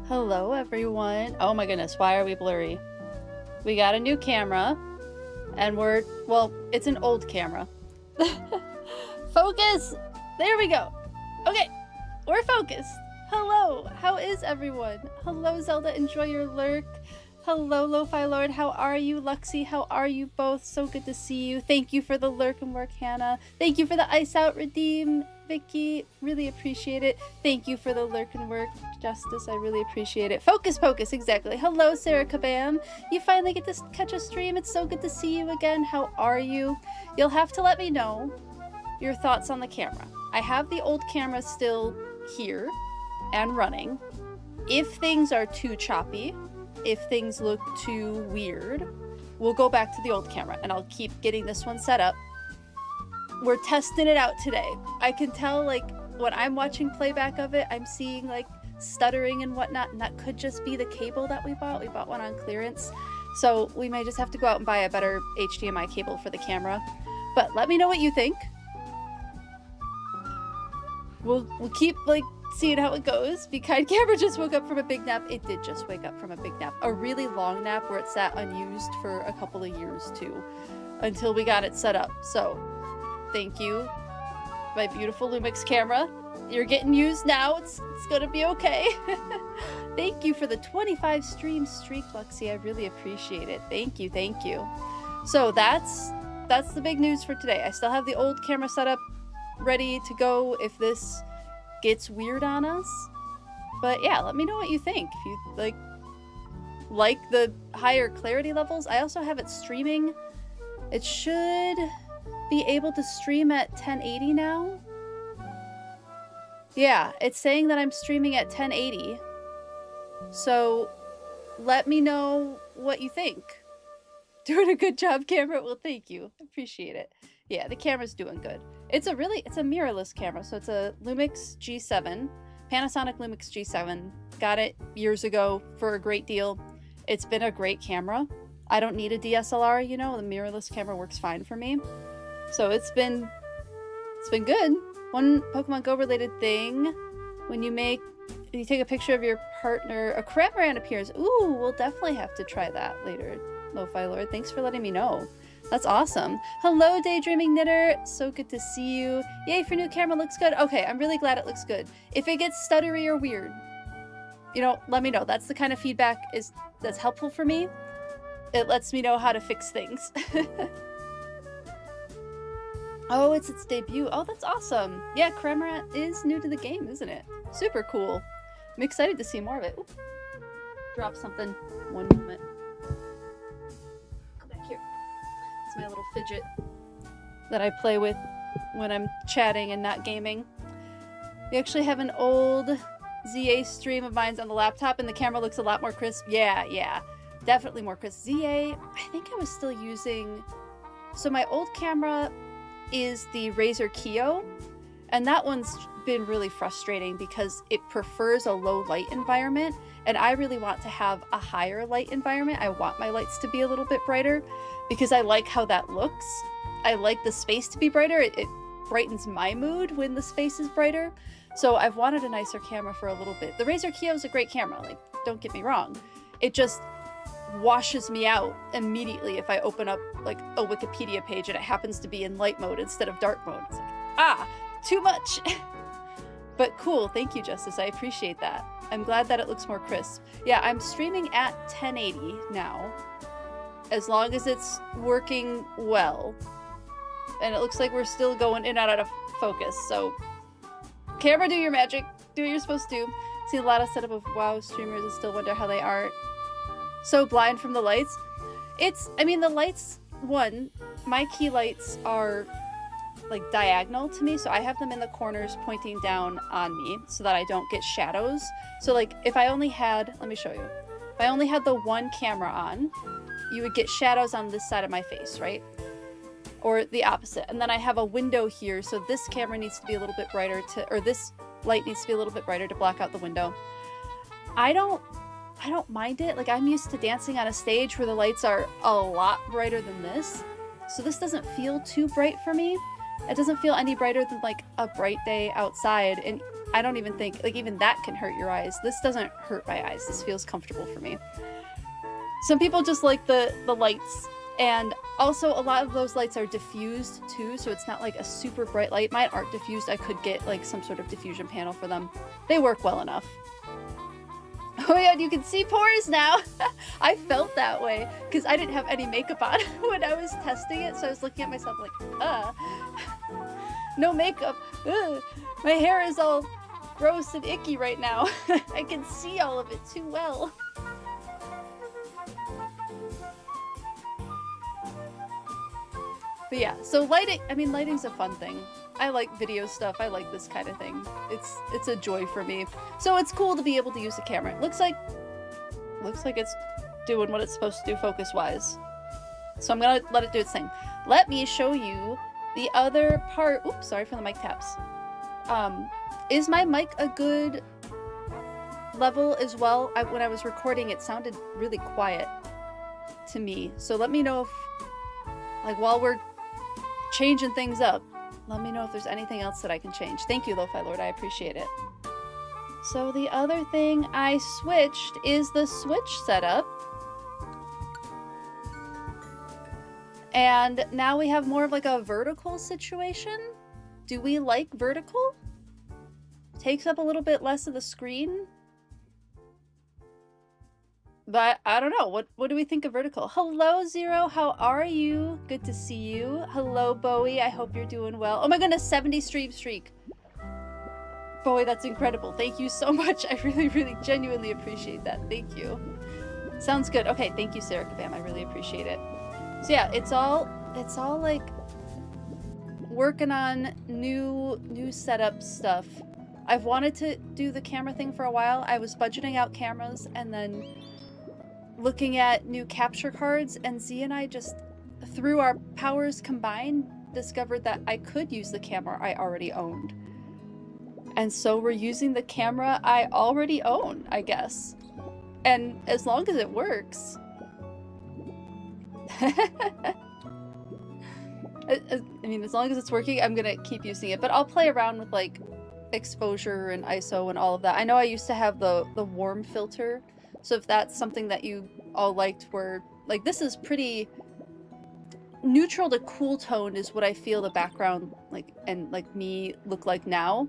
Hello, everyone. Oh my goodness, why are we blurry? We got a new camera, and well, it's an old camera. Focus! There we go. Okay, we're focused. Hello, how is everyone? Hello, Zelda, enjoy your lurk. Hello, Lo-Fi Lord, how are you? Luxie, how are you both? So good to see you. Thank you for the lurk and work, Hannah. Thank you for the ice out redeem, Vicky. Really appreciate it. Thank you for the lurk and work, Justice. I really appreciate it. Focus, exactly. Hello, Sarah Kabam. You finally get to catch a stream. It's so good to see you again. How are you? You'll have to let me know your thoughts on the camera. I have the old camera still here and running. If things are too choppy, if things look too weird, we'll go back to the old camera and I'll keep getting this one set up. We're testing it out today. I can tell, like, when I'm watching playback of it, I'm seeing like stuttering and whatnot, and that could just be the cable that we bought. We bought one on clearance, so we may just have to go out and buy a better HDMI cable for the camera. But let me know what you think. We'll keep like seeing how it goes. Be kind camera just woke up from a big nap. It did just wake up from a big nap. A really long nap where it sat unused for a couple of years too, until we got it set up. So thank you, my beautiful Lumix camera. You're getting used now. It's gonna be okay. Thank you for the 25 stream streak, Luxie. I really appreciate it. Thank you, thank you. So that's the big news for today. I still have the old camera set up, ready to go if this gets weird on us. But yeah, let me know what you think. If you like the higher clarity levels. I also have it streaming. It should be able to stream at 1080 now. Yeah, it's saying that I'm streaming at 1080. So let me know what you think. Doing a good job, camera. Well, thank you. Appreciate it. Yeah, the camera's doing good. It's a mirrorless camera. So it's a Lumix G7, Panasonic Lumix G7. Got it years ago for a great deal. It's been a great camera. I don't need a DSLR, you know, the mirrorless camera works fine for me. So it's been good. One Pokemon Go related thing, when you take a picture of your partner, a Cramorant appears. Ooh, we'll definitely have to try that later, Lo-Fi Lord. Thanks for letting me know. That's awesome. Hello, Daydreaming Knitter. So good to see you. Yay for new camera, looks good. Okay, I'm really glad it looks good. If it gets stuttery or weird, you know, let me know. That's the kind of feedback that's helpful for me. It lets me know how to fix things. Oh, it's its debut. Oh, that's awesome. Yeah, Cramorant is new to the game, isn't it? Super cool. I'm excited to see more of it. Oop. Drop something. One moment. Come back here. It's my little fidget that I play with when I'm chatting and not gaming. We actually have an old ZA stream of mine's on the laptop and the camera looks a lot more crisp. Yeah. Definitely more crisp. ZA, I think I was still using... So my old camera is the Razer Kio, and that one's been really frustrating because it prefers a low light environment, and I really want to have a higher light environment. I want my lights to be a little bit brighter because I like how that looks. I like the space to be brighter. It brightens my mood when the space is brighter. So I've wanted a nicer camera for a little bit. The Razer Kio is a great camera, like, don't get me wrong. It just washes me out immediately if I open up like a Wikipedia page and it happens to be in light mode instead of dark mode. It's like, too much. But cool, thank you, Justice. I appreciate that. I'm glad that it looks more crisp. Yeah, I'm streaming at 1080 now, as long as it's working well. And it looks like we're still going in and out of focus, so camera, do your magic. Do what you're supposed to. See a lot of setup of WoW streamers and still wonder how they aren't so blind from the lights. The lights, my key lights are like diagonal to me, so I have them in the corners pointing down on me so that I don't get shadows. So like if I only had, let me show you. If I only had the one camera on, you would get shadows on this side of my face, right? Or the opposite. And then I have a window here, so this camera needs to be a little bit brighter this light needs to be a little bit brighter to block out the window. I don't mind it. Like, I'm used to dancing on a stage where the lights are a lot brighter than this. So this doesn't feel too bright for me. It doesn't feel any brighter than like a bright day outside. And I don't even think, like, even that can hurt your eyes. This doesn't hurt my eyes. This feels comfortable for me. Some people just like the lights, and also a lot of those lights are diffused too, so it's not like a super bright light. Mine aren't diffused. I could get like some sort of diffusion panel for them. They work well enough. Oh my god, you can see pores now! I felt that way, because I didn't have any makeup on when I was testing it, so I was looking at myself like, no makeup, my hair is all gross and icky right now. I can see all of it too well. But yeah, so lighting, I mean, lighting's a fun thing. I like video stuff. I like this kind of thing. It's a joy for me. So it's cool to be able to use a camera. It looks like it's doing what it's supposed to do focus-wise. So I'm gonna let it do its thing. Let me show you the other part. Oops, sorry for the mic taps. Is my mic a good level as well? When I was recording, it sounded really quiet to me. So let me know if, like, while we're changing things up, let me know if there's anything else that I can change. Thank you, Lo-Fi Lord. I appreciate it. So the other thing I switched is the switch setup. And now we have more of like a vertical situation. Do we like vertical? Takes up a little bit less of the screen. But I don't know. What do we think of vertical? Hello, Zero. How are you? Good to see you. Hello, Bowie. I hope you're doing well. Oh my goodness, 70 stream streak. Bowie, that's incredible. Thank you so much. I really, really genuinely appreciate that. Thank you. Sounds good. Okay, thank you, Sarah Kabam. I really appreciate it. So yeah, it's all like working on new setup stuff. I've wanted to do the camera thing for a while. I was budgeting out cameras and then looking at new capture cards, and Z and I just, through our powers combined, discovered that I could use the camera I already owned. And so we're using the camera I already own, I guess. And as long as it works. I mean, as long as it's working, I'm gonna keep using it. But I'll play around with like exposure and ISO and all of that. I know I used to have the warm filter. So if that's something that you all liked, where like this is pretty neutral to cool toned is what I feel the background like and like me look like now.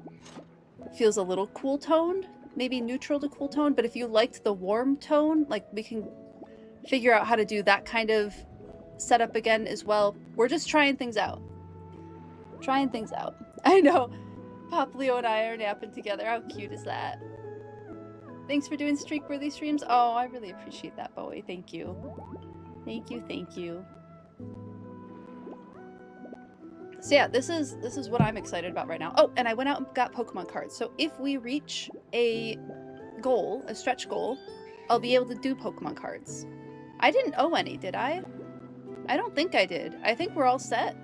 Feels a little cool toned, maybe neutral to cool toned, but if you liked the warm tone, like we can figure out how to do that kind of setup again as well. We're just trying things out. Trying things out. I know. Pop Leo and I are napping together. How cute is that? Thanks for doing streak-worthy streams. Oh, I really appreciate that, Bowie. Thank you. Thank you, thank you. So yeah, this is what I'm excited about right now. Oh, and I went out and got Pokemon cards. So if we reach a goal, a stretch goal, I'll be able to do Pokemon cards. I didn't owe any, did I? I don't think I did. I think we're all set.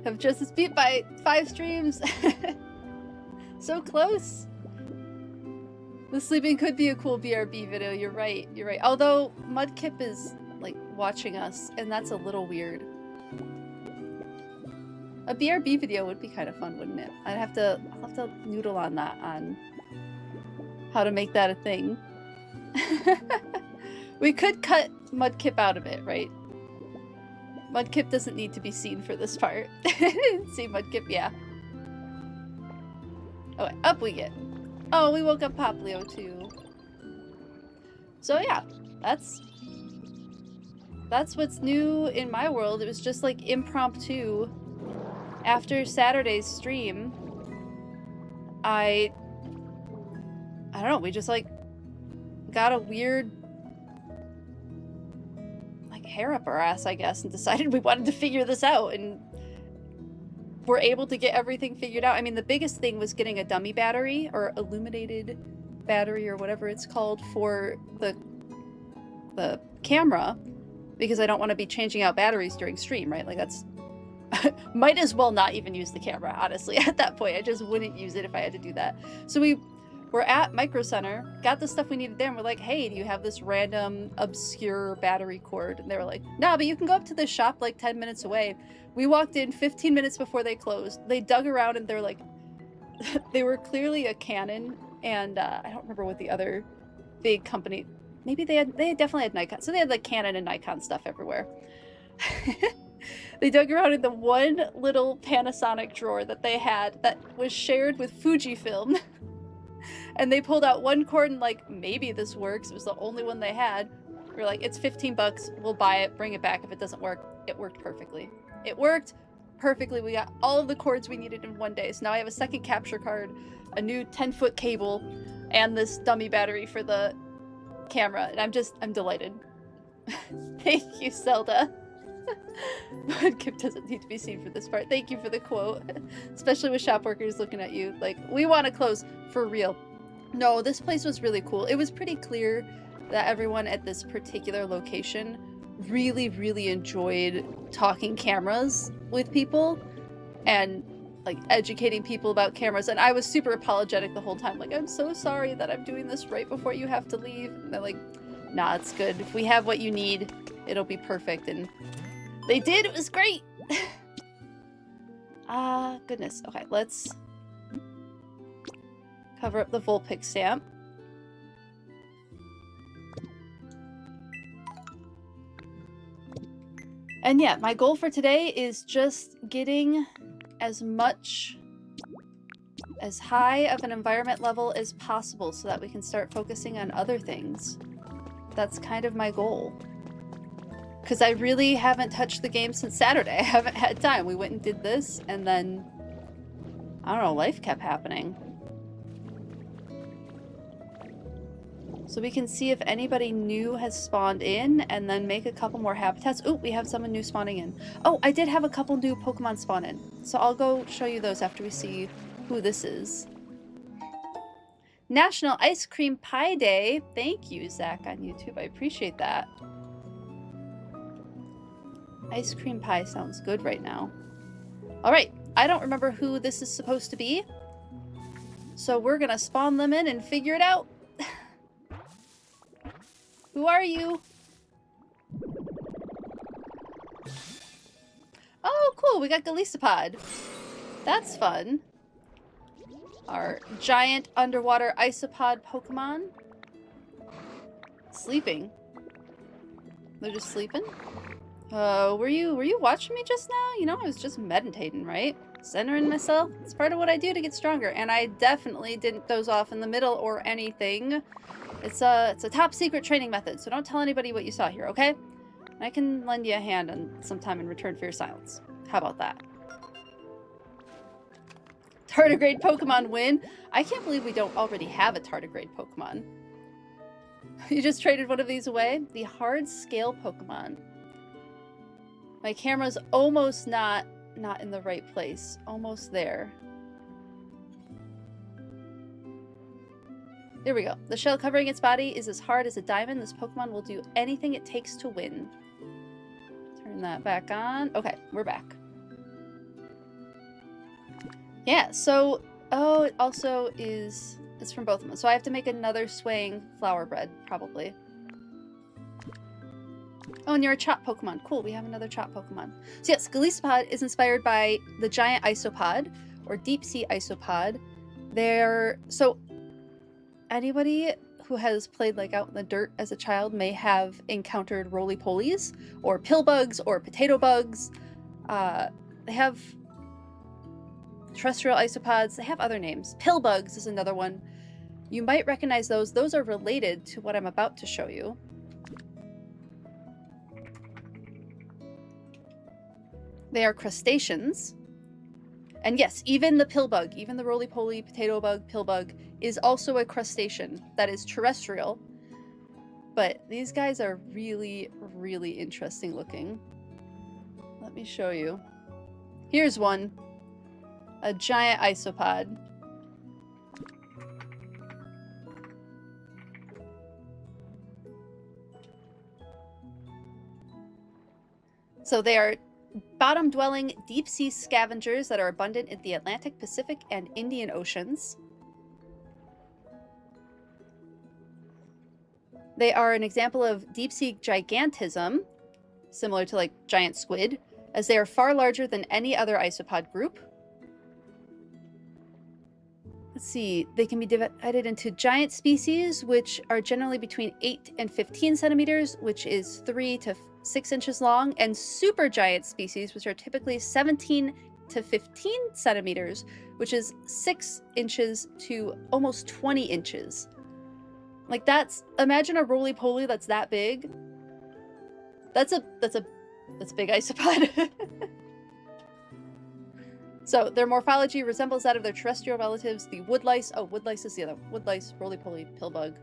Have just beat by 5 streams. So close. The sleeping could be a cool BRB video. You're right. You're right. Although Mudkip is like watching us, and that's a little weird. A BRB video would be kind of fun, wouldn't it? I'll have to noodle on that, on how to make that a thing. We could cut Mudkip out of it, right? Mudkip doesn't need to be seen for this part. See Mudkip, yeah. Okay, up we get. Oh, we woke up Poplio too. So yeah, that's what's new in my world. It was just like impromptu. After Saturday's stream, I don't know, we just like got a weird like hair up our ass, I guess, and decided we wanted to figure this out, and we're able to get everything figured out. I mean, the biggest thing was getting a dummy battery or illuminated battery or whatever it's called for the camera, because I don't want to be changing out batteries during stream, right? Like that's might as well not even use the camera, honestly. At that point, I just wouldn't use it if I had to do that. So we're we're at Micro Center, got the stuff we needed there, and we're like, hey, do you have this random obscure battery cord? And they were like, nah, but you can go up to this shop like 10 minutes away. We walked in 15 minutes before they closed. They dug around and they're like, they were clearly a Canon, and I don't remember what the other big company, maybe they definitely had Nikon. So they had like Canon and Nikon stuff everywhere. They dug around in the one little Panasonic drawer that they had that was shared with Fujifilm. And they pulled out one cord and like, maybe this works. It was the only one they had. We were like, it's 15 bucks. We'll buy it, bring it back. If it doesn't work, it worked perfectly. It worked perfectly. We got all of the cords we needed in one day. So now I have a second capture card, a new 10-foot cable, and this dummy battery for the camera. And I'm delighted. Thank you, Zelda. Kip doesn't need to be seen for this part. Thank you for the quote. Especially with shop workers looking at you like, we want to close for real. No, this place was really cool. It was pretty clear that everyone at this particular location really, really enjoyed talking cameras with people and like educating people about cameras. And I was super apologetic the whole time. Like, I'm so sorry that I'm doing this right before you have to leave. And they're like, nah, it's good. If we have what you need, it'll be perfect. And they did. It was great. Goodness. Okay, let's cover up the Vulpix stamp. And yeah, my goal for today is just getting as high of an environment level as possible so that we can start focusing on other things. That's kind of my goal. Because I really haven't touched the game since Saturday. I haven't had time. We went and did this, and then, I don't know, life kept happening. So we can see if anybody new has spawned in, and then make a couple more habitats. Oh, we have someone new spawning in. Oh, I did have a couple new Pokemon spawn in. So I'll go show you those after we see who this is. National Ice Cream Pie Day. Thank you, Zach, on YouTube. I appreciate that. Ice cream pie sounds good right now. Alright, I don't remember who this is supposed to be. So we're gonna spawn them in and figure it out. Who are you? Oh, cool, we got Golisopod. That's fun. Our giant underwater isopod Pokemon. Sleeping. They're just sleeping? Were you watching me just now? You know, I was just meditating, right? Centering myself. It's part of what I do to get stronger. And I definitely didn't doze off in the middle or anything. It's a top secret training method, so don't tell anybody what you saw here, okay? And I can lend you a hand on sometime in return for your silence. How about that? Tardigrade Pokemon win. I can't believe we don't already have a tardigrade Pokemon. You just traded one of these away? The hard scale Pokemon. My camera's almost not in the right place. Almost there. There we go. The shell covering its body is as hard as a diamond. This Pokemon will do anything it takes to win. Turn that back on. Okay, we're back. Yeah, so... Oh, it also is... It's from both of them. So I have to make another swaying flower bread, probably. Oh, and you're a chop Pokemon. Cool, we have another chop Pokemon. So yes, Golisopod is inspired by the giant isopod, or deep sea isopod. So anybody who has played like out in the dirt as a child may have encountered roly-polies, or pill bugs, or potato bugs. They have terrestrial isopods. They have other names. Pill bugs is another one. You might recognize those. Those are related to what I'm about to show you. They are crustaceans. And yes, even the pill bug, even the roly-poly, potato bug, pill bug, is also a crustacean that is terrestrial. But these guys are really, really interesting looking. Let me show you. Here's one. A giant isopod. So they are bottom-dwelling deep-sea scavengers that are abundant in the Atlantic, Pacific, and Indian Oceans. They are an example of deep-sea gigantism, similar to like giant squid, as they are far larger than any other isopod group. Let's see, they can be divided into giant species, which are generally between 8 and 15 centimeters, which is 3 to 6 inches long, and super giant species, which are typically 17 to 15 centimeters, which is 6 inches to almost 20 inches. Like that's, imagine a roly-poly that's that big. That's a big isopod. So their morphology resembles that of their terrestrial relatives, the woodlice. Oh, woodlice is the other. Woodlice, roly-poly, pillbug,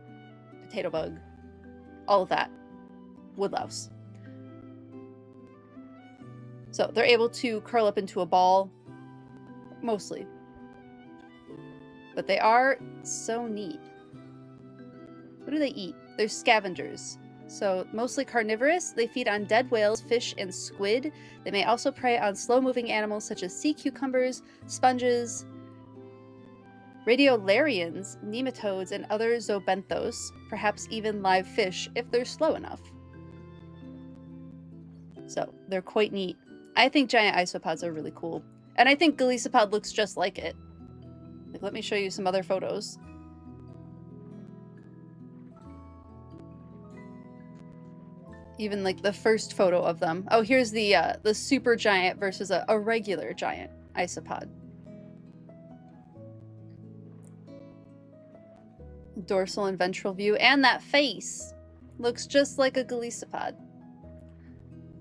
potato bug, all of that. Woodlouse. So they're able to curl up into a ball, mostly. But they are so neat. What do they eat? They're scavengers. So mostly carnivorous, they feed on dead whales, fish, and squid. They may also prey on slow-moving animals such as sea cucumbers, sponges, radiolarians, nematodes, and other zoobenthos, perhaps even live fish if they're slow enough. So they're quite neat. I think giant isopods are really cool. And I think Golisopod looks just like it. Like, let me show you some other photos. Even like the first photo of them. Oh, here's the super giant versus a regular giant isopod. Dorsal and ventral view, and that face looks just like a Golisopod.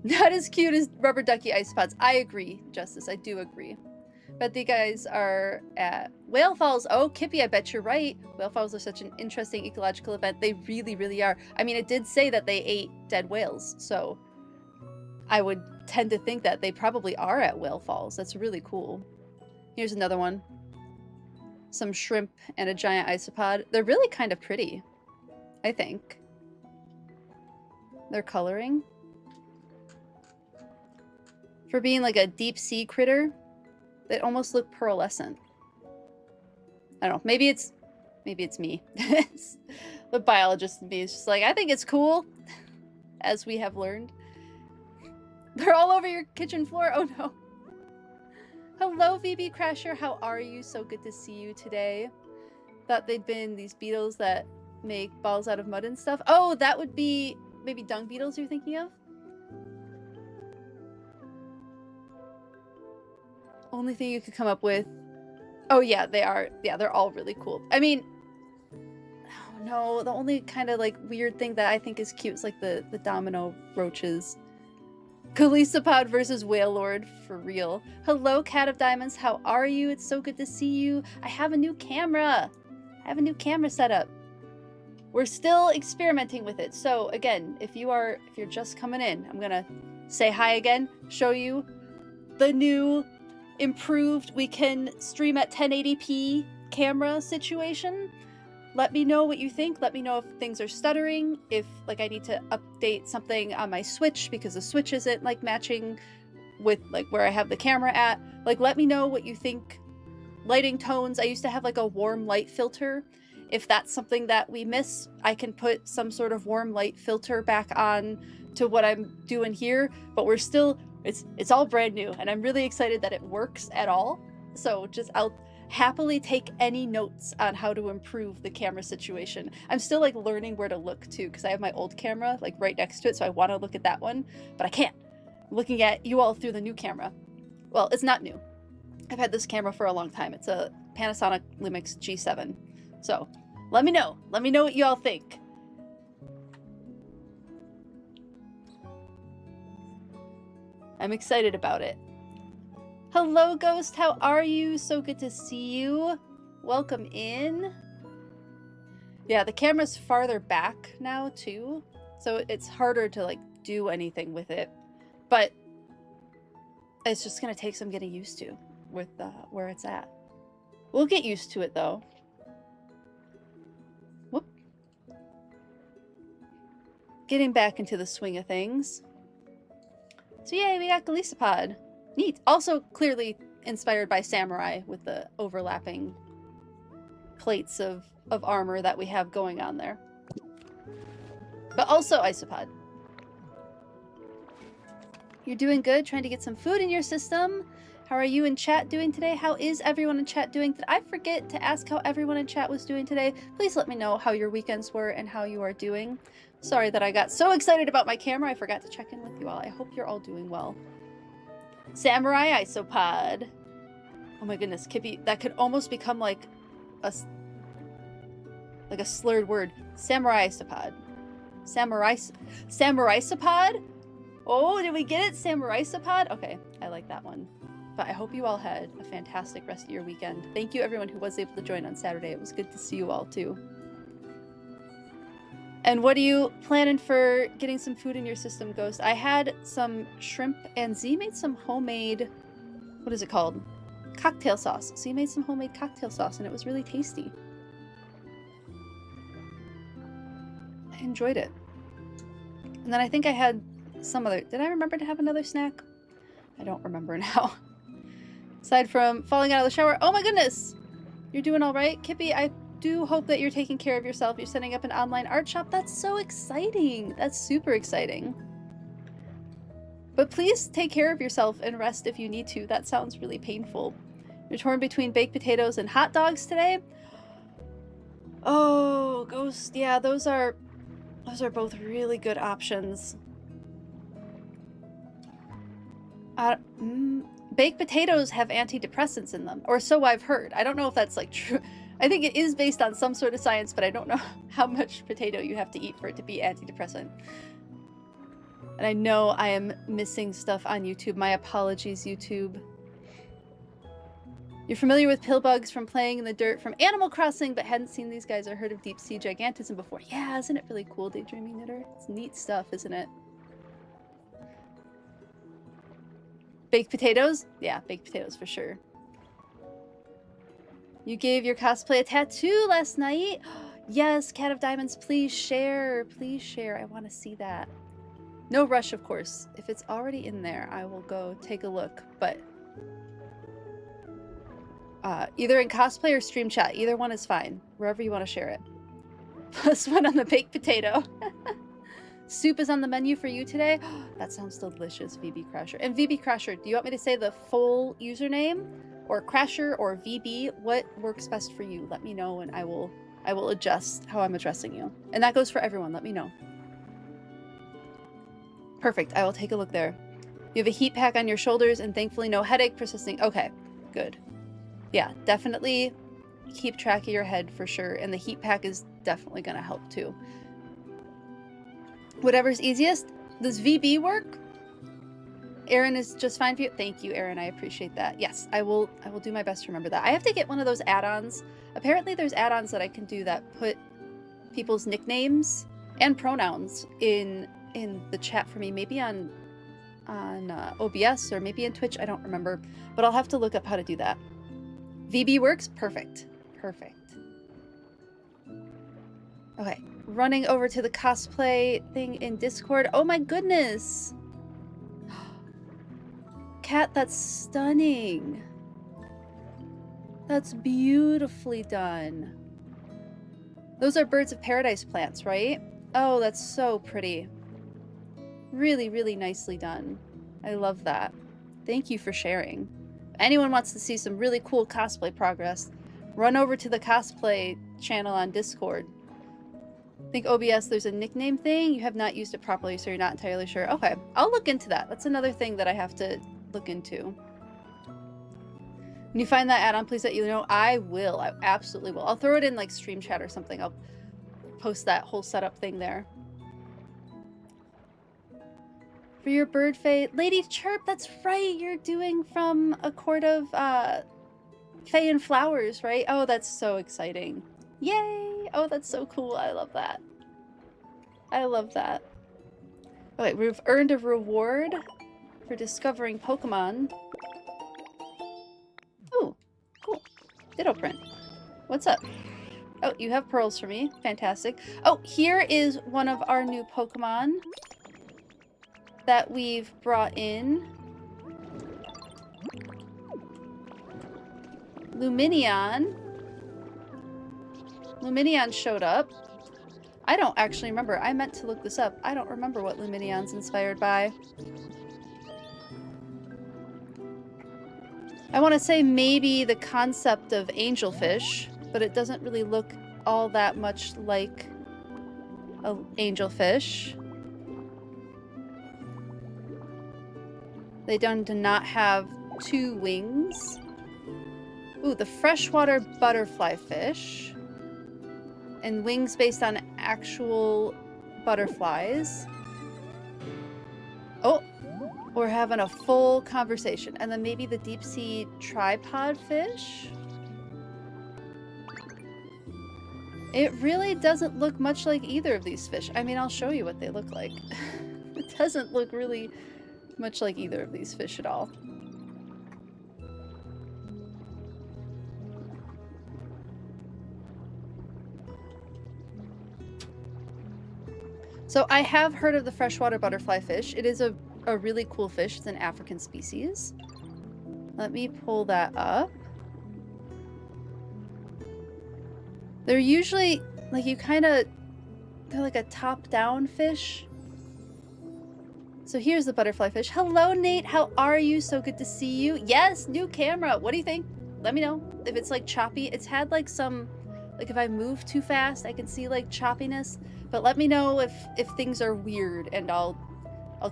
Not as cute as rubber ducky isopods. I agree, Justice. I do agree. But the guys are at whale falls. Oh, Kippy, I bet you're right. Whale falls are such an interesting ecological event. They really, really are. I mean, it did say that they ate dead whales, so I would tend to think that they probably are at whale falls. That's really cool. Here's another one. Some shrimp and a giant isopod. They're really kind of pretty, I think. They're coloring. For being like a deep sea critter, they almost look pearlescent. I don't know. Maybe it's me. The biologist in me is just like, I think it's cool, as we have learned. They're all over your kitchen floor. Oh no. Hello, VB Crasher. How are you? So good to see you today. Thought they'd been these beetles that make balls out of mud and stuff. Oh, that would be maybe dung beetles you're thinking of? Only thing you could come up with. Oh yeah, they are. Yeah, they're all really cool. I mean, oh no, the only kind of like weird thing that I think is cute is like the domino roaches. Golisopod versus Whale Lord, for real. Hello, Cat of Diamonds. How are you? It's so good to see you. I have a new camera. I have a new camera set up. We're still experimenting with it. So again, if you're just coming in, I'm gonna say hi again, show you the new improved, we can stream at 1080p camera situation. Let me know what you think. Let me know if things are stuttering, if like I need to update something on my Switch because the Switch isn't like matching with like where I have the camera at. Like, let me know what you think. Lighting tones, I used to have like a warm light filter. If that's something that we miss, I can put some sort of warm light filter back on to what I'm doing here, but we're still, it's all brand new, and I'm really excited that it works at all. So I'll happily take any notes on how to improve the camera situation. I'm still like learning where to look too, because I have my old camera like right next to it, so I want to look at that one, but I can't. I'm looking at you all through the new camera. Well, it's not new. I've had this camera for a long time. It's a Panasonic Lumix G7. So let me know. Let me know what you all think. I'm excited about it. Hello, Ghost. How are you? So good to see you. Welcome in. Yeah, the camera's farther back now, too. So it's harder to, like, do anything with it. But it's just going to take some getting used to with where it's at. We'll get used to it, though. Whoop. Getting back into the swing of things. So yay, we got Golisopod. Neat. Also clearly inspired by Samurai with the overlapping plates of armor that we have going on there. But also isopod. You're doing good, trying to get some food in your system. How are you in chat doing today? How is everyone in chat doing? Did I forget to ask how everyone in chat was doing today? Please let me know how your weekends were and how you are doing. Sorry that I got so excited about my camera. I forgot to check in with you all. I hope you're all doing well. Samurai isopod. Oh my goodness, Kippy, that could almost become like a slurred word. Samurai isopod. Samurai-sapod? Oh, did we get it? Samurai-sapod? Okay, I like that one. But I hope you all had a fantastic rest of your weekend. Thank you everyone who was able to join on Saturday. It was good to see you all too. And what are you planning for getting some food in your system, Ghost? I had some shrimp and Z made some homemade, what is it called? Cocktail sauce. Z made some homemade cocktail sauce and it was really tasty. I enjoyed it. And then I think I had some other, did I remember to have another snack? I don't remember now. Aside from falling out of the shower, oh my goodness! You're doing all right? Kippy, I do hope that you're taking care of yourself. You're setting up an online art shop. That's so exciting. That's super exciting. But please take care of yourself and rest if you need to. That sounds really painful. You're torn between baked potatoes and hot dogs today? Oh, Ghost. Yeah, those are both really good options. Baked potatoes have antidepressants in them, or so I've heard. I don't know if that's like true. I think it is based on some sort of science, but I don't know how much potato you have to eat for it to be antidepressant. And I know I am missing stuff on YouTube. My apologies, YouTube. You're familiar with pill bugs from playing in the dirt from Animal Crossing, but hadn't seen these guys or heard of deep sea gigantism before. Yeah, isn't it really cool, Daydreaming Knitter? It's neat stuff, isn't it? Baked potatoes? Yeah, baked potatoes for sure. You gave your cosplay a tattoo last night? Yes, Cat of Diamonds, please share. Please share. I want to see that. No rush, of course. If it's already in there, I will go take a look. But either in cosplay or stream chat, either one is fine. Wherever you want to share it. Plus one on the baked potato. Soup is on the menu for you today? That sounds delicious, VB Crasher. And VB Crasher, do you want me to say the full username? Or Crasher or VB? What works best for you? Let me know and I will adjust how I'm addressing you. And that goes for everyone, let me know. Perfect, I will take a look there. You have a heat pack on your shoulders and thankfully no headache persisting. Okay, good. Yeah, definitely keep track of your head for sure. And the heat pack is definitely gonna help too. Whatever's easiest. Does VB work? Aaron is just fine for you. Thank you, Aaron. I appreciate that. Yes, I will do my best to remember that. I have to get one of those add-ons. Apparently there's add-ons that I can do that put people's nicknames and pronouns in the chat for me. Maybe on OBS or maybe in Twitch. I don't remember. But I'll have to look up how to do that. VB works? Perfect. Perfect. Okay. Running over to the cosplay thing in Discord. Oh my goodness! Cat, that's stunning. That's beautifully done. Those are birds of paradise plants, right? Oh, that's so pretty. Really, really nicely done. I love that. Thank you for sharing. If anyone wants to see some really cool cosplay progress, run over to the cosplay channel on Discord. I think OBS, there's a nickname thing. You have not used it properly, so you're not entirely sure. Okay, I'll look into that. That's another thing that I have to look into. When you find that add-on, please let you know. I will. I absolutely will. I'll throw it in like stream chat or something. I'll post that whole setup thing there. For your bird fae, Lady Chirp, that's right. You're doing from a court of fae and flowers, right? Oh, that's so exciting. Yay! Oh, that's so cool. I love that. I love that. Okay, we've earned a reward for discovering Pokemon. Oh, cool. Ditto print. What's up? Oh, you have pearls for me. Fantastic. Oh, here is one of our new Pokemon that we've brought in. Luminion. Luminion showed up. I don't actually remember. I meant to look this up. I don't remember what Luminion's inspired by. I want to say maybe the concept of angelfish, but it doesn't really look all that much like an angelfish. They do not have 2 wings. Ooh, the freshwater butterfly fish. And wings based on actual butterflies. Oh, we're having a full conversation. And then maybe the deep sea tripod fish. It really doesn't look much like either of these fish. I mean, I'll show you what they look like. It doesn't look really much like either of these fish at all. So I have heard of the freshwater butterfly fish. It is a really cool fish. It's an African species. Let me pull that up. They're usually, like, they're like a top-down fish. So here's the butterfly fish. Hello, Nate. How are you? So good to see you. Yes, new camera. What do you think? Let me know. If it's, like, choppy. It's had, like, some... Like, if I move too fast, I can see, like, choppiness. But let me know if things are weird, and I'll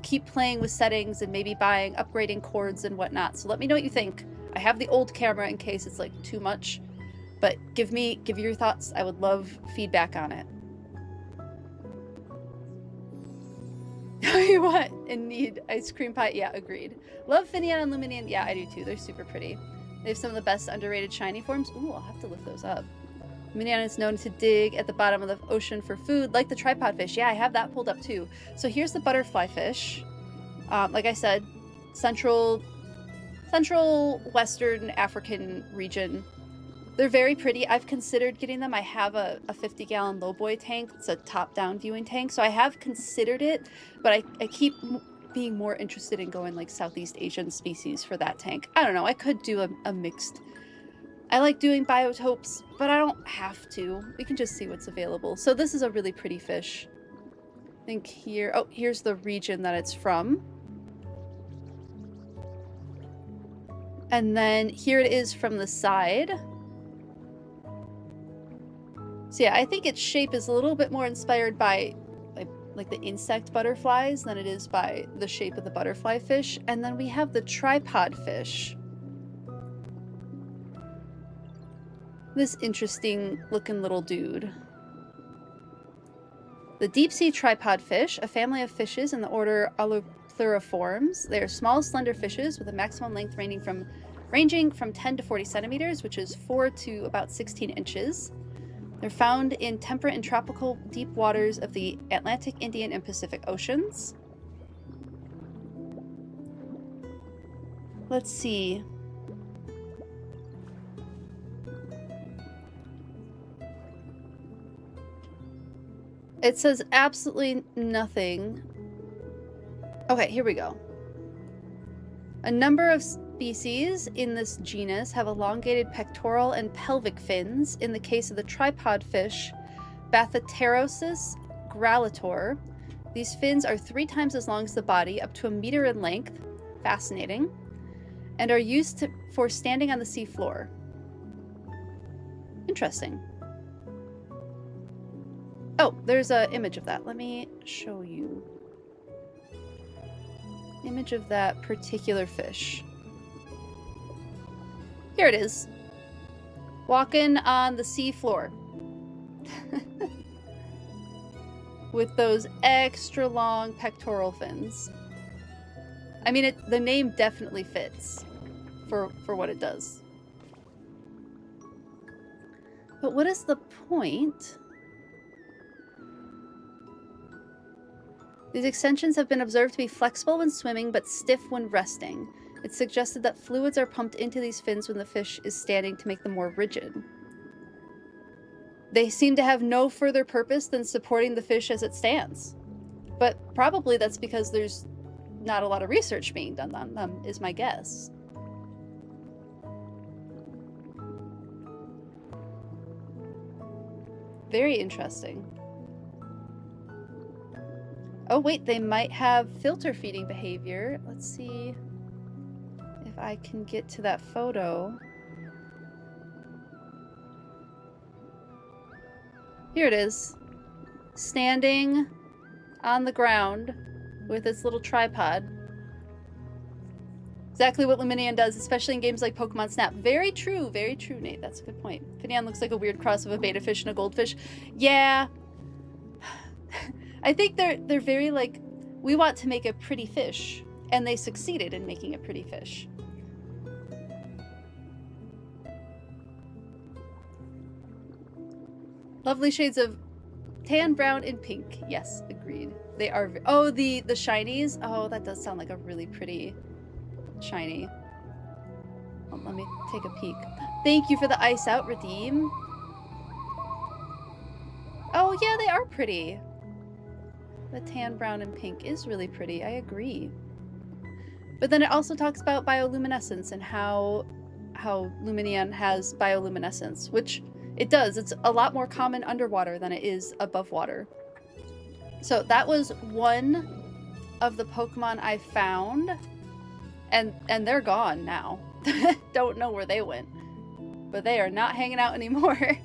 keep playing with settings and maybe upgrading cords and whatnot. So let me know what you think. I have the old camera in case it's, like, too much. But give your thoughts. I would love feedback on it. You what? And need ice cream pie? Yeah, agreed. Love Finian and Luminian. Yeah, I do too. They're super pretty. They have some of the best underrated shiny forms. Ooh, I'll have to look those up. Luminian is known to dig at the bottom of the ocean for food, like the tripod fish. Yeah, I have that pulled up too. So here's the butterfly fish. Like I said, central western African region. They're very pretty. I've considered getting them. I have a 50-gallon lowboy tank. It's a top-down viewing tank. So I have considered it, but I keep being more interested in going like Southeast Asian species for that tank. I don't know. I could do a mixed. I like doing biotopes, but I don't have to. We can just see what's available. So this is a really pretty fish. I think here... Oh, here's the region that it's from. And then here it is from the side. So yeah, I think its shape is a little bit more inspired by like the insect butterflies than it is by the shape of the butterfly fish. And then we have the tripod fish. This interesting looking little dude. The deep sea tripod fish, a family of fishes in the order Alopluriformes. They are small, slender fishes with a maximum length ranging from 10 to 40 centimeters, which is 4 to about 16 inches. They're found in temperate and tropical deep waters of the Atlantic, Indian, and Pacific Oceans. Let's see. It says absolutely nothing. Okay, here we go. A number of species in this genus have elongated pectoral and pelvic fins. In the case of the tripod fish, Bathyterosis gralator, these fins are 3 times as long as the body, up to 1 meter in length. Fascinating. And are used for standing on the sea floor. Interesting. Oh, there's an image of that. Let me show you. Image of that particular fish. Here it is. Walking on the sea floor. With those extra long pectoral fins. I mean, the name definitely fits for what it does. But what is the point? These extensions have been observed to be flexible when swimming, but stiff when resting. It's suggested that fluids are pumped into these fins when the fish is standing to make them more rigid. They seem to have no further purpose than supporting the fish as it stands. But probably that's because there's not a lot of research being done on them, is my guess. Very interesting. Oh wait, they might have filter feeding behavior. Let's see if I can get to that photo. Here it is. Standing on the ground with its little tripod. Exactly what Luminian does, especially in games like Pokemon Snap. Very true, Nate. That's a good point. Finian looks like a weird cross of a betta fish and a goldfish. Yeah. I think they're very like, we want to make a pretty fish, and they succeeded in making a pretty fish. Lovely shades of tan, brown, and pink. Yes, agreed. They are. Oh, the shinies. Oh, that does sound like a really pretty shiny. Oh, let me take a peek. Thank you for the ice out, Redeem. Oh yeah, they are pretty. The tan, brown, and pink is really pretty. I agree. But then it also talks about bioluminescence and how Luminian has bioluminescence, which it does. It's a lot more common underwater than it is above water. So that was one of the Pokemon I found, and they're gone now. Don't know where they went, but they are not hanging out anymore.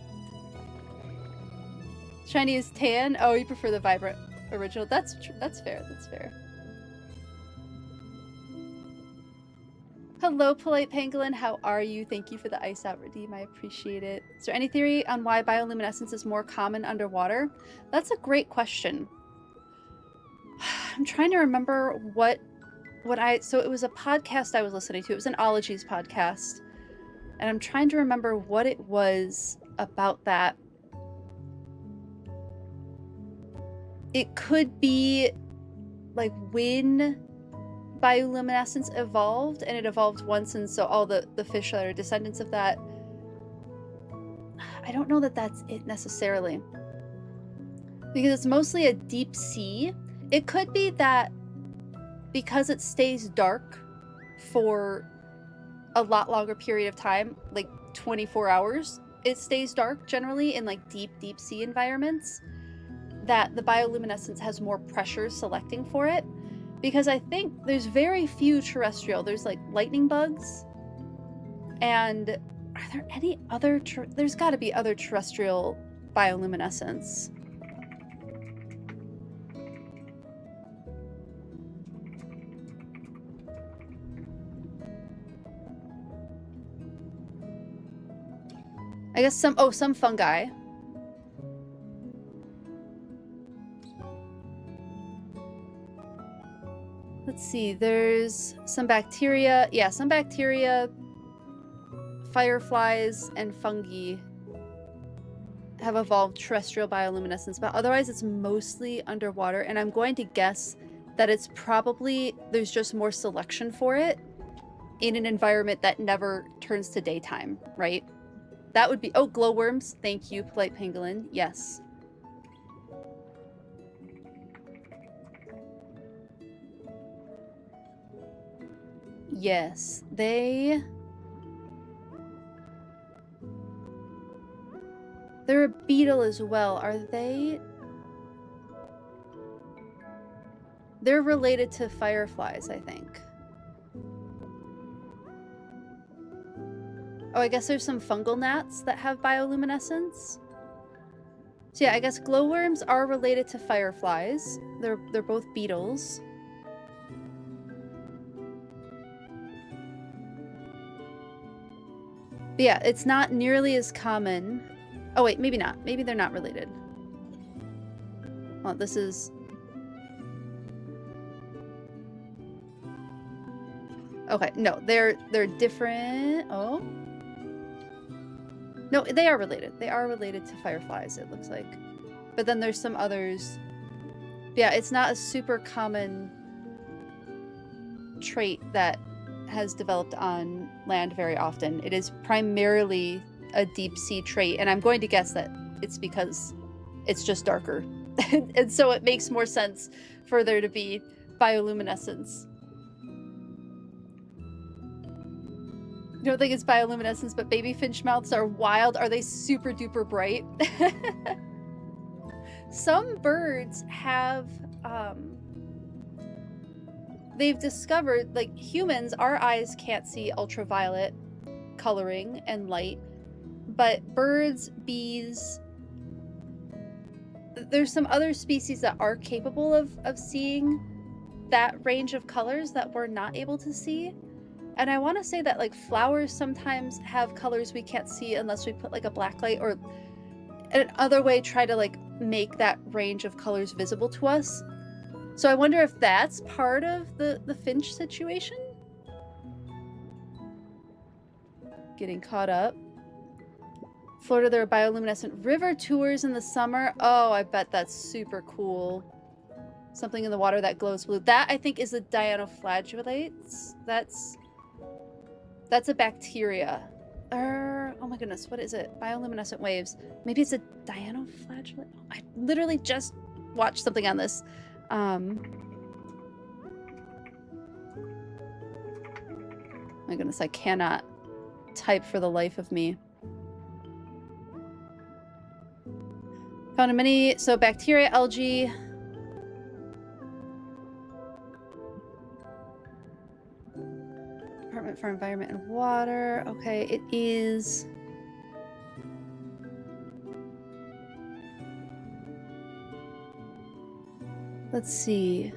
Shiny is tan. Oh, you prefer the vibrant original. That's fair. That's fair. Hello, Polite Pangolin. How are you? Thank you for the ice out, Redeem. I appreciate it. Is there any theory on why bioluminescence is more common underwater? That's a great question. I'm trying to remember so it was a podcast I was listening to. It was an Ologies podcast. And I'm trying to remember what it was about that. It could be like when bioluminescence evolved, and it evolved once, and so all the fish that are descendants of that. I don't know that that's it necessarily, because it's mostly a deep sea. It could be that because it stays dark for a lot longer period of time, like 24 hours, it stays dark generally in like deep sea environments, that the bioluminescence has more pressure selecting for it. Because I think there's very few terrestrial. There's like lightning bugs. And are there any other... There's got to be other terrestrial bioluminescence. I guess some fungi. Let's see, there's some bacteria. Yeah, some bacteria, fireflies, and fungi have evolved terrestrial bioluminescence, but otherwise it's mostly underwater, and I'm going to guess that it's probably, there's just more selection for it in an environment that never turns to daytime, right? That would be, oh, glowworms. Thank you, Polite Pangolin. Yes. Yes, they're a beetle as well. Are they? They're related to fireflies, I think. Oh, I guess there's some fungal gnats that have bioluminescence. So yeah, I guess glowworms are related to fireflies. They're both beetles. But yeah, it's not nearly as common. Oh wait, maybe not. Maybe they're not related. Well, this is... Okay, no, they're different. Oh. No, they are related. They are related to fireflies, it looks like. But then there's some others. Yeah, it's not a super common trait that has developed on land very often. It is primarily a deep sea trait, and I'm going to guess that it's because it's just darker. And so it makes more sense for there to be bioluminescence. I don't think it's bioluminescence, but baby finch mouths are wild. Are they super duper bright? Some birds have they've discovered, like, humans, our eyes can't see ultraviolet coloring and light, but birds, bees, there's some other species that are capable of seeing that range of colors that we're not able to see. And I want to say that, like, flowers sometimes have colors we can't see unless we put, like, a black light, or another way try to, like, make that range of colors visible to us. So I wonder if that's part of the finch situation? Getting caught up. Florida, there are bioluminescent river tours in the summer. Oh, I bet that's super cool. Something in the water that glows blue. That, I think, is a dinoflagellates. That's a bacteria. Oh my goodness, what is it? Bioluminescent waves. Maybe it's a dinoflagellate? I literally just watched something on this. My goodness, I cannot type for the life of me. Found a mini, so bacteria, algae. Department for Environment and Water. Okay, it is. Let's see.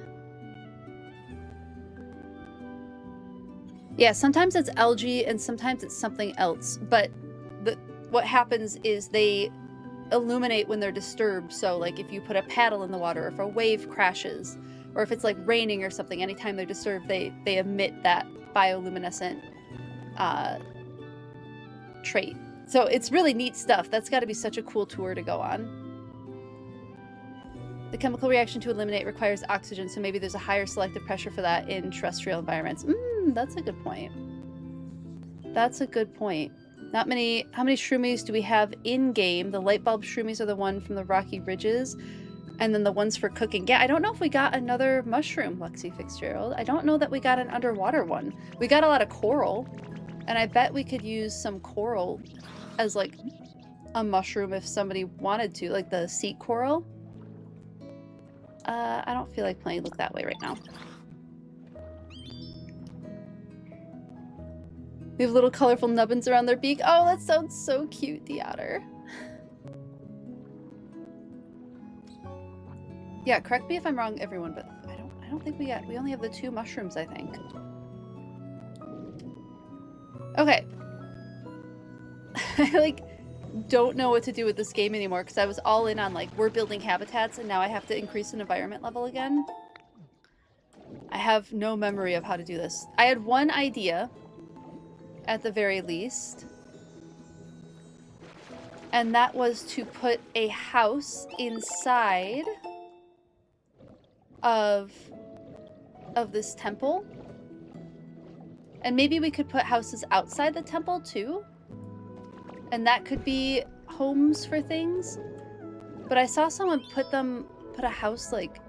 Yeah, sometimes it's algae and sometimes it's something else, but what happens is they illuminate when they're disturbed. So, like, if you put a paddle in the water, or if a wave crashes, or if it's like raining or something, anytime they're disturbed, they emit that bioluminescent trait. So it's really neat stuff. That's got to be such a cool tour to go on. The chemical reaction to eliminate requires oxygen, so maybe there's a higher selective pressure for that in terrestrial environments. That's a good point. That's a good point. Not many. How many shroomies do we have in game? The light bulb shroomies are the one from the Rocky Ridges, and then the ones for cooking. Yeah, I don't know if we got another mushroom, Lexi Fitzgerald. I don't know that we got an underwater one. We got a lot of coral, and I bet we could use some coral as, like, a mushroom if somebody wanted to, like the sea coral. I don't feel like playing Look That Way right now. They have little colorful nubbins around their beak. Oh, that sounds so cute, the otter. Yeah, correct me if I'm wrong, everyone, but I don't think we only have the 2 mushrooms, I think. Okay. I, like, don't know what to do with this game anymore because I was all in on, like, we're building habitats and now I have to increase an environment level again. I have no memory of how to do this. I had one idea, at the very least, and that was to put a house inside of this temple. And maybe we could put houses outside the temple too. And that could be homes for things. But I saw someone put a house, like,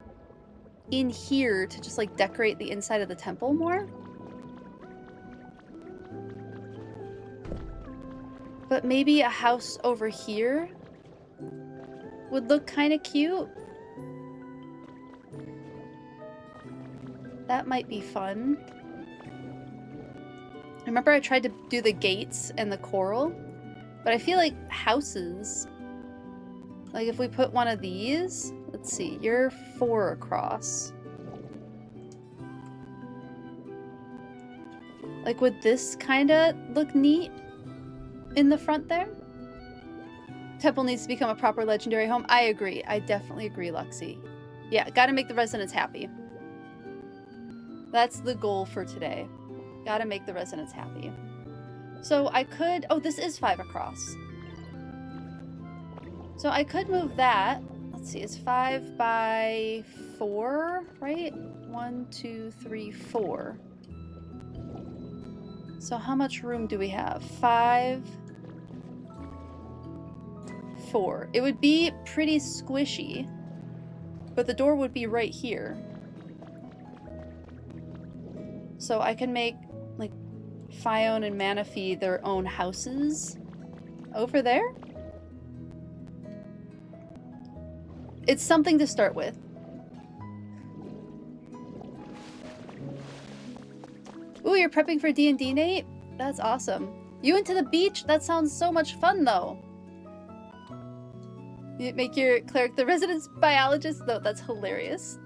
in here to just, like, decorate the inside of the temple more. But maybe a house over here would look kind of cute. That might be fun. I remember I tried to do the gates and the coral, but I feel like houses, like if we put one of these, let's see, you're 4 across. Like, would this kind of look neat in the front there? Temple needs to become a proper legendary home. I agree. I definitely agree, Luxie. Yeah, gotta make the residents happy. That's the goal for today. Gotta make the residents happy. So I could... Oh, this is 5 across. So I could move that. Let's see, it's 5 by 4, right? 1, 2, 3, 4. So how much room do we have? 5, 4. It would be pretty squishy, but the door would be right here. So I can make, like, Fione and Manaphy their own houses over there. It's something to start with. Ooh, you're prepping for D&D, Nate? That's awesome. You went to the beach? That sounds so much fun, though. You make your cleric the resident biologist? Though, that's hilarious.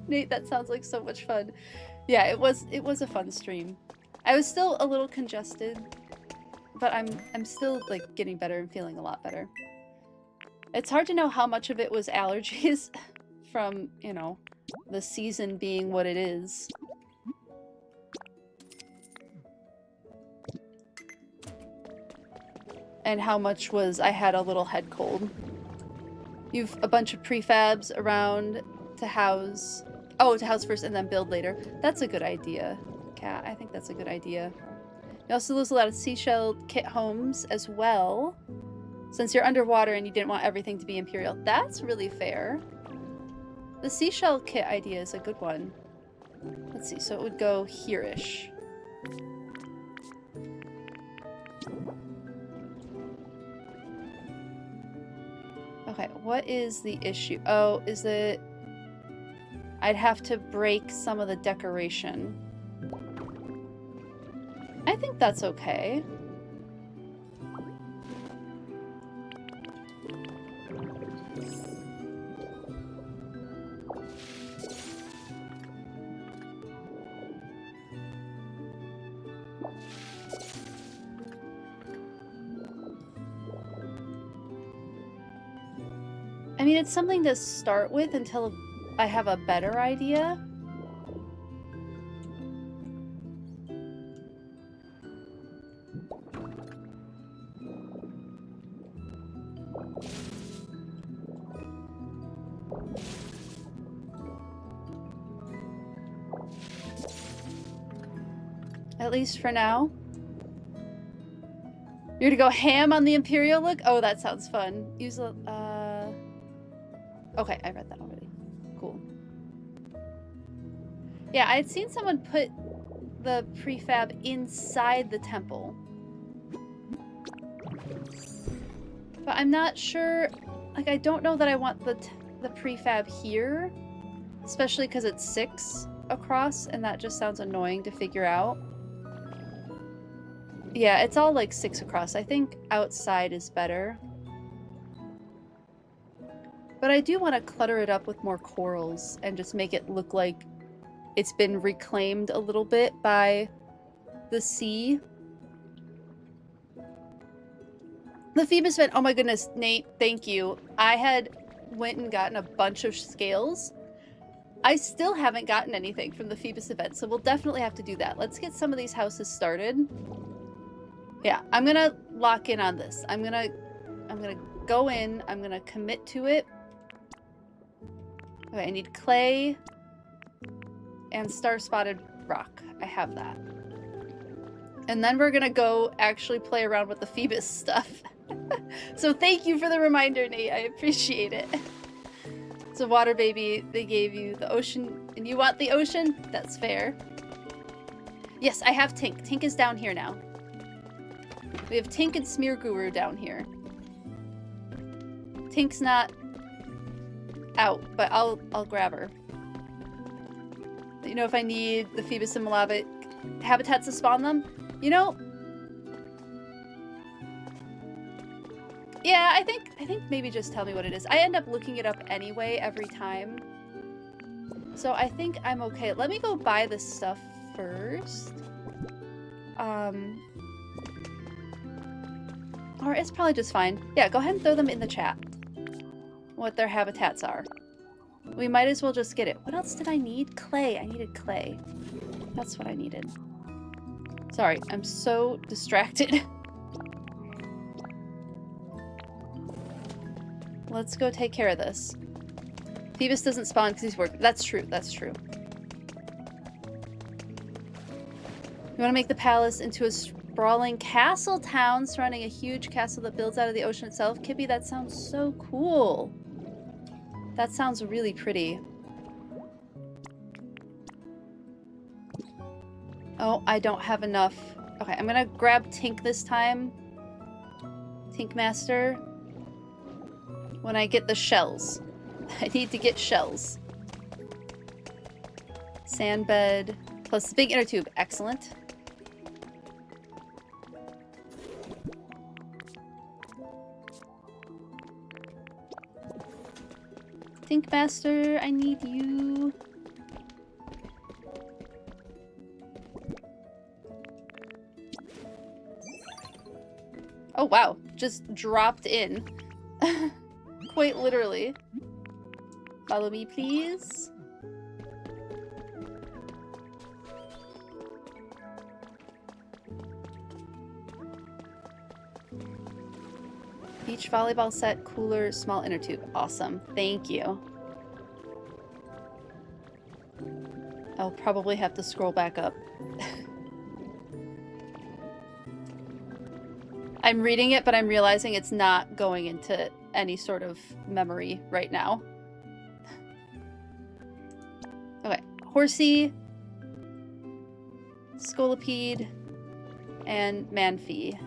Nate, that sounds like so much fun. Yeah, it was a fun stream. I was still a little congested, but I'm still like getting better and feeling a lot better. It's hard to know how much of it was allergies from, you know, the season being what it is. And how much was I had a little head cold. You've a bunch of prefabs around to house. Oh, to house first and then build later. That's a good idea, Kat. I think that's a good idea. You also lose a lot of seashell kit homes as well. Since you're underwater and you didn't want everything to be Imperial. That's really fair. The seashell kit idea is a good one. Let's see, so it would go here-ish. Okay, what is the issue? Oh, is it... I'd have to break some of the decoration. I think that's okay. I mean, it's something to start with until I have a better idea. At least for now. You're gonna go ham on the Imperial look? Oh, that sounds fun. Use a, okay, I read that already. Cool. Yeah, I had seen someone put the prefab inside the temple. But I'm not sure, like, I don't know that I want the prefab here. Especially because it's 6 across, and that just sounds annoying to figure out. Yeah, it's all like 6 across. I think outside is better. But I do want to clutter it up with more corals and just make it look like it's been reclaimed a little bit by the sea. The Phoebus event, oh my goodness, Nate, thank you. I had went and gotten a bunch of scales. I still haven't gotten anything from the Phoebus event, so we'll definitely have to do that. Let's get some of these houses started. Yeah, I'm gonna lock in on this. I'm gonna go in, I'm gonna commit to it. Okay, I need clay and star-spotted rock. I have that. And then we're gonna go actually play around with the Phoebus stuff. So thank you for the reminder, Nate. I appreciate it. So water baby, they gave you the ocean, and you want the ocean? That's fair. Yes, I have Tink. Tink is down here now. We have Tink and Smear Guru down here. Tink's not out, but I'll grab her. You know, if I need the Phoebus and Malavic habitats to spawn them, you know. Yeah, I think maybe just tell me what it is. I end up looking it up anyway every time. So I think I'm okay. Let me go buy this stuff first. Or it's probably just fine. Yeah, go ahead and throw them in the chat. What their habitats are. We might as well just get it. What else did I need? Clay. I needed clay. That's what I needed. Sorry, I'm so distracted. Let's go take care of this. Phoebus doesn't spawn because he's working. That's true. That's true. You want to make the palace into a sprawling castle town surrounding a huge castle that builds out of the ocean itself? Kippy, that sounds so cool. That sounds really pretty. Oh, I don't have enough. Okay, I'm gonna grab Tink this time. Tink Master. When I get the shells. I need to get shells. Sandbed. Plus the big inner tube. Excellent. Think Master, I need you. Oh wow, just dropped in. Quite literally. Follow me, please. Beach volleyball set, cooler, small inner tube. Awesome. Thank you. I'll probably have to scroll back up. I'm reading it, but I'm realizing it's not going into any sort of memory right now. Okay. Horsey, Scolipede, and Manphy.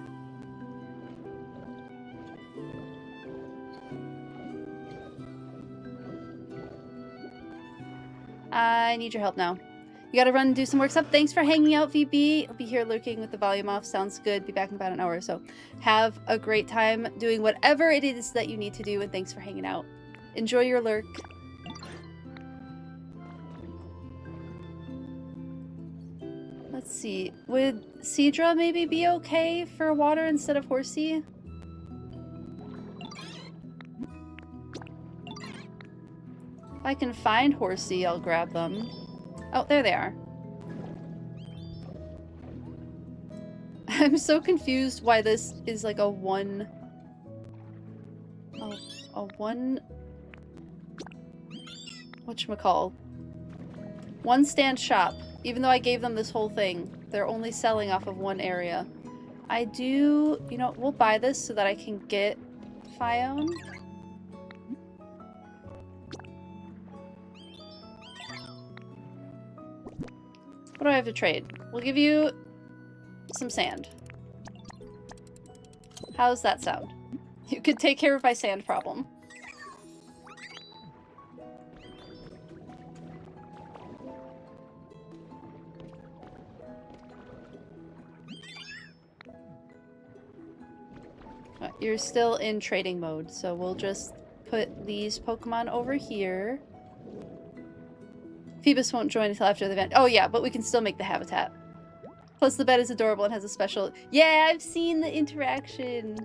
I need your help now. You gotta run and do some work stuff. Thanks for hanging out, VB. I'll be here lurking with the volume off. Sounds good. Be back in about an hour or so. Have a great time doing whatever it is that you need to do, and thanks for hanging out. Enjoy your lurk. Let's see. Would Cedra maybe be okay for water instead of Horsey? If I can find Horsey, I'll grab them. Oh, there they are. I'm so confused why this is like a one... Oh, a one... Whatchamacall? One stand shop. Even though I gave them this whole thing, they're only selling off of one area. I do... You know, we'll buy this so that I can get Phione. What do I have to trade? We'll give you some sand. How's that sound? You could take care of my sand problem. You're still in trading mode, so we'll just put these Pokemon over here. Phoebus won't join until after the event. Oh yeah, but we can still make the habitat. Plus the bed is adorable and has a special... Yeah, I've seen the interaction.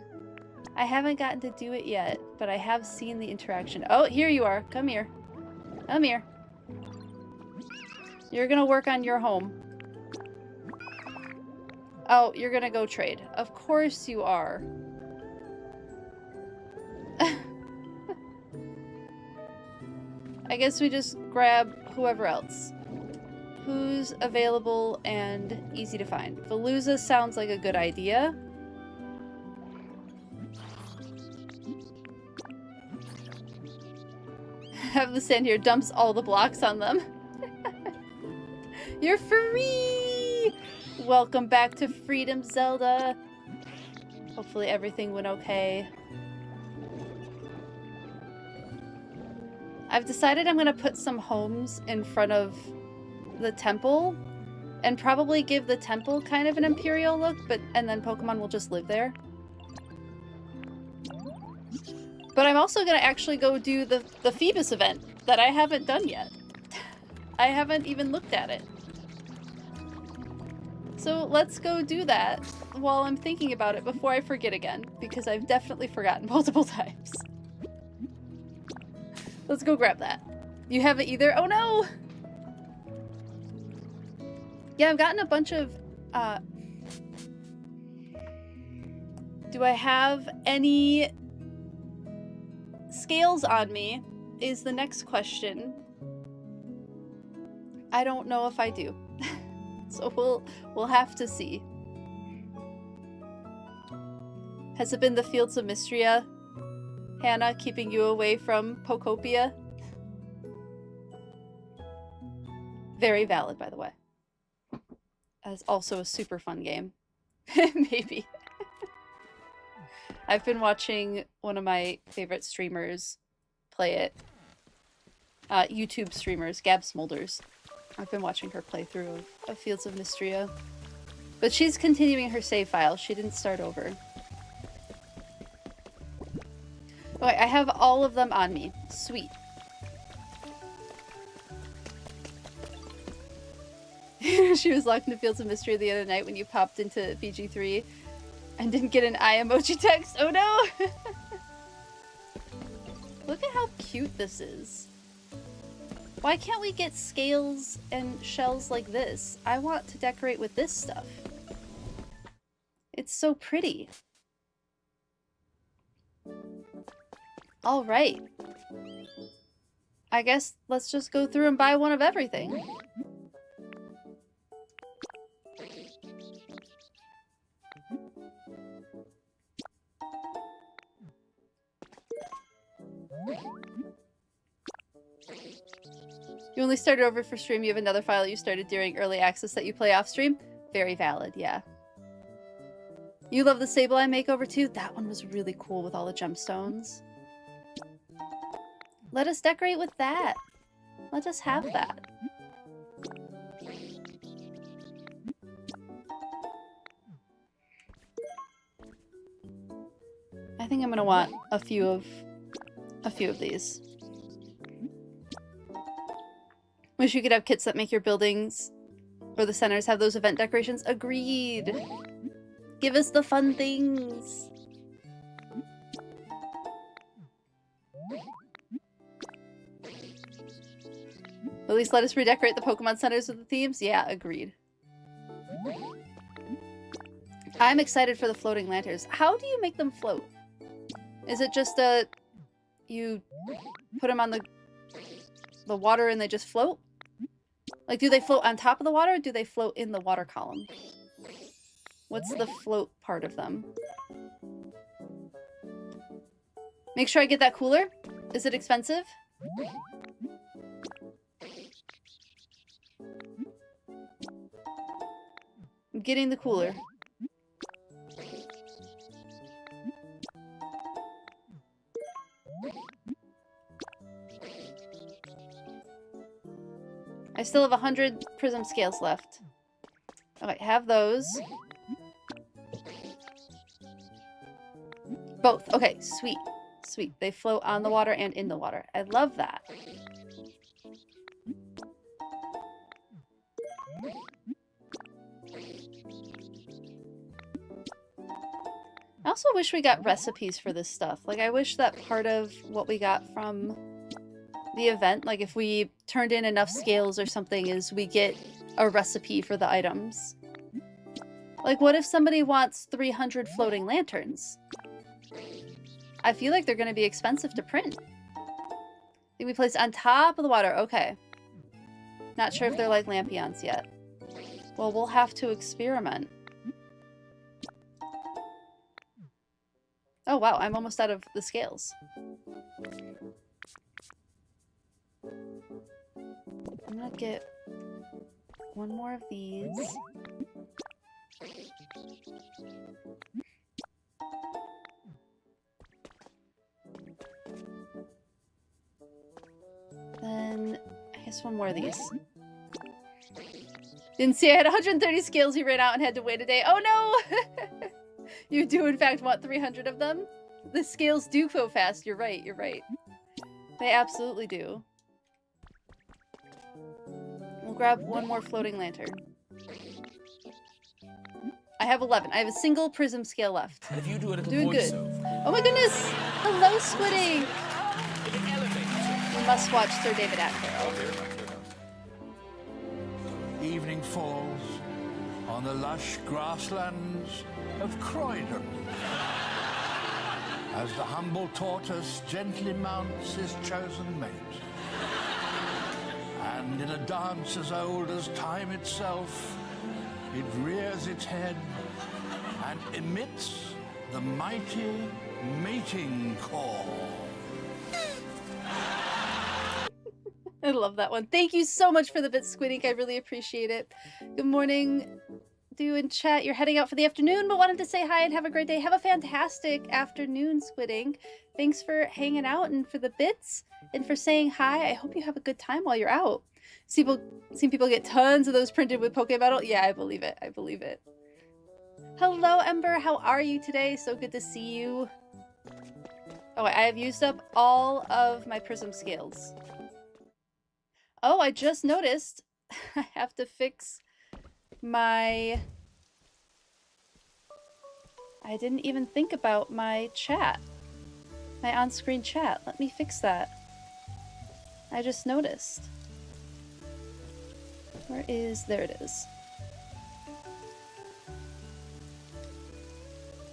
I haven't gotten to do it yet, but I have seen the interaction. Oh, here you are. Come here. Come here. You're gonna work on your home. Oh, you're gonna go trade. Of course you are. I guess we just grab whoever else. Who's available and easy to find. Veluza sounds like a good idea. Have the sand here, dumps all the blocks on them. You're free! Welcome back to Freedom, Zelda. Hopefully everything went okay. I've decided I'm gonna put some homes in front of the temple and probably give the temple kind of an imperial look, and then Pokemon will just live there. But I'm also gonna actually go do the Phoebus event that I haven't done yet. I haven't even looked at it. So let's go do that while I'm thinking about it before I forget again, because I've definitely forgotten multiple times. Let's go grab that. You haven't either? Oh no! Yeah, I've gotten a bunch of, do I have any scales on me is the next question. I don't know if I do. So we'll have to see. Has it been the Fields of Mystria, Hannah, keeping you away from Pokopia? Very valid, by the way. That's also a super fun game. Maybe. I've been watching one of my favorite streamers play it. YouTube streamers, Gab Smolders. I've been watching her playthrough of Fields of Mystria. But she's continuing her save file. She didn't start over. Okay, I have all of them on me. Sweet. She was locked in the Fields of Mystery the other night when you popped into BG3 and didn't get an eye emoji text. Oh no! Look at how cute this is. Why can't we get scales and shells like this? I want to decorate with this stuff. It's so pretty. All right. I guess let's just go through and buy one of everything. You only started over for stream. You have another file you started during early access that you play off stream. Very valid, yeah. You love the Sableye makeover too? That one was really cool with all the gemstones. Let us decorate with that. Let us have that. I think I'm gonna want a few of these. Wish you could have kits that make your buildings or the centers have those event decorations. Agreed. Give us the fun things. At least let us redecorate the Pokemon centers with the themes. Yeah, agreed. I'm excited for the floating lanterns. How do you make them float? Is it just you put them on the water and they just float? Like, do they float on top of the water or do they float in the water column? What's the float part of them? Make sure I get that cooler. Is it expensive? I'm getting the cooler. I still have 100 prism scales left. Okay, have those. Both. Okay, sweet. Sweet. They float on the water and in the water. I love that. I also wish we got recipes for this stuff. Like, I wish that part of what we got from the event, like if we turned in enough scales or something, is we get a recipe for the items. Like, what if somebody wants 300 floating lanterns? I feel like they're going to be expensive to print. They be placed on top of the water. Okay. Not sure if they're like lampions yet. Well, we'll have to experiment. Oh wow, I'm almost out of the scales. I'm gonna get one more of these. Then, I guess one more of these. Didn't see I had 130 scales, you ran out and had to wait a day. Oh no! You do in fact want 300 of them? The scales do go fast, you're right, you're right. They absolutely do. We'll grab one more floating lantern. I have 11. I have a single prism scale left. If you do a little doing good. voiceover. Oh my goodness! Hello, Squidding! We must watch Sir David Attenborough. Evening falls on the lush grasslands of Croydon as the humble tortoise gently mounts his chosen mate. And in a dance as old as time itself, it rears its head and emits the mighty mating call. I love that one. Thank you so much for the bit, Squidink. I really appreciate it. Good morning, do in chat you're heading out for the afternoon, but wanted to say hi and have a great day. Have a fantastic afternoon, Squidding. Thanks for hanging out and for the bits and for saying hi. I hope you have a good time while you're out. Seen people get tons of those printed with PokeMetal. Yeah, I believe it. I believe it. Hello, Ember. How are you today? So good to see you. Oh, I have used up all of my prism scales. Oh, I just noticed I have to fix my... I didn't even think about my chat. My on-screen chat. Let me fix that. I just noticed. Where is... There it is.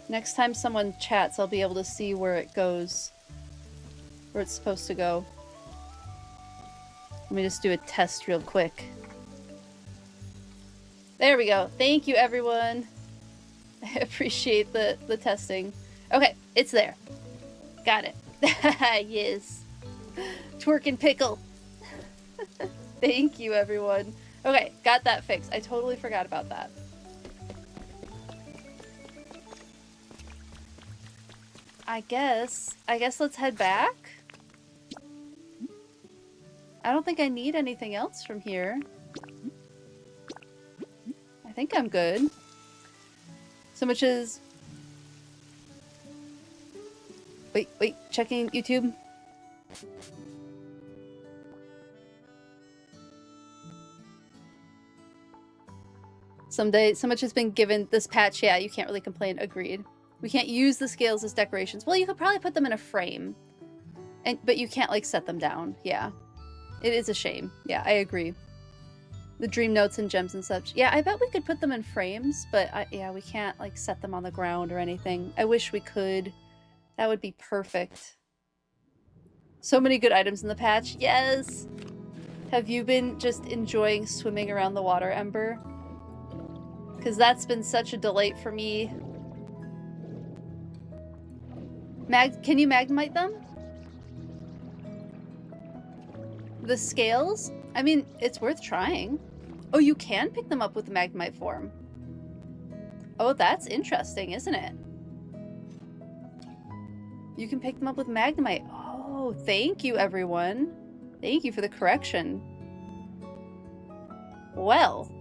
Next time someone chats, I'll be able to see where it goes. Where it's supposed to go. Let me just do a test real quick. There we go. Thank you, everyone. I appreciate the testing. Okay, it's there. Got it. Yes. Twerk and pickle. Thank you, everyone. Okay, got that fixed. I totally forgot about that. I guess let's head back. I don't think I need anything else from here. I think I'm good. So much as... Wait, checking YouTube. Someday, so much has been given this patch. Yeah, you can't really complain. Agreed. We can't use the scales as decorations. Well, you could probably put them in a frame. But you can't, like, set them down. Yeah. It is a shame. Yeah, I agree. The dream notes and gems and such. Yeah, I bet we could put them in frames, but yeah, we can't, like, set them on the ground or anything. I wish we could. That would be perfect. So many good items in the patch. Yes! Have you been just enjoying swimming around the water, Ember? Because that's been such a delight for me. Can you Magnemite them? The scales? I mean, it's worth trying. Oh, you can pick them up with the Magnemite form. Oh, that's interesting, isn't it? You can pick them up with Magnemite. Oh, thank you, everyone. Thank you for the correction. Well,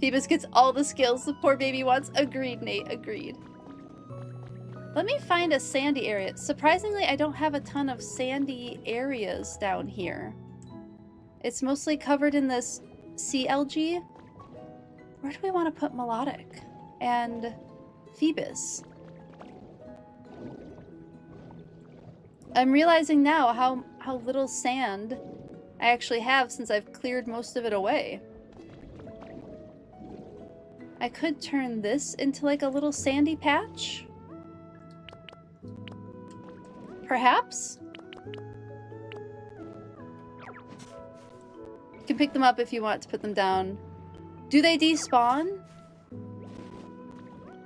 Phoebus gets all the skills the poor baby wants. Agreed, Nate. Agreed. Let me find a sandy area. Surprisingly, I don't have a ton of sandy areas down here. It's mostly covered in this CLG. Where do we want to put Melodic and Phoebus? I'm realizing now how little sand I actually have since I've cleared most of it away. I could turn this into like a little sandy patch. Perhaps? You can pick them up if you want to put them down. Do they despawn?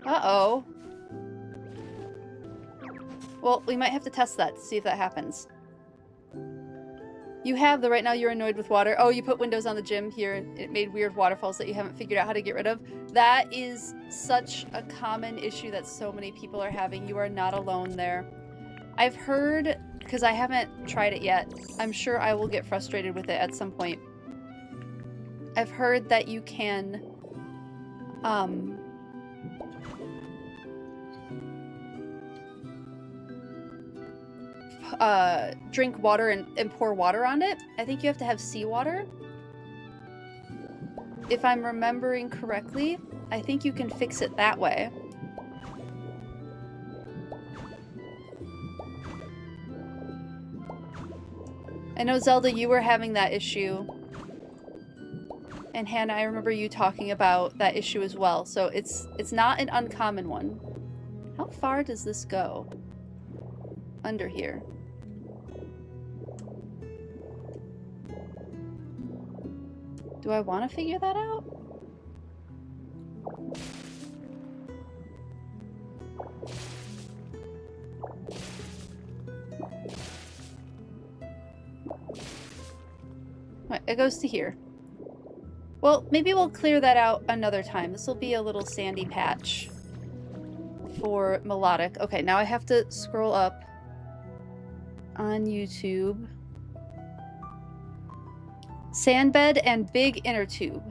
Uh-oh. Well, we might have to test that to see if that happens. You have the right now you're annoyed with water. Oh, you put windows on the gym here and it made weird waterfalls that you haven't figured out how to get rid of. That is such a common issue that so many people are having. You are not alone there. I've heard, because I haven't tried it yet, I'm sure I will get frustrated with it at some point. I've heard that you can drink water and pour water on it. I think you have to have seawater. If I'm remembering correctly, I think you can fix it that way. I know, Zelda, you were having that issue. And Hannah, I remember you talking about that issue as well. So it's not an uncommon one. How far does this go? Under here. Do I want to figure that out? Right, it goes to here. Well, maybe we'll clear that out another time. This will be a little sandy patch for melodic. Okay, now I have to scroll up on YouTube. Sandbed and big inner tube.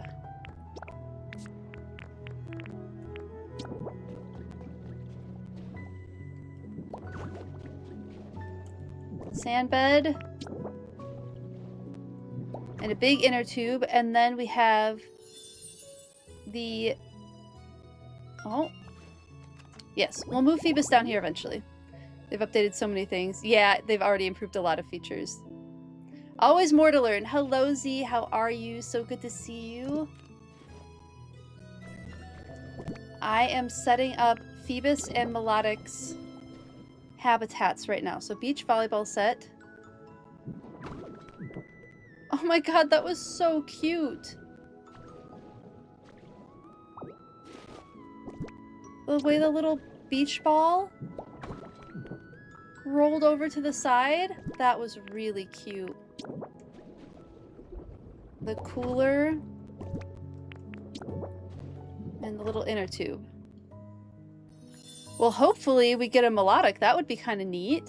Sandbed and a big inner tube, and then we have the... Oh. Yes, we'll move Phoebus down here eventually. They've updated so many things. Yeah, they've already improved a lot of features. Always more to learn. Hello, Z. How are you? So good to see you. I am setting up Phoebus and Melodic's habitats right now. So beach volleyball set. Oh my god, that was so cute. The way the little beach ball rolled over to the side, that was really cute. The cooler and the little inner tube. Well, hopefully we get a melodic. That would be kind of neat.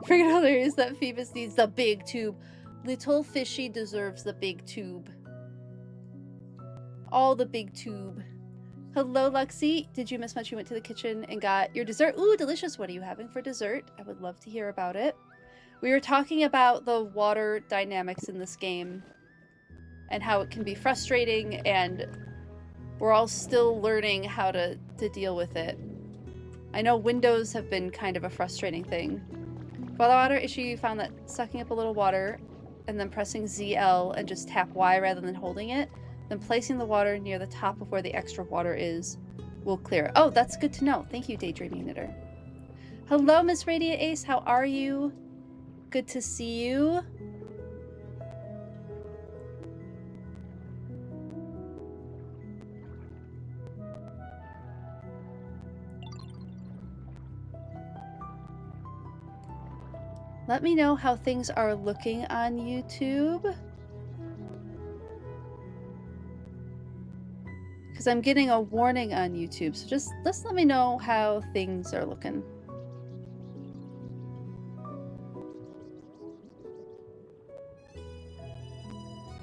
Freaking hilarious that Phoebus needs the big tube. Little fishy deserves the big tube. All the big tube. Hello, Lexi. Did you miss much? You went to the kitchen and got your dessert. Ooh, delicious. What are you having for dessert? I would love to hear about it. We were talking about the water dynamics in this game and how it can be frustrating, and we're all still learning how to deal with it. I know windows have been kind of a frustrating thing. For the water issue, you found that sucking up a little water and then pressing ZL and just tap Y rather than holding it, then placing the water near the top of where the extra water is will clear it. Oh, that's good to know. Thank you, Daydreaming Knitter. Hello, Miss Radiant Ace. How are you? Good to see you. Let me know how things are looking on YouTube. Because I'm getting a warning on YouTube, so just let me know how things are looking.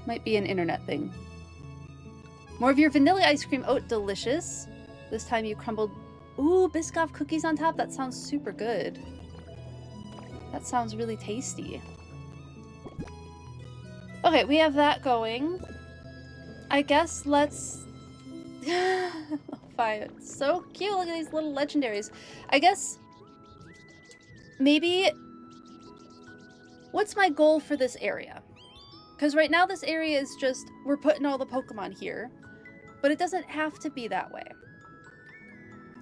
Might be an internet thing. More of your vanilla ice cream. Oh, delicious. This time you crumbled... Ooh, Biscoff cookies on top. That sounds super good. That sounds really tasty. Okay, we have that going. I guess let's... Fine. So cute. Look at these little legendaries. I guess... Maybe... What's my goal for this area? Because right now this area is just... We're putting all the Pokemon here. But it doesn't have to be that way.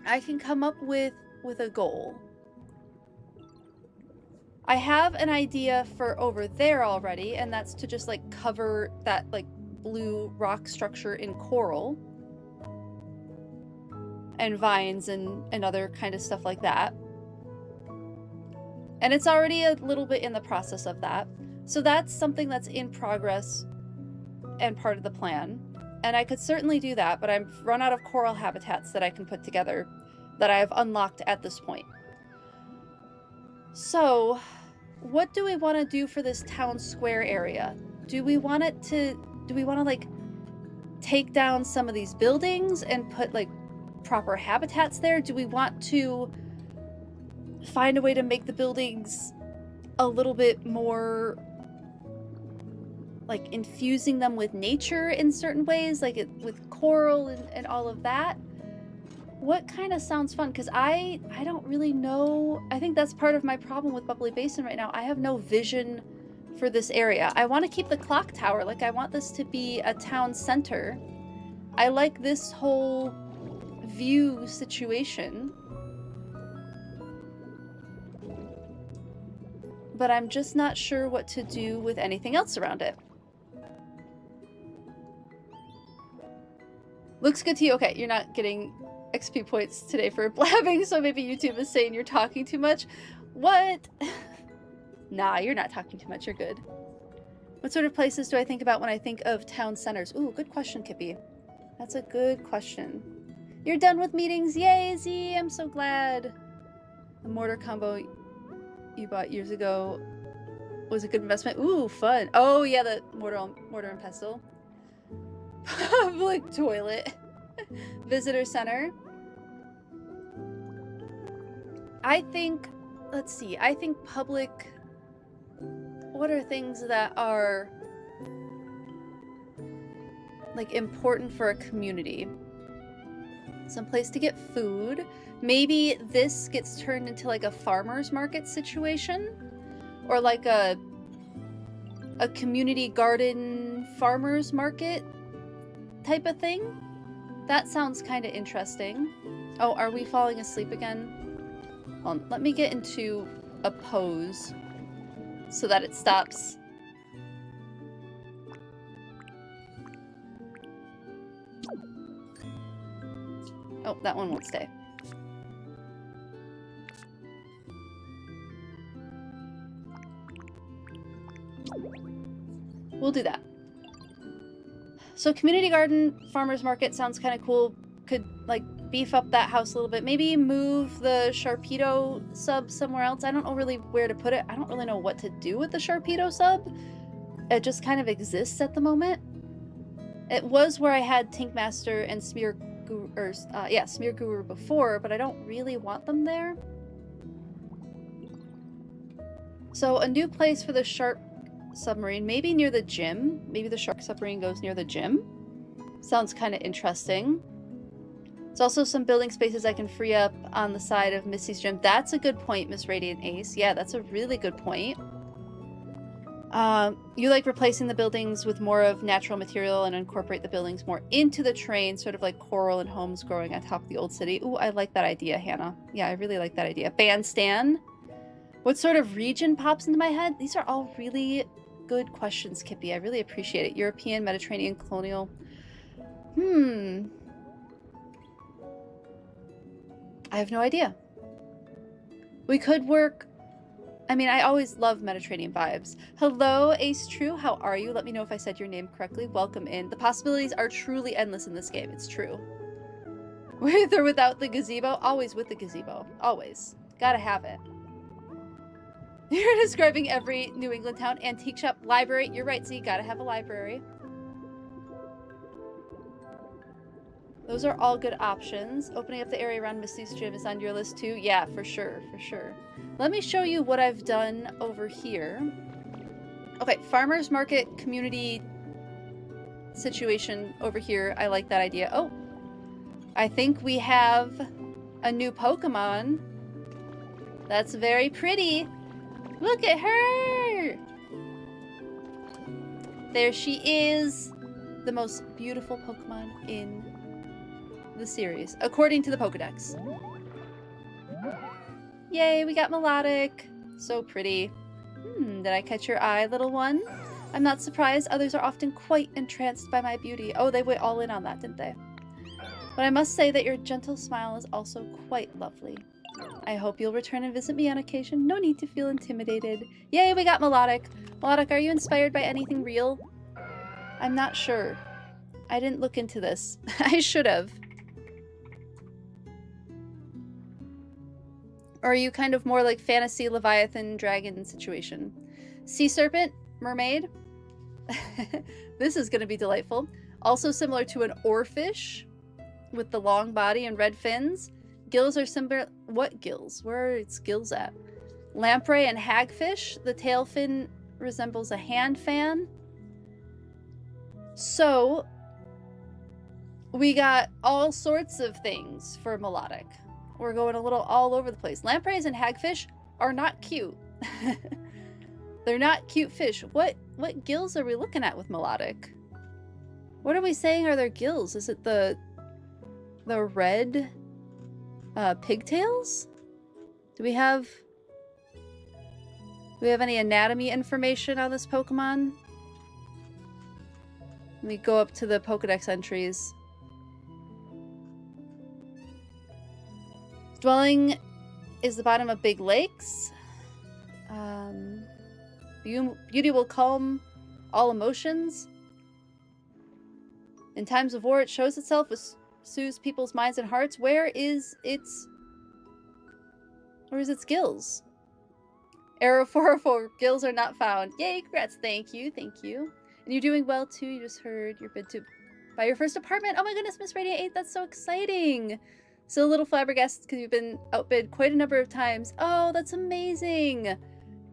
I can come up with a goal. I have an idea for over there already, and that's to just like cover that like blue rock structure in coral and vines and other kind of stuff like that. And it's already a little bit in the process of that. So that's something that's in progress and part of the plan. And I could certainly do that, but I've run out of coral habitats that I can put together that I have unlocked at this point. So, what do we want to do for this town square area? Do we want to like take down some of these buildings and put like proper habitats there? Do we want to find a way to make the buildings a little bit more like infusing them with nature in certain ways, like with coral and all of that? What kind of sounds fun? Because I don't really know. I think that's part of my problem with Bubbly Basin right now. I have no vision for this area. I want to keep the clock tower. Like, I want this to be a town center. I like this whole view situation. But I'm just not sure what to do with anything else around it. Looks good to you. Okay, you're not getting XP points today for blabbing, so maybe YouTube is saying you're talking too much. What? Nah, you're not talking too much. You're good. What sort of places do I think about when I think of town centers? Ooh, good question, Kippy. That's a good question. You're done with meetings. Yay, Z! I'm so glad. The mortar combo you bought years ago was a good investment. Ooh, fun. Oh, yeah, the mortar and pestle. Public toilet. Visitor center. I think, let's see, I think public, what are things that are like important for a community? Some place to get food. Maybe this gets turned into like a farmer's market situation, or like a community garden farmer's market type of thing. That sounds kind of interesting. Oh, are we falling asleep again? Hold on, let me get into a pose so that it stops. Oh, that one won't stay. We'll do that. So community garden, farmer's market sounds kind of cool. Could like beef up that house a little bit. Maybe move the Sharpedo sub somewhere else. I don't know really where to put it. I don't really know what to do with the Sharpedo sub. It just kind of exists at the moment. It was where I had Tinkmaster and Smear Guru before, but I don't really want them there. So a new place for the shark submarine, maybe near the gym. Maybe the shark submarine goes near the gym. Sounds kind of interesting. There's also some building spaces I can free up on the side of Missy's gym. That's a good point, Miss Radiant Ace. Yeah, that's a really good point. You like replacing the buildings with more of natural material and incorporate the buildings more into the terrain, sort of like coral and homes growing on top of the old city. Ooh, I like that idea, Hannah. Yeah, I really like that idea. Bandstand. What sort of region pops into my head? These are all really good questions, Kippy. I really appreciate it. European, Mediterranean, colonial. I have no idea. We could work... I mean, I always love Mediterranean vibes. Hello, Ace True. How are you? Let me know if I said your name correctly. Welcome in. The possibilities are truly endless in this game. It's true. With or without the gazebo? Always with the gazebo. Always. Gotta have it. You're describing every New England town. Antique shop, library. You're right, Z. Gotta have a library. Those are all good options. Opening up the area around Missy's gym is on your list too. Yeah, for sure, for sure. Let me show you what I've done over here. Okay, farmer's market community situation over here. I like that idea. Oh, I think we have a new Pokemon. That's very pretty. Look at her! There she is. The most beautiful Pokemon in the series, according to the Pokedex. Yay, we got Melodic. So pretty. Did I catch your eye, little one? I'm not surprised. Others are often quite entranced by my beauty. Oh, they went all in on that, didn't they? But I must say that your gentle smile is also quite lovely. I hope you'll return and visit me on occasion. No need to feel intimidated. Yay, we got Melodic. Melodic, are you inspired by anything real? I'm not sure. I didn't look into this. I should have. Or are you kind of more like fantasy Leviathan dragon situation? Sea serpent? Mermaid? This is going to be delightful. Also similar to an oarfish with the long body and red fins. Gills are similar. What gills? Where are its gills at? Lamprey and hagfish. The tail fin resembles a hand fan. So, we got all sorts of things for Melodic. We're going a little all over the place. Lampreys and hagfish are not cute. They're not cute fish. What gills are we looking at with Melodic? What are we saying are their gills? Is it the red pigtails? Do we have any anatomy information on this Pokemon? Let me go up to the Pokedex entries. Dwelling is the bottom of big lakes. Beauty will calm all emotions. In times of war, it shows itself, soothes people's minds and hearts. Where is its gills? Arrow 404, gills are not found. Yay, congrats. Thank you, thank you. And you're doing well too. You just heard your bid to buy your first apartment. Oh my goodness, Miss Radiant 8, that's so exciting. Still a little flabbergasted because you've been outbid quite a number of times. Oh, that's amazing.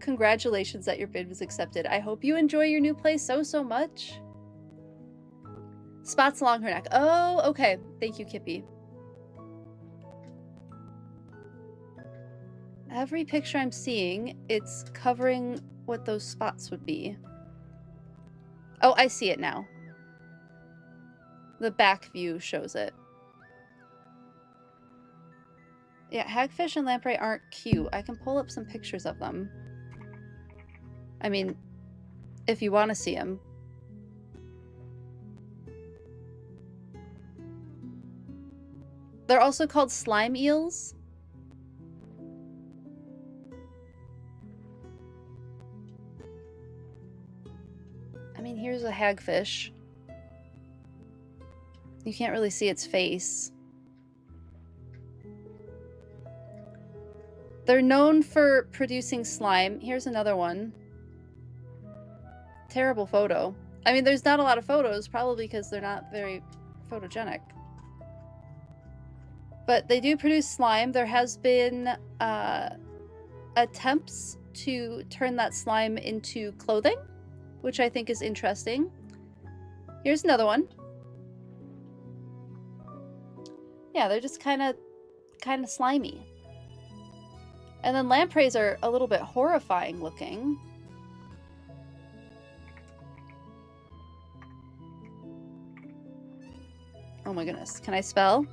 Congratulations that your bid was accepted. I hope you enjoy your new place so much. Spots along her neck. Oh, okay. Thank you, Kippy. Every picture I'm seeing, it's covering what those spots would be. Oh, I see it now. The back view shows it. Yeah, hagfish and lamprey aren't cute. I can pull up some pictures of them. I mean, if you want to see them. They're also called slime eels. I mean, here's a hagfish. You can't really see its face. They're known for producing slime. Here's another one. Terrible photo. I mean, there's not a lot of photos, probably because they're not very photogenic. But they do produce slime. There has been attempts to turn that slime into clothing, which I think is interesting. Here's another one. Yeah, they're just kind of slimy. And then lampreys are a little bit horrifying looking. Oh my goodness. Can I spell?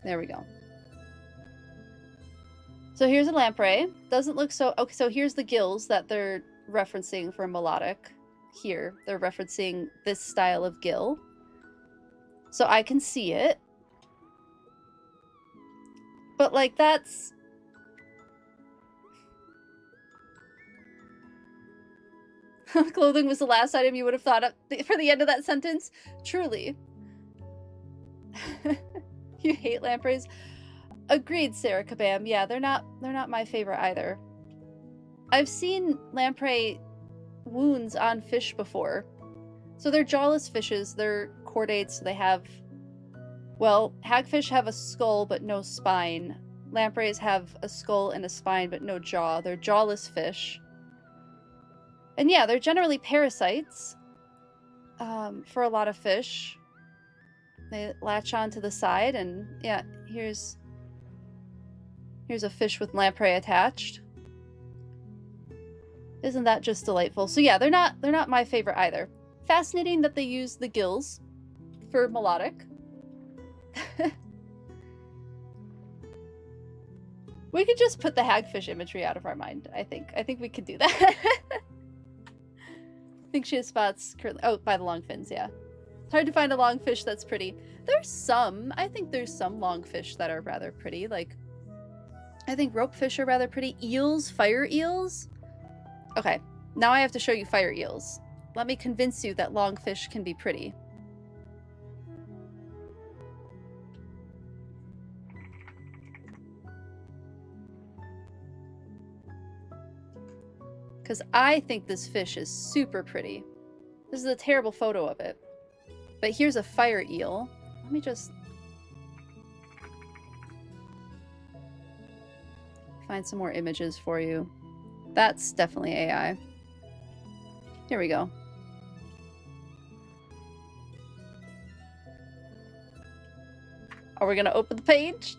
There we go. So here's a lamprey. Doesn't look so... Okay, so here's the gills that they're referencing for melodic. Here, they're referencing this style of gill. So I can see it. But, like, that's... Clothing was the last item you would have thought of for the end of that sentence? Truly. You hate lampreys? Agreed, Sarah Kabam. Yeah, they're not my favorite either. I've seen lamprey wounds on fish before. So they're jawless fishes. They're chordates. So they have... Well, hagfish have a skull but no spine. Lampreys have a skull and a spine but no jaw. They're jawless fish. And yeah, they're generally parasites for a lot of fish. They latch onto the side, and yeah, here's a fish with lamprey attached. Isn't that just delightful? So yeah, they're not my favorite either. Fascinating that they use the gills for melodic. We could just put the hagfish imagery out of our mind, I think. I think we could do that. I think she has spots currently. Oh, by the long fins, yeah. It's hard to find a longfish that's pretty. There's some. I think there's some longfish that are rather pretty. Like, I think ropefish are rather pretty. Eels, fire eels. Okay, now I have to show you fire eels. Let me convince you that longfish can be pretty. Because I think this fish is super pretty. This is a terrible photo of it. But here's a fire eel. Let me just find some more images for you. That's definitely AI. Here we go. Are we gonna open the page?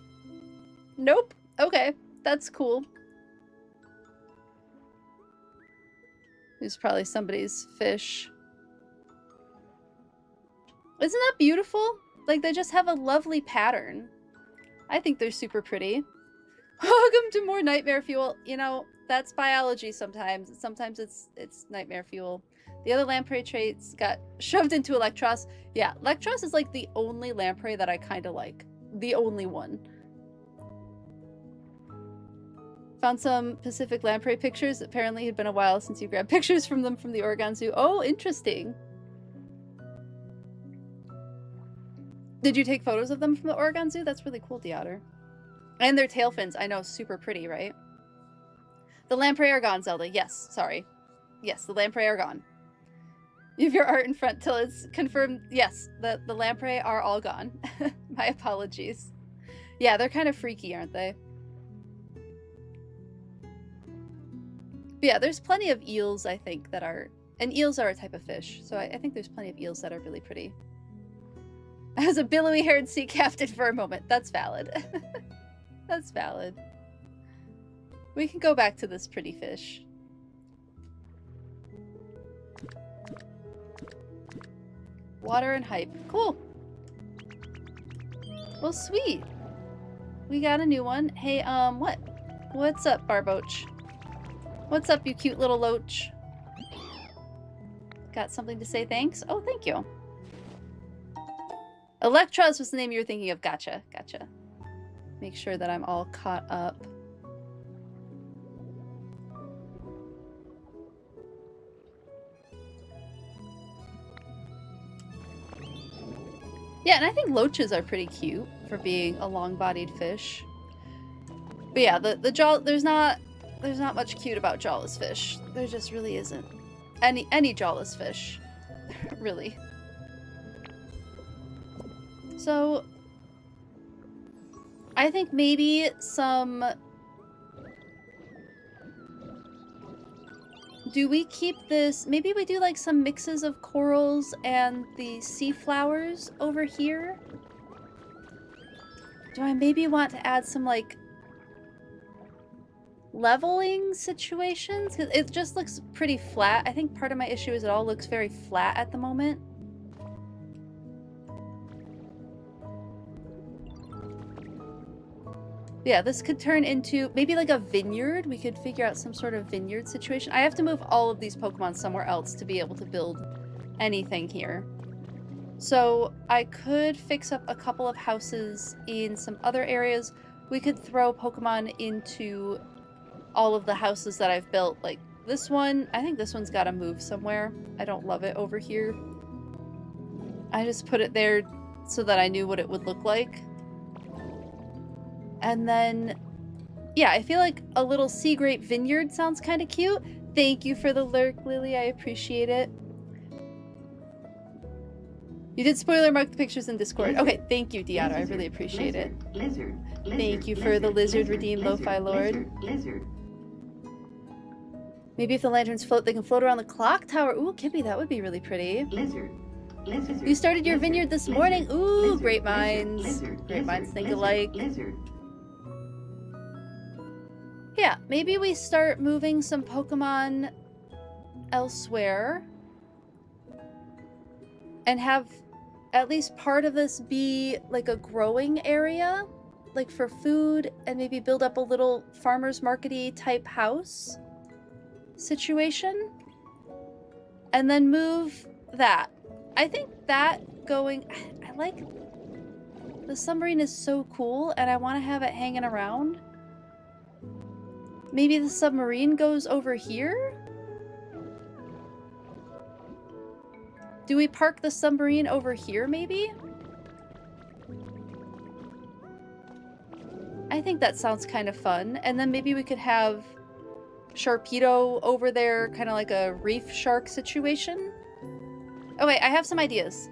Nope. Okay, that's cool. There's probably somebody's fish. Isn't that beautiful? Like, they just have a lovely pattern. I think they're super pretty. Welcome to more nightmare fuel. You know, that's biology sometimes. Sometimes it's nightmare fuel. The other lamprey traits got shoved into Electros. Yeah, Electros is like the only lamprey that I kind of like. The only one. Found some Pacific lamprey pictures. Apparently it had been a while since you grabbed pictures from them from the Oregon Zoo. Oh, interesting. Did you take photos of them from the Oregon Zoo? That's really cool, Deotter. And their tail fins. I know, super pretty, right? The lamprey are gone, Zelda. Yes, sorry. Yes, the lamprey are gone. You have your art in front till it's confirmed. Yes, the lamprey are all gone. My apologies. Yeah, they're kind of freaky, aren't they? But yeah, there's plenty of eels, I think, that are... And eels are a type of fish, so I think there's plenty of eels that are really pretty. As a billowy-haired sea captain for a moment. That's valid. That's valid. We can go back to this pretty fish. Water and hype. Cool. Well, sweet. We got a new one. Hey, what? What's up, Barboach? What's up, you cute little loach? Got something to say thanks? Oh, thank you. Electros was the name you were thinking of. Gotcha, gotcha. Make sure that I'm all caught up. Yeah, and I think loaches are pretty cute for being a long-bodied fish. But yeah, the jaw, there's not much cute about jawless fish. There just really isn't. Any jawless fish, really. So I think maybe some... Do we keep this... Maybe we do like some mixes of corals and the sea flowers over here? Do I maybe want to add some like leveling situations? 'Cause it just looks pretty flat. I think part of my issue is it all looks very flat at the moment. Yeah, this could turn into maybe like a vineyard. We could figure out some sort of vineyard situation. I have to move all of these Pokemon somewhere else to be able to build anything here. So I could fix up a couple of houses in some other areas. We could throw Pokemon into all of the houses that I've built. Like this one, I think this one's got to move somewhere. I don't love it over here. I just put it there so that I knew what it would look like. And then, yeah, I feel like a little sea grape vineyard sounds kind of cute. Thank you for the lurk, Lily. I appreciate it. You did spoiler mark the pictures in Discord. Okay, thank you, Deotter. I really appreciate it. Thank you for the lizard redeemed, Lo-Fi Lord. Maybe if the lanterns float, they can float around the clock tower. Ooh, Kippy, that would be really pretty. You started your vineyard this morning. Ooh, great minds. Great minds think alike. Yeah, maybe we start moving some Pokemon elsewhere and have at least part of this be like a growing area, like for food, and maybe build up a little farmer's market-y type house situation, and then move that. I think that going, I like, the submarine is so cool and I want to have it hanging around. Maybe the submarine goes over here? Do we park the submarine over here, maybe? I think that sounds kind of fun. And then maybe we could have Sharpedo over there, kind of like a reef shark situation. Oh wait, I have some ideas.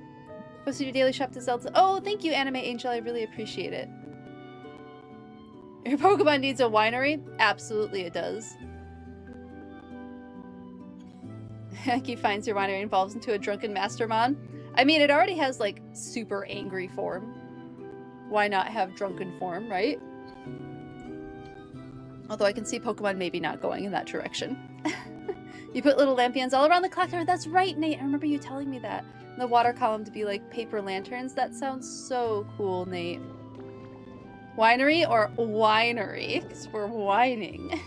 Posted your daily shop to Zelda. Oh, thank you, Anime Angel. I really appreciate it. Your Pokemon needs a winery? Absolutely it does. He finds your winery and evolves into a drunken Mastermon. I mean, it already has, like, super angry form. Why not have drunken form, right? Although I can see Pokemon maybe not going in that direction. You put little lampions all around the clock tower. That's right, Nate. I remember you telling me that. And the water column to be, like, paper lanterns. That sounds so cool, Nate. Winery or winery? Because we're whining.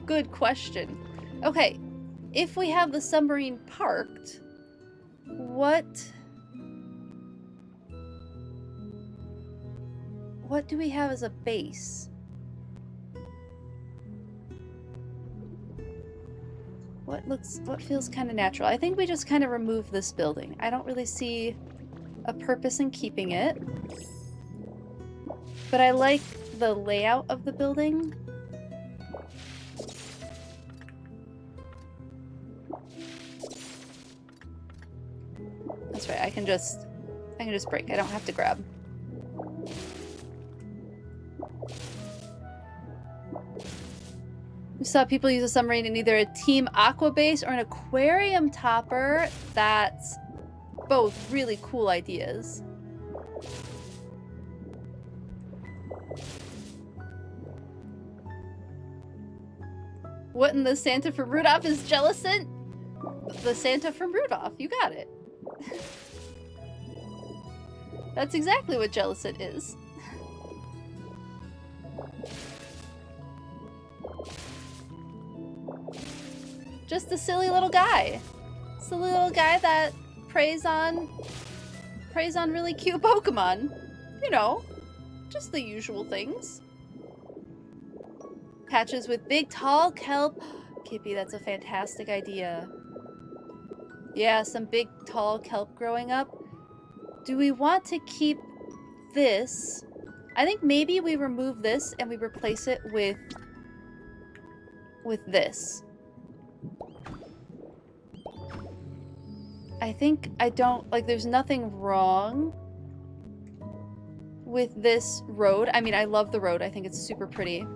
Good question. Okay, if we have the submarine parked, what do we have as a base? What feels kind of natural? I think we just kind of remove this building. I don't really see a purpose in keeping it. But I like the layout of the building. That's right, I can just break. I don't have to grab. We saw people use a submarine in either a team aqua base or an aquarium topper. That's both really cool ideas. What in the Santa from Rudolph is Jellicent? The Santa from Rudolph, you got it. That's exactly what Jellicent is. Just a silly little guy. Silly little guy that preys on really cute Pokemon. You know, just the usual things. Patches with big, tall kelp. Kippy, that's a fantastic idea. Yeah, some big, tall kelp growing up. Do we want to keep this? I think maybe we remove this and we replace it with this. I think I don't, like, there's nothing wrong with this road. I mean, I love the road. I think it's super pretty.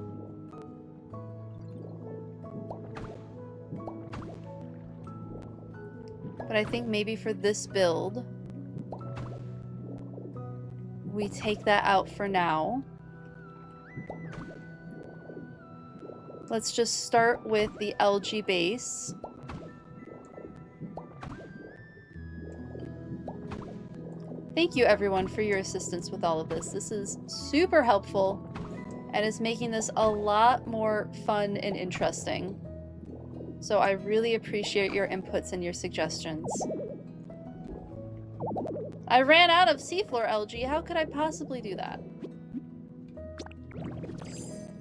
But I think maybe for this build, we take that out for now. Let's just start with the algae base. Thank you everyone for your assistance with all of this. This is super helpful and is making this a lot more fun and interesting. So I really appreciate your inputs and your suggestions. I ran out of seafloor algae. How could I possibly do that?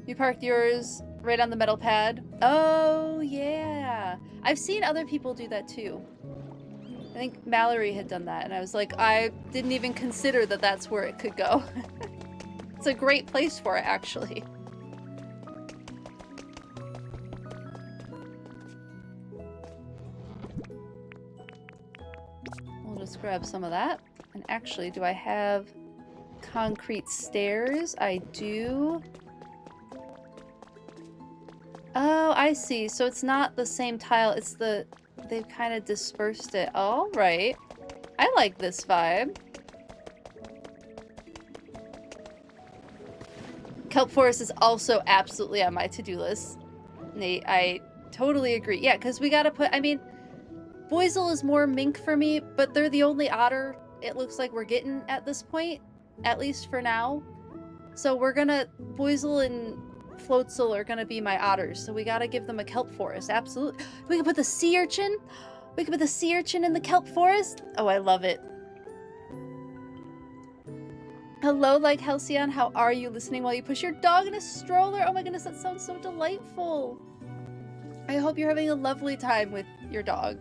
You parked yours right on the metal pad. Oh, yeah. I've seen other people do that too. I think Mallory had done that, and I was like, I didn't even consider that that's where it could go. It's a great place for it, actually. We'll just grab some of that. And actually, do I have concrete stairs? I do. Oh, I see. So it's not the same tile. It's the... They've kind of dispersed it. All right. I like this vibe. Kelp Forest is also absolutely on my to-do list. Nate, I totally agree. Yeah, because we gotta put... I mean, Boisel is more mink for me, but they're the only otter it looks like we're getting at this point. At least for now. So we're gonna... Boisel and Floatzel are gonna be my otters, so we gotta give them a kelp forest. Absolutely. We can put the sea urchin. We can put the sea urchin in the kelp forest. Oh, I love it. Hello, like Halcyon. How are you? Listening while you push your dog in a stroller. Oh my goodness, that sounds so delightful. I hope you're having a lovely time with your dog.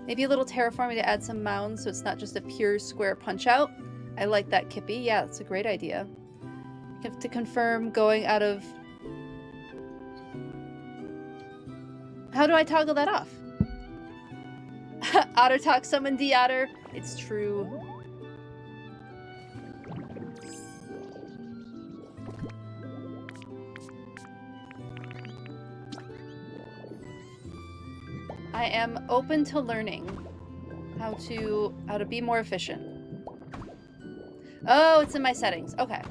Maybe a little terraforming to add some mounds so it's not just a pure square punch out. I like that, Kippy. Yeah, that's a great idea. You have to confirm going out of... How do I toggle that off? Otter talk, summon the otter. It's true. I am open to learning how to be more efficient. Oh, it's in my settings. Okay.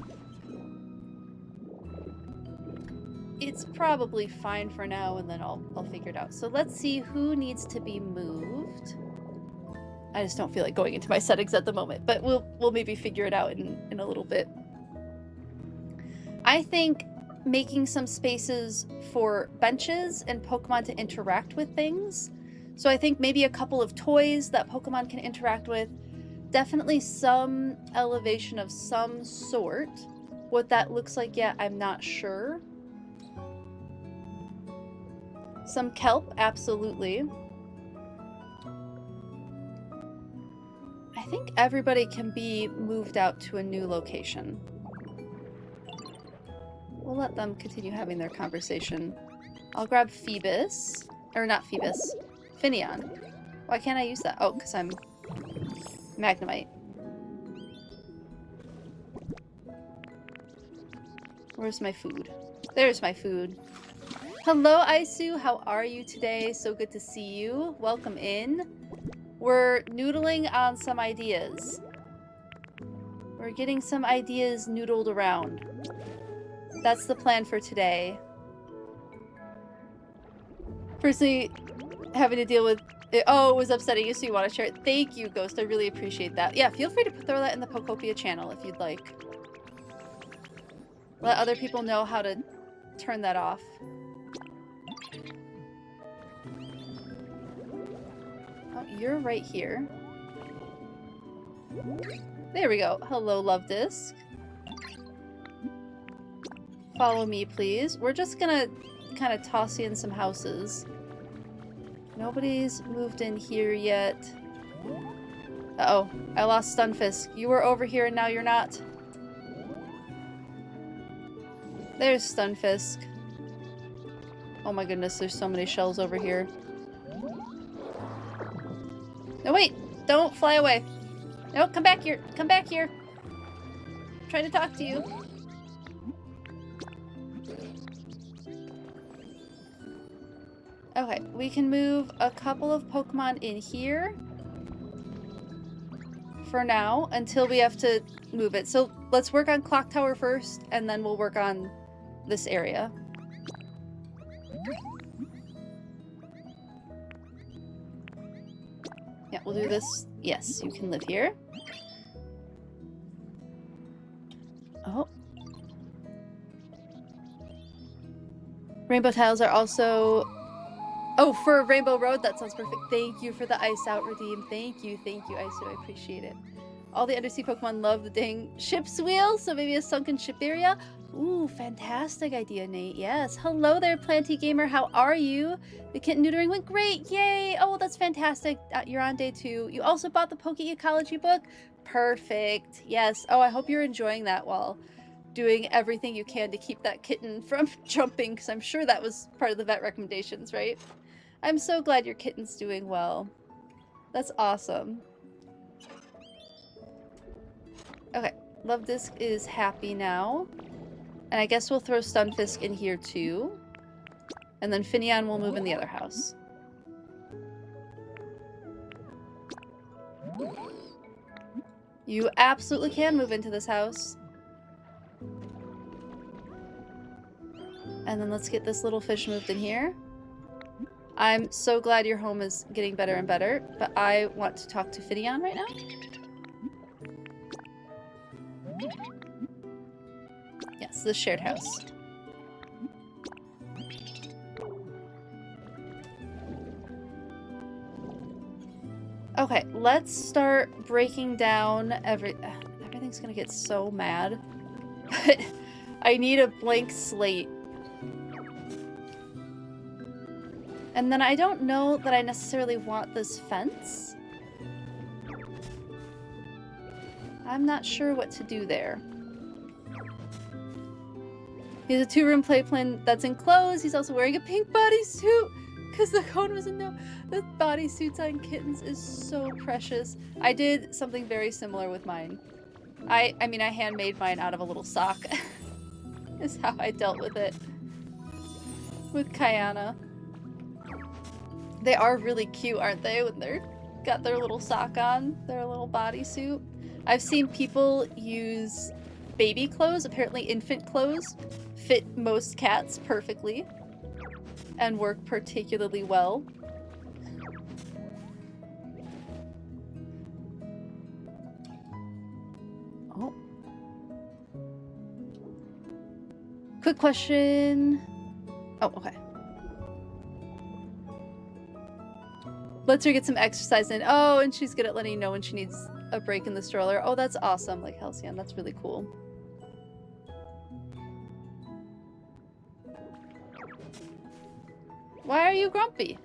It's probably fine for now, and then I'll figure it out. So let's see who needs to be moved. I just don't feel like going into my settings at the moment, but we'll maybe figure it out in a little bit. I think making some spaces for benches and Pokemon to interact with things. So I think maybe a couple of toys that Pokemon can interact with. Definitely some elevation of some sort. What that looks like yet, I'm not sure. Some kelp, absolutely. I think everybody can be moved out to a new location. We'll let them continue having their conversation. I'll grab Phoebus. Or not Phoebus. Finion. Why can't I use that? Oh, because I'm Magnemite. Where's my food? There's my food. Hello, Aisu. How are you today? So good to see you. Welcome in. We're noodling on some ideas. We're getting some ideas noodled around. That's the plan for today. Personally, having to deal with it. Oh, it was upsetting you, so you want to share it. Thank you, Ghost. I really appreciate that. Yeah, feel free to throw that in the Pokopia channel if you'd like. Let other people know how to turn that off. Oh, you're right here. There we go. Hello, Love Disc. Follow me, please. We're just gonna kind of toss you in some houses. Nobody's moved in here yet. Uh-oh. I lost Stunfisk. You were over here and now you're not. There's Stunfisk. Oh my goodness, there's so many shells over here. No, wait! Don't fly away. No, come back here. Come back here. I'm trying to talk to you. Okay, we can move a couple of Pokemon in here for now until we have to move it. So let's work on Clock Tower first, and then we'll work on this area. Yeah, we'll do this. Yes, you can live here. Oh. Rainbow tiles are also... Oh, for Rainbow Road? That sounds perfect. Thank you for the ice out redeem. Thank you, Isu. I appreciate it. All the undersea Pokemon love the dang ship's wheel, so maybe a sunken ship area? Ooh, fantastic idea, Nate. Yes. Hello there, Planty Gamer. How are you? The kitten neutering went great. Yay. Oh, that's fantastic. You're on day 2. You also bought the Poke Ecology book? Perfect. Yes. Oh, I hope you're enjoying that while doing everything you can to keep that kitten from jumping, because I'm sure that was part of the vet recommendations, right? I'm so glad your kitten's doing well. That's awesome. Okay, Love Disc is happy now. And I guess we'll throw Stunfisk in here too. And then Finion will move in the other house. You absolutely can move into this house. And then let's get this little fish moved in here. I'm so glad your home is getting better and better, but I want to talk to Finion right now. Yes, the shared house. Okay, let's start breaking down everything's gonna get so mad. But I need a blank slate. And then I don't know that I necessarily want this fence. I'm not sure what to do there. He has a 2-room playpen that's enclosed. He's also wearing a pink bodysuit because the code was a no. The bodysuits on kittens is so precious. I did something very similar with mine. I mean, I handmade mine out of a little sock. Is how I dealt with it. With Kayana. They are really cute, aren't they? When they're got their little sock on, their little bodysuit. I've seen people use baby clothes, apparently infant clothes, fit most cats perfectly and work particularly well. Oh. Quick question. Oh, okay. Lets her get some exercise in. Oh, and she's good at letting you know when she needs a break in the stroller. Oh, that's awesome. Like Halcyon, that's really cool. Why are you grumpy?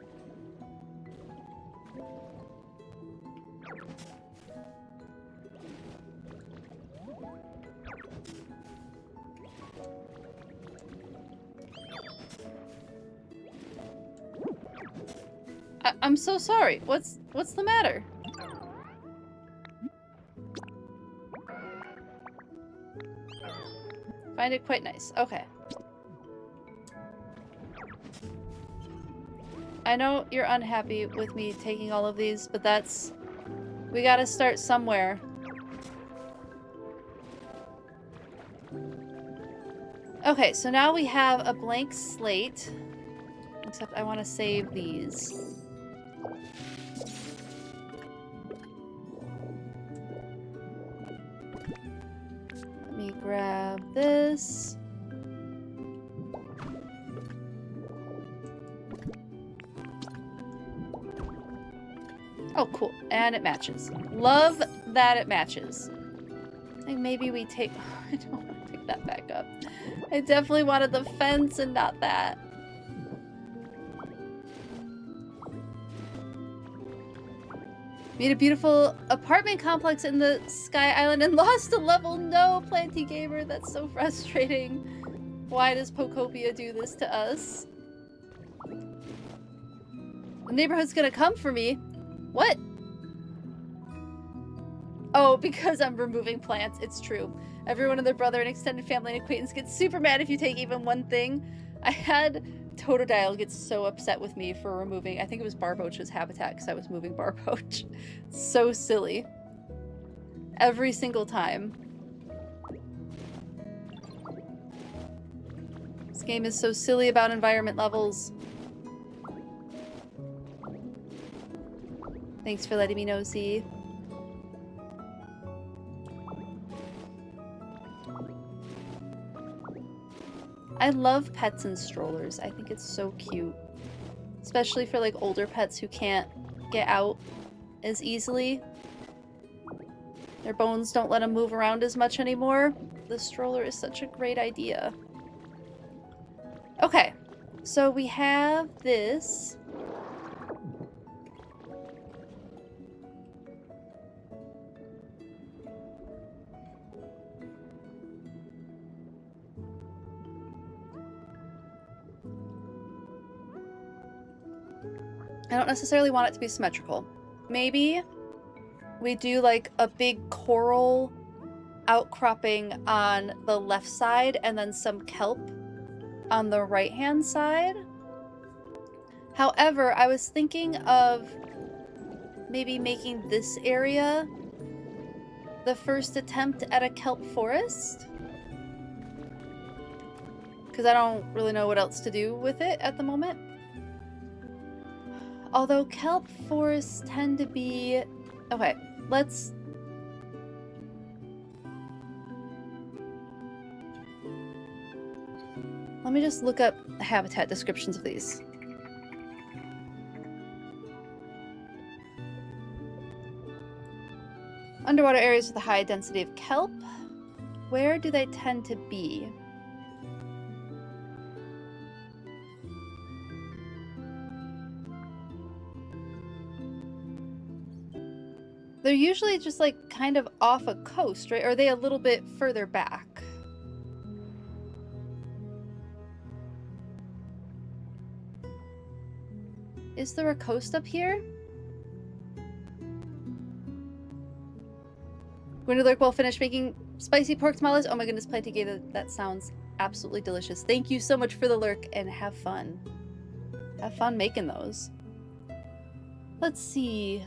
I'm so sorry. What's the matter? Find it quite nice. Okay. I know you're unhappy with me taking all of these, but that's... We gotta start somewhere. Okay, so now we have a blank slate. Except I want to save these. Let me grab this. Oh, cool. And it matches. Love that it matches. I think maybe we take... I don't want to pick that back up. I definitely wanted the fence and not that. Made a beautiful apartment complex in the Sky Island and lost a level. No, Planty Gamer, that's so frustrating. Why does Pokopia do this to us? The neighborhood's gonna come for me. What? Oh, because I'm removing plants. It's true. Everyone and their brother and extended family and acquaintance gets super mad if you take even one thing. I had Totodile get so upset with me for removing, I think it was Barboach's habitat because I was moving Barboach. So silly. Every single time. This game is so silly about environment levels. Thanks for letting me know, Z. I love pets and strollers. I think it's so cute. Especially for like older pets who can't get out as easily. Their bones don't let them move around as much anymore. The stroller is such a great idea. Okay, so we have this. I don't necessarily want it to be symmetrical. Maybe we do like a big coral outcropping on the left side and then some kelp on the right-hand side. However, I was thinking of maybe making this area the first attempt at a kelp forest. Because I don't really know what else to do with it at the moment. Although kelp forests tend to be... Okay, let's... Let me just look up habitat descriptions of these. Underwater areas with a high density of kelp. Where do they tend to be? They're usually just like kind of off a coast, right? Or are they a little bit further back? Is there a coast up here? Going to lurk while finished making spicy pork tamales. Oh my goodness, Planty Gator, that sounds absolutely delicious. Thank you so much for the lurk and have fun. Have fun making those. Let's see.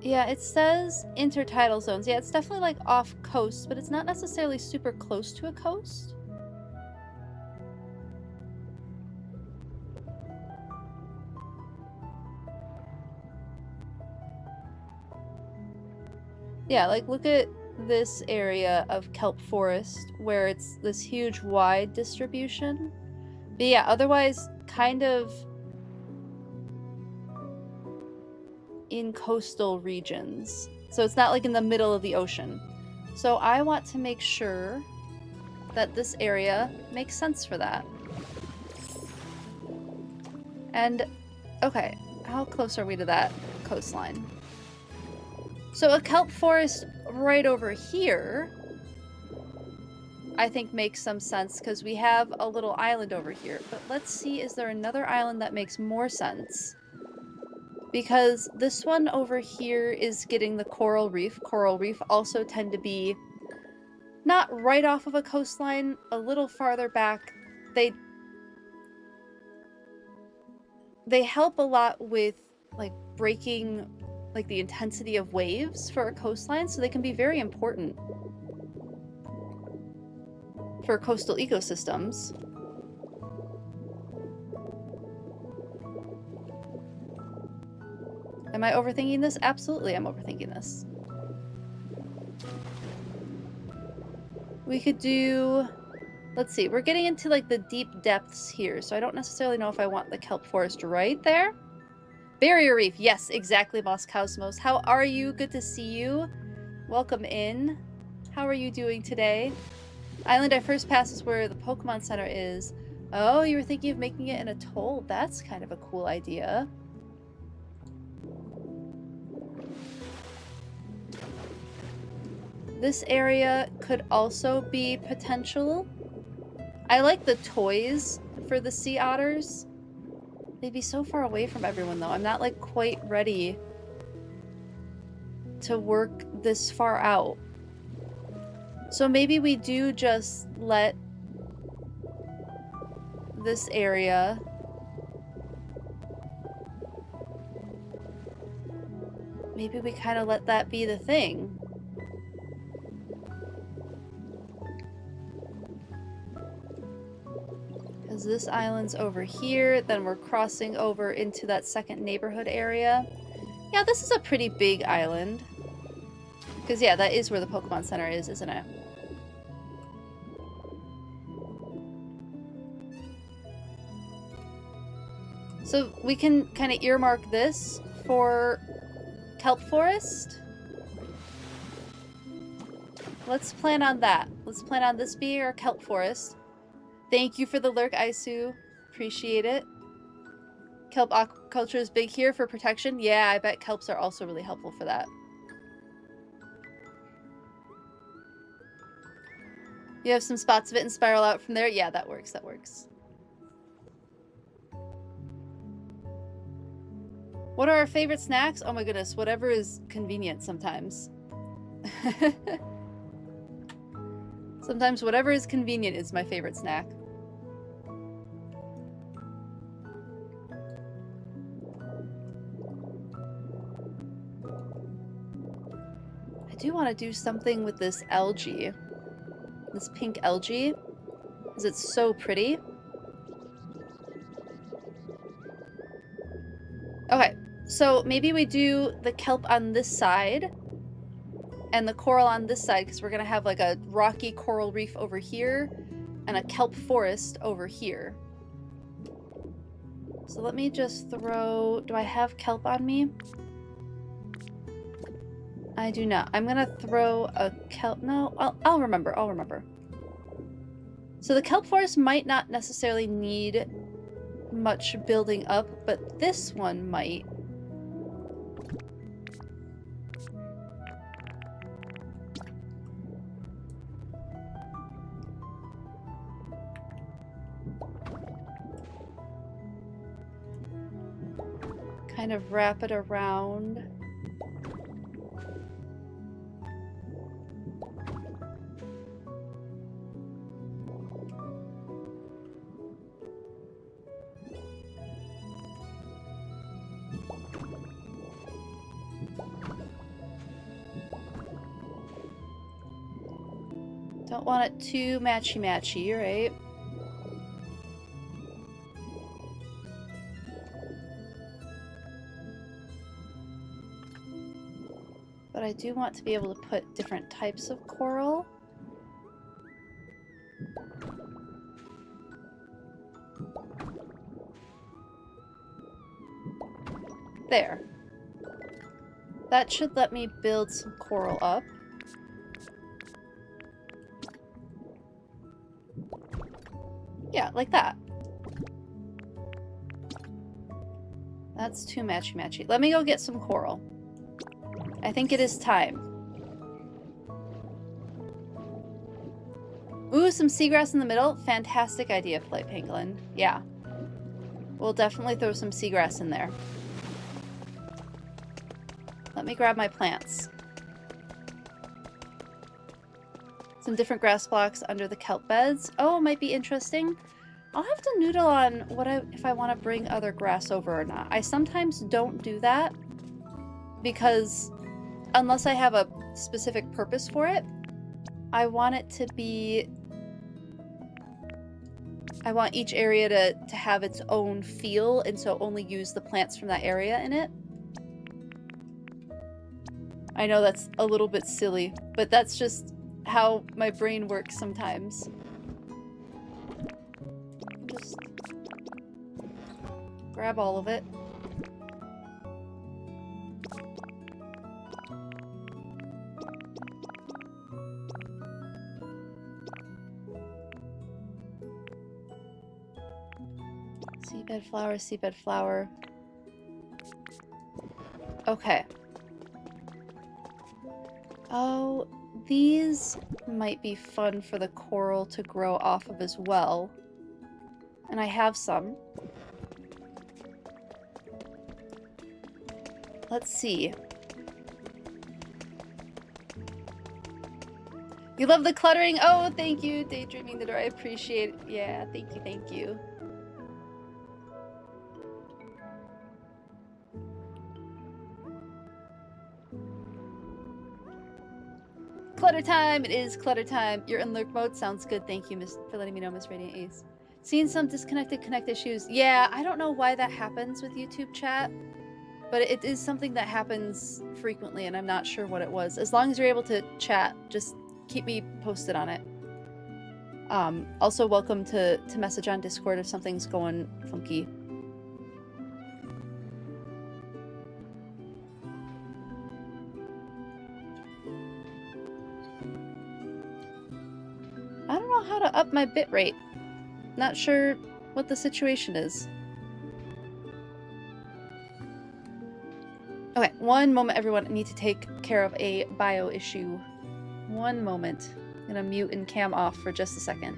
Yeah, it says intertidal zones. Yeah, it's definitely like off coast, but it's not necessarily super close to a coast. Yeah, like look at this area of kelp forest where it's this huge wide distribution. But yeah, otherwise kind of in coastal regions. So it's not like in the middle of the ocean. So I want to make sure that this area makes sense for that. And, okay, how close are we to that coastline? So a kelp forest right over here, I think makes some sense because we have a little island over here. But let's see, is there another island that makes more sense? Because this one over here is getting the coral reef. Coral reef also tend to be not right off of a coastline, a little farther back. They help a lot with like breaking like the intensity of waves for a coastline, so they can be very important for coastal ecosystems. Am I overthinking this? Absolutely, I'm overthinking this. We could do... Let's see, we're getting into like the deep depths here, so I don't necessarily know if I want the kelp forest right there. Barrier reef, yes, exactly, Moss Cosmos. How are you? Good to see you. Welcome in. How are you doing today? Island I first passed is where the Pokemon Center is. Oh, you were thinking of making it an atoll? That's kind of a cool idea. This area could also be potential. I like the toys for the sea otters. They'd be so far away from everyone though. I'm not like quite ready to work this far out. So maybe we do just let this area maybe we kind of let that be the thing. Because this island's over here, then we're crossing over into that second neighborhood area. Yeah, this is a pretty big island. Because yeah, that is where the Pokemon Center is, isn't it? So we can kind of earmark this for kelp forest. Let's plan on that. Let's plan on this being our kelp forest. Thank you for the lurk, Aisu. Appreciate it. Kelp aquaculture is big here for protection. Yeah, I bet kelps are also really helpful for that. You have some spots of it and spiral out from there? Yeah, that works, that works. What are our favorite snacks? Oh my goodness, whatever is convenient sometimes. Sometimes whatever is convenient is my favorite snack. I do want to do something with this algae. This pink algae. Because it's so pretty. Okay, so maybe we do the kelp on this side. And the coral on this side, because we're going to have like a rocky coral reef over here. And a kelp forest over here. So let me just throw... Do I have kelp on me? I do not. I'm going to throw a kelp... No, I'll remember. I'll remember. So the kelp forest might not necessarily need much building up, but this one might. Kind of wrap it around. Don't want it too matchy-matchy, right? But I do want to be able to put different types of coral. There. That should let me build some coral up. Yeah, like that. That's too matchy-matchy. Let me go get some coral. I think it is time. Ooh, some seagrass in the middle. Fantastic idea, Flight Pangolin. Yeah. We'll definitely throw some seagrass in there. Let me grab my plants. Some different grass blocks under the kelp beds. Oh, might be interesting. I'll have to noodle on if I want to bring other grass over or not. I sometimes don't do that because unless I have a specific purpose for it, I want it to be... I want each area to have its own feel, and so only use the plants from that area in it. I know that's a little bit silly, but that's just how my brain works sometimes. Just grab all of it. Seabed flower, seabed flower. Okay. Oh, these might be fun for the coral to grow off of as well. And I have some. Let's see. You love the cluttering? Oh, thank you, Daydreaming the Door. I appreciate it. Yeah, thank you, thank you. Clutter time! It is clutter time. You're in lurk mode. Sounds good. Thank you, Miss, for letting me know, Miss Radiant Ace. Seeing some disconnected connect issues. Yeah, I don't know why that happens with YouTube chat, but it is something that happens frequently, and I'm not sure what it was. As long as you're able to chat, just keep me posted on it. Also, welcome to message on Discord if something's going funky. I don't know how to up my bitrate. Not sure what the situation is. Okay, one moment, everyone. I need to take care of a bio issue. One moment. I'm gonna mute and cam off for just a second.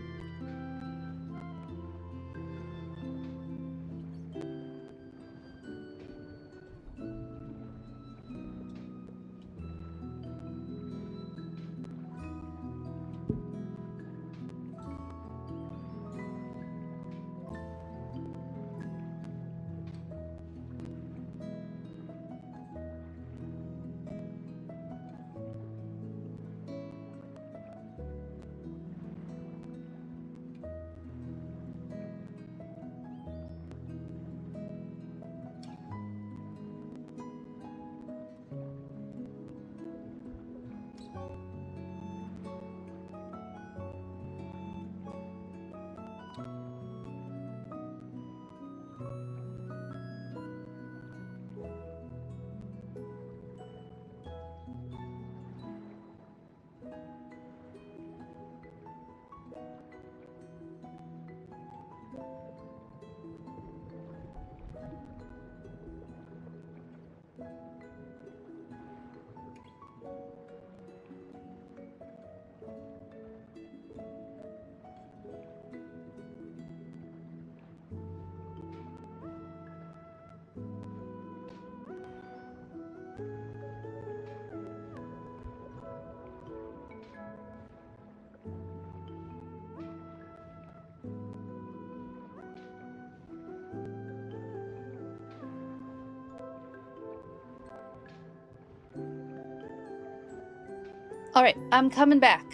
Alright, I'm coming back.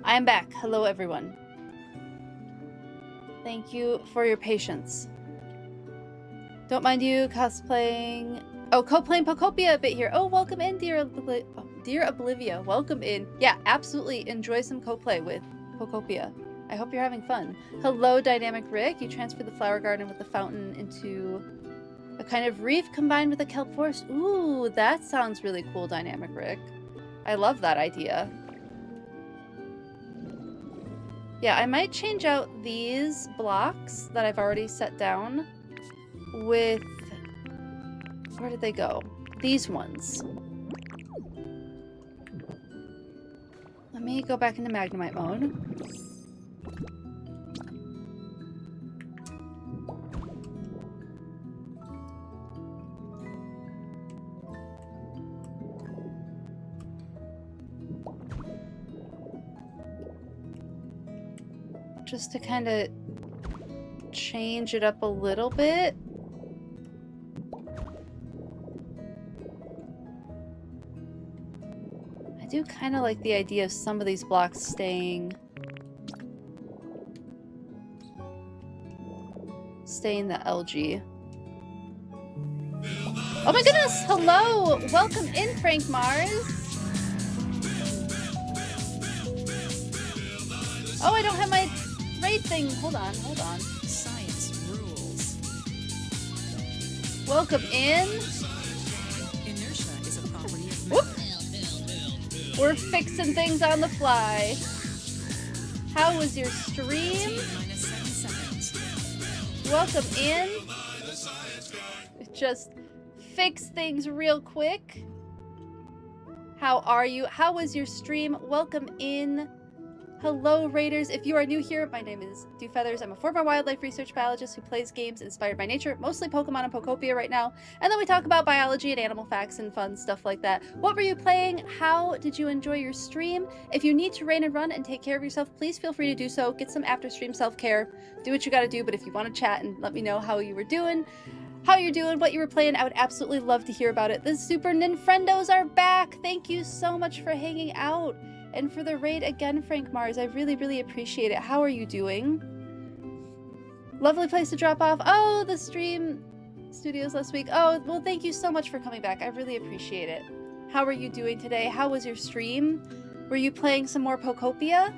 I am back. Hello, everyone. Thank you for your patience. Don't mind you cosplaying... Oh, co-playing Pokopia a bit here. Oh, welcome in, dear Oblivia. Welcome in. Yeah, absolutely enjoy some co-play with Pokopia. I hope you're having fun. Hello, Dynamic Rick. You transferred the flower garden with the fountain into a kind of reef combined with a kelp forest. Ooh, that sounds really cool, Dynamic Rick. I love that idea. Yeah, I might change out these blocks that I've already set down with... Where did they go? These ones. Let me go back into Magnemite mode. Just to kind of change it up a little bit. I do kind of like the idea of some of these blocks staying the LG. Oh my goodness! Hello! Welcome in, Frank Mars! Oh, I don't have my raid thing. Hold on, hold on. Science rules. Welcome in. Inertia is a property of Whoop. matter. We're fixing things on the fly. How was your stream? Minus 7 seconds. Welcome in. Just fix things real quick. How are you? How was your stream? Welcome in. Hello, Raiders. If you are new here, my name is Dewfeathers. I'm a former wildlife research biologist who plays games inspired by nature, mostly Pokemon and Pokopia right now. And then we talk about biology and animal facts and fun stuff like that. What were you playing? How did you enjoy your stream? If you need to rain and run and take care of yourself, please feel free to do so. Get some after-stream self-care. Do what you gotta do, but if you want to chat and let me know how you were doing, what you were playing, I would absolutely love to hear about it. The Super Ninfrendos are back! Thank you so much for hanging out. And for the raid again, Frank Mars, I really, really appreciate it. How are you doing? Lovely place to drop off. Oh, the stream studios last week. Oh, well, thank you so much for coming back. I really appreciate it. How are you doing today? How was your stream? Were you playing some more Pokopia?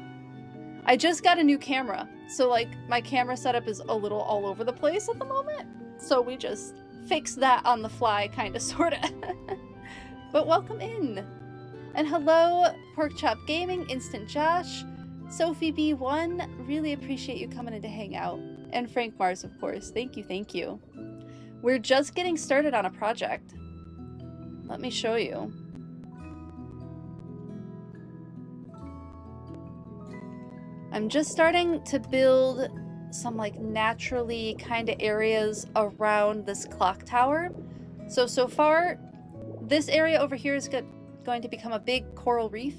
I just got a new camera. So, like, my camera setup is a little all over the place at the moment. So we just fixed that on the fly, kind of, sort of. But welcome in. And hello, Porkchop Gaming, Instant Josh, Sophie B1, really appreciate you coming in to hang out. And Frank Mars, of course. Thank you, thank you. We're just getting started on a project. Let me show you. I'm just starting to build some like naturally kind of areas around this clock tower. So far, this area over here is going to become a big coral reef,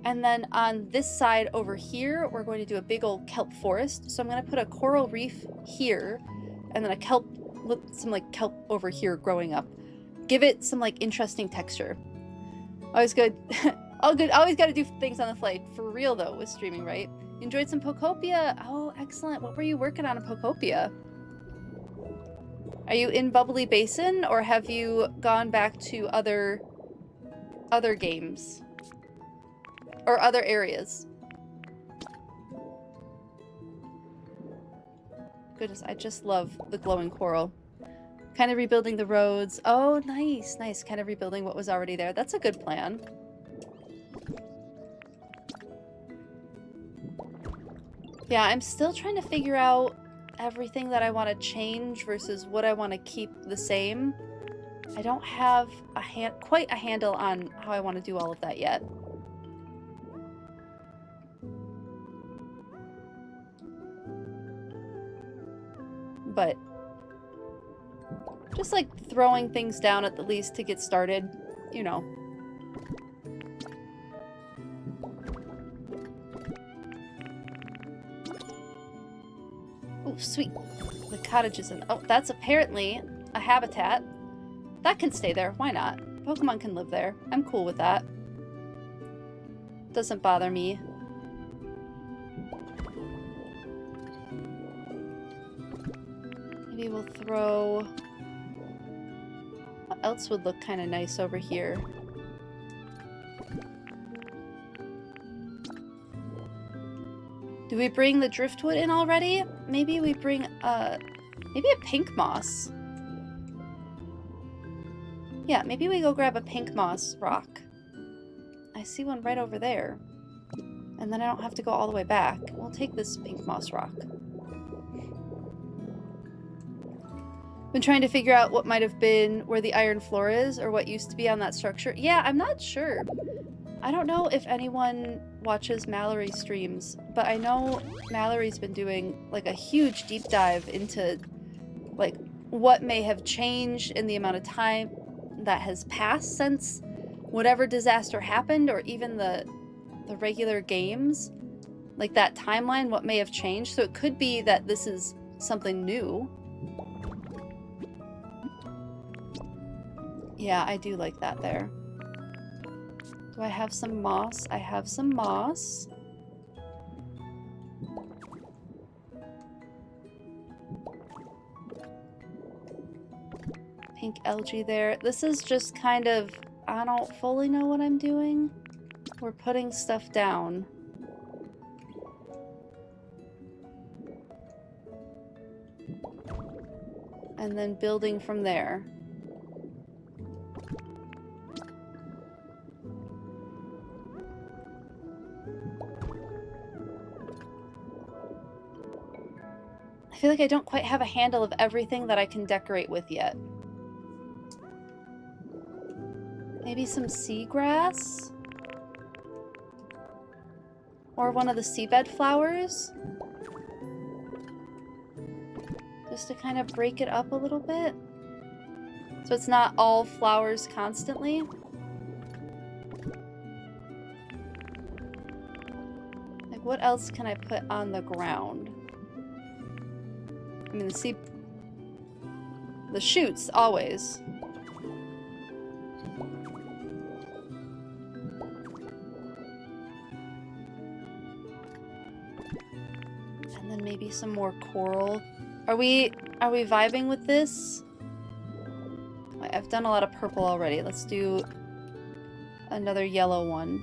and then on this side over here we're going to do a big old kelp forest. So I'm going to put a coral reef here and then some like kelp over here growing up. Give it some like interesting texture. Always good. All good. Always got to do things on the fly. For real though, with streaming, right? Enjoyed some Pokopia. Oh, excellent. What were you working on in Pokopia? Are you in Bubbly Basin, or have you gone back to other games or other areas? Goodness, I just love the glowing coral. Kind of rebuilding the roads. Oh, nice, nice. Kind of rebuilding what was already there. That's a good plan. Yeah, I'm still trying to figure out everything that I want to change versus what I want to keep the same. I don't have quite a handle on how I want to do all of that yet. But just like throwing things down at the least to get started, you know. Oh, sweet. The cottage is in... Oh, that's apparently a habitat. That can stay there. Why not? Pokemon can live there. I'm cool with that. Doesn't bother me. Maybe we'll throw... What else would look kind of nice over here? Do we bring the driftwood in already? Maybe we bring maybe a pink moss. Yeah, maybe we go grab a pink moss rock. I see one right over there. And then I don't have to go all the way back. We'll take this pink moss rock. Been trying to figure out what might have been where the iron floor is or what used to be on that structure. Yeah, I'm not sure. I don't know if anyone watches Mallory streams, but I know Mallory's been doing like a huge deep dive into like what may have changed in the amount of time that has passed since whatever disaster happened, or even the regular games. Like that timeline, what may have changed. So it could be that this is something new. Yeah, I do like that there. Do I have some moss? I have some moss. Pink algae there. This is just kind of... I don't fully know what I'm doing. We're putting stuff down. And then building from there. I feel like I don't quite have a handle of everything that I can decorate with yet. Maybe some seagrass? Or one of the seabed flowers? Just to kind of break it up a little bit. So it's not all flowers constantly. Like, what else can I put on the ground? I mean, the shoots, always. And then maybe some more coral. Are we vibing with this? I've done a lot of purple already. Let's do another yellow one.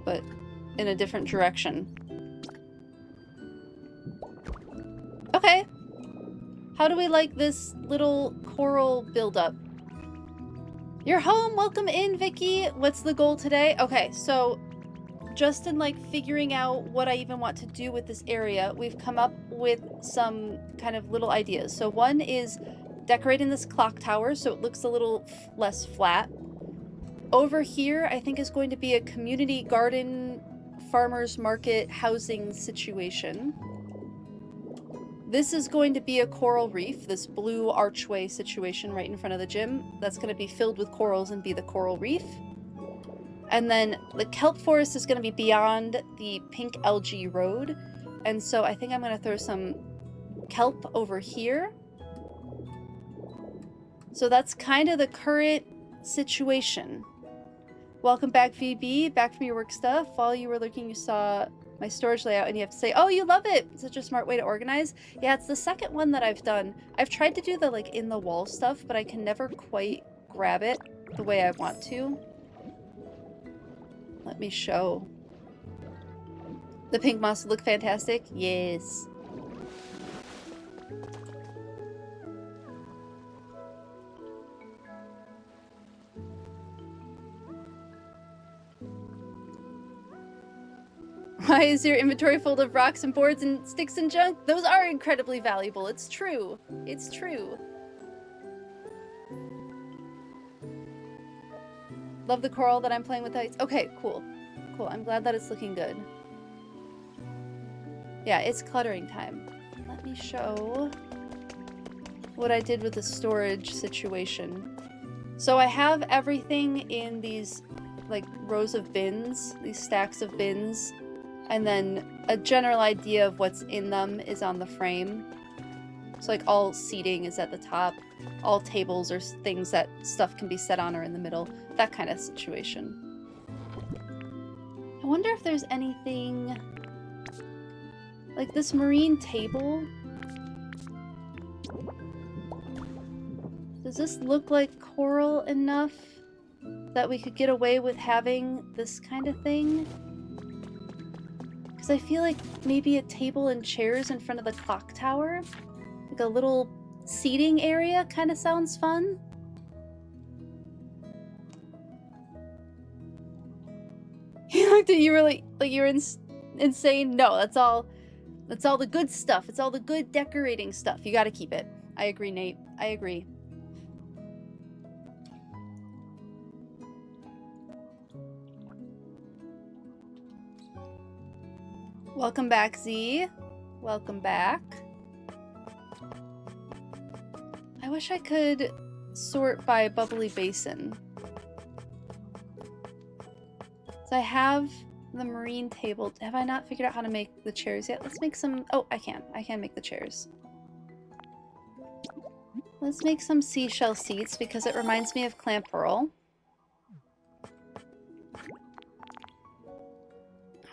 But in a different direction. Okay. How do we like this little coral buildup? You're home! Welcome in, Vicky! What's the goal today? Okay, so just in like figuring out what I even want to do with this area, we've come up with some kind of little ideas. So one is decorating this clock tower so it looks a little less flat. Over here, I think is going to be a community garden, farmers market, housing situation. This is going to be a coral reef, this blue archway situation right in front of the gym. That's going to be filled with corals and be the coral reef. And then the kelp forest is going to be beyond the pink algae road. And so I think I'm going to throw some kelp over here. So that's kind of the current situation. Welcome back, VB. Back from your work stuff. While you were looking, you saw my storage layout and you have to say, oh, you love it. Such a smart way to organize. Yeah, it's the second one that I've done. I've tried to do the like in the wall stuff, but I can never quite grab it the way I want to. Let me show. The pink moss look fantastic? Yes. Why is your inventory full of rocks and boards and sticks and junk? Those are incredibly valuable. It's true. It's true. Love the coral that I'm playing with. Okay, cool. Cool. I'm glad that it's looking good. Yeah, it's cluttering time. Let me show what I did with the storage situation. So I have everything in these like rows of bins, these stacks of bins, and then a general idea of what's in them is on the frame. So like all seating is at the top, all tables or things that stuff can be set on are in the middle, that kind of situation. I wonder if there's anything like this marine table. Does this look like coral enough that we could get away with having this kind of thing? Because I feel like maybe a table and chairs in front of the clock tower, like a little seating area, kind of sounds fun. You looked at you were like you were insane. No, that's It's all the good stuff. It's all the good decorating stuff. You gotta keep it. I agree, Nate. I agree. Welcome back, Z. Welcome back. I wish I could sort by bubbly basin. So I have the marine table. Have I not figured out how to make the chairs yet? Let's make some... Oh, I can. I can make the chairs. Let's make some seashell seats because it reminds me of clam pearl.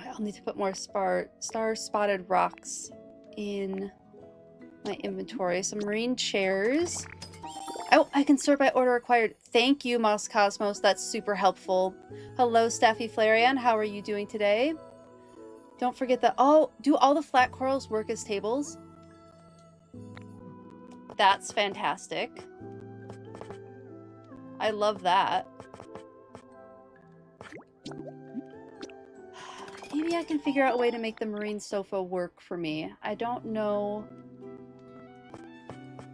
I'll need to put more star-spotted rocks in my inventory. Some marine chairs. Oh, I can sort by order required. Thank you, Moss Cosmos. That's super helpful. Hello, Staffy Flareon. How are you doing today? Don't forget that... Oh, do all the flat corals work as tables? That's fantastic. I love that. Maybe I can figure out a way to make the marine sofa work for me. I don't know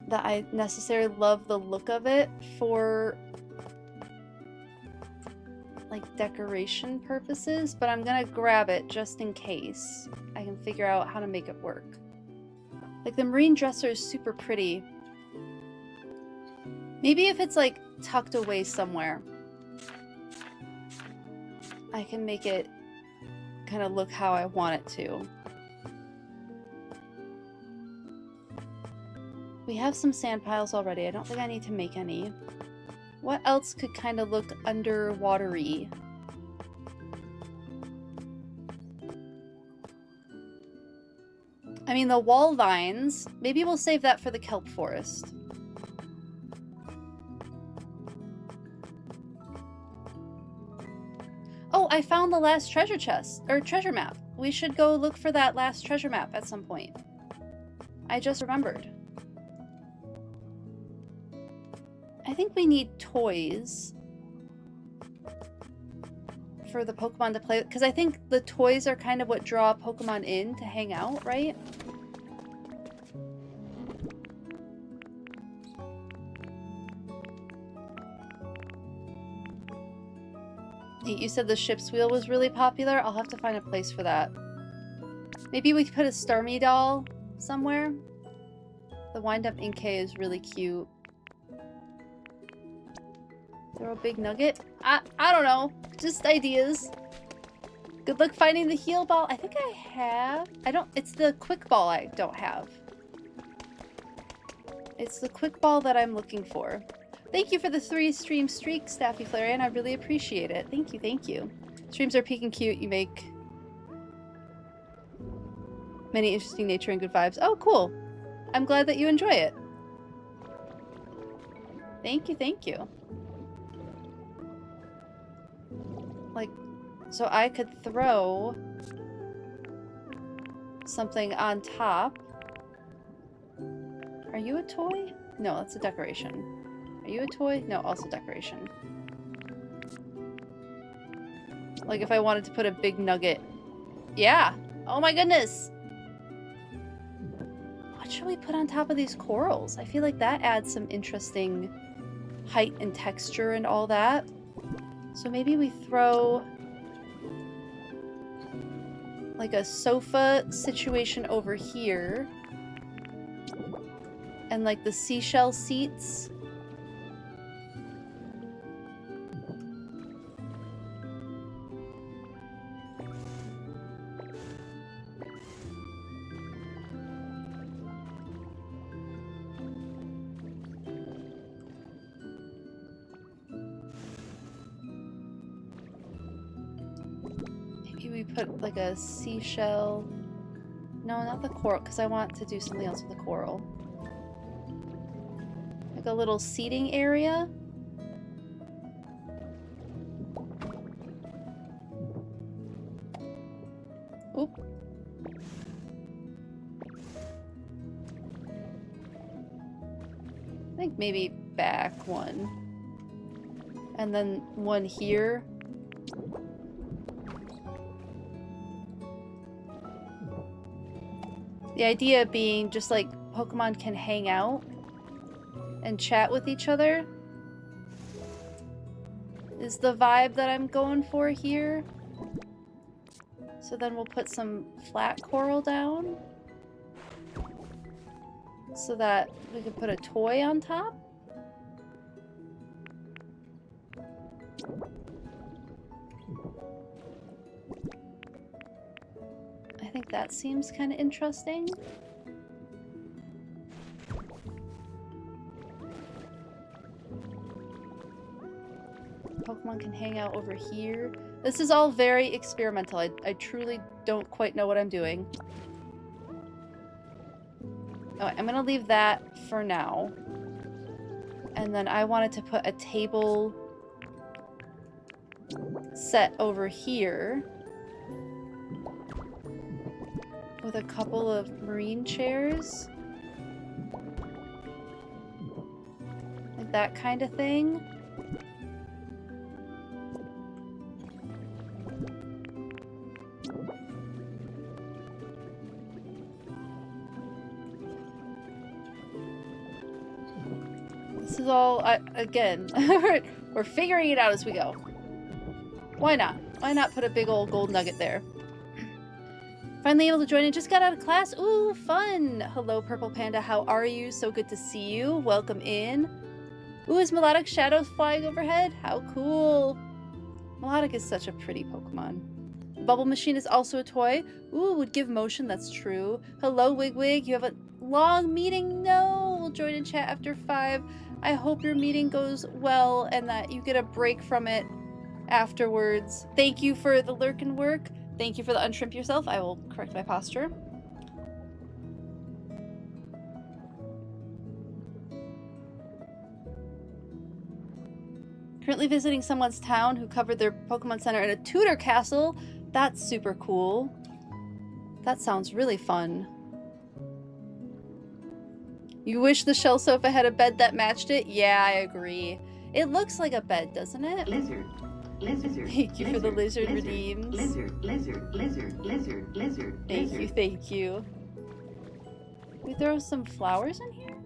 that I necessarily love the look of it for like decoration purposes, but I'm gonna grab it just in case I can figure out how to make it work. Like the marine dresser is super pretty. Maybe if it's like tucked away somewhere, I can make it kind of look how I want it to. We have some sand piles already. I don't think I need to make any. What else could kind of look underwatery? I mean, the wall vines. Maybe we'll save that for the kelp forest. Oh, I found the last treasure chest, or treasure map. We should go look for that last treasure map at some point. I just remembered. I think we need toys for the Pokemon to play with, because I think the toys are kind of what draw Pokemon in to hang out, right? You said the ship's wheel was really popular? I'll have to find a place for that. Maybe we could put a Starmie doll somewhere? The wind-up Inkay is really cute. Throw a big nugget? I don't know. Just ideas. Good luck finding the heal ball. I think I have. It's the quick ball I don't have. It's the quick ball that I'm looking for. Thank you for the 3-stream streak, Staffy Flareon. I really appreciate it. Thank you, thank you. Streams are peak and cute. You make many interesting nature and good vibes. Oh, cool. I'm glad that you enjoy it. Thank you, thank you. Like, so I could throw something on top. Are you a toy? No, that's a decoration. Are you a toy? No, also decoration. Like if I wanted to put a big nugget. Yeah! Oh my goodness! What should we put on top of these corals? I feel like that adds some interesting height and texture and all that. So maybe we throw like a sofa situation over here. And like the seashell seats. Put like a seashell. No, not the coral, because I want to do something else with the coral. Like a little seating area. Oop. I think maybe back one. And then one here. The idea being just like Pokemon can hang out and chat with each other is the vibe that I'm going for here. So then we'll put some flat coral down so that we can put a toy on top. I think that seems kind of interesting. Pokemon can hang out over here. This is all very experimental. I truly don't quite know what I'm doing. Oh, I'm gonna leave that for now. And then I wanted to put a table set over here with a couple of marine chairs. Like that kind of thing. This is all, again, we're figuring it out as we go. Why not? Why not put a big old gold nugget there? Finally able to join in. Just got out of class. Ooh, fun! Hello, Purple Panda. How are you? So good to see you. Welcome in. Ooh, is Melodic Shadows flying overhead? How cool! Melodic is such a pretty Pokemon. Bubble Machine is also a toy. Ooh, would give motion. That's true. Hello, Wigwig. You have a long meeting? No! We'll join in chat after 5. I hope your meeting goes well and that you get a break from it afterwards. Thank you for the lurkin work. Thank you for the unshrimp yourself. I will correct my posture. Currently visiting someone's town who covered their Pokemon Center in a Tudor castle. That's super cool. That sounds really fun. You wish the shell sofa had a bed that matched it? Yeah, I agree. It looks like a bed, doesn't it? Lizard. Lizard. Thank you for the lizard lizard, redeems. Lizard. Thank you. We throw some flowers in here?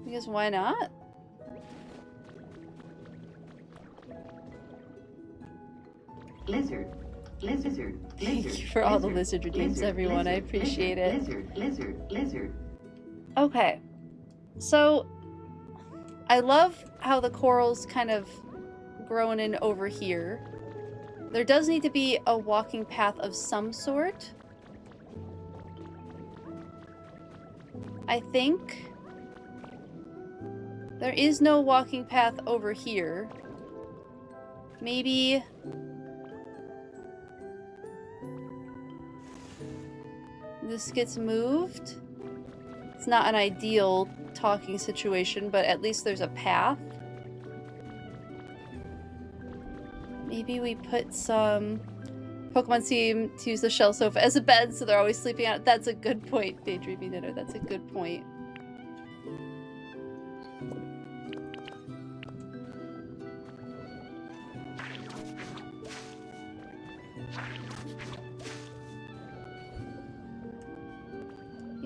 Because why not? Lizard. Thank you for all the lizard redeems, everyone. I appreciate it. Lizard. Okay. So, I love how the coral's kind of grown in over here. There does need to be a walking path of some sort. I think there is no walking path over here. Maybe this gets moved. It's not an ideal talking situation, but at least there's a path. Maybe we put some... Pokemon seem to use the shell sofa as a bed, so they're always sleeping on it. That's a good point, Daydreaming Knitter. That's a good point.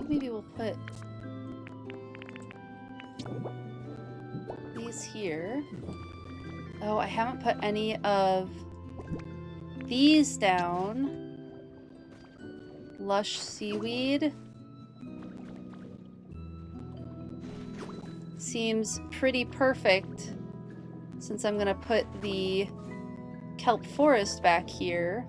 Maybe we'll put these here. Oh, I haven't put any of these down. Lush seaweed. Seems pretty perfect since I'm gonna put the kelp forest back here.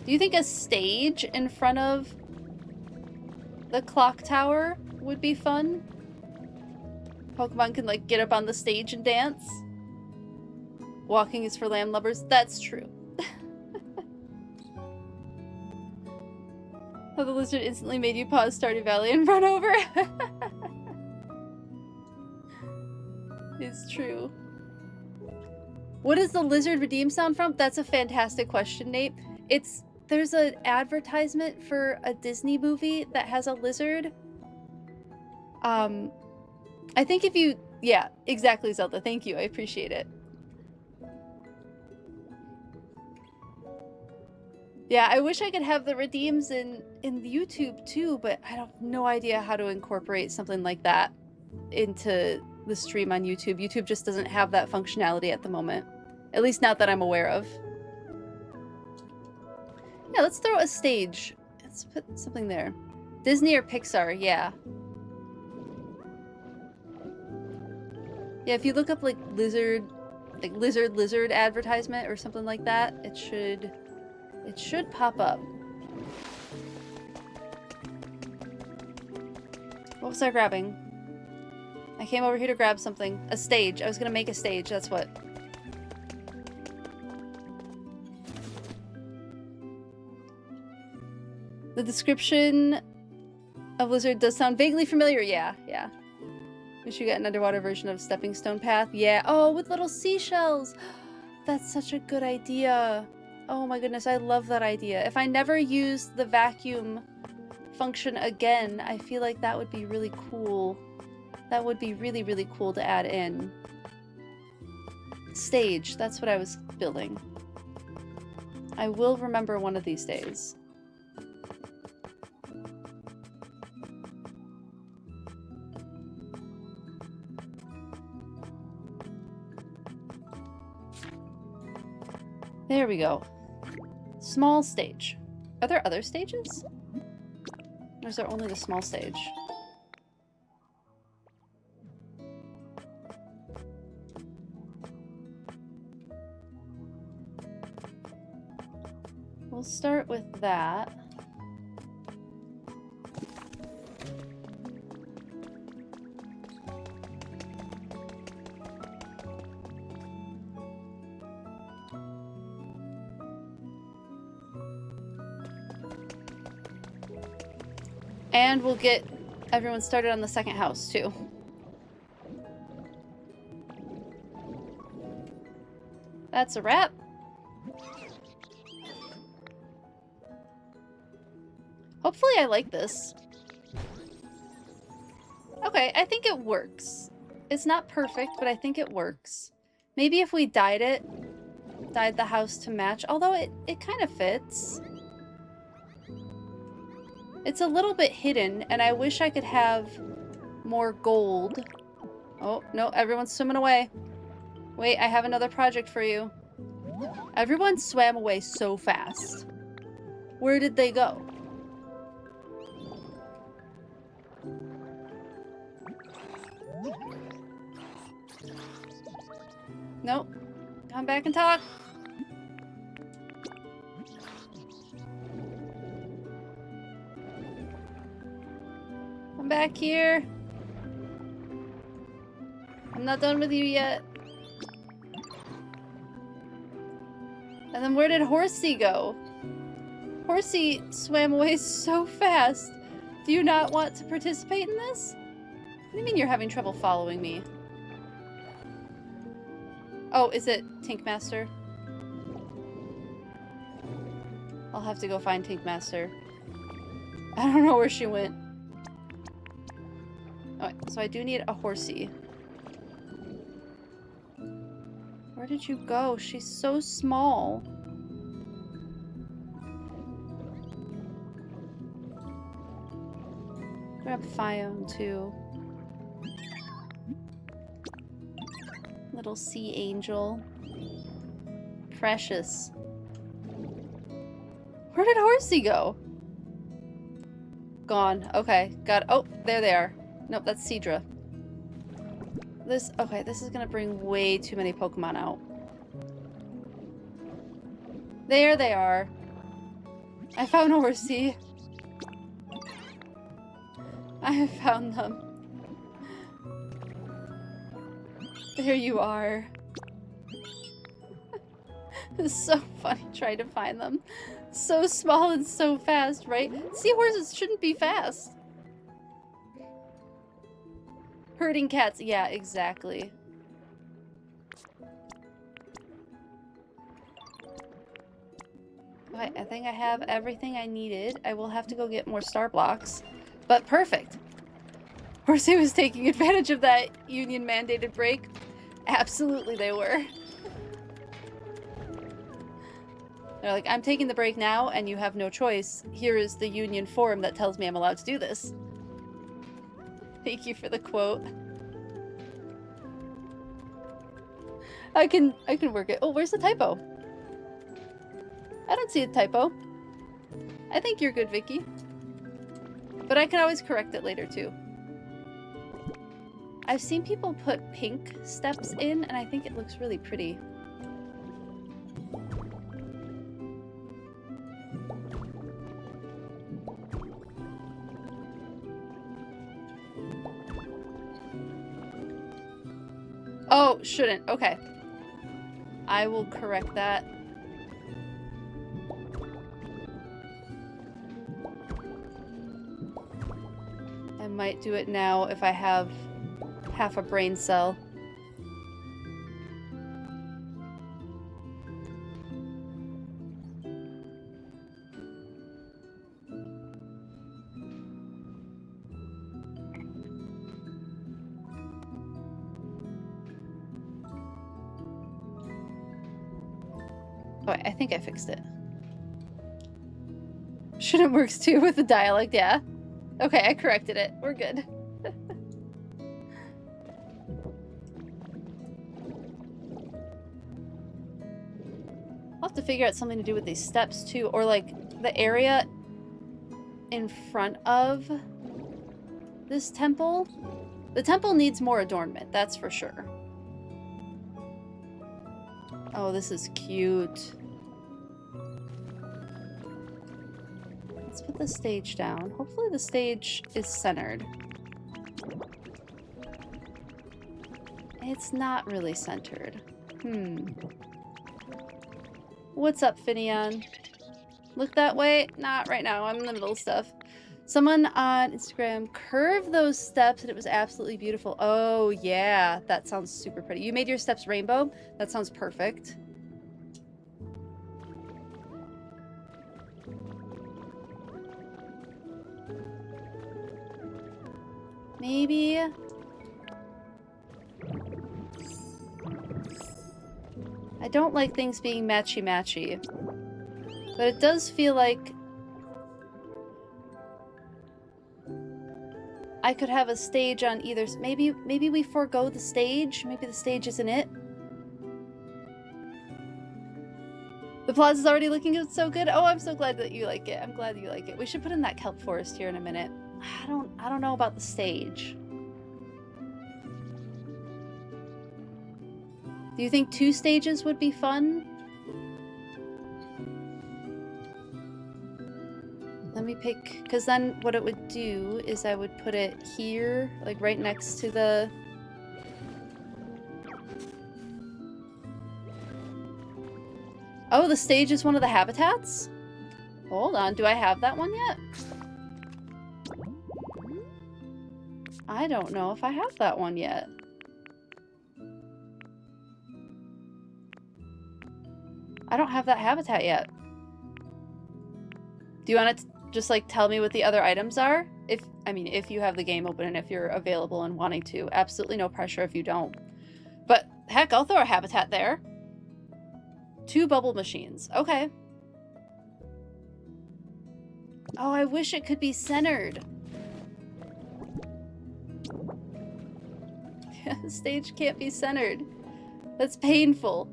Do you think a stage in front of the clock tower would be fun? Pokemon can like get up on the stage and dance. Walking is for land lovers. That's true. How the lizard instantly made you pause Stardew Valley and run over. It's true. What is the lizard redeem sound from? That's a fantastic question, Nate. There's an advertisement for a Disney movie that has a lizard, I think if you... Yeah, exactly, Zelda. Thank you. I appreciate it. Yeah, I wish I could have the redeems in YouTube too, but I have no idea how to incorporate something like that into the stream on YouTube. YouTube just doesn't have that functionality at the moment. At least not that I'm aware of. Yeah, let's throw a stage. Let's put something there. Disney or Pixar, yeah. Yeah, if you look up like lizard advertisement or something like that, it should pop up. What was I grabbing? I came over here to grab something. A stage. I was gonna make a stage, that's what. The description of lizard does sound vaguely familiar. Yeah, yeah. Wish you got an underwater version of Stepping Stone Path. Yeah. Oh, with little seashells. That's such a good idea. Oh my goodness, I love that idea. If I never use the vacuum function again, I feel like that would be really cool. That would be really, really cool to add in. Stage, that's what I was building. I will remember one of these days. There we go. Small stage. Are there other stages? Or is there only the small stage? We'll start with that. And we'll get everyone started on the second house, too. That's a wrap. Hopefully I like this. Okay, I think it works. It's not perfect, but I think it works. Maybe if we dyed the house to match, although it kind of fits. It's a little bit hidden, and I wish I could have more gold. Oh, no, everyone's swimming away. Wait, I have another project for you. Everyone swam away so fast. Where did they go? Nope. Come back and talk. Come back here. I'm not done with you yet. And then where did Horsey go? Horsey swam away so fast. Do you not want to participate in this? What do you mean you're having trouble following me? Oh, is it Tinkmaster? I'll have to go find Tinkmaster. I don't know where she went. Alright, so I do need a Horsey. Where did you go? She's so small. Grab Fione too. Little sea angel. Precious. Where did Horsey go? Gone. Okay. Got. Oh, there they are. Nope, that's Seadra. Okay, this is gonna bring way too many Pokemon out. There they are. I found Horsey. I have found them. There you are. It's so funny trying to find them. So small and so fast, right? Seahorses shouldn't be fast. Herding cats, yeah, exactly. Okay, I think I have everything I needed. I will have to go get more star blocks. But perfect. Horsey was taking advantage of that union mandated break. Absolutely they were. They're like, I'm taking the break now and you have no choice. Here is the union form that tells me I'm allowed to do this. Thank you for the quote. I can work it. Oh, where's the typo? I don't see a typo. I think you're good, Vicky. But I can always correct it later too. I've seen people put pink steps in and I think it looks really pretty. Oh, shouldn't. Okay. I will correct that. I might do it now if I have half a brain cell. Oh, I think I fixed it. Shouldn't works too with the dialect, yeah. Okay, I corrected it. We're good. I'll have to figure out something to do with these steps too, or like the area in front of this temple. The temple needs more adornment, that's for sure. Oh, this is cute. Let's put the stage down. Hopefully the stage is centered. It's not really centered. What's up, Finion? Look that way? Not right now. I'm in the middle of stuff. Someone on Instagram curved those steps and it was absolutely beautiful. Oh, yeah. That sounds super pretty. You made your steps rainbow? That sounds perfect. Maybe... I don't like things being matchy-matchy. But it does feel like I could have a stage on either... Maybe we forego the stage? Maybe the stage isn't it? The plaza's already looking so good. Oh, I'm so glad that you like it. I'm glad you like it. We should put in that kelp forest here in a minute. I don't know about the stage. Do you think 2 stages would be fun? Let me pick, because then what it would do is I would put it here, like right next to the... Oh, the stage is one of the habitats? Hold on, do I have that one yet? I don't know if I have that one yet. I don't have that habitat yet. Do you want to just like tell me what the other items are? If you have the game open and if you're available and wanting to. Absolutely no pressure if you don't. But heck, I'll throw a habitat there. 2 bubble machines. Okay. Oh, I wish it could be centered. The stage can't be centered. That's painful.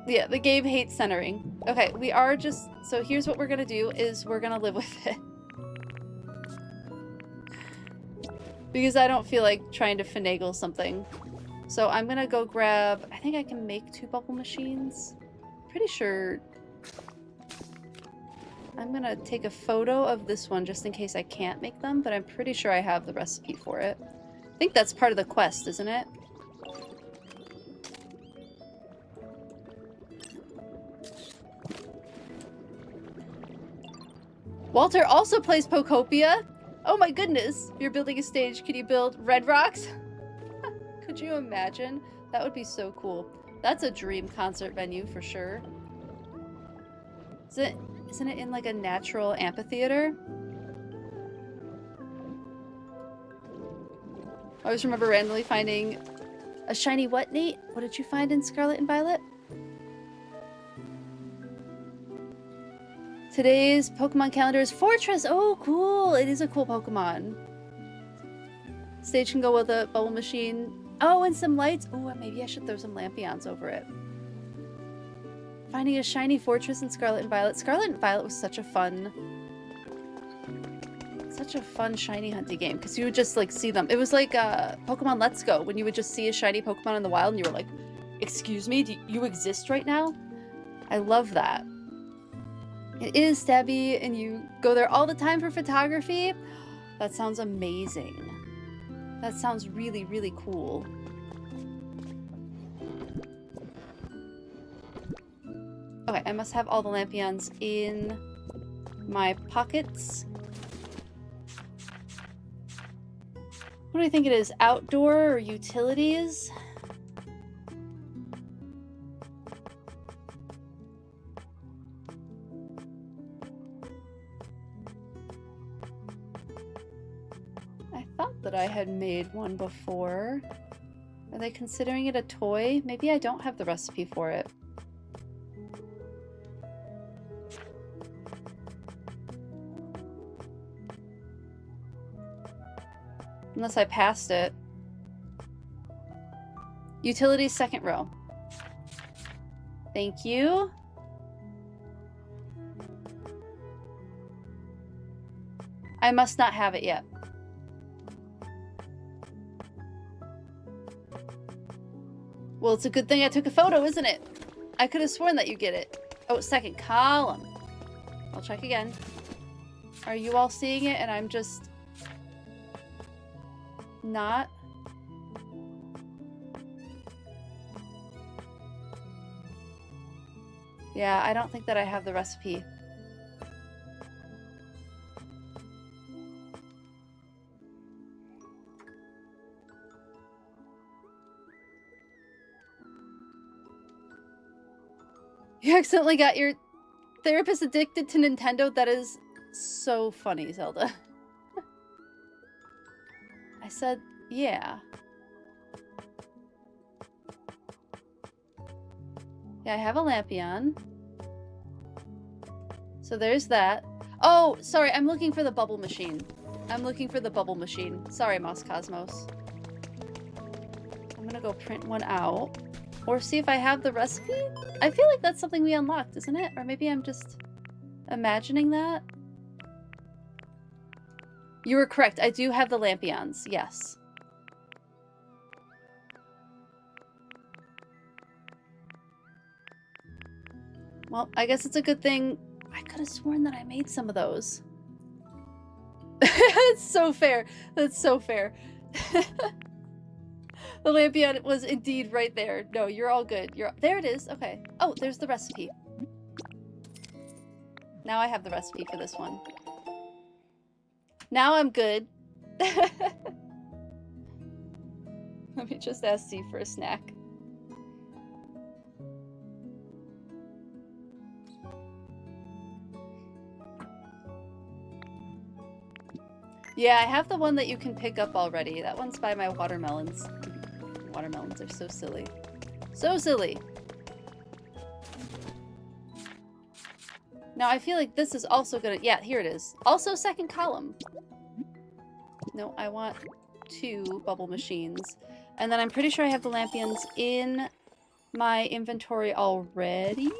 Yeah, the game hates centering. Okay, we are just... So here's what we're gonna do, is we're gonna live with it. Because I don't feel like trying to finagle something. So I'm gonna go grab... I think I can make 2 bubble machines. Pretty sure... I'm gonna take a photo of this one just in case I can't make them, but I'm pretty sure I have the recipe for it. I think that's part of the quest, isn't it? Walter also plays Pokopia. Oh my goodness. You're building a stage. Can you build red rocks? Could you imagine? That would be so cool. That's a dream concert venue for sure. Isn't it in like a natural amphitheater? I always remember randomly finding a shiny what, Nate? What did you find in Scarlet and Violet? Today's Pokemon calendar is Fortress. Oh, cool. It is a cool Pokemon. Stage can go with a bubble machine. Oh, and some lights. Oh, maybe I should throw some Lampions over it. Finding a shiny Fortress in Scarlet and Violet. Scarlet and Violet was such a fun shiny hunting game because you would just like see them. It was like Pokemon Let's Go when you would just see a shiny Pokemon in the wild and you were like, excuse me, do you exist right now? I love that. It is Stabby and you go there all the time for photography. That sounds amazing. That sounds really, really cool. Okay, I must have all the Lampions in my pockets. What do you think it is? Outdoor or utilities? I thought that I had made one before. Are they considering it a toy? Maybe I don't have the recipe for it. Unless I passed it. Utilities, second row. Thank you. I must not have it yet. Well, it's a good thing I took a photo, isn't it? I could have sworn that you get it. Oh, second column. I'll check again. Are you all seeing it and I'm just not? Yeah, I don't think that I have the recipe. You accidentally got your therapist addicted to Nintendo? That is so funny, Zelda. I said, yeah. Yeah, I have a Lampion. So there's that. Oh, sorry, I'm looking for the bubble machine. I'm looking for the bubble machine. Sorry, Moss Cosmos. I'm gonna go print one out. Or see if I have the recipe? I feel like that's something we unlocked, isn't it? Or maybe I'm just imagining that? You were correct. I do have the Lampions. Yes. Well, I guess it's a good thing. I could have sworn that I made some of those. That's so fair. That's so fair. The Lampion was indeed right there. No, you're all good. There it is. Okay. Oh, there's the recipe. Now I have the recipe for this one. Now I'm good. Let me just ask Steve for a snack. Yeah, I have the one that you can pick up already. That one's by my watermelons. Watermelons are so silly. So silly! Now I feel like this is also gonna... Yeah, here it is. Also second column. No, I want 2 bubble machines. And then I'm pretty sure I have the Lampions in my inventory already?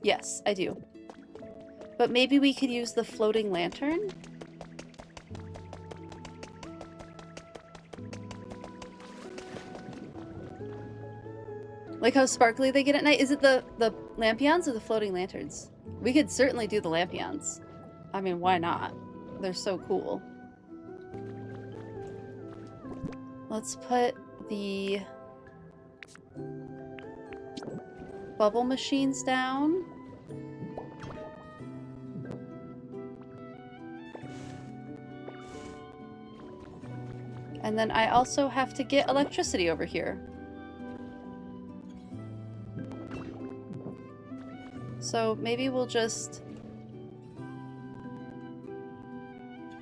Yes, I do. But maybe we could use the floating lantern? Like how sparkly they get at night? Is it the Lampions or the floating lanterns? We could certainly do the Lampions. I mean, why not? They're so cool. Let's put the bubble machines down. And then I also have to get electricity over here. So maybe we'll just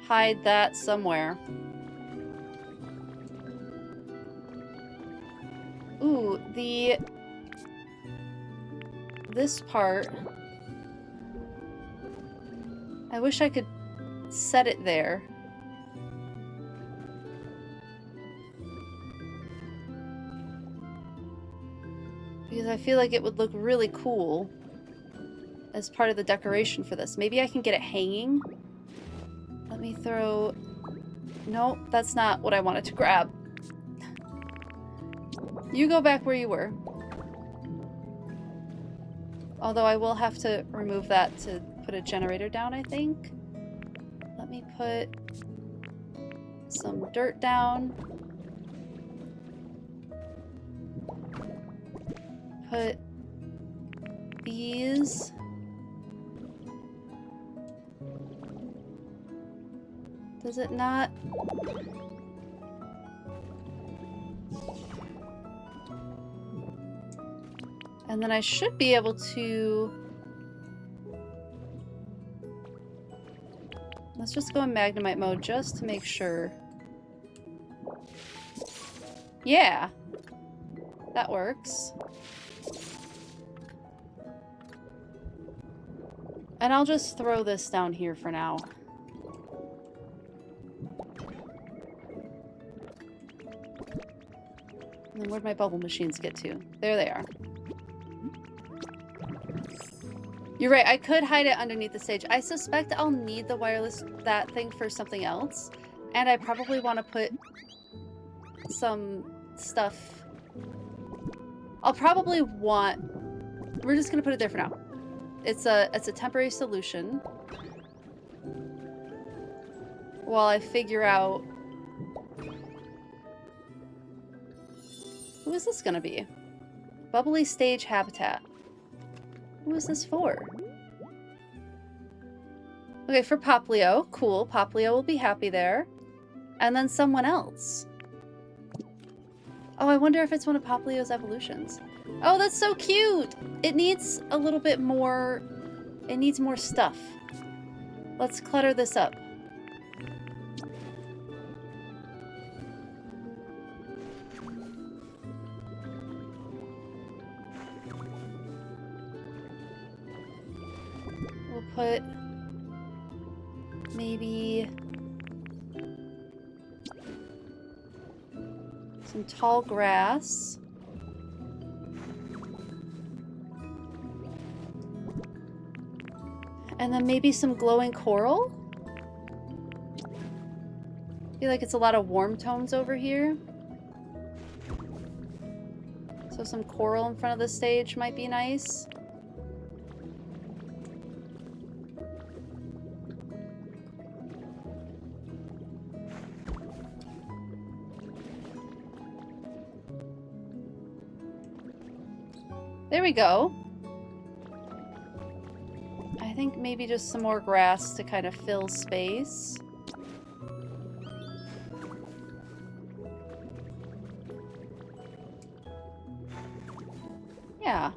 hide that somewhere. Ooh, this part. I wish I could set it there. Because I feel like it would look really cool as part of the decoration for this. Maybe I can get it hanging. Let me throw... Nope, that's not what I wanted to grab. You go back where you were. Although I will have to remove that to put a generator down, I think. Let me put some dirt down. Put these. Does it not? And then I should be able to... Let's just go in Magnemite mode just to make sure. Yeah! That works. And I'll just throw this down here for now. And then where'd my bubble machines get to? There they are. You're right, I could hide it underneath the stage. I suspect I'll need the wireless, that thing, for something else. And I probably want to put some stuff... I'll probably want... We're just going to put it there for now. It's a temporary solution. While I figure out... Who is this going to be? Bubbly stage habitat. Who is this for? Okay, for Poplio. Cool. Poplio will be happy there. And then someone else. Oh, I wonder if it's one of Poplio's evolutions. Oh, that's so cute! It needs a little bit more... It needs more stuff. Let's clutter this up. We'll put... maybe... some tall grass. And then maybe some glowing coral? I feel like it's a lot of warm tones over here. So some coral in front of the stage might be nice. There we go. I think maybe just some more grass to kind of fill space. Yeah.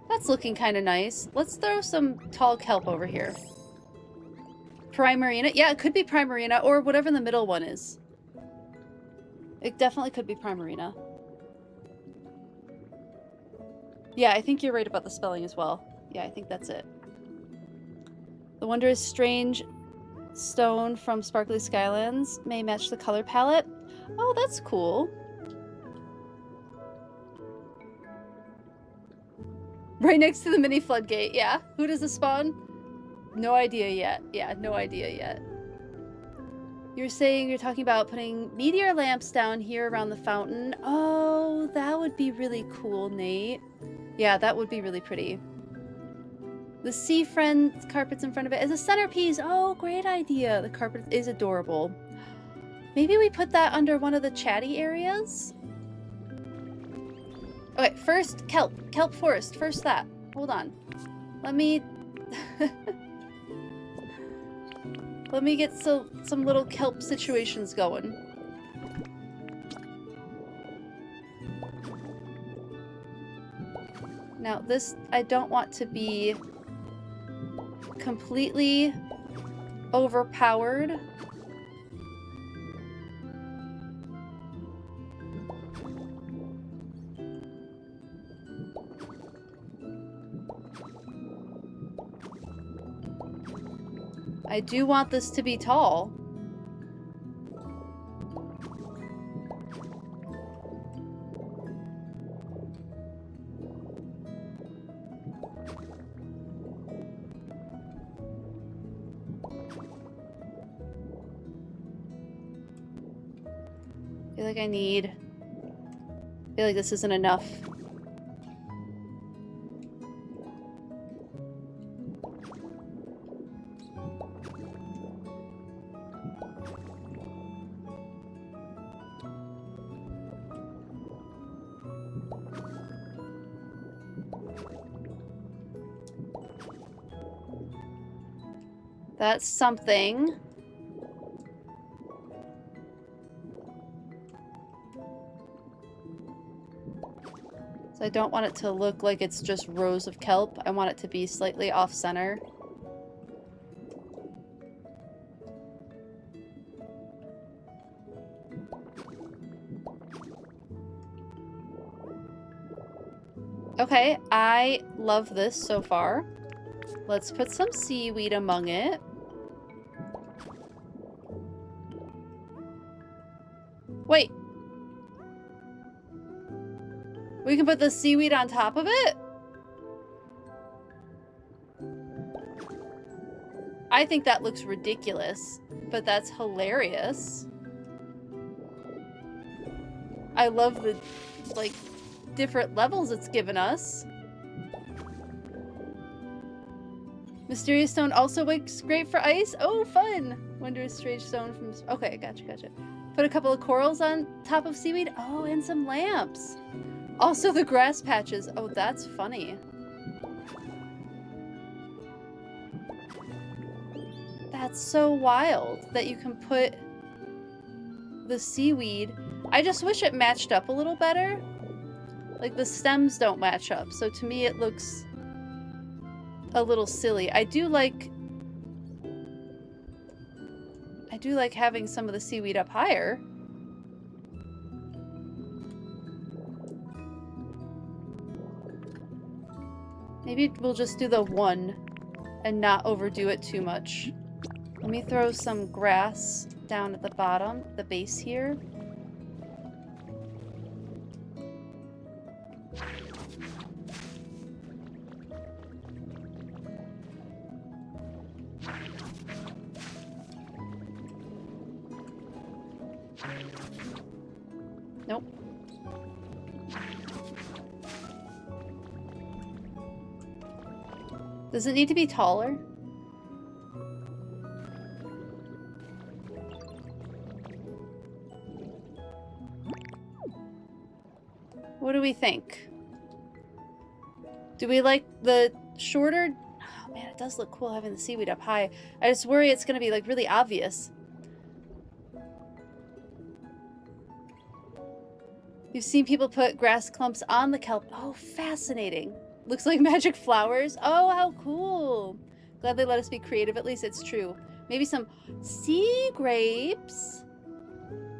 That's looking kind of nice. Let's throw some tall kelp over here. Primarina? Yeah, it could be Primarina, or whatever the middle one is. It definitely could be Primarina. Yeah, I think you're right about the spelling as well. Yeah, I think that's it. The wondrous strange stone from Sparkly Skylands may match the color palette. Oh, that's cool. Right next to the mini floodgate, yeah. Who does this spawn? No idea yet. Yeah, no idea yet. You're saying you're talking about putting meteor lamps down here around the fountain. Oh, that would be really cool, Nate. Yeah, that would be really pretty. The sea friend carpets in front of it as a centerpiece. Oh, great idea. The carpet is adorable. Maybe we put that under one of the chatty areas? Okay, first kelp. Kelp forest. First that. Hold on. Let me... Let me get some little kelp situations going. Now this, I don't want to be completely overpowered. I do want this to be tall. I feel like this isn't enough. That's something. So I don't want it to look like it's just rows of kelp. I want it to be slightly off-center. Okay, I love this so far. Let's put some seaweed among it. Wait. We can put the seaweed on top of it? I think that looks ridiculous, but that's hilarious. I love the, like, different levels it's given us. Mysterious stone also works great for ice. Oh, fun! Wondrous strange stone from... Okay, gotcha, gotcha. Put a couple of corals on top of seaweed. Oh, and some lamps. Also the grass patches. Oh, that's funny. That's so wild that you can put the seaweed. I just wish it matched up a little better. Like, the stems don't match up, so to me it looks a little silly. I do like having some of the seaweed up higher. Maybe we'll just do the one and not overdo it too much. Let me throw some grass down at the bottom, the base here. Nope. Does it need to be taller? What do we think? Do we like the shorter? Oh man, it does look cool having the seaweed up high. I just worry it's gonna be like really obvious. You've seen people put grass clumps on the kelp. Oh, fascinating. Looks like magic flowers. Oh, how cool. Glad they let us be creative. At least it's true. Maybe some sea grapes.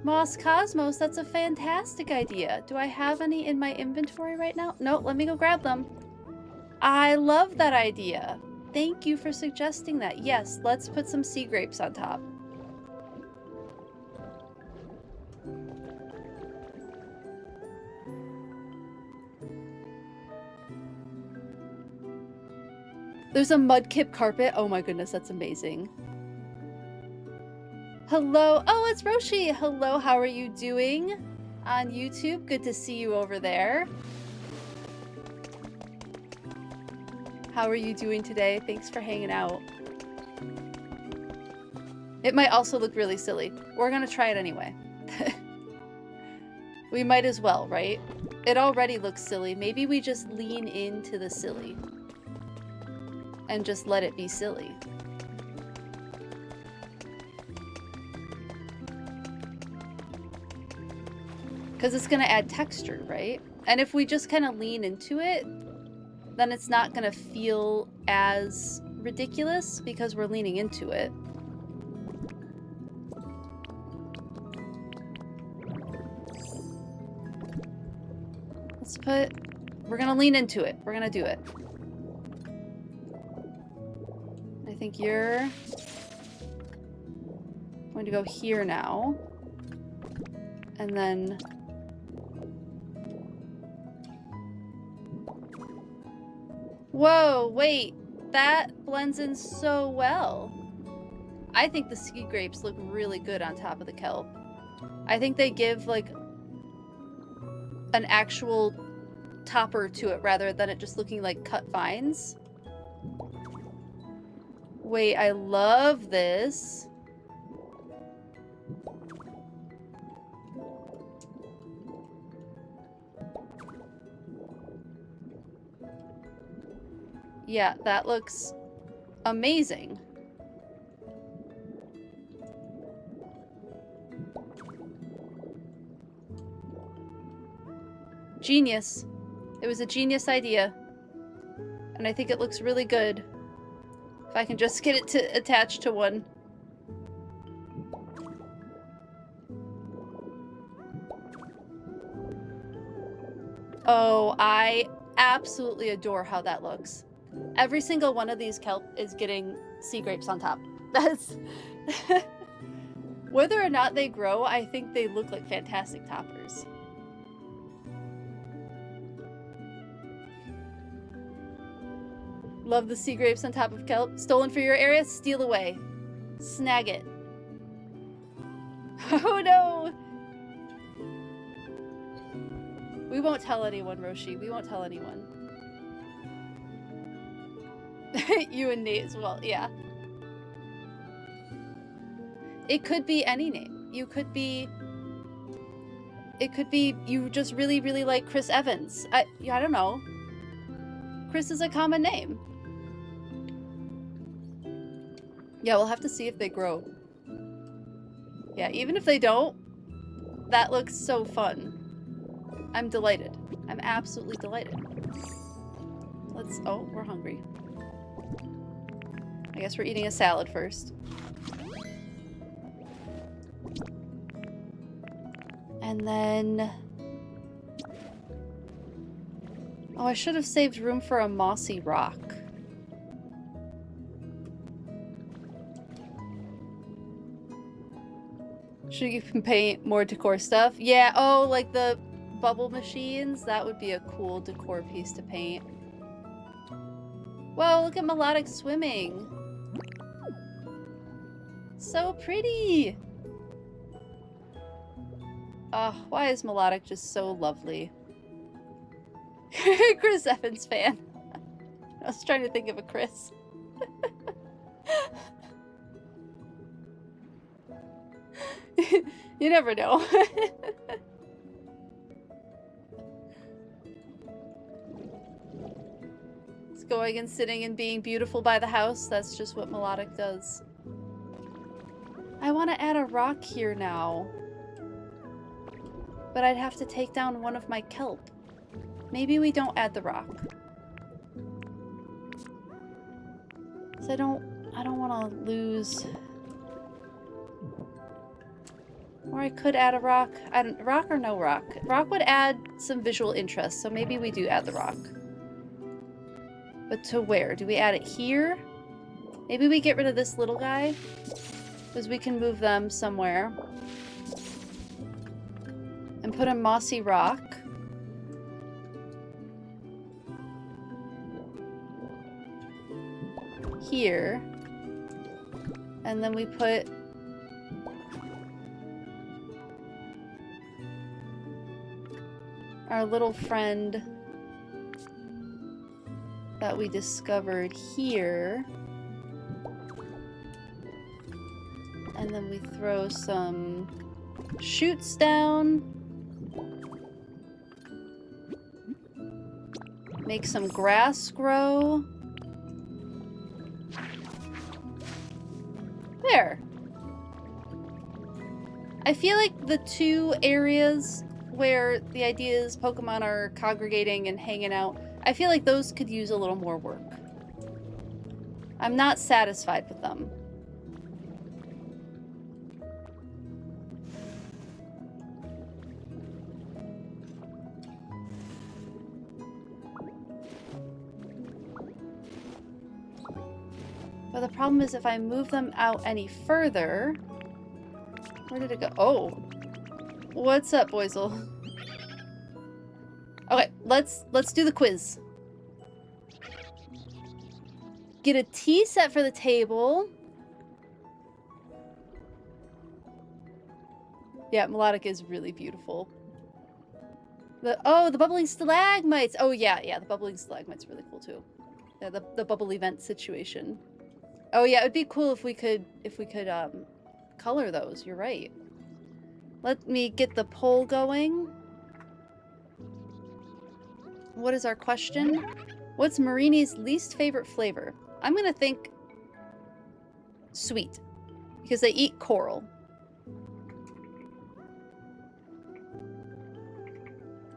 Moss Cosmos, that's a fantastic idea. Do I have any in my inventory right now? No, let me go grab them. I love that idea. Thank you for suggesting that. Yes, let's put some sea grapes on top. There's a mudkip carpet. Oh my goodness, that's amazing. Hello. Oh, it's Roshi. Hello, how are you doing on YouTube? Good to see you over there. How are you doing today? Thanks for hanging out. It might also look really silly. We're gonna try it anyway. We might as well, right? It already looks silly. Maybe we just lean into the silly. And just let it be silly. Because it's going to add texture, right? And if we just kind of lean into it, then it's not going to feel as ridiculous because we're leaning into it. We're gonna lean into it. We're gonna do it. I think you're going to go here now. And then... Whoa, wait. That blends in so well. I think the sea grapes look really good on top of the kelp. I think they give, like, an actual topper to it rather than it just looking like cut vines. Wait, I love this. Yeah, that looks amazing. Genius. It was a genius idea. And I think it looks really good. If I can just get it to attach to one. Oh, I absolutely adore how that looks. Every single one of these kelp is getting sea grapes on top. That's... Whether or not they grow, I think they look like fantastic toppers. Love the sea grapes on top of kelp. Stolen for your area? Steal away. Snag it. Oh no! We won't tell anyone, Roshi. We won't tell anyone. You and Nate as well, yeah. It could be any name. You could be... It could be you just really, really like Chris Evans. I don't know. Chris is a common name. Yeah, we'll have to see if they grow. Yeah, even if they don't, that looks so fun. I'm delighted. I'm absolutely delighted. Let's... Oh, we're hungry. I guess we're eating a salad first. And then... Oh, I should have saved room for a mossy rock. Should you can paint more decor stuff? Yeah, oh, like the bubble machines? That would be a cool decor piece to paint. Whoa, look at Melodic swimming. So pretty! Oh, why is Melodic just so lovely? Chris Evans fan. I was trying to think of a Chris. You never know. It's going and sitting and being beautiful by the house. That's just what Melodic does. I want to add a rock here now. But I'd have to take down one of my kelp. Maybe we don't add the rock. 'Cause I don't want to lose... Or I could add a rock. Rock or no rock? Rock would add some visual interest, so maybe we do add the rock. But to where? Do we add it here? Maybe we get rid of this little guy, because we can move them somewhere. And put a mossy rock. Here. And then we put... our little friend that we discovered here. And then we throw some shoots down. Make some grass grow. There. I feel like the two areas where the idea is Pokemon are congregating and hanging out, I feel like those could use a little more work. I'm not satisfied with them. But the problem is if I move them out any further... Where did it go? Oh. What's up, Boisel? Okay, let's do the quiz. Get a tea set for the table. Yeah, melodic is really beautiful. The bubbling stalagmites. Oh yeah, the bubbling stalagmites are really cool too. Yeah, the bubble event situation. Oh yeah, it would be cool if we could color those. You're right. Let me get the poll going. What is our question? What's Marini's least favorite flavor? I'm gonna think sweet, because they eat coral.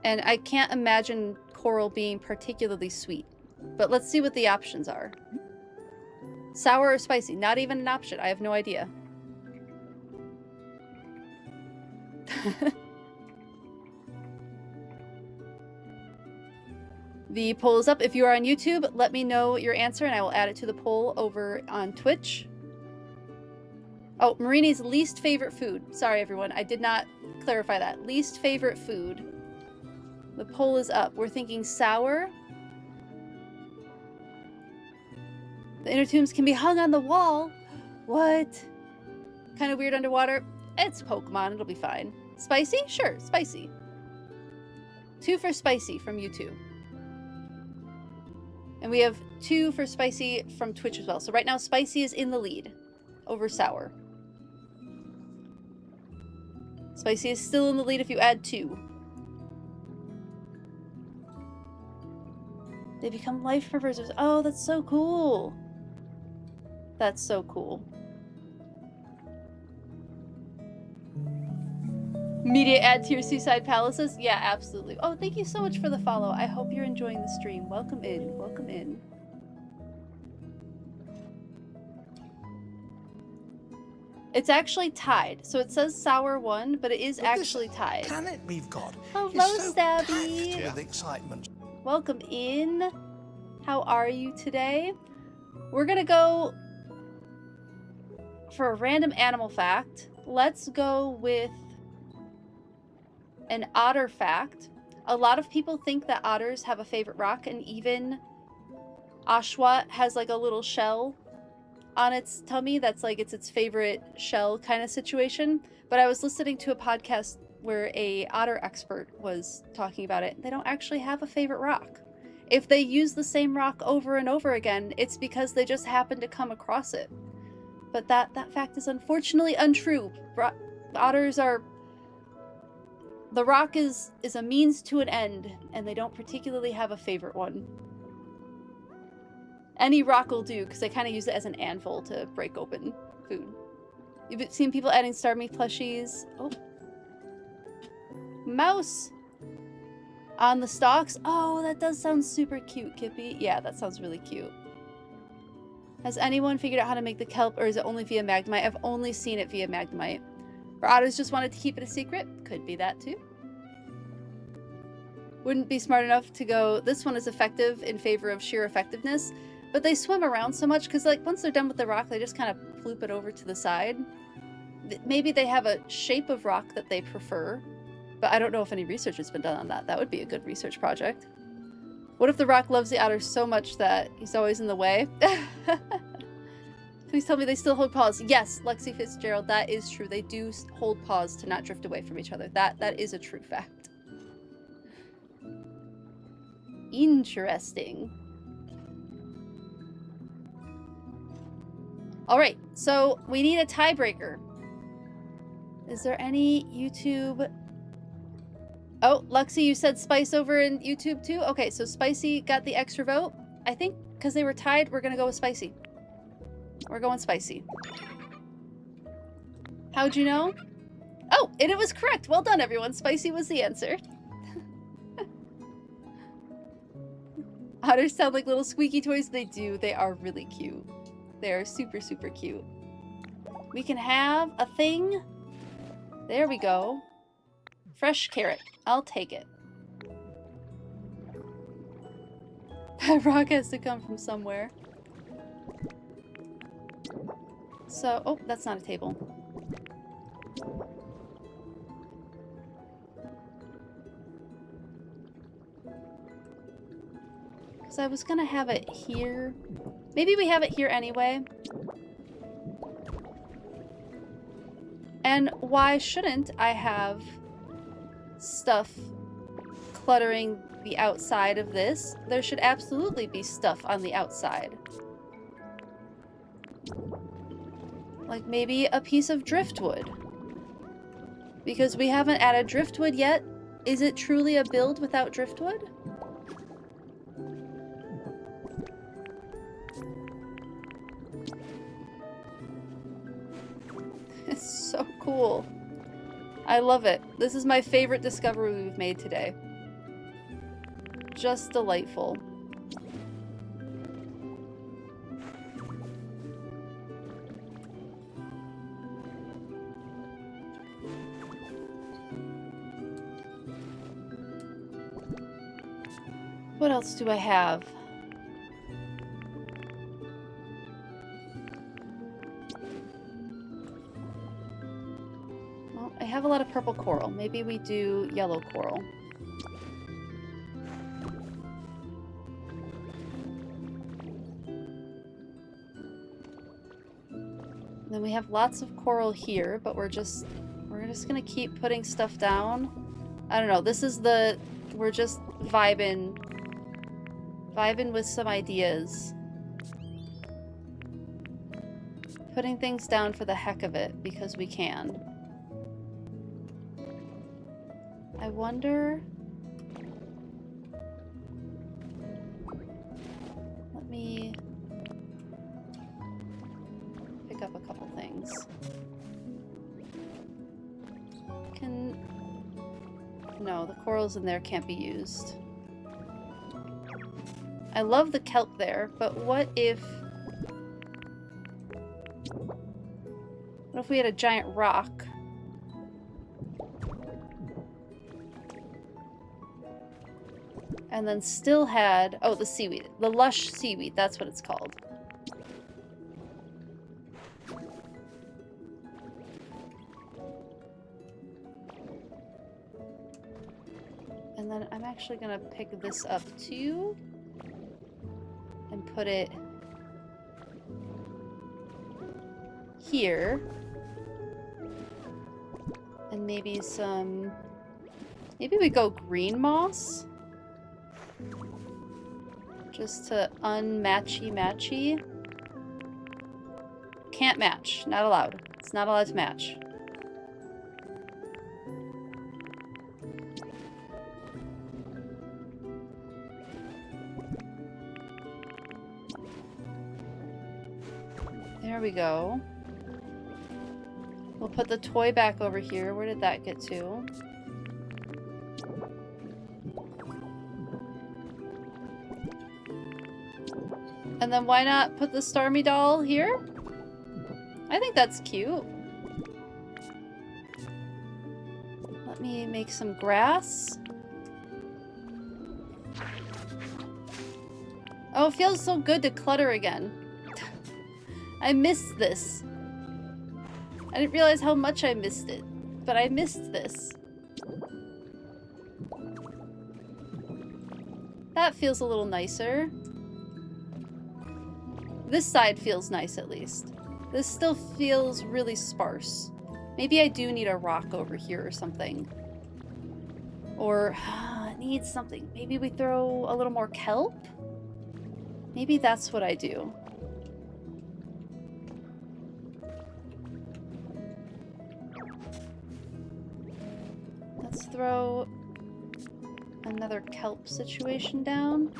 And I can't imagine coral being particularly sweet. But let's see what the options are. Sour or spicy? Not even an option. I have no idea. The poll is up. If you are on YouTube, let me know your answer and I will add it to the poll over on Twitch. Oh, Marini's least favorite food. Sorry, everyone. I did not clarify that. Least favorite food. The poll is up. We're thinking sour. The inner tubes can be hung on the wall. What? Kind of weird underwater. It's Pokemon. It'll be fine. Spicy? Sure, spicy. 2 for spicy from YouTube. And we have 2 for spicy from Twitch as well. So right now, spicy is in the lead over sour. Spicy is still in the lead if you add 2. They become life preservers. Oh, that's so cool. That's so cool. Media add to your seaside palaces? Yeah, absolutely. Oh, thank you so much for the follow. I hope you're enjoying the stream. Welcome in. Welcome in. It's actually tied. So it says sour 1, but it is actually tied. Planet we've got. Hello, is so Stabby. packed with excitement. Welcome in. How are you today? We're gonna go for a random animal fact. Let's go with an otter fact. A lot of people think that otters have a favorite rock, and even Oshawott has like a little shell on its tummy that's like it's its favorite shell kind of situation. But I was listening to a podcast where a otter expert was talking about it. They don't actually have a favorite rock. If they use the same rock over and over again, it's because they just happen to come across it. But that fact is unfortunately untrue. Otters are... The rock is a means to an end, and they don't particularly have a favorite one. Any rock will do, because they kind of use it as an anvil to break open food. You've seen people adding Starmie plushies. Oh. Mouse! On the stalks? Oh, that does sound super cute, Kippy. Yeah, that sounds really cute. Has anyone figured out how to make the kelp, or is it only via Magnemite? I've only seen it via Magnemite. Or otters just wanted to keep it a secret? Could be that too. Wouldn't be smart enough to go, this one is effective in favor of sheer effectiveness, but they swim around so much because like once they're done with the rock, they just kind of ploop it over to the side. Maybe they have a shape of rock that they prefer, but I don't know if any research has been done on that. That would be a good research project. What if the rock loves the otter so much that he's always in the way? Please tell me they still hold paws. Yes, Lexi Fitzgerald, that is true. They do hold paws to not drift away from each other. That is a true fact. Interesting. Alright, so we need a tiebreaker. Is there any YouTube... Oh, Lexi, you said Spice over in YouTube too? Okay, so Spicy got the extra vote. I think because they were tied, we're gonna go with Spicy. We're going Spicy. How'd you know? Oh, and it was correct. Well done, everyone. Spicy was the answer. Otters sound like little squeaky toys. They do. They are really cute. They are super, super cute. We can have a thing. There we go. Fresh carrot. I'll take it. That rock has to come from somewhere. So, oh, that's not a table. Because I was gonna have it here. Maybe we have it here anyway. And why shouldn't I have stuff cluttering the outside of this? There should absolutely be stuff on the outside. Like maybe a piece of driftwood. Because we haven't added driftwood yet. Is it truly a build without driftwood? It's so cool. I love it. This is my favorite discovery we've made today. Just delightful. What else do I have? Well, I have a lot of purple coral. Maybe we do yellow coral. And then we have lots of coral here, but we're just gonna keep putting stuff down. I don't know. This is we're just vibing with some ideas. Putting things down for the heck of it, because we can. I wonder... Let me pick up a couple things. No, the corals in there can't be used. I love the kelp there, but what if we had a giant rock? And then still had, oh, the seaweed. The lush seaweed, that's what it's called. And then I'm actually gonna pick this up too. And put it here. And maybe maybe we go green moss? Just to unmatchy-matchy. Can't match. Not allowed. It's not allowed to match. There we go. We'll put the toy back over here. Where did that get to? And then why not put the Starmie doll here? I think that's cute. Let me make some grass. Oh, it feels so good to clutter again. I missed this. I didn't realize how much I missed it, but I missed this. That feels a little nicer. This side feels nice, at least. This still feels really sparse. Maybe I do need a rock over here or something. Or, it needs something. Maybe we throw a little more kelp? Maybe that's what I do. Let's throw another kelp situation down.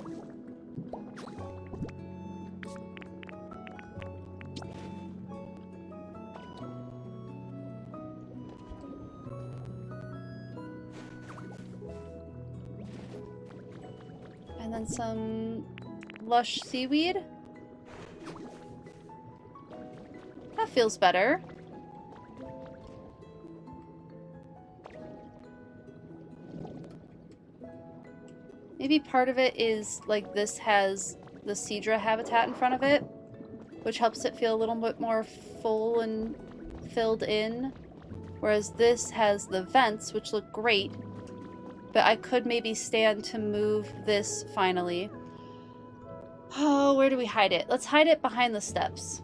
And then some lush seaweed. That feels better. Maybe part of it is like this has the Cedra habitat in front of it. which helps it feel a little bit more full and filled in. Whereas this has the vents, which look great, but I could maybe stand to move this finally. Oh, where do we hide it? Let's hide it behind the steps.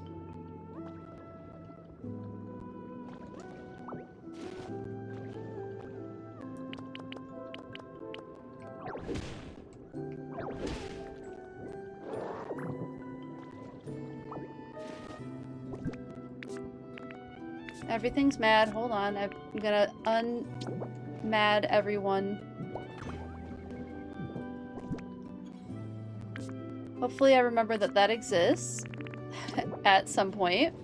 Everything's mad. Hold on. I'm gonna unmad everyone. Hopefully I remember that that exists at some point.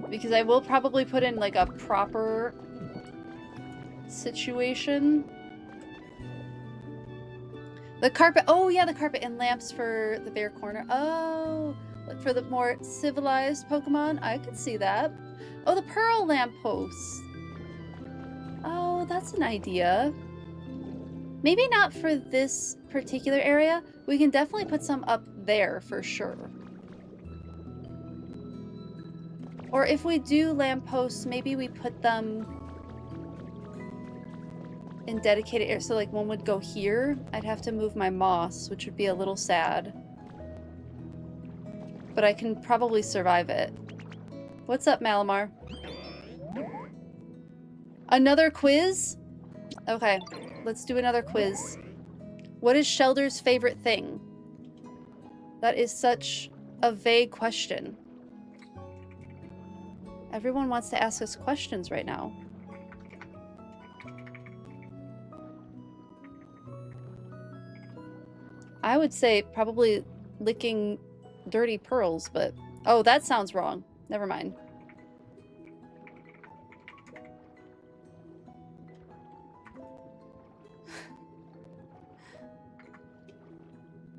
Because I will probably put in like a proper situation. The carpet. Oh yeah, the carpet and lamps for the bear corner. Oh, like for the more civilized Pokemon. I could see that. Oh, the pearl lampposts. Oh, that's an idea. Maybe not for this particular area. We can definitely put some up there for sure. Or if we do lampposts, maybe we put them in dedicated areas. So like one would go here. I'd have to move my moss, which would be a little sad. But I can probably survive it. What's up, Malamar? Another quiz? Okay, let's do another quiz. What is Shelder's favorite thing? That is such a vague question. Everyone wants to ask us questions right now. I would say probably licking dirty pearls, but... Oh, that sounds wrong. Never mind.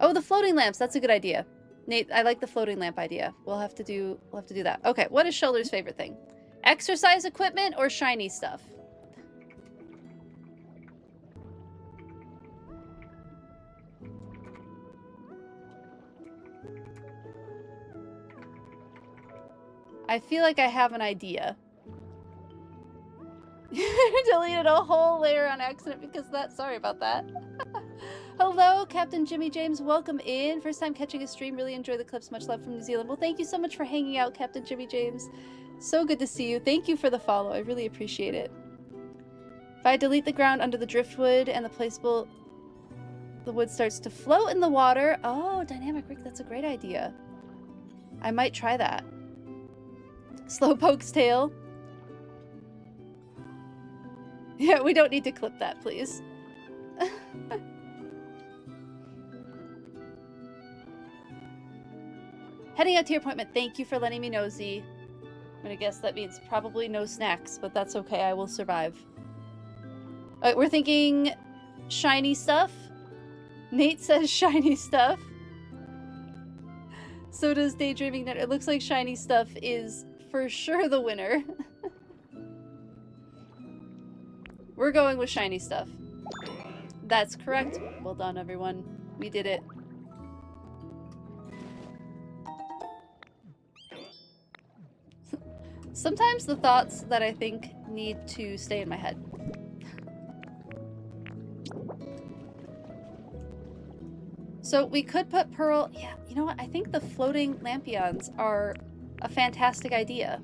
Oh, the floating lamps. That's a good idea. Nate, I like the floating lamp idea. We'll have to do that. Okay, what is Shelder's favorite thing? Exercise equipment or shiny stuff? I feel like I have an idea. Deleted a whole layer on accident because of that. Sorry about that. Hello, Captain Jimmy James. Welcome in. First time catching a stream. Really enjoy the clips. Much love from New Zealand. Well, thank you so much for hanging out, Captain Jimmy James. So good to see you. Thank you for the follow. I really appreciate it. If I delete the ground under the driftwood and the placeable, the wood starts to float in the water. Oh, dynamic rig. That's a great idea. I might try that. Slowpoke's tail. Yeah, we don't need to clip that, please. Heading out to your appointment. Thank you for letting me know, Z. I'm gonna guess that means probably no snacks, but that's okay. I will survive. Alright, we're thinking shiny stuff. Nate says shiny stuff. So does Daydreaming Net. It looks like shiny stuff is for sure the winner. We're going with shiny stuff. That's correct. Well done, everyone. We did it. Sometimes the thoughts that I think need to stay in my head. So we could put Pearl... Yeah, you know what? I think the floating Lampions are a fantastic idea.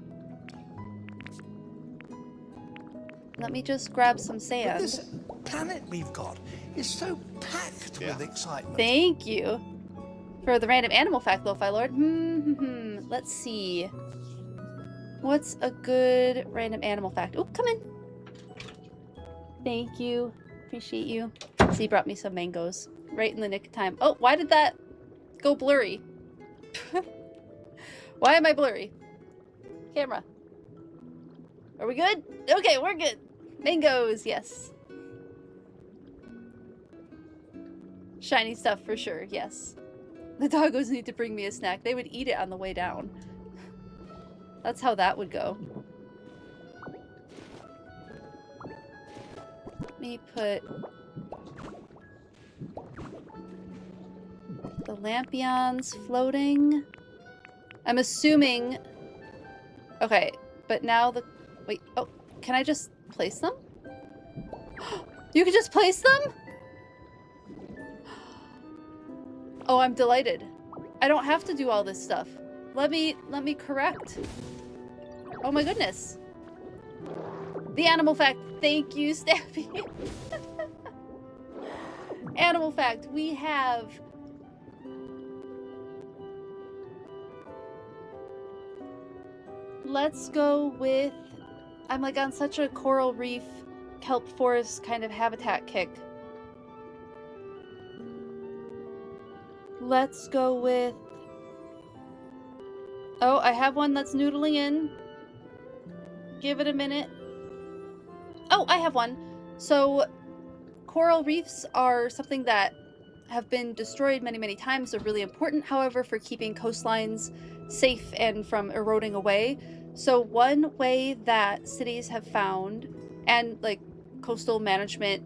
Let me just grab some sand. This planet we've got is so packed with excitement. Thank you for the random animal fact, Lo-Fi Lord. Let's see. What's a good random animal fact? Oh, come in. Thank you. Appreciate you. Z brought me some mangoes. Right in the nick of time. Oh, why did that go blurry? Why am I blurry? Camera. Are we good? Okay, we're good. Mangoes, yes. Shiny stuff for sure, yes. The doggos need to bring me a snack. They would eat it on the way down. That's how that would go. Let me put... The lampions floating. I'm assuming... Okay, but now the... Wait, oh, can I just place them? You can just place them? Oh, I'm delighted. I don't have to do all this stuff. Let me correct. Oh my goodness. The animal fact. Thank you, Stappy. Animal fact. We have... Let's go with... I'm like on such a coral reef, kelp forest kind of habitat kick. Let's go with... Oh, I have one that's noodling in. Give it a minute. Oh, I have one. So, coral reefs are something that have been destroyed many, many times. They're really important, however, for keeping coastlines safe and from eroding away. So one way that cities have found, and like coastal management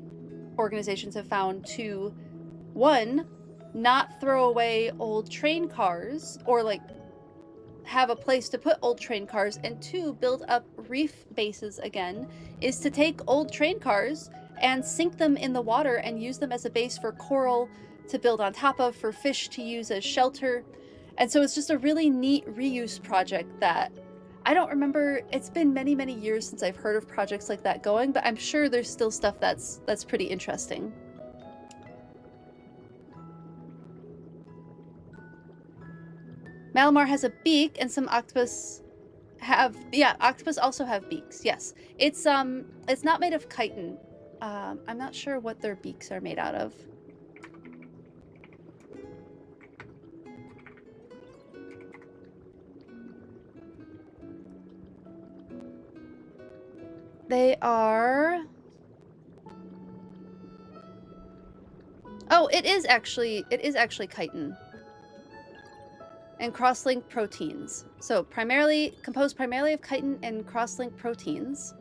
organizations have found to, one, not throw away old train cars or like have a place to put old train cars, and two, build up reef bases again, is to take old train cars and sink them in the water and use them as a base for coral to build on top of, for fish to use as shelter. And so it's just a really neat reuse project that I don't remember. It's been many, many years since I've heard of projects like that going, but I'm sure there's still stuff that's pretty interesting. Malamar has a beak, and some octopus have... Yeah, octopus also have beaks, yes. It's not made of chitin. I'm not sure what their beaks are made out of. They are... Oh, it is actually chitin. And cross-linked proteins. So composed primarily of chitin and cross-linked proteins.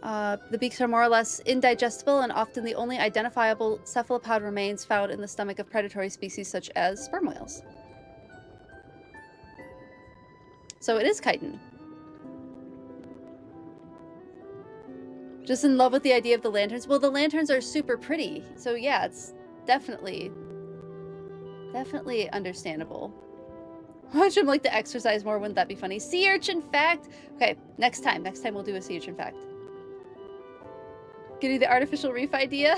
The beaks are more or less indigestible and often the only identifiable cephalopod remains found in the stomach of predatory species such as sperm whales. So it is chitin. Just in love with the idea of the lanterns. Well, the lanterns are super pretty. So yeah, it's definitely understandable. I should like to exercise more. Wouldn't that be funny? Sea urchin fact. Okay, next time we'll do a sea urchin fact. Getting the artificial reef idea.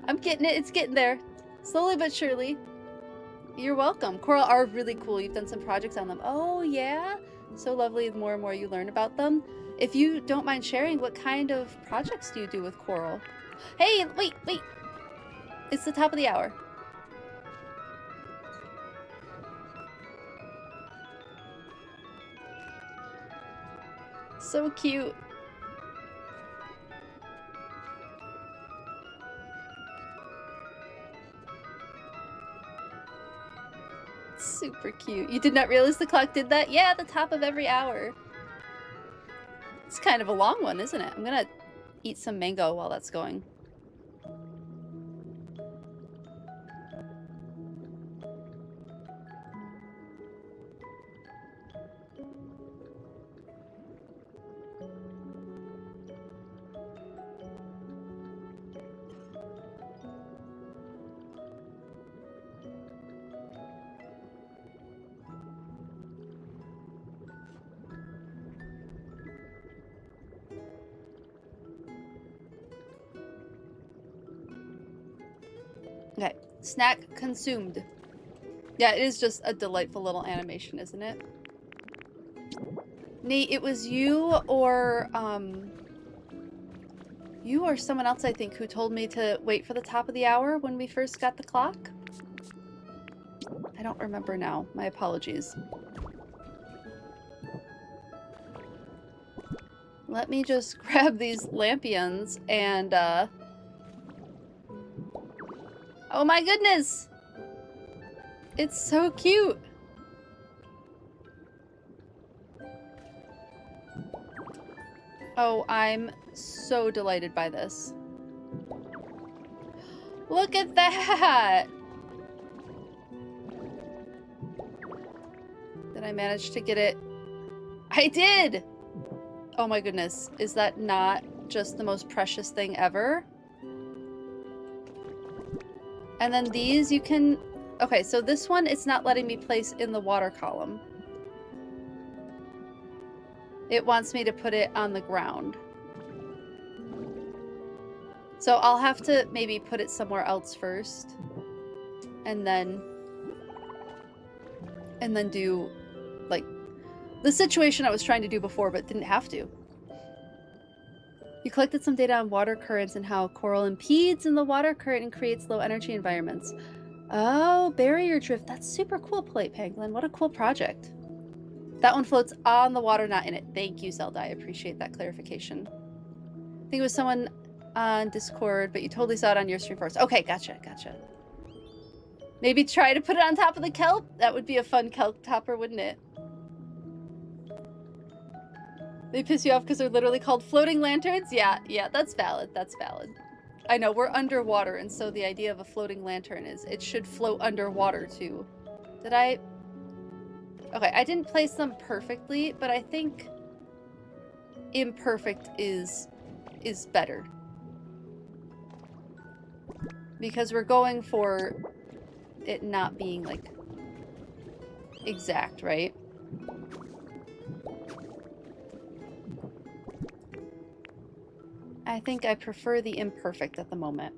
I'm getting it. It's getting there. Slowly but surely. You're welcome. Coral are really cool. You've done some projects on them. Oh, yeah? So lovely. The more and more you learn about them. If you don't mind sharing, what kind of projects do you do with coral? Hey, wait. It's the top of the hour. So cute. Super cute. You did not realize the clock did that? Yeah, at the top of every hour. It's kind of a long one, isn't it? I'm gonna eat some mango while that's going. Okay, snack consumed. Yeah, it is just a delightful little animation, isn't it? Nate, it was you or someone else, I think, who told me to wait for the top of the hour when we first got the clock? I don't remember now. My apologies. Let me just grab these lampions and, oh my goodness! It's so cute! Oh, I'm so delighted by this. Look at that! Did I manage to get it? I did! Oh my goodness. Is that not just the most precious thing ever? And then these you can... Okay, so this one, it's not letting me place in the water column. It wants me to put it on the ground. So I'll have to maybe put it somewhere else first. And then do, like, the situation I was trying to do before but didn't have to. You collected some data on water currents and how coral impedes in the water current and creates low energy environments. Oh, barrier drift. That's super cool, Polite Pangolin. What a cool project. That one floats on the water, not in it. Thank you, Zelda. I appreciate that clarification. I think it was someone on Discord, but you totally saw it on your stream first. Okay, gotcha. Maybe try to put it on top of the kelp? That would be a fun kelp topper, wouldn't it? They piss you off because they're literally called floating lanterns? Yeah, that's valid. That's valid. I know, we're underwater, and so the idea of a floating lantern is it should float underwater, too. Did I... Okay, I didn't place them perfectly, but I think imperfect is better. Because we're going for it not being, like, exact, right? I think I prefer the imperfect at the moment.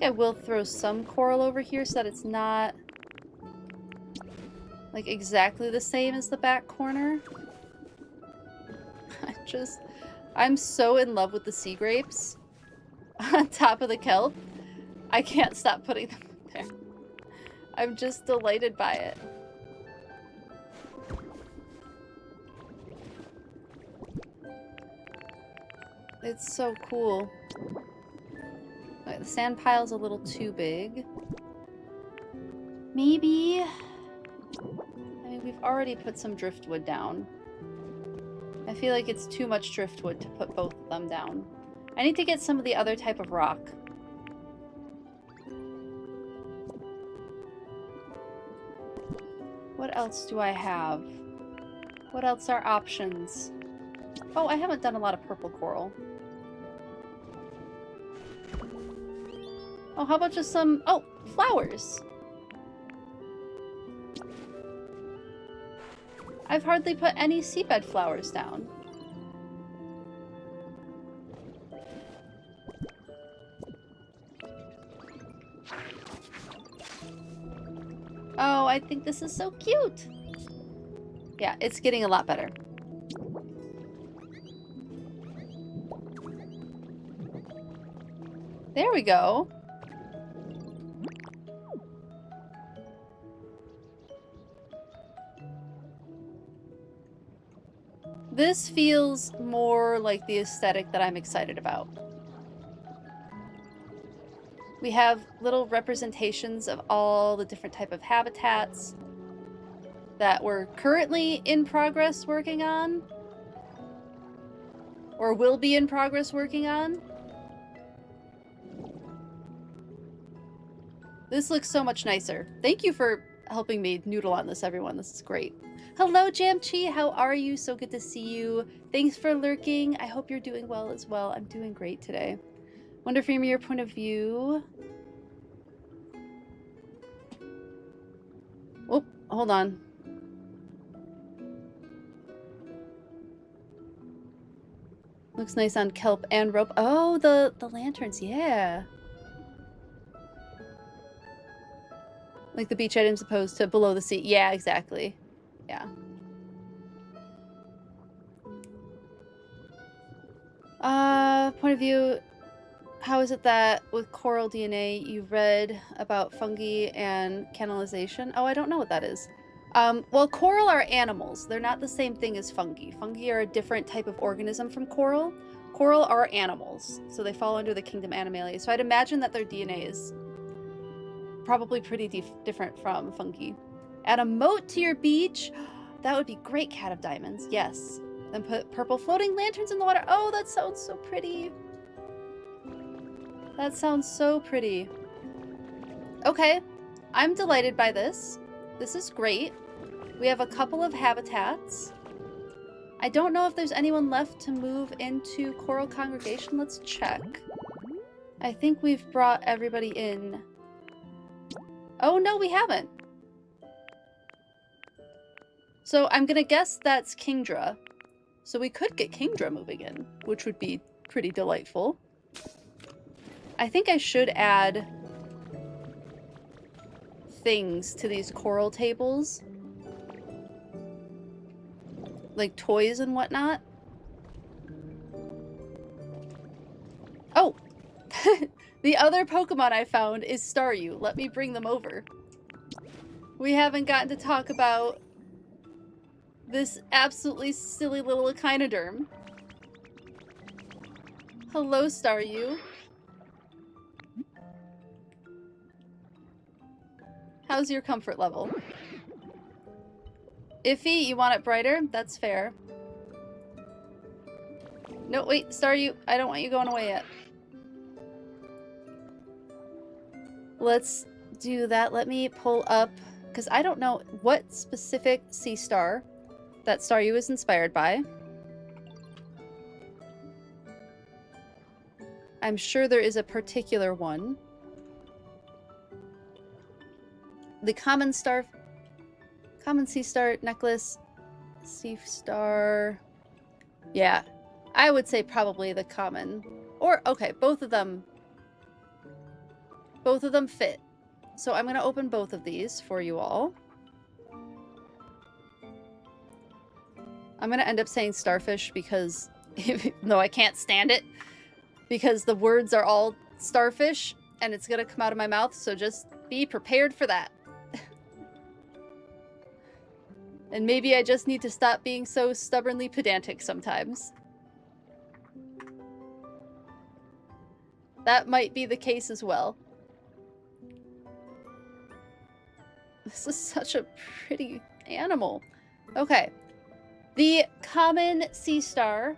I will throw some coral over here so that it's not like exactly the same as the back corner. I'm so in love with the sea grapes on top of the kelp. I can't stop putting them there. I'm just delighted by it. It's so cool. Okay, the sand pile's a little too big. Maybe... I mean, we've already put some driftwood down. I feel like it's too much driftwood to put both of them down. I need to get some of the other type of rock. What else do I have? What else are options? Oh, I haven't done a lot of purple coral. Oh, how about just some... Oh, flowers! I've hardly put any seabed flowers down. Oh, I think this is so cute! Yeah, it's getting a lot better. There we go. This feels more like the aesthetic that I'm excited about. We have little representations of all the different type of habitats that we're currently in progress working on. Or will be in progress working on. This looks so much nicer. Thank you for helping me noodle on this, everyone. This is great. Hello, Jamchi. How are you? So good to see you. Thanks for lurking. I hope you're doing well as well. I'm doing great today. Wonder from your point of view. Oh, hold on. Looks nice on kelp and rope. Oh, the lanterns, yeah. Like the beach items opposed to below the sea. Yeah, exactly. Yeah. Point of view, how is it that with coral DNA you read about fungi and canalization? Oh, I don't know what that is. Well, coral are animals. They're not the same thing as fungi. Fungi are a different type of organism from coral. Coral are animals, so they fall under the kingdom Animalia. So I'd imagine that their DNA is probably pretty different from fungi. Add a moat to your beach. That would be great, Cat of Diamonds. Yes. Then put purple floating lanterns in the water. Oh, that sounds so pretty. That sounds so pretty. Okay, I'm delighted by this. This is great. We have a couple of habitats. I don't know if there's anyone left to move into Coral Congregation. Let's check. I think we've brought everybody in. Oh, no, we haven't. So I'm gonna guess that's Kingdra. So we could get Kingdra moving in, which would be pretty delightful. I think I should add things to these coral tables. Like toys and whatnot. Oh! The other Pokemon I found is Staryu. Let me bring them over. We haven't gotten to talk about this absolutely silly little Echinoderm. Hello, Staryu. How's your comfort level? Iffy, you want it brighter? That's fair. No, wait, Staryu, I don't want you going away yet. Let's do that. Let me pull up, because I don't know what specific sea star that Staryu is inspired by. I'm sure there is a particular one. The common sea star necklace, sea star. Yeah, I would say probably the common. Or, okay, both of them fit. So I'm going to open both of these for you all. I'm going to end up saying starfish because, no, I can't stand it. Because the words are all starfish and it's going to come out of my mouth. So just be prepared for that. And maybe I just need to stop being so stubbornly pedantic sometimes. That might be the case as well. This is such a pretty animal. Okay. The common sea star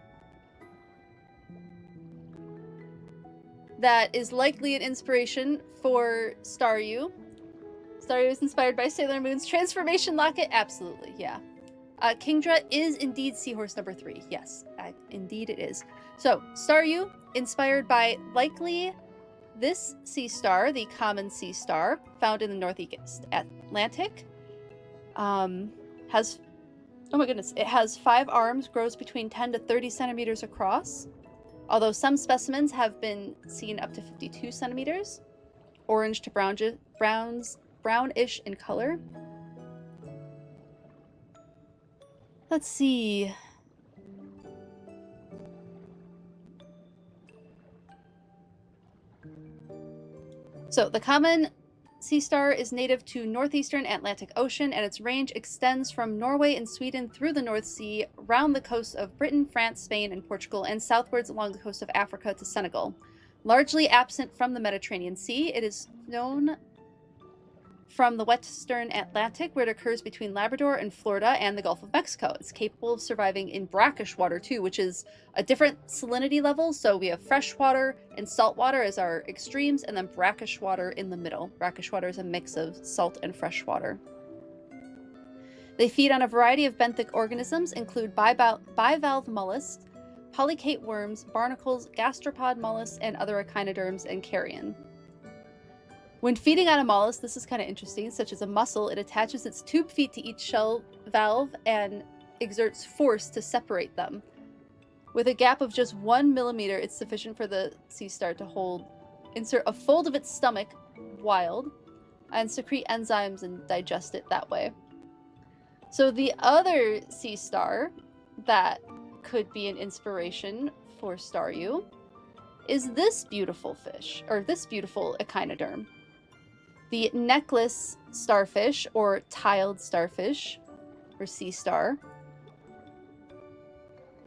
that is likely an inspiration for Staryu. Staryu is inspired by Sailor Moon's transformation locket. Absolutely, yeah. Kingdra is indeed Seahorse number 3. Yes, indeed it is. So, Staryu, inspired by likely this sea star, the common sea star, found in the Northeast Atlantic. Has, oh my goodness, it has 5 arms, grows between 10 to 30 centimeters across. Although some specimens have been seen up to 52 centimeters. Orange to brownish in color. Let's see. So the common sea star is native to northeastern Atlantic Ocean, and its range extends from Norway and Sweden through the North Sea, round the coasts of Britain, France, Spain, and Portugal, and southwards along the coast of Africa to Senegal. Largely absent from the Mediterranean Sea, it is known from the western Atlantic, where it occurs between Labrador and Florida and the Gulf of Mexico. It's capable of surviving in brackish water too, which is a different salinity level. So we have fresh water and salt water as our extremes, and then brackish water in the middle. Brackish water is a mix of salt and fresh water. They feed on a variety of benthic organisms, include bivalve mollusks, polychaete worms, barnacles, gastropod mollusks, and other echinoderms and carrion. When feeding on a mollusk, this is kind of interesting, such as a mussel, it attaches its tube feet to each shell valve and exerts force to separate them. With a gap of just 1 millimeter, it's sufficient for the sea star to insert a fold of its stomach wild and secrete enzymes and digest it that way. So the other sea star that could be an inspiration for Staryu is this beautiful fish, or this beautiful echinoderm. The necklace starfish, or tiled starfish, or sea star.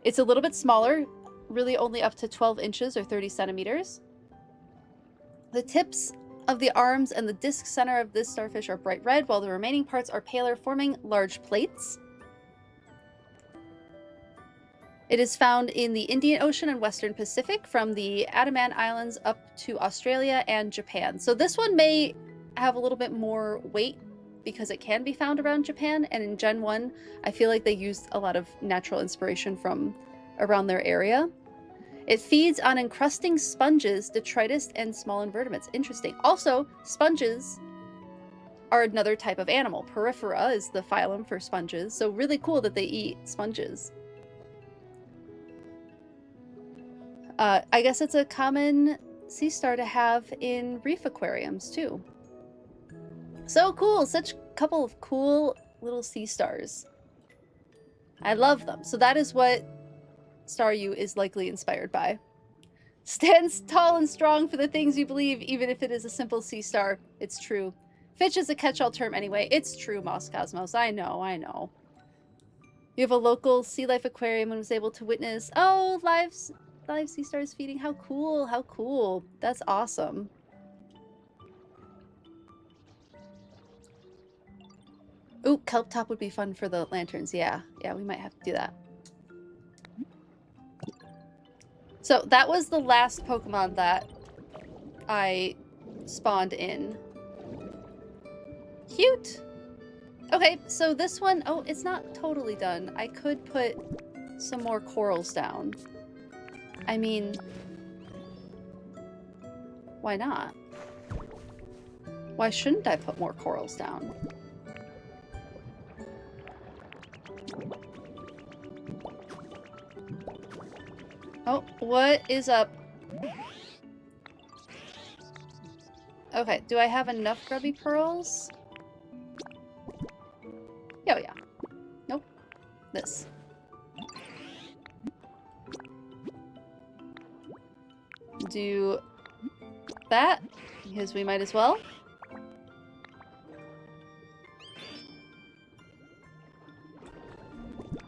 It's a little bit smaller, really only up to 12 inches or 30 centimeters. The tips of the arms and the disc center of this starfish are bright red, while the remaining parts are paler, forming large plates. It is found in the Indian Ocean and Western Pacific from the Andaman Islands up to Australia and Japan. So this one may have a little bit more weight because it can be found around Japan. And in Gen 1, I feel like they used a lot of natural inspiration from around their area. It feeds on encrusting sponges, detritus, and small invertebrates. Interesting. Also, sponges are another type of animal. Porifera is the phylum for sponges. So really cool that they eat sponges. I guess it's a common sea star to have in reef aquariums too. So cool! Such a couple of cool little sea stars. I love them. So that is what Staryu is likely inspired by. Stands tall and strong for the things you believe, even if it is a simple sea star. It's true. Fish is a catch-all term anyway. It's true, Moss Cosmos. I know, I know. You have a local sea life aquarium and was able to witness, oh, live sea stars feeding. How cool, how cool. That's awesome. Ooh, kelp top would be fun for the lanterns. Yeah, we might have to do that. So that was the last Pokemon that I spawned in. Cute! Okay, so this one, oh, it's not totally done. I could put some more corals down. I mean, why not? Why shouldn't I put more corals down? Oh, what is up? Okay, do I have enough grubby pearls? Oh yeah. Nope. This. Do that, because we might as well.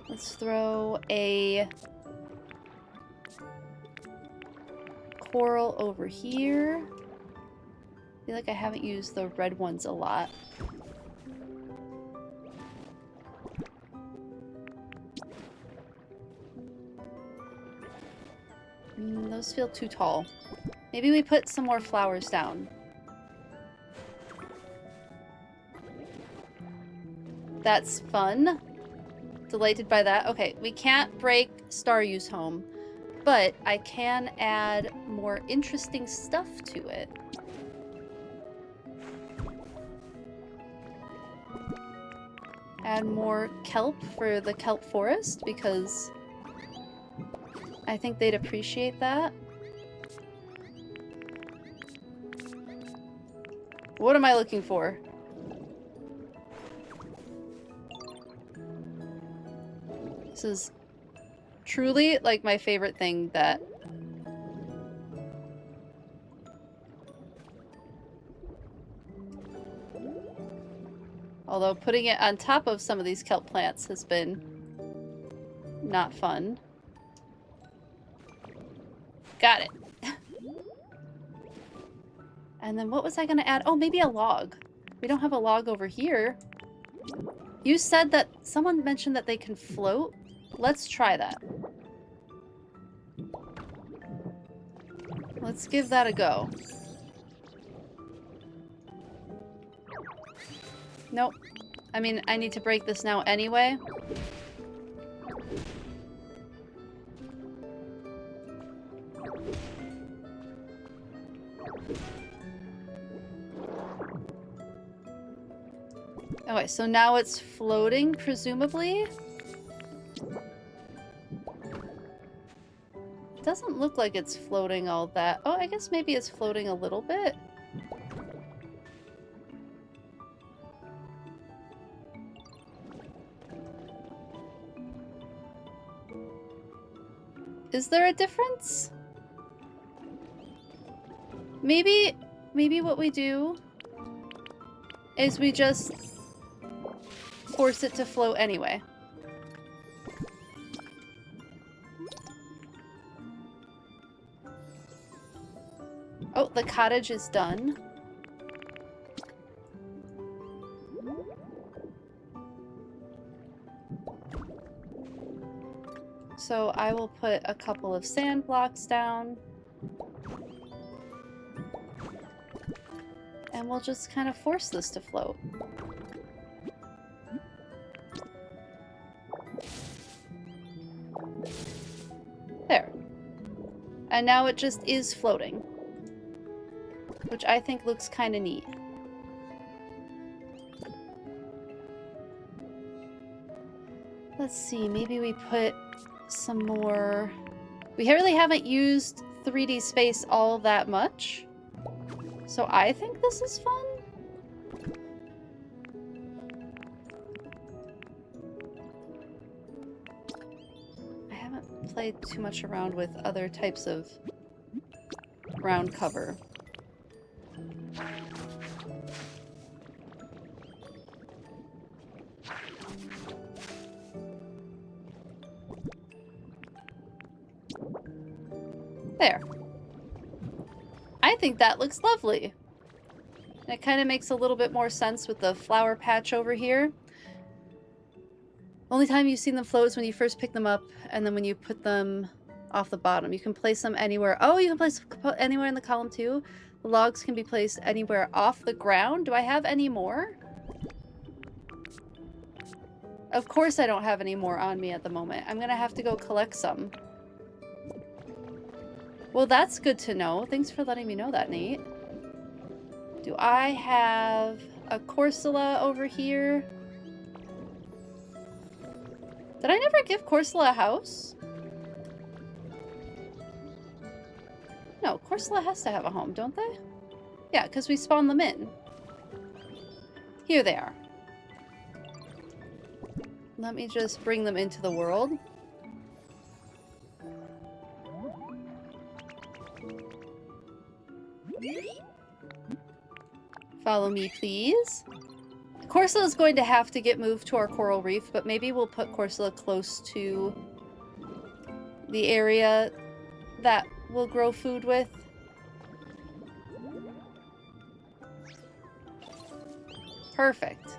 Let's throw a coral over here. I feel like I haven't used the red ones a lot. Those feel too tall. Maybe we put some more flowers down. That's fun. Delighted by that. Okay, we can't break Staryu's home, but I can add more interesting stuff to it. Add more kelp for the kelp forest, because I think they'd appreciate that. What am I looking for? This is truly like my favorite thing that although putting it on top of some of these kelp plants has been not fun. Got it. And then what was I gonna add? Oh, maybe a log. We don't have a log over here. You said that someone mentioned that they can float. Let's try that. Let's give that a go. Nope. I mean, I need to break this now anyway. Okay, so now it's floating, presumably. Doesn't look like it's floating all that. Oh, I guess maybe it's floating a little bit. Is there a difference? Maybe what we do is we just force it to float anyway. Oh, the cottage is done. So I will put a couple of sand blocks down. And we'll just kind of force this to float. There. And now it just is floating. Which I think looks kind of neat. Let's see, maybe we put some more... We really haven't used 3D space all that much. So I think this is fun. I haven't played too much around with other types of ground cover. There. I think that looks lovely. And it kind of makes a little bit more sense with the flower patch over here. Only time you've seen them float is when you first pick them up, and then when you put them off the bottom. You can place them anywhere. Oh, you can place anywhere in the column too. The logs can be placed anywhere off the ground. Do I have any more? Of course I don't have any more on me at the moment. I'm gonna have to go collect some. Well, that's good to know. Thanks for letting me know that, Nate. Do I have a Corsola over here? Did I never give Corsola a house? No, Corsola has to have a home, don't they? Yeah, because we spawn them in. Here they are. Let me just bring them into the world. Follow me, please. Corsola is going to have to get moved to our coral reef, but maybe we'll put Corsola close to the area that we'll grow food with. Perfect.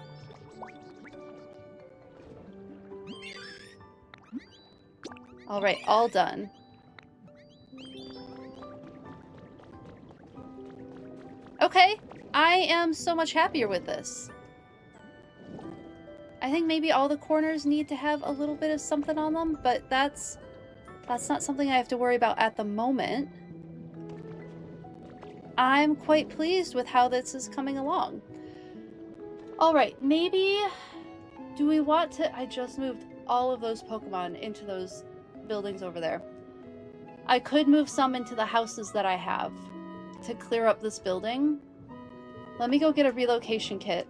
All right, all done. Okay, I am so much happier with this. I think maybe all the corners need to have a little bit of something on them, but that's not something I have to worry about at the moment. I'm quite pleased with how this is coming along. All right, maybe... Do we want to... I just moved all of those Pokemon into those buildings over there. I could move some into the houses that I have to clear up this building. Let me go get a relocation kit.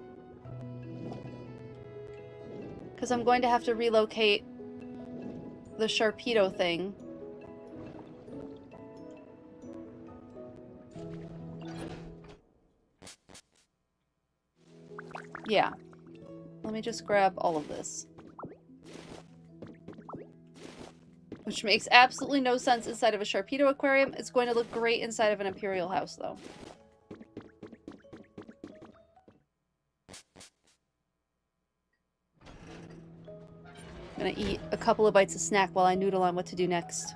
Because I'm going to have to relocate the Sharpedo thing. Yeah. Let me just grab all of this. Which makes absolutely no sense inside of a Sharpedo aquarium. It's going to look great inside of an Imperial house, though. I'm gonna eat a couple of bites of snack while I noodle on what to do next.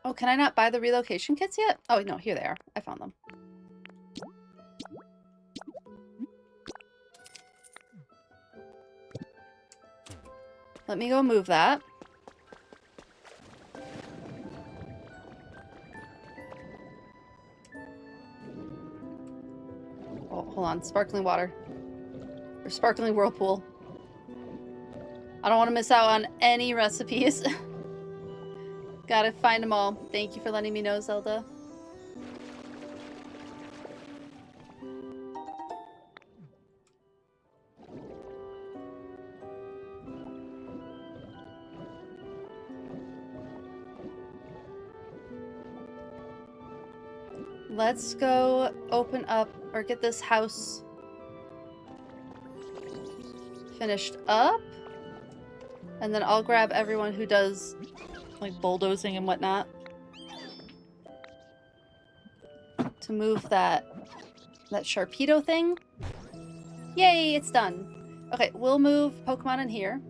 Oh, can I not buy the relocation kits yet? Oh, no, here they are. I found them. Let me go move that. Oh, hold on. Sparkling water. Or sparkling whirlpool. I don't want to miss out on any recipes. Gotta find them all. Thank you for letting me know, Zelda. Let's go open up or get this house finished up. And then I'll grab everyone who does like bulldozing and whatnot to move that Sharpedo thing. Yay, it's done. Okay, we'll move Pokemon in here.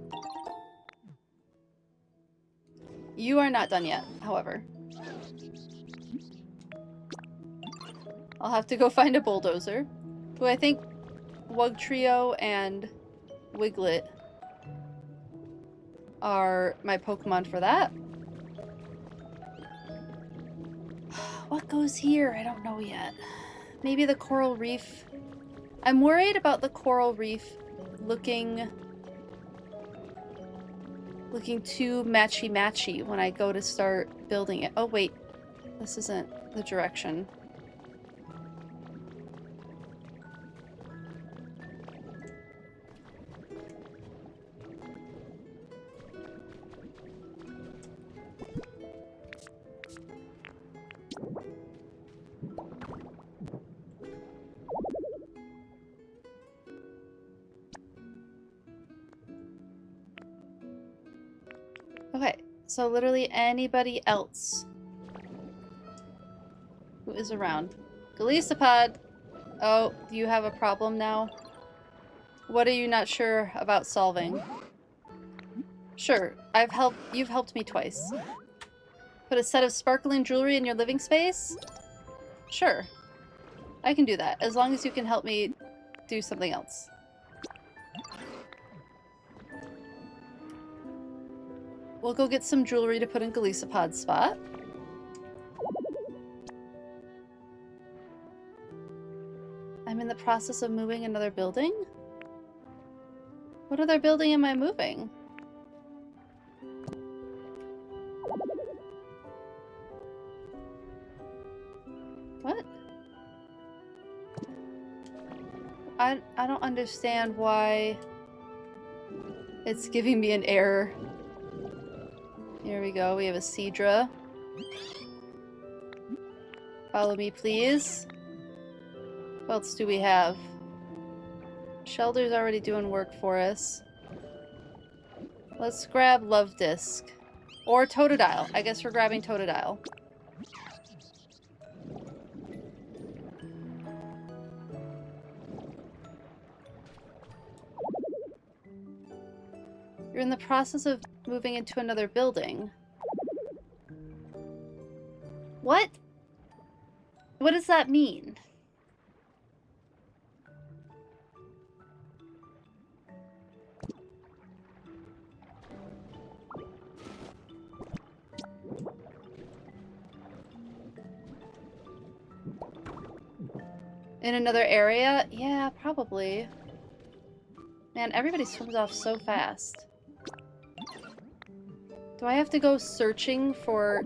You are not done yet, however. I'll have to go find a bulldozer, who I think Wugtrio and Wiglet are my Pokemon for that. What goes here? I don't know yet. Maybe the coral reef. I'm worried about the coral reef looking too matchy-matchy when I go to start building it. Oh wait, this isn't the direction. Okay, so literally anybody else who is around. Golisopod! Oh, do you have a problem now? What are you not sure about solving? Sure, you've helped me twice. Put a set of sparkling jewelry in your living space? Sure. I can do that, as long as you can help me do something else. We'll go get some jewelry to put in Golisopod's spot. I'm in the process of moving another building? What other building am I moving? What? I don't understand why it's giving me an error. Here we go, we have a Seadra. Follow me, please. What else do we have? Shelter's already doing work for us. Let's grab Love Disc. Or Totodile. I guess we're grabbing Totodile. You're in the process of moving into another building. What? What does that mean? In another area? Yeah, probably. Man, everybody swims off so fast. Do I have to go searching for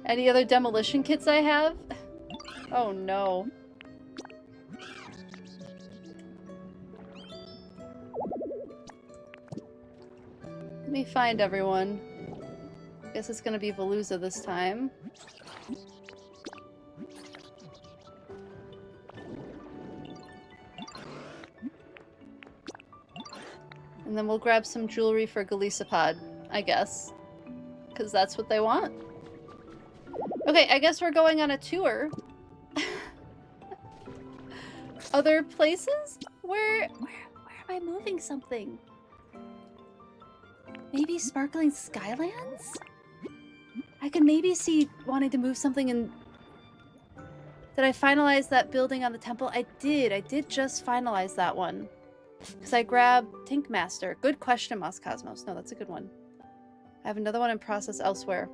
any other demolition kits I have? Oh no. Let me find everyone. Guess it's gonna be Veluza this time. And then we'll grab some jewelry for Golisopod, I guess. Because that's what they want. Okay, I guess we're going on a tour. Other places? Where am I moving something? Maybe Sparkling Skylands? I could maybe see wanting to move something in... Did I finalize that building on the temple? I did just finalize that one. Because I grabbed Tinkmaster. Good question, Moss Cosmos. No, that's a good one. I have another one in process elsewhere.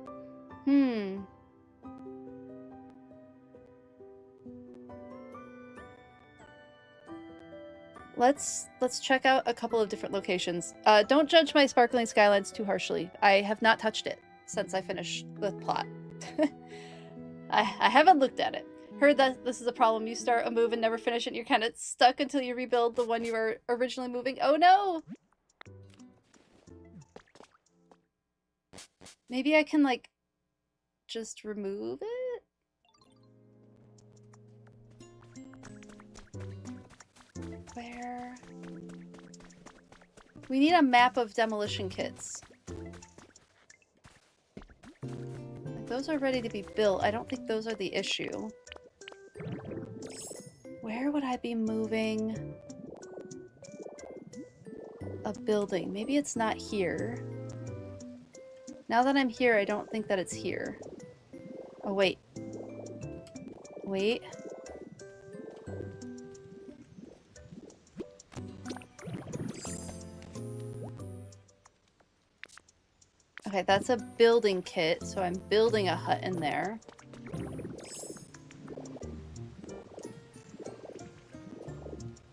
Let's check out a couple of different locations. Don't judge my sparkling skylines too harshly. I have not touched it since I finished the plot. I haven't looked at it. Heard that this is a problem. You start a move and never finish it, and you're kind of stuck until you rebuild the one you were originally moving. Oh no! Maybe I can, like, just remove it? Where? We need a map of demolition kits. Those are ready to be built. I don't think those are the issue. Where would I be moving a building? Maybe it's not here. Now that I'm here, I don't think that it's here. Oh, wait. Wait. Okay, that's a building kit, so I'm building a hut in there.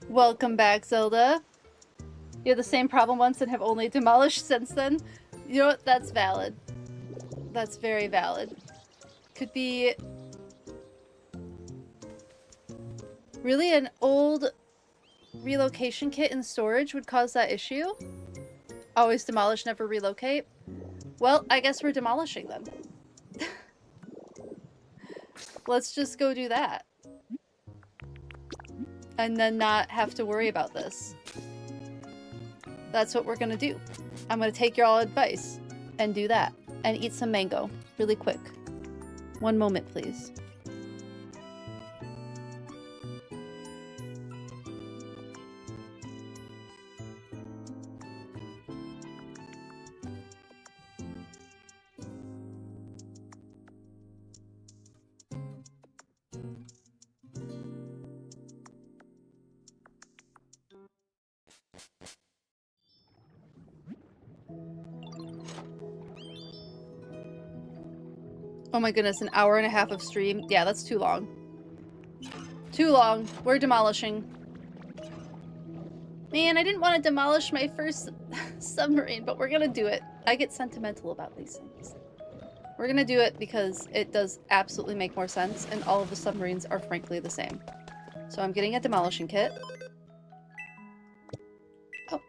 Welcome back, Zelda. You had the same problem once and have only demolished since then. You know what? That's valid. That's very valid. Could be... Really, an old relocation kit in storage would cause that issue? Always demolish, never relocate? Well, I guess we're demolishing them. Let's just go do that. And then not have to worry about this. That's what we're gonna do. I'm gonna take your all advice and do that. And eat some mango. Really quick. One moment, please. Oh my goodness, an hour and a half of stream? Yeah, that's too long. Too long. We're demolishing. Man, I didn't want to demolish my first submarine, but we're gonna do it. I get sentimental about these things. We're gonna do it because it does absolutely make more sense, and all of the submarines are frankly the same. So I'm getting a demolition kit. Oh,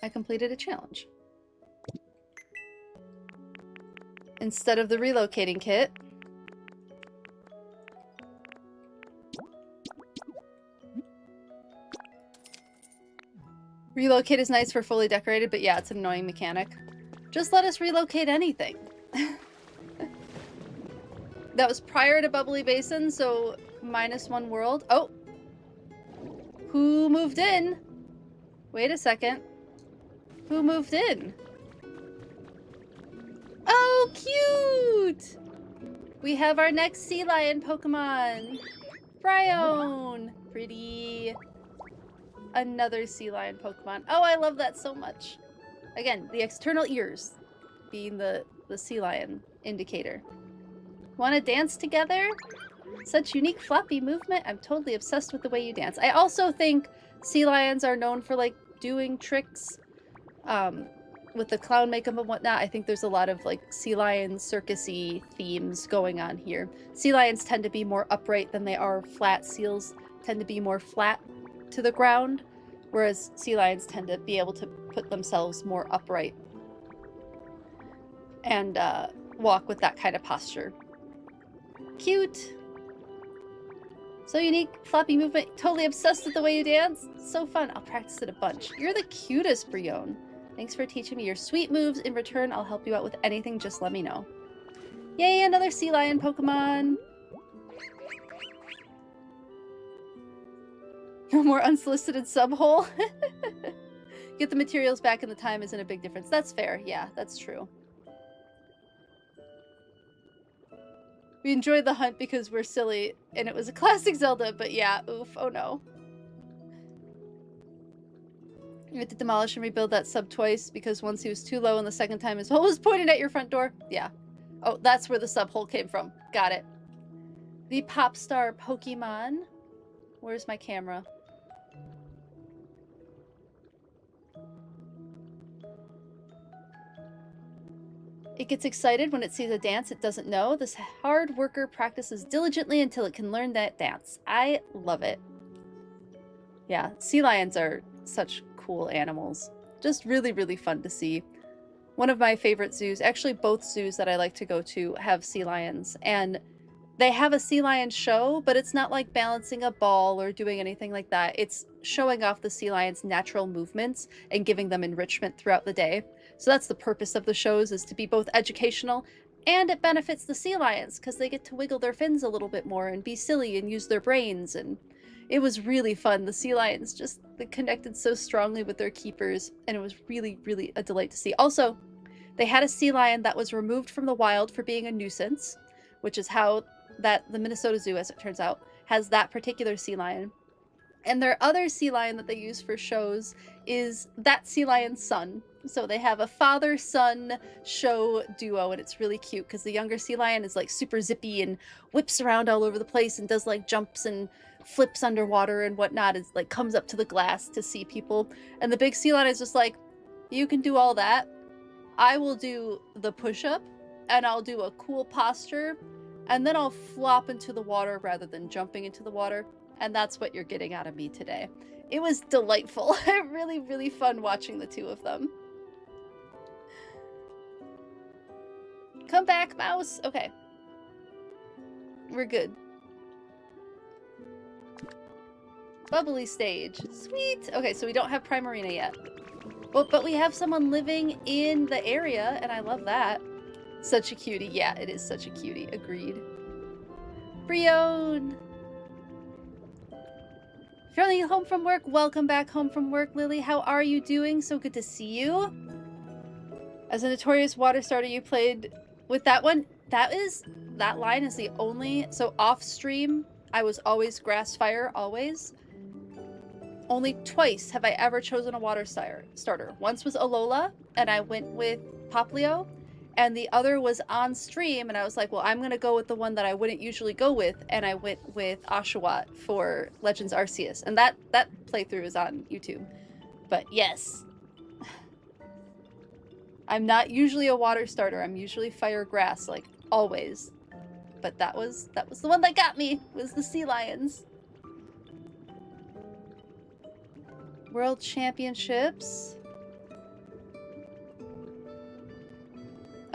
I completed a challenge. Instead of the relocating kit. Relocate is nice for fully decorated, but yeah, it's an annoying mechanic. Just let us relocate anything. That was prior to Bubbly Basin, so -1 world. Oh! Who moved in? Wait a second. Who moved in? Oh, cute! We have our next sea lion Pokemon. Bryon. Pretty. Another sea lion Pokemon. Oh, I love that so much. Again, the external ears being the sea lion indicator. Want to dance together? Such unique floppy movement. I'm totally obsessed with the way you dance. I also think sea lions are known for, like, doing tricks. With the clown makeup and whatnot, I think there's a lot of, like, sea lion circus-y themes going on here. Sea lions tend to be more upright than they are flat. Seals tend to be more flat to the ground, whereas sea lions tend to be able to put themselves more upright and walk with that kind of posture. Cute! So unique, floppy movement. Totally obsessed with the way you dance. So fun. I'll practice it a bunch. You're the cutest, Bryon. Thanks for teaching me your sweet moves. In return, I'll help you out with anything. Just let me know. Yay, another sea lion Pokemon. No more unsolicited subhole. Get the materials back and the time isn't a big difference. That's fair. Yeah, that's true. We enjoyed the hunt because we're silly, and it was a classic Zelda, but yeah, oof, oh no. You had to demolish and rebuild that sub twice because once he was too low and the second time his hole was pointed at your front door. Yeah. Oh, that's where the sub hole came from. Got it. The pop star Pokemon. Where's my camera? It gets excited when it sees a dance it doesn't know. This hard worker practices diligently until it can learn that dance. I love it. Yeah, sea lions are such cool animals. Just really, really fun to see. One of my favorite zoos, actually both zoos that I like to go to have sea lions. And they have a sea lion show, but it's not like balancing a ball or doing anything like that. It's showing off the sea lion's natural movements and giving them enrichment throughout the day. So that's the purpose of the shows, is to be both educational, and it benefits the sea lions because they get to wiggle their fins a little bit more and be silly and use their brains. And it was really fun. The sea lions just connected so strongly with their keepers, and it was really, really a delight to see. Also, they had a sea lion that was removed from the wild for being a nuisance, which is how the Minnesota Zoo, as it turns out, has that particular sea lion. And their other sea lion that they use for shows is that sea lion's son. So they have a father-son show duo, and it's really cute because the younger sea lion is like super zippy and whips around all over the place and does like jumps and flips underwater and whatnot. Is like comes up to the glass to see people. And the big sea lion is just like, you can do all that. I will do the push-up, and I'll do a cool posture, and then I'll flop into the water rather than jumping into the water. And that's what you're getting out of me today. It was delightful. Really, really fun watching the two of them. Come back, mouse. Okay. We're good. Bubbly stage. Sweet. Okay, so we don't have Primarina yet. Well, but we have someone living in the area, and I love that. Such a cutie. Yeah, it is such a cutie. Agreed. Brione! If you're only home from work, welcome back home from work, Lily. How are you doing? So good to see you. As a notorious water starter, you played with that one. That line is the only... So off stream, I was always grass fire, always. Only twice have I ever chosen a water starter. Once was Alola, and I went with Poplio. And the other was on stream, and I was like, well, I'm going to go with the one that I wouldn't usually go with, and I went with Oshawott for Legends Arceus. And that playthrough is on YouTube. But yes. I'm not usually a water starter. I'm usually fire grass, like, always. But that was the one that got me, was the sea lions. World Championships.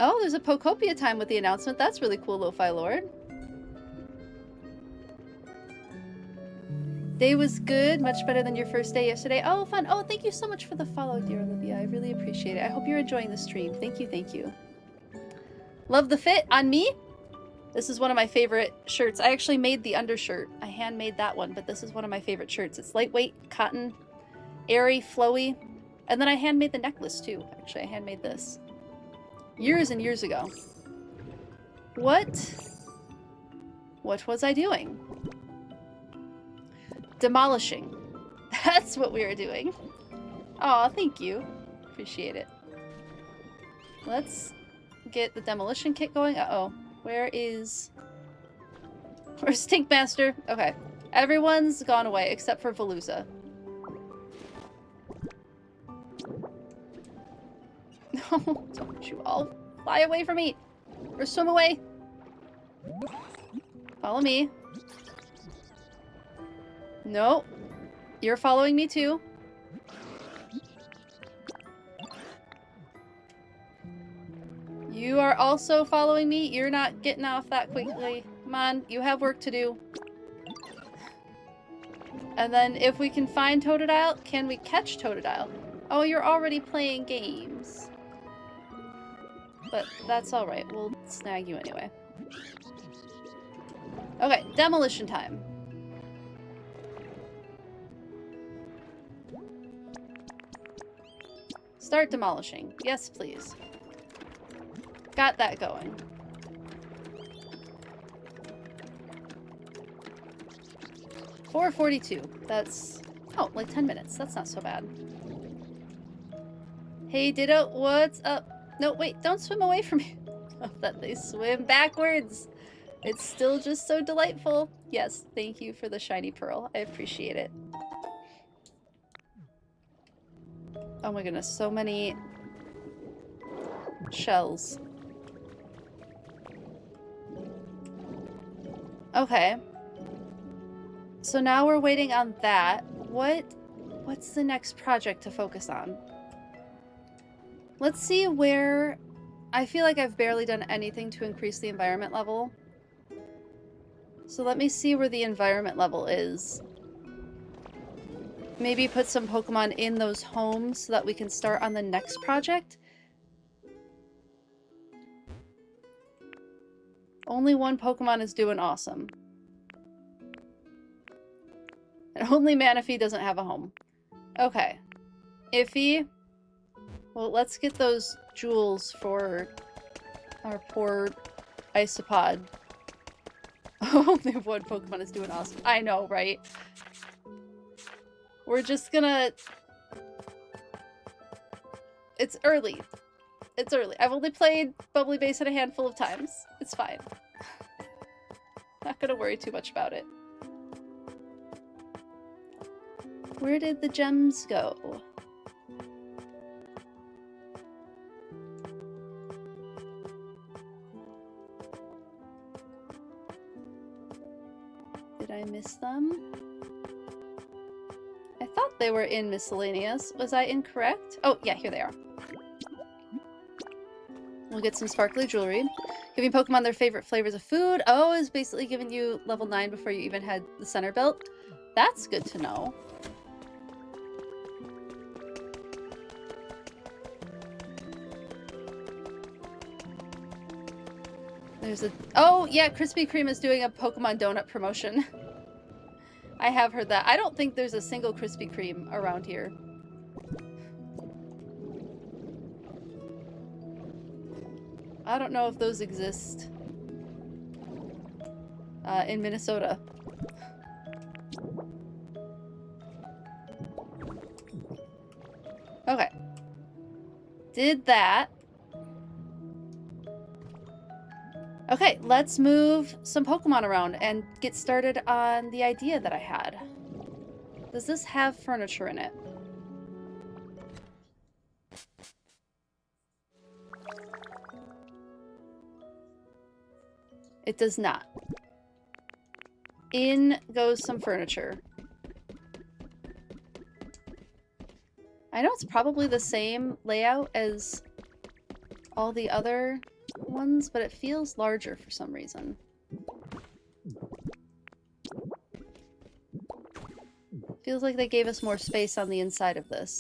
Oh, there's a Pokopia time with the announcement. That's really cool, Lo-Fi Lord. Day was good. Much better than your first day yesterday. Oh, fun. Oh, thank you so much for the follow, dear Olivia. I really appreciate it. I hope you're enjoying the stream. Thank you, thank you. Love the fit on me. This is one of my favorite shirts. I actually made the undershirt. I handmade that one, but this is one of my favorite shirts. It's lightweight, cotton, airy, flowy. And then I handmade the necklace, too. Actually, I handmade this. Years and years ago. What was I doing? Demolishing. That's what we were doing. Aw, thank you. Appreciate it. Let's get the demolition kit going. Uh-oh. Where's Stinkmaster? Okay. Everyone's gone away except for Veluza. No, don't you all fly away from me. Or swim away. Follow me. No. You're following me too. You are also following me. You're not getting off that quickly. Come on, you have work to do. And then if we can find Totodile, can we catch Totodile? Oh, you're already playing games. But that's alright. We'll snag you anyway. Okay, demolition time. Start demolishing. Yes, please. Got that going. $4:42. That's... Oh, like 10 minutes. That's not so bad. Hey, Ditto, what's up? No, wait, don't swim away from me. Love that they swim backwards. It's still just so delightful. Yes, thank you for the shiny pearl. I appreciate it. Oh my goodness, so many shells. Okay. So now we're waiting on that. What's the next project to focus on? Let's see where... I feel like I've barely done anything to increase the environment level. So let me see where the environment level is. Maybe put some Pokemon in those homes so that we can start on the next project. Only one Pokemon is doing awesome. And only Manaphy doesn't have a home. Okay. Iffy. Well, let's get those jewels for our poor Isopod. Only one Pokemon is doing awesome. I know, right? We're just gonna... It's early. It's early. I've only played Bubbly Base a handful of times. It's fine. Not gonna worry too much about it. Where did the gems go? Did I miss them? I thought they were in miscellaneous. Was I incorrect? Oh, yeah, here they are. We'll get some sparkly jewelry. Giving Pokemon their favorite flavors of food. Oh, is basically giving you level 9 before you even had the center belt. That's good to know. There's a... Oh, yeah, Krispy Kreme is doing a Pokemon donut promotion. I have heard that. I don't think there's a single Krispy Kreme around here. I don't know if those exist in Minnesota. Okay. Did that. Okay, let's move some Pokemon around and get started on the idea that I had. Does this have furniture in it? It does not. In goes some furniture. I know it's probably the same layout as all the other ones, but it feels larger for some reason. Feels like they gave us more space on the inside of this.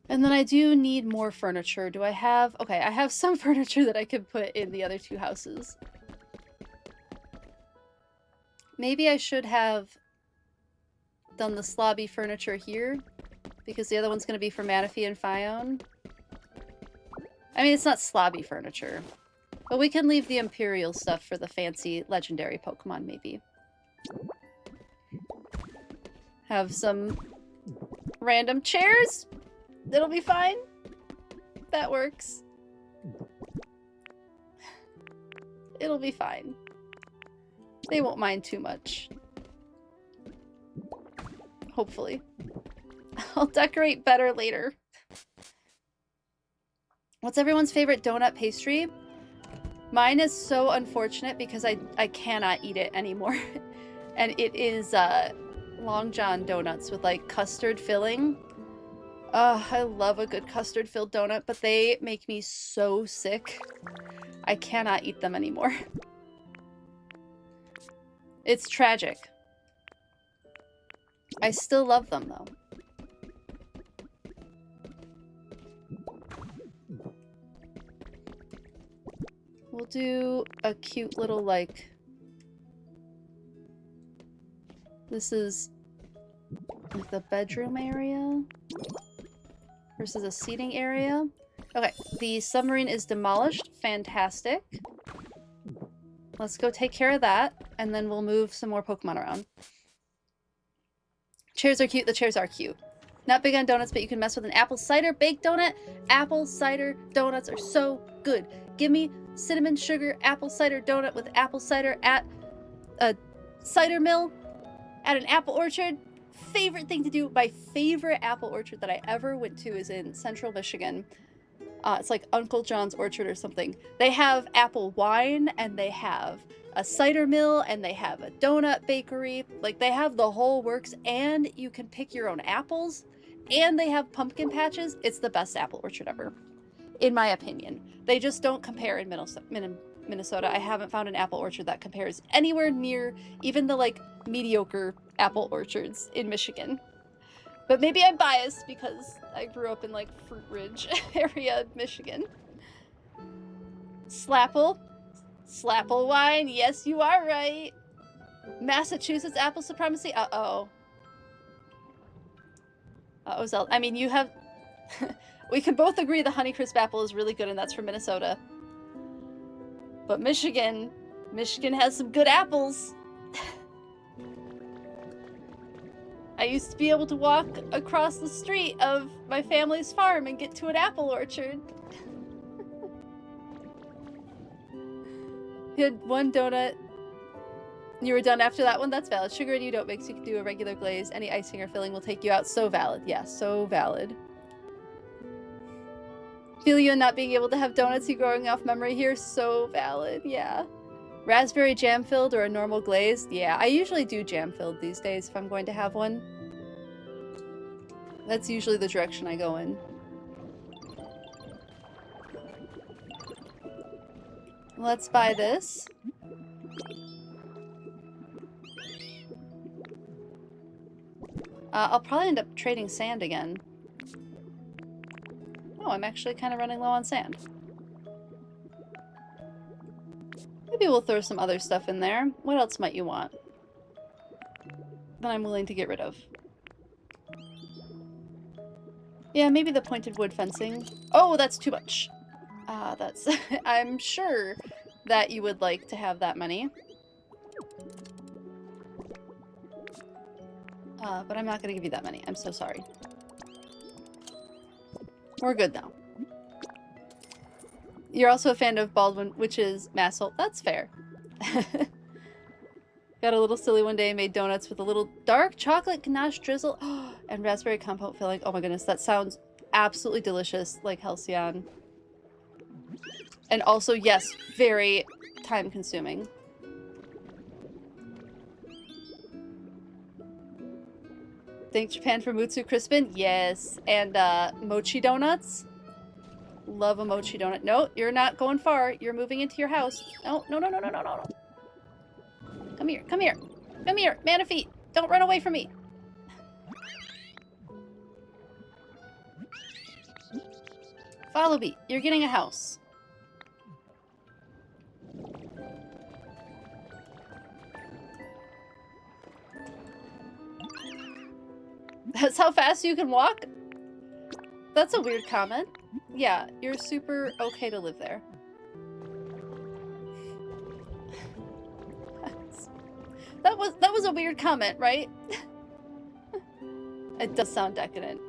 And then I do need more furniture. Do I have... Okay, I have some furniture that I could put in the other two houses. Maybe I should have done the slobby furniture here, because the other one's going to be for Manaphy and Phione. I mean, it's not slobby furniture. But we can leave the Imperial stuff for the fancy legendary Pokemon, maybe. Have some random chairs. It'll be fine. That works. It'll be fine. They won't mind too much. Hopefully. I'll decorate better later. What's everyone's favorite donut pastry? Mine is so unfortunate because I cannot eat it anymore. And it is Long John donuts with like custard filling. I love a good custard filled donut, but they make me so sick. I cannot eat them anymore. It's tragic. I still love them though. We'll do a cute little, like... This is like the bedroom area versus a seating area. Okay, the submarine is demolished. Fantastic. Let's go take care of that, and then we'll move some more Pokemon around. Chairs are cute. The chairs are cute. Not big on donuts, but you can mess with an apple cider baked donut. Apple cider donuts are so good. Give me cinnamon sugar apple cider donut with apple cider at a cider mill at an apple orchard. Favorite thing to do. My favorite apple orchard that I ever went to is in central Michigan. It's like Uncle John's Orchard or something. They have apple wine, and they have a cider mill, and they have a donut bakery. Like, they have the whole works, and you can pick your own apples, and they have pumpkin patches. It's the best apple orchard ever, in my opinion. They just don't compare in Minnesota. I haven't found an apple orchard that compares anywhere near even the, like, mediocre apple orchards in Michigan. But maybe I'm biased because I grew up in, like, Fruit Ridge area, Michigan. Slapple. Slapple wine. Yes, you are right. Massachusetts apple supremacy. Uh-oh. Uh-oh, Zel. I mean, you have... We can both agree the Honeycrisp apple is really good, and that's from Minnesota. But Michigan has some good apples. I used to be able to walk across the street of my family's farm and get to an apple orchard. You had one donut. You were done after that one? That's valid. Sugar and you don't mix. You can do a regular glaze. Any icing or filling will take you out. So valid. Yeah, so valid. Feel you and not being able to have donuts. You growing off memory here. So valid. Yeah. Raspberry jam filled or a normal glazed? Yeah, I usually do jam filled these days if I'm going to have one. That's usually the direction I go in. Let's buy this. I'll probably end up trading sand again. Oh, I'm actually kind of running low on sand. Maybe we'll throw some other stuff in there. What else might you want that I'm willing to get rid of? Yeah, maybe the pointed wood fencing. Oh, that's too much. That's... I'm sure that you would like to have that many. But I'm not going to give you that many. I'm so sorry. We're good now. You're also a fan of Baldwin, which is Massel. That's fair. Got a little silly one day, made donuts with a little dark chocolate ganache drizzle and raspberry compote filling. Oh my goodness, that sounds absolutely delicious, like Halcyon. And also, yes, very time consuming. Thanks Japan for Mutsu Crispin. Yes, and mochi donuts. Love a mochi donut. No, you're not going far. You're moving into your house. No, no, no, no, no, no, no. Come here, come here. Come here, Manaphy. Don't run away from me. Follow me. You're getting a house. That's how fast you can walk? That's a weird comment. Yeah, you're super okay to live there. That was a weird comment, right? It does sound decadent.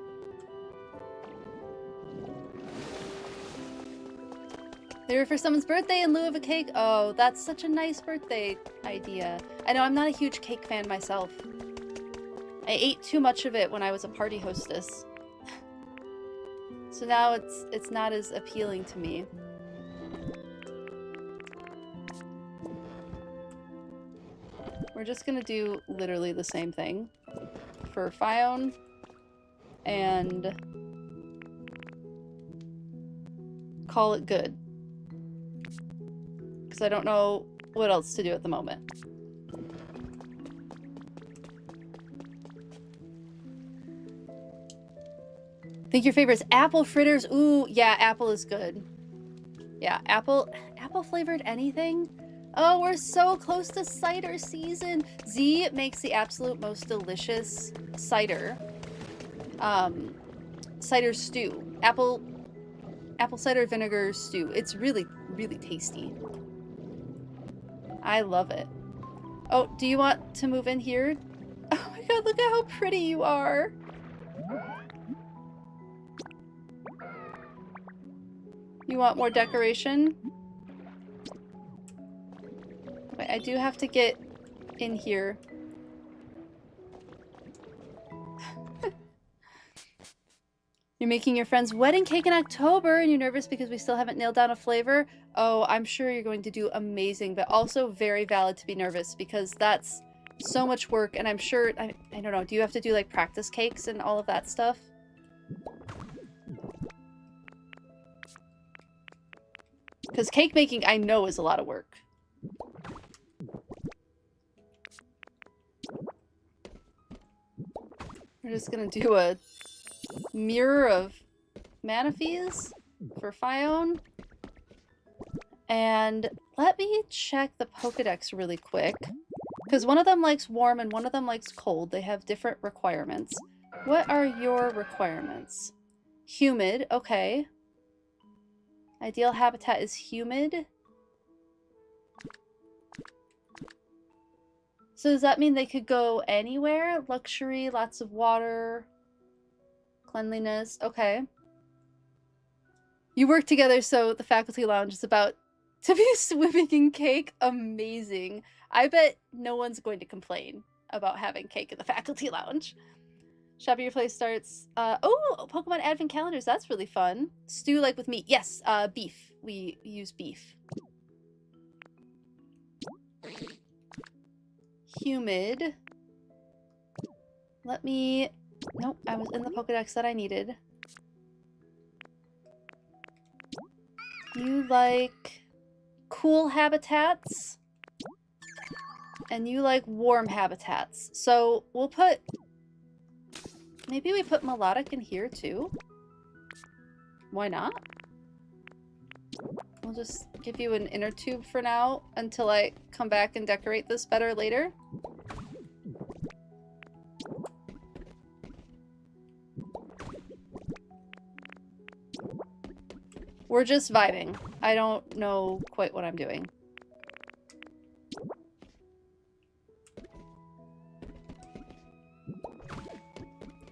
They were for someone's birthday in lieu of a cake. Oh, that's such a nice birthday idea. I know I'm not a huge cake fan myself. I ate too much of it when I was a party hostess. So now it's not as appealing to me. We're just gonna do literally the same thing for Phione and call it good. Because I don't know what else to do at the moment. I think your favorite is apple fritters. Ooh, yeah, apple is good. Yeah, apple flavored anything? Oh, we're so close to cider season. Z makes the absolute most delicious cider. Cider stew. Apple cider vinegar stew. It's really, really tasty. I love it. Oh, do you want to move in here? Oh my god, look at how pretty you are. You want more decoration? Wait, I do have to get in here. You're making your friend's wedding cake in October and you're nervous because we still haven't nailed down a flavor. Oh, I'm sure you're going to do amazing, but also very valid to be nervous because that's so much work. And I'm sure, I don't know, do you have to do like practice cakes and all of that stuff? Because cake making, I know, is a lot of work. We're just gonna do a mirror of Manaphy's for Phione. And let me check the Pokedex really quick. Because one of them likes warm and one of them likes cold. They have different requirements. What are your requirements? Humid, okay. Ideal habitat is humid. So does that mean they could go anywhere? Luxury, lots of water, cleanliness, okay. You work together, so the faculty lounge is about to be swimming in cake. Amazing. I bet no one's going to complain about having cake in the faculty lounge. Shop at your place starts. Oh, Pokemon Advent calendars. That's really fun. Stew like with meat. Yes, beef. We use beef. Humid. Let me... Nope, I was in the Pokedex that I needed. You like cool habitats. And you like warm habitats. So we'll put... Maybe we put melodic in here too? Why not? We'll just give you an inner tube for now until I come back and decorate this better later. We're just vibing. I don't know quite what I'm doing.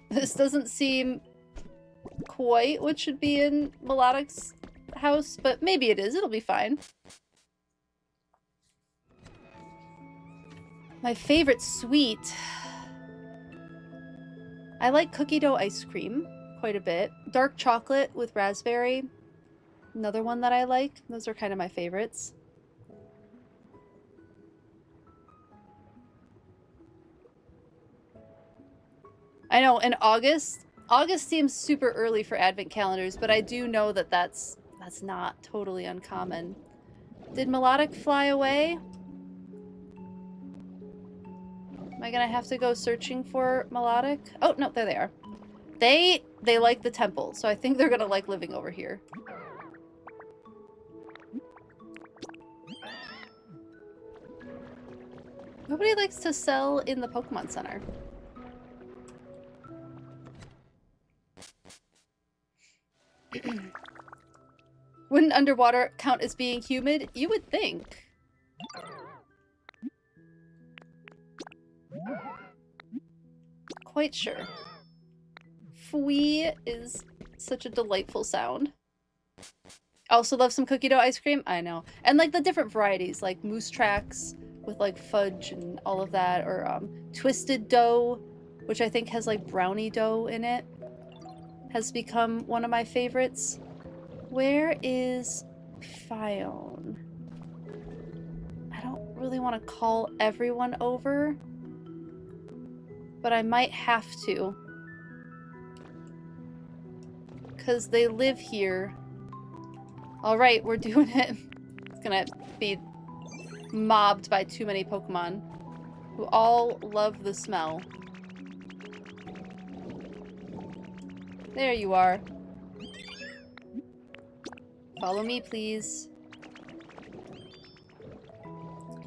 This doesn't seem quite what should be in Melodic's house, but maybe it is. It'll be fine. My favorite sweet. I like cookie dough ice cream quite a bit. Dark chocolate with raspberry. Another one that I like. Those are kind of my favorites. I know, in August seems super early for advent calendars, but I do know that that's not totally uncommon. Did Melodic fly away? Am I gonna have to go searching for Melodic? Oh, no, there they are. They like the temple, so I think they're gonna like living over here. Nobody likes to sell in the Pokemon Center. Wouldn't underwater count as being humid? You would think. Quite sure. Fwee is such a delightful sound. I also love some cookie dough ice cream. I know. And like the different varieties, like Moose Tracks with like fudge and all of that, or Twisted Dough, which I think has like brownie dough in it, has become one of my favorites. Where is Phione? I don't really want to call everyone over, but I might have to. Because they live here. Alright, we're doing it. It's gonna be mobbed by too many Pokemon who all love the smell. There you are. Follow me, please.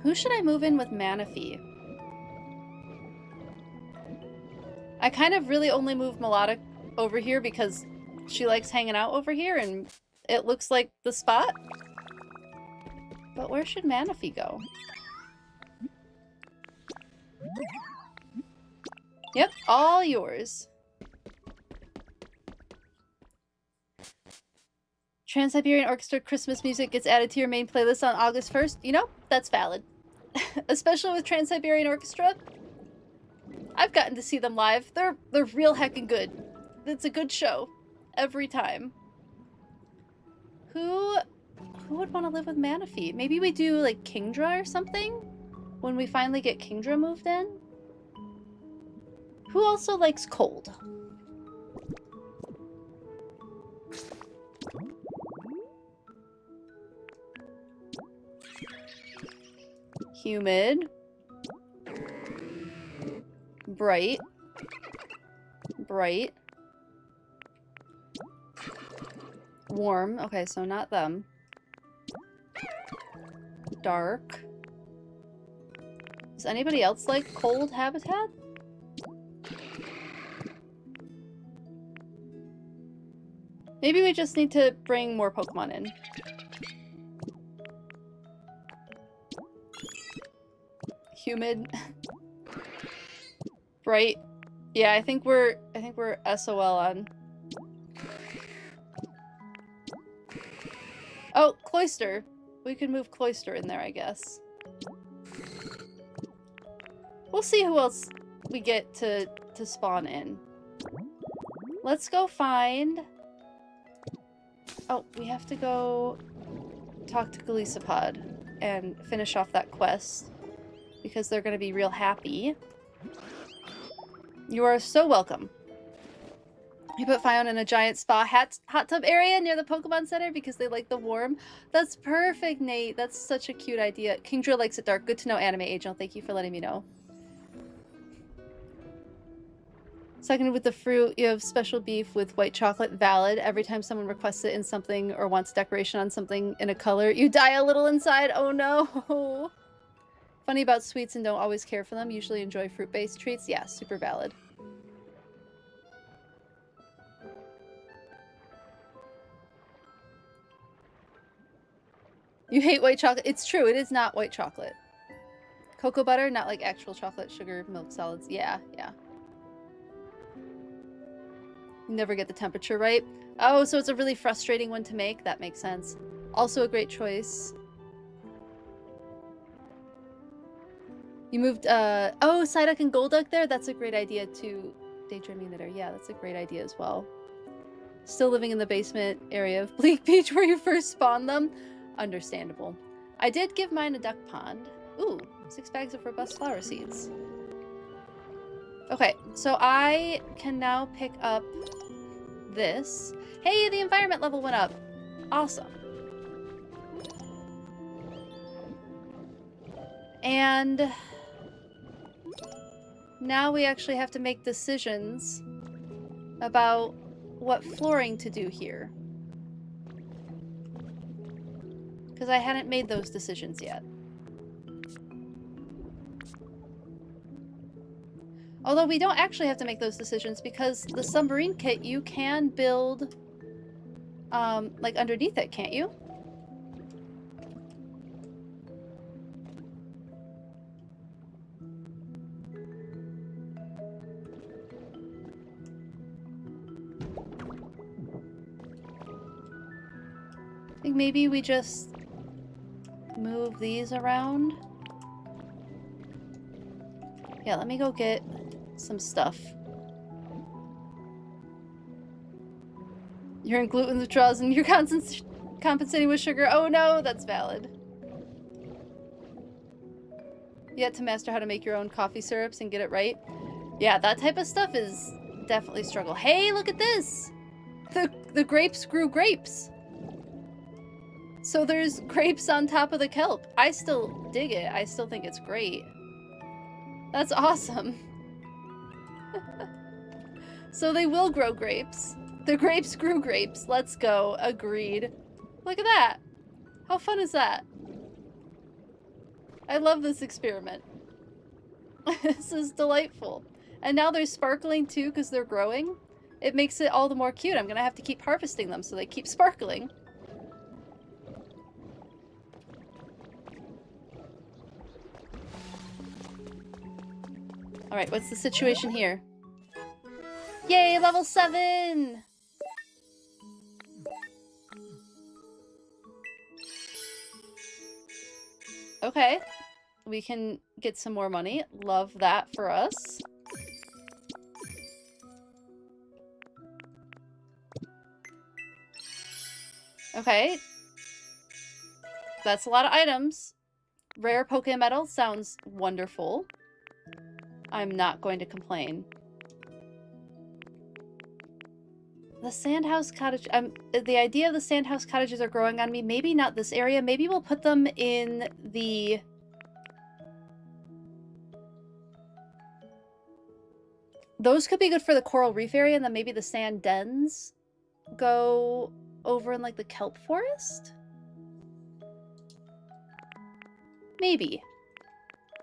Who should I move in with Manaphy? I kind of really only move Melodic over here because she likes hanging out over here and it looks like the spot. But where should Manaphy go? Yep, all yours. Trans-Siberian Orchestra Christmas music gets added to your main playlist on August 1st. You know, that's valid. Especially with Trans-Siberian Orchestra. I've gotten to see them live. They're real heckin' good. It's a good show. every time. Who would want to live with Manaphy? Maybe we do like Kingdra or something when we finally get Kingdra moved in. Who also likes cold? Humid. Bright. Bright. Warm. Okay, so not them. Dark. Does anybody else like cold habitat? Maybe we just need to bring more Pokemon in. Humid. Bright. Yeah, I think we're SOL on. Oh, Cloyster. We could move Cloyster in there, I guess. We'll see who else we get to spawn in. Let's go find... Oh, we have to go talk to Golisopod and finish off that quest because they're going to be real happy. You are so welcome. You put Fion in a giant spa hot tub area near the Pokemon Center because they like the warm. That's perfect, Nate. That's such a cute idea. Kingdra likes it dark. Good to know, Anime Angel. Thank you for letting me know. Seconded with the fruit, you have special beef with white chocolate. Valid. Every time someone requests it in something or wants decoration on something in a color, you die a little inside. Oh no. Funny about sweets and don't always care for them. Usually enjoy fruit-based treats. Yeah, super valid. You hate white chocolate. It's true. It is not white chocolate. Cocoa butter, not like actual chocolate, sugar, milk solids. Yeah, yeah. You never get the temperature right. Oh, so it's a really frustrating one to make. That makes sense. Also a great choice. You moved, oh, Psyduck and Golduck there? That's a great idea too. Daydreaming Knitter. Yeah, that's a great idea as well. Still living in the basement area of Bleak Beach where you first spawned them? Understandable. I did give mine a duck pond. Ooh, 6 bags of robust flower seeds. Okay, so I can now pick up this. Hey, the environment level went up. Awesome. And now we actually have to make decisions about what flooring to do here. Because I hadn't made those decisions yet. Although we don't actually have to make those decisions because the submarine kit you can build like underneath it, can't you? I think maybe we just move these around. Yeah, let me go get some stuff. You're in gluten withdrawals and you're compensating with sugar. Oh no, that's valid. Yet to master how to make your own coffee syrups and get it right. Yeah, that type of stuff is definitely a struggle. Hey, look at this! The grapes grew grapes. So there's grapes on top of the kelp. I still dig it. I still think it's great. That's awesome. So they will grow grapes. The grapes grew grapes. Let's go. Agreed. Look at that. How fun is that? I love this experiment. This is delightful. And now they're sparkling too because they're growing. It makes it all the more cute. I'm gonna have to keep harvesting them so they keep sparkling. Alright, what's the situation here? Yay, level 7! Okay. We can get some more money. Love that for us. Okay. That's a lot of items. Rare Pokemetal sounds wonderful. I'm not going to complain. The Sandhouse Cottage... the idea of the Sandhouse Cottages are growing on me. Maybe not this area. Maybe we'll put them in the... Those could be good for the Coral Reef area, and then maybe the Sand Dens go over in, like, the Kelp Forest? Maybe.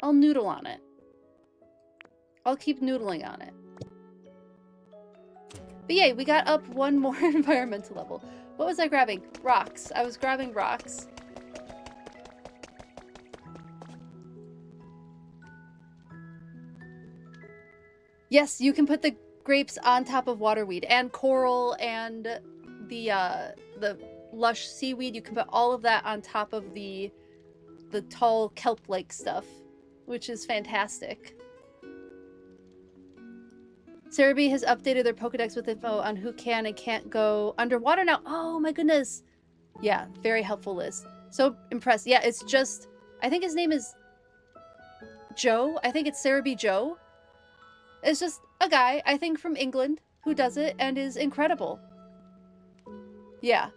I'll noodle on it. I'll keep noodling on it. But yay, we got up one more environmental level. What was I grabbing? Rocks. I was grabbing rocks. Yes, you can put the grapes on top of waterweed and coral and the lush seaweed. You can put all of that on top of the tall kelp-like stuff, which is fantastic. Cerebi has updated their Pokedex with info on who can and can't go underwater now. Oh my goodness. Yeah, very helpful list. So impressed. Yeah, it's just, I think his name is Joe. I think it's Cerebi Joe. It's just a guy, I think from England, who does it and is incredible. Yeah.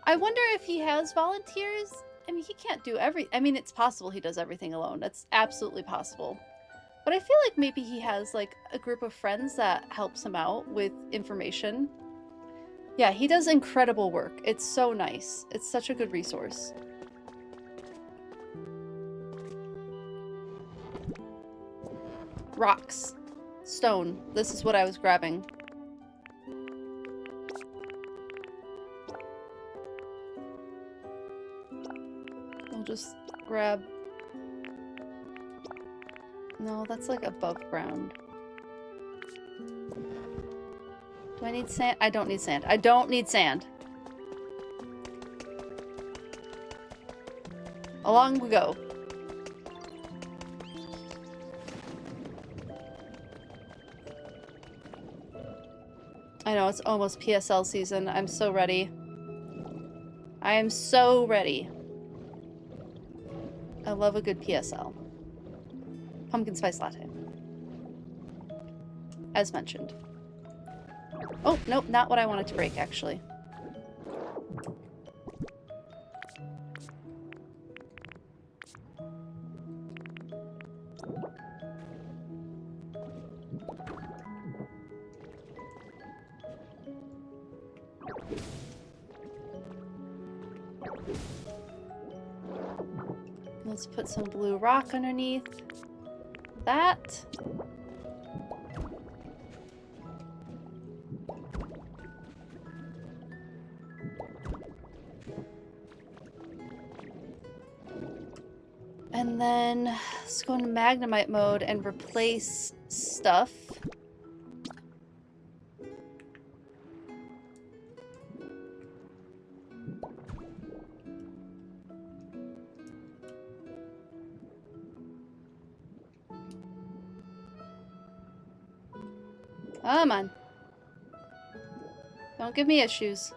I wonder if he has volunteers. I mean, he can't do I mean, it's possible he does everything alone. That's absolutely possible. But I feel like maybe he has, like, a group of friends that helps him out with information. Yeah, he does incredible work. It's so nice. It's such a good resource. Rocks. Stone. This is what I was grabbing. I'll just grab... No, that's like above ground. Do I need sand? I don't need sand. I don't need sand. Along we go. I know, it's almost PSL season. I'm so ready. I am so ready. I love a good PSL. Pumpkin spice latte. As mentioned. Oh, nope, not what I wanted to break, actually. Let's put some blue rock underneath that. And then let's go into Magnemite mode and replace stuff. Come on. Don't give me issues.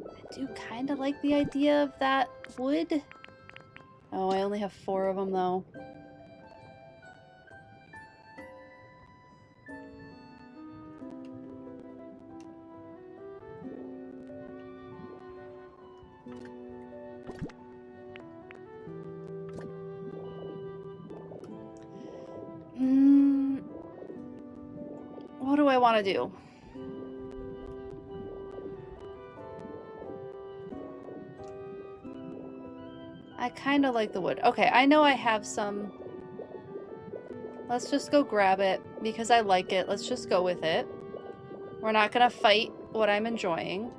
I do kind of like the idea of that wood. Oh, I only have 4 of them though. What do I want to do? I kind of like the wood. Okay, I know I have some. Let's just go grab it because I like it. Let's just go with it. We're not gonna fight what I'm enjoying.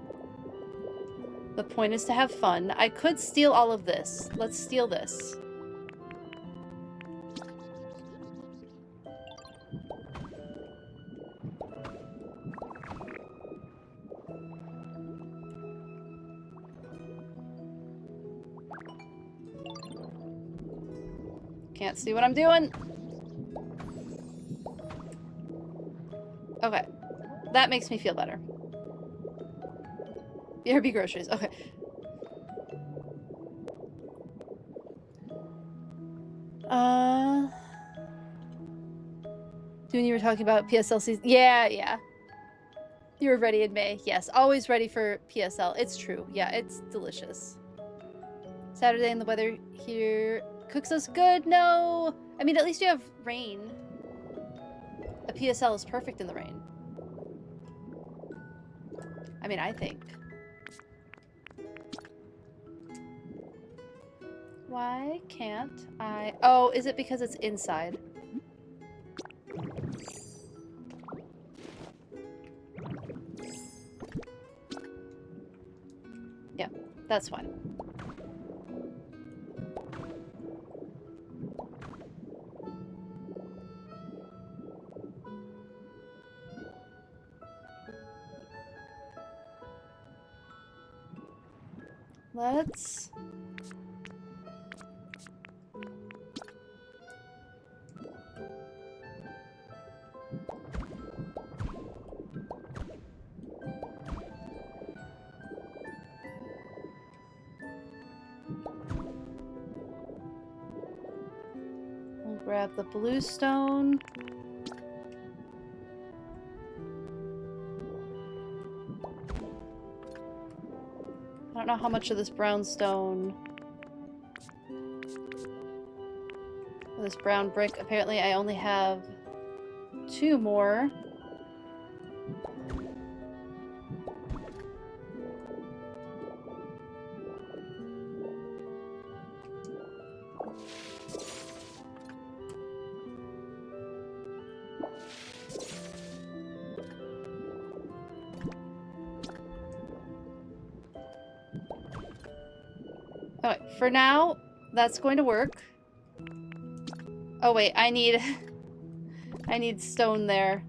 The point is to have fun. I could steal all of this. Let's steal this. Can't see what I'm doing. Okay. That makes me feel better. BRB groceries. Okay. When you were talking about PSL season. Yeah, yeah. You were ready in May. Yes, always ready for PSL. It's true. Yeah, it's delicious. Saturday and the weather here cooks us good. No! I mean, at least you have rain. A PSL is perfect in the rain. I mean, I think. Why can't I? Oh, is it because it's inside? Yeah, that's fine. Let's... We'll grab the blue stone. I don't know how much of this brown stone... This brown brick. Apparently I only have 2 more. Okay, for now, that's going to work. Oh wait, I need I need stone there.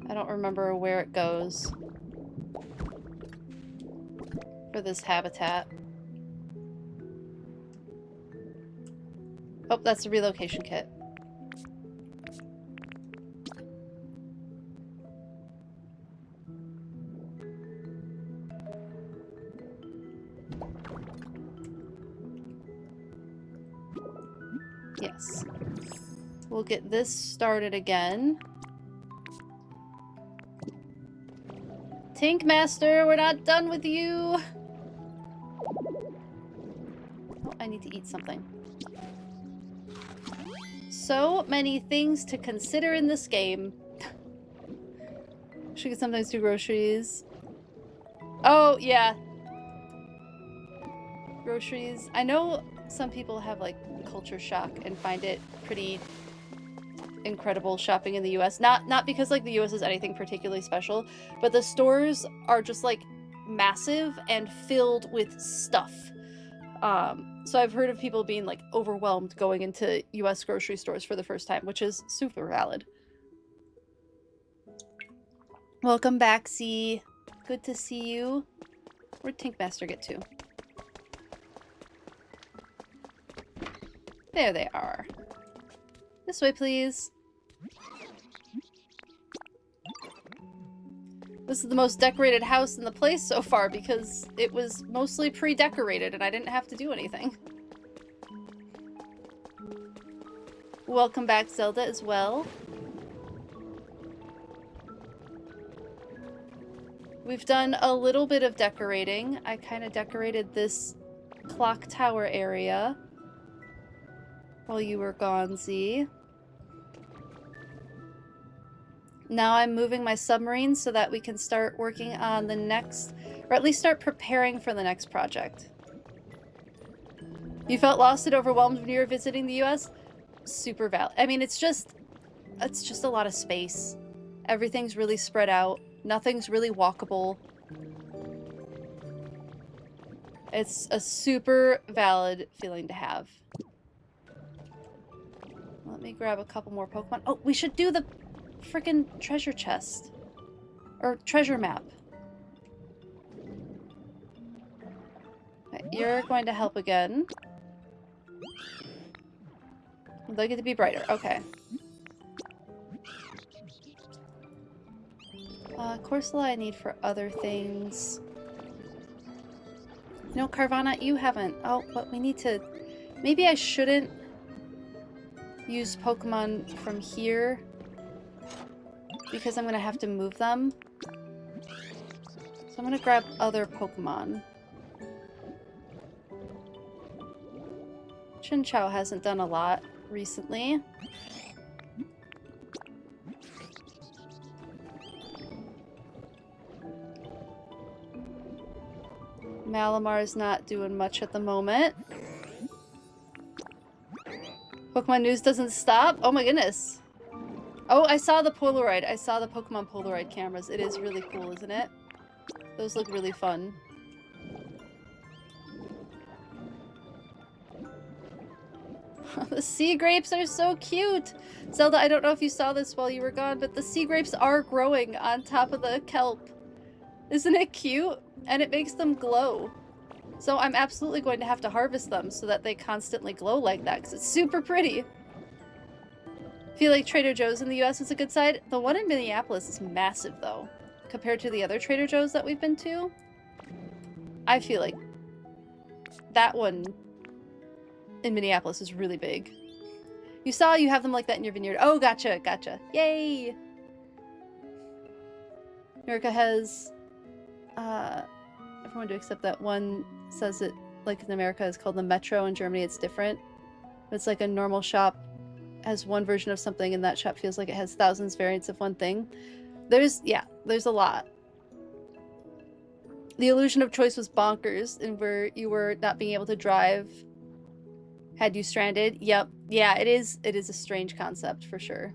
I don't remember where it goes for this habitat. Oh, that's the relocation kit. Yes. We'll get this started again. Tink Master, we're not done with you! Oh, I need to eat something. So many things to consider in this game. She could sometimes do groceries. Oh, yeah. Groceries. I know some people have, like, culture shock and find it pretty incredible shopping in the US. Not because, like, the US is anything particularly special, but the stores are just, like, massive and filled with stuff. So I've heard of people being, like, overwhelmed going into US grocery stores for the first time, which is super valid. Welcome back, C. Good to see you. Where'd Tinkmaster get to? There they are. This way, please. This is the most decorated house in the place so far because it was mostly pre-decorated and I didn't have to do anything. Welcome back, Zelda, as well. We've done a little bit of decorating. I kind of decorated this clock tower area while you were gone, Z. Now I'm moving my submarine so that we can start working on the next, or at least start preparing for the next project. You felt lost and overwhelmed when you were visiting the US? Super valid. I mean, it's just a lot of space. Everything's really spread out. Nothing's really walkable. It's a super valid feeling to have. Let me grab a couple more Pokemon. Oh, we should do the freaking treasure chest. Or treasure map. Okay, you're going to help again. Would like it to be brighter. Okay. Corsola I need for other things. No, Carvana, you haven't. Oh, but we need to... Maybe I shouldn't use Pokemon from here because I'm going to have to move them. So I'm going to grab other Pokemon. Chinchou hasn't done a lot recently. Malamar is not doing much at the moment. Pokemon news doesn't stop? Oh my goodness. Oh, I saw the Polaroid. I saw the Pokemon Polaroid cameras. It is really cool, isn't it? Those look really fun. The sea grapes are so cute! Zelda, I don't know if you saw this while you were gone, but the sea grapes are growing on top of the kelp. Isn't it cute? And it makes them glow. So I'm absolutely going to have to harvest them so that they constantly glow like that, because it's super pretty. Feel like Trader Joe's in the US is a good side. The one in Minneapolis is massive, though. Compared to the other Trader Joe's that we've been to. I feel like that one in Minneapolis is really big. You have them like that in your vineyard. Oh, gotcha, gotcha. Yay! America has... everyone to accept that one says it like in America is called the Metro. In Germany it's different. It's like a normal shop has one version of something and that shop feels like it has thousands variants of one thing. There's a lot. The illusion of choice was bonkers, and where you were not being able to drive had you stranded. Yep. Yeah, it is a strange concept for sure.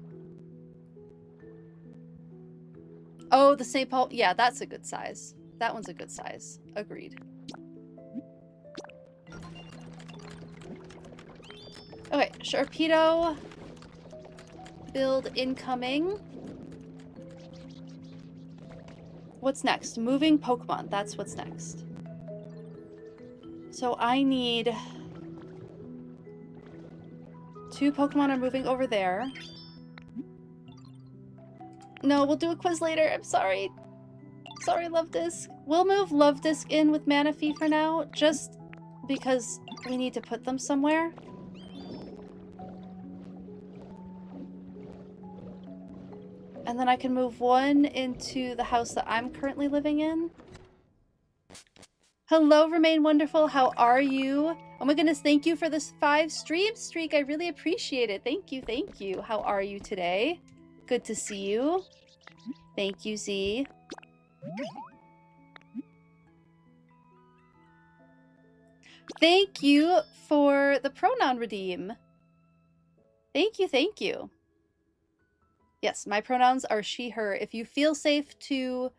Oh, the St. Paul. Yeah, that's a good size. That one's a good size. Agreed. Okay, Sharpedo. Build incoming. What's next? Moving Pokemon. That's what's next. So I need... 2 Pokemon are moving over there. No, we'll do a quiz later. I'm sorry. Sorry, Love Disc. We'll move Love Disc in with Manaphy for now, just because we need to put them somewhere. And then I can move one into the house that I'm currently living in. Hello, Remain Wonderful. How are you? Oh my goodness, thank you for this 5 stream streak. I really appreciate it. Thank you, thank you. How are you today? Good to see you. Thank you, Z. Thank you for the pronoun redeem. Thank you, thank you. Yes, my pronouns are she, her. If you feel safe to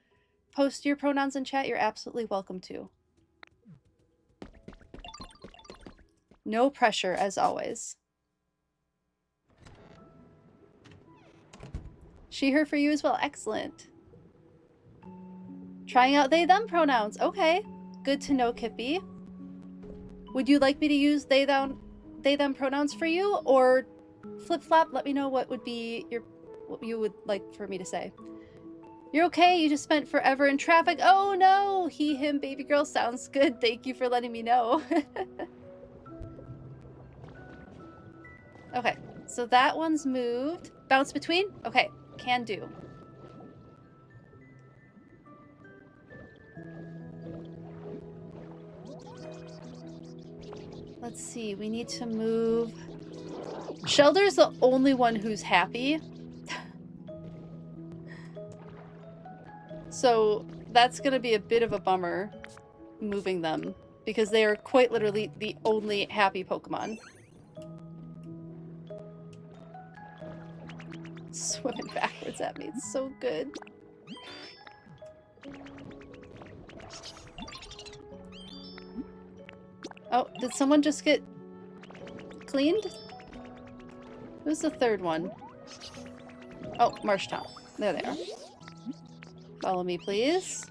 post your pronouns in chat, you're absolutely welcome to. No pressure, as always. She, her for you as well. Excellent. Trying out they, them pronouns. Okay. Good to know, Kippy. Would you like me to use they, them pronouns for you? Or flip-flop? Let me know what would be what you would like for me to say. You're okay. You just spent forever in traffic. Oh no. He, him, baby girl sounds good. Thank you for letting me know. Okay. So that one's moved. Bounce between? Okay. Can do. Let's see. We need to move... Shelder's the only one who's happy. So that's going to be a bit of a bummer moving them because they are quite literally the only happy Pokemon. Swimming backwards at me. It's so good. Oh, did someone just get cleaned? Who's the third one? Oh, Marshtown. There they are. Follow me, please.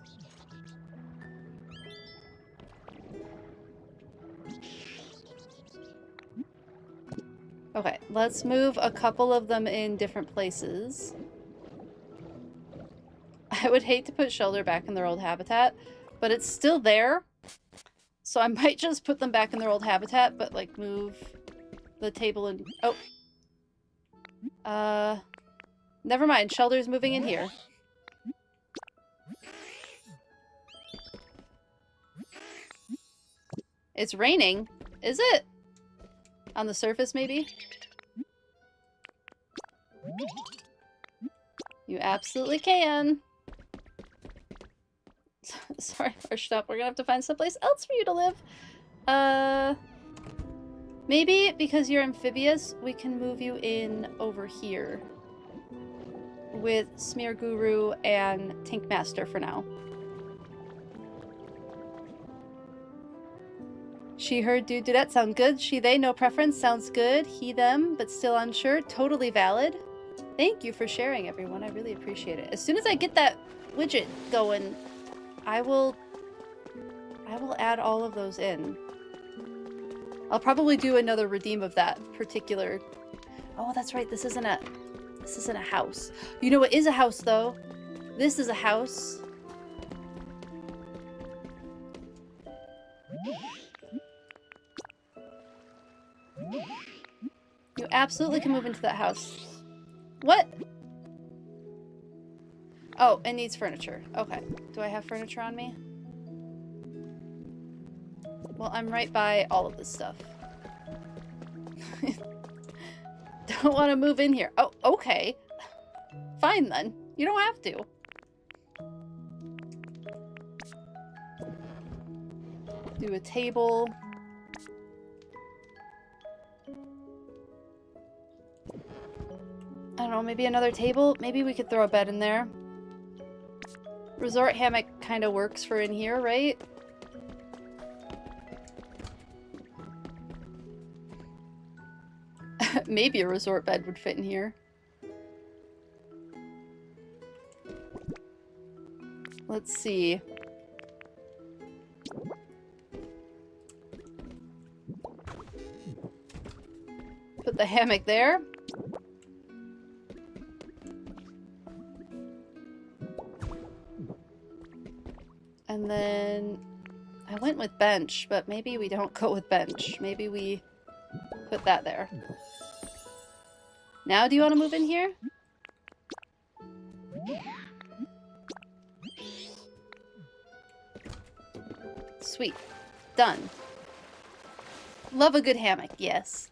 Okay, let's move a couple of them in different places. I would hate to put Shelter back in their old habitat, but it's still there. So I might just put them back in their old habitat, but like move the table and... Oh. Never mind. Shelter's moving in here. It's raining. Is it? On the surface, maybe? You absolutely can. Sorry, First Up. We're gonna have to find someplace else for you to live. Maybe because you're amphibious, we can move you in over here with Smear Guru and Tink Master for now. She, her, dude, dudette sound good. She, they, no preference sounds good. He, them, but still unsure. Totally valid. Thank you for sharing, everyone. I really appreciate it. As soon as I get that widget going, I will add all of those in. I'll probably do another redeem of that particular... Oh, that's right. This isn't a house. You know what is a house, though? This is a house. You absolutely can move into that house. What? Oh, it needs furniture. Okay. Do I have furniture on me? Well, I'm right by all of this stuff. Don't want to move in here. Oh, okay. Fine then. You don't have to. Do a table. I don't know, maybe another table? Maybe we could throw a bed in there. Resort hammock kind of works for in here, right? Maybe a resort bed would fit in here. Let's see. Put the hammock there. And then I went with bench, but maybe we don't go with bench. Maybe we put that there. Now do you want to move in here? Sweet. Done. Love a good hammock, yes.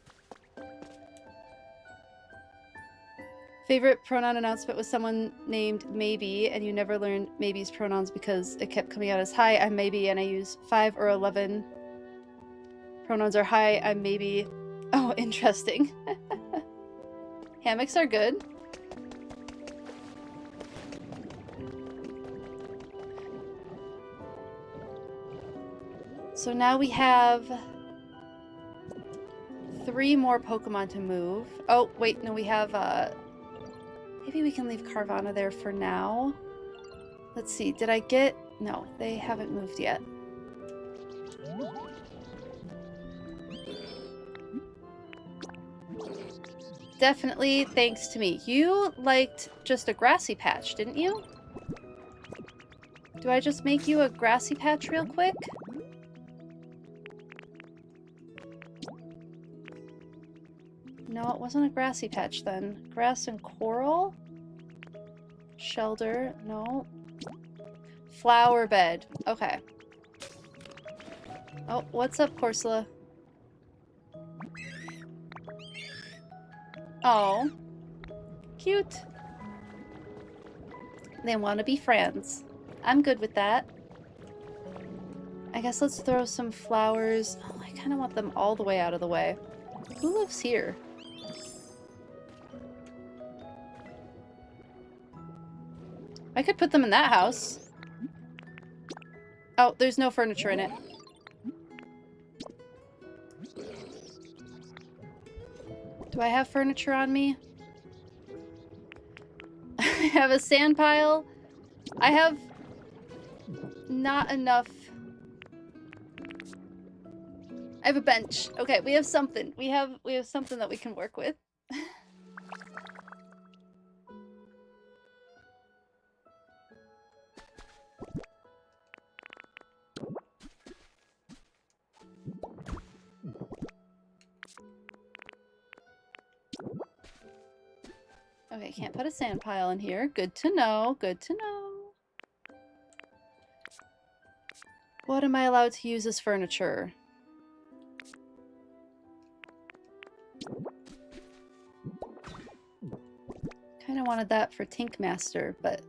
Favorite pronoun announcement was someone named Maybe, and you never learned Maybe's pronouns because it kept coming out as hi, I'm Maybe, and I use 5 or 11. Pronouns are hi, I'm Maybe. Oh, interesting. Hammocks are good. So now we have 3 more Pokemon to move. Oh, wait, no, we have, maybe we can leave Carvana there for now. Let's see, did I get... No, they haven't moved yet. Definitely thanks to me. You liked just a grassy patch, didn't you? Do I just make you a grassy patch real quick? No, it wasn't a grassy patch then. Grass and coral? Shelter? No. Flower bed. Okay. Oh, what's up, Corsola? Oh. Cute. They want to be friends. I'm good with that. I guess let's throw some flowers. Oh, I kind of want them all the way out of the way. Who lives here? I could put them in that house. Oh, there's no furniture in it. Do I have furniture on me? I have a sand pile. I have not enough. I have a bench. Okay, we have something. We have something that we can work with. Okay, can't put a sand pile in here. Good to know. Good to know. What am I allowed to use as furniture? Kind of wanted that for Tinkmaster, but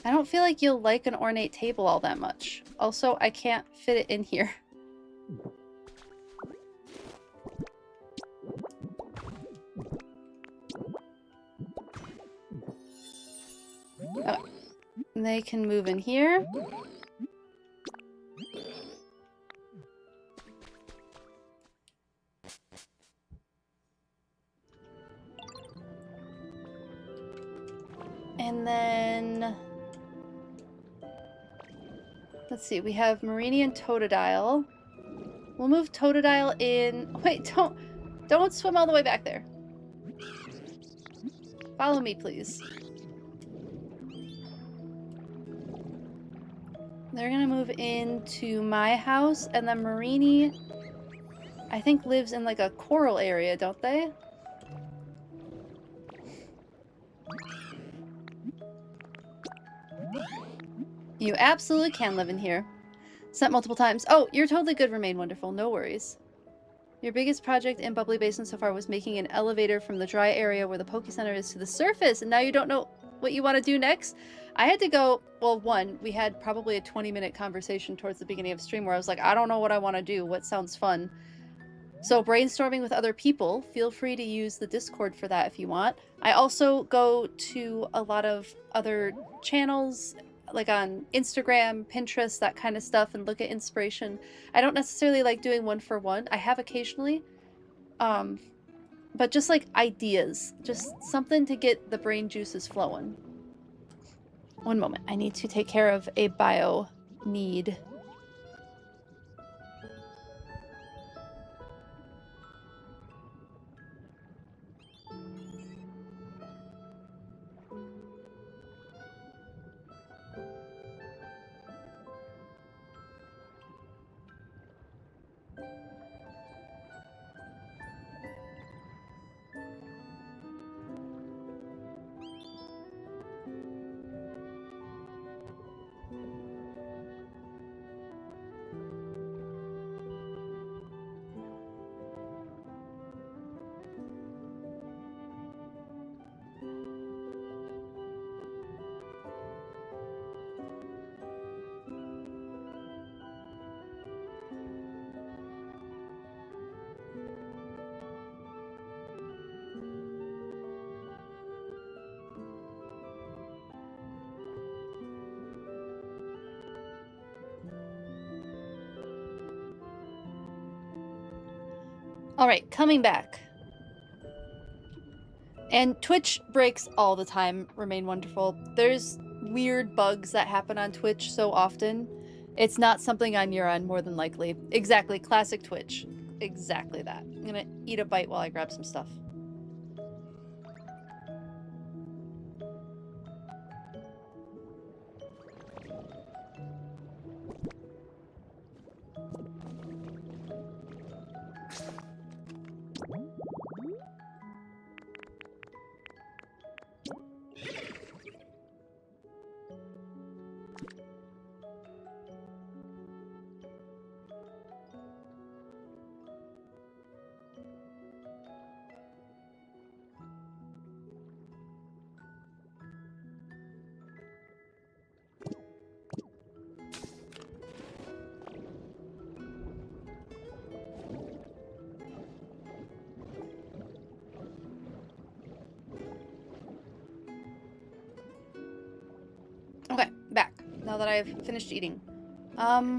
I don't feel like you'll like an ornate table all that much. Also, I can't fit it in here. Oh, they can move in here. And then, let's see, we have Marini and Totodile. We'll move Totodile in. Wait, don't swim all the way back there. Follow me, please. They're gonna move into my house, and then Marini, I think, lives in like a coral area, don't they? You absolutely can live in here. Sent multiple times. Oh, you're totally good, Remain Wonderful. No worries. Your biggest project in Bubbly Basin so far was making an elevator from the dry area where the Poke Center is to the surface, and now you don't know what you want to do next? I had to go, well, one, we had probably a 20-minute conversation towards the beginning of stream where I was like, I don't know what I want to do. What sounds fun? So brainstorming with other people, feel free to use the Discord for that if you want. I also go to a lot of other channels, like on Instagram, Pinterest, that kind of stuff, and look at inspiration. I don't necessarily like doing one-for-one. I have occasionally, but just like ideas, just something to get the brain juices flowing. One moment, I need to take care of a bio need. Alright, coming back. And Twitch breaks all the time, Remain Wonderful. There's weird bugs that happen on Twitch so often. It's not something on your end, more than likely. Exactly, classic Twitch. Exactly that. I'm gonna eat a bite while I grab some stuff. Okay, back. Now that I've finished eating. I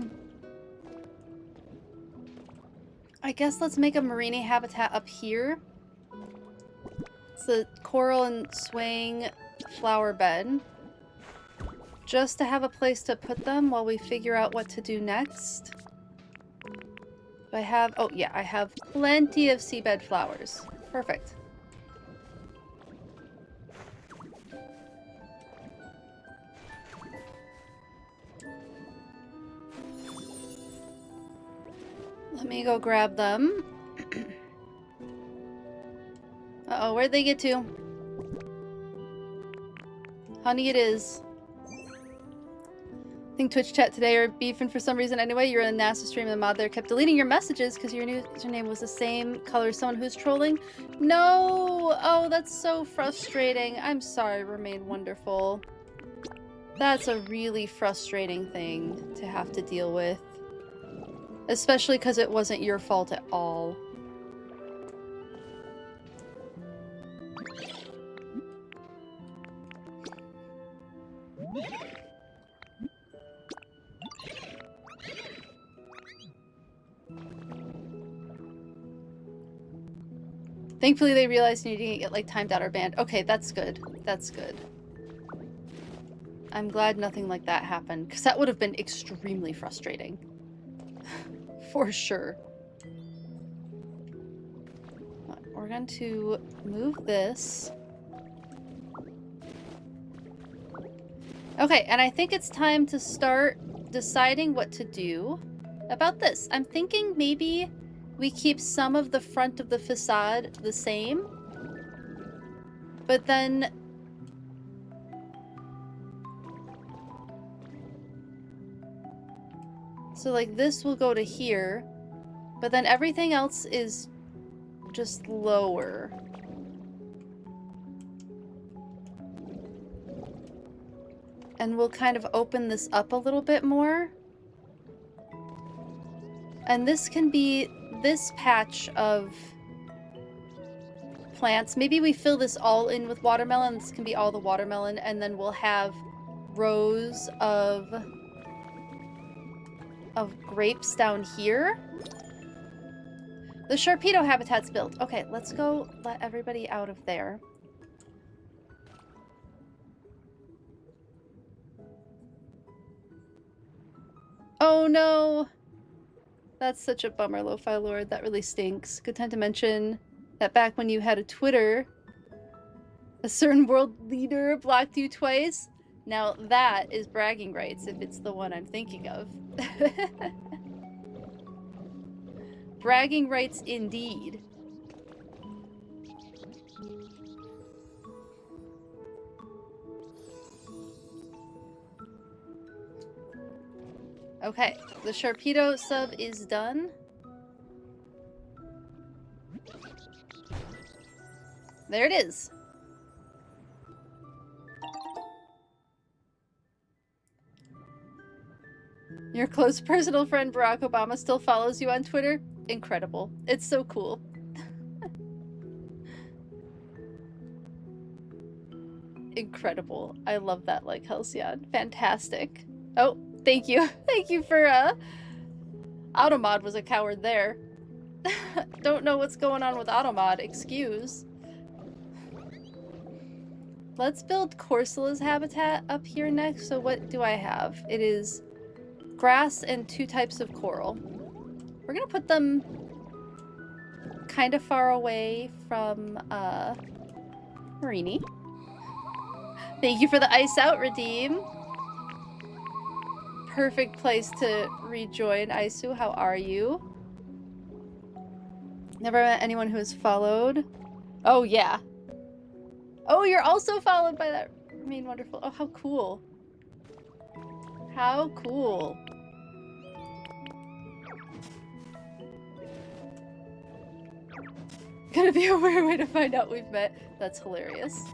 guess let's make a Marini habitat up here. It's the coral and swaying flower bed. Just to have a place to put them while we figure out what to do next. Do I have... Oh, yeah, I have plenty of seabed flowers. Perfect. Let me go grab them. Uh-oh, where'd they get to? Honey, it is. I think Twitch chat today are beefing for some reason. Anyway, you're in a NASA stream and the mod there kept deleting your messages because your username was the same color as someone who's trolling. No! Oh, that's so frustrating. I'm sorry, Remain Wonderful. That's a really frustrating thing to have to deal with. Especially because it wasn't your fault at all. Thankfully, they realized you didn't get, like, timed out or banned. Okay, that's good. That's good. I'm glad nothing like that happened, because that would have been extremely frustrating. For sure. We're going to move this. Okay, and I think it's time to start deciding what to do about this. I'm thinking maybe we keep some of the front of the facade the same, but then so like this will go to here, but then everything else is just lower. And we'll kind of open this up a little bit more. And this can be this patch of plants. Maybe we fill this all in with watermelon. This can be all the watermelon, and then we'll have rows of grapes down here. The Sharpedo habitat's built. Okay, let's go let everybody out of there. Oh no! That's such a bummer, Lo-Fi Lord. That really stinks. Good time to mention that back when you had a Twitter, a certain world leader blocked you twice. Now that is bragging rights, if it's the one I'm thinking of. Bragging rights indeed. Okay, the Sharpedo sub is done. There it is. Your close personal friend Barack Obama still follows you on Twitter? Incredible. It's so cool. Incredible. I love that, like Halcyon. Fantastic. Oh, thank you. Thank you for, Automod was a coward there. Don't know what's going on with Automod. Excuse. Let's build Corsola's habitat up here next. So what do I have? It is grass and 2 types of coral. We're gonna put them kind of far away from, Marini. Thank you for the ice out, Redeem. Perfect place to rejoin. Aisu, how are you? Never met anyone who has followed. Oh, yeah. Oh, you're also followed by that Remain Wonderful. Oh, how cool. How cool. Gonna be a weird way to find out we've met. That's hilarious.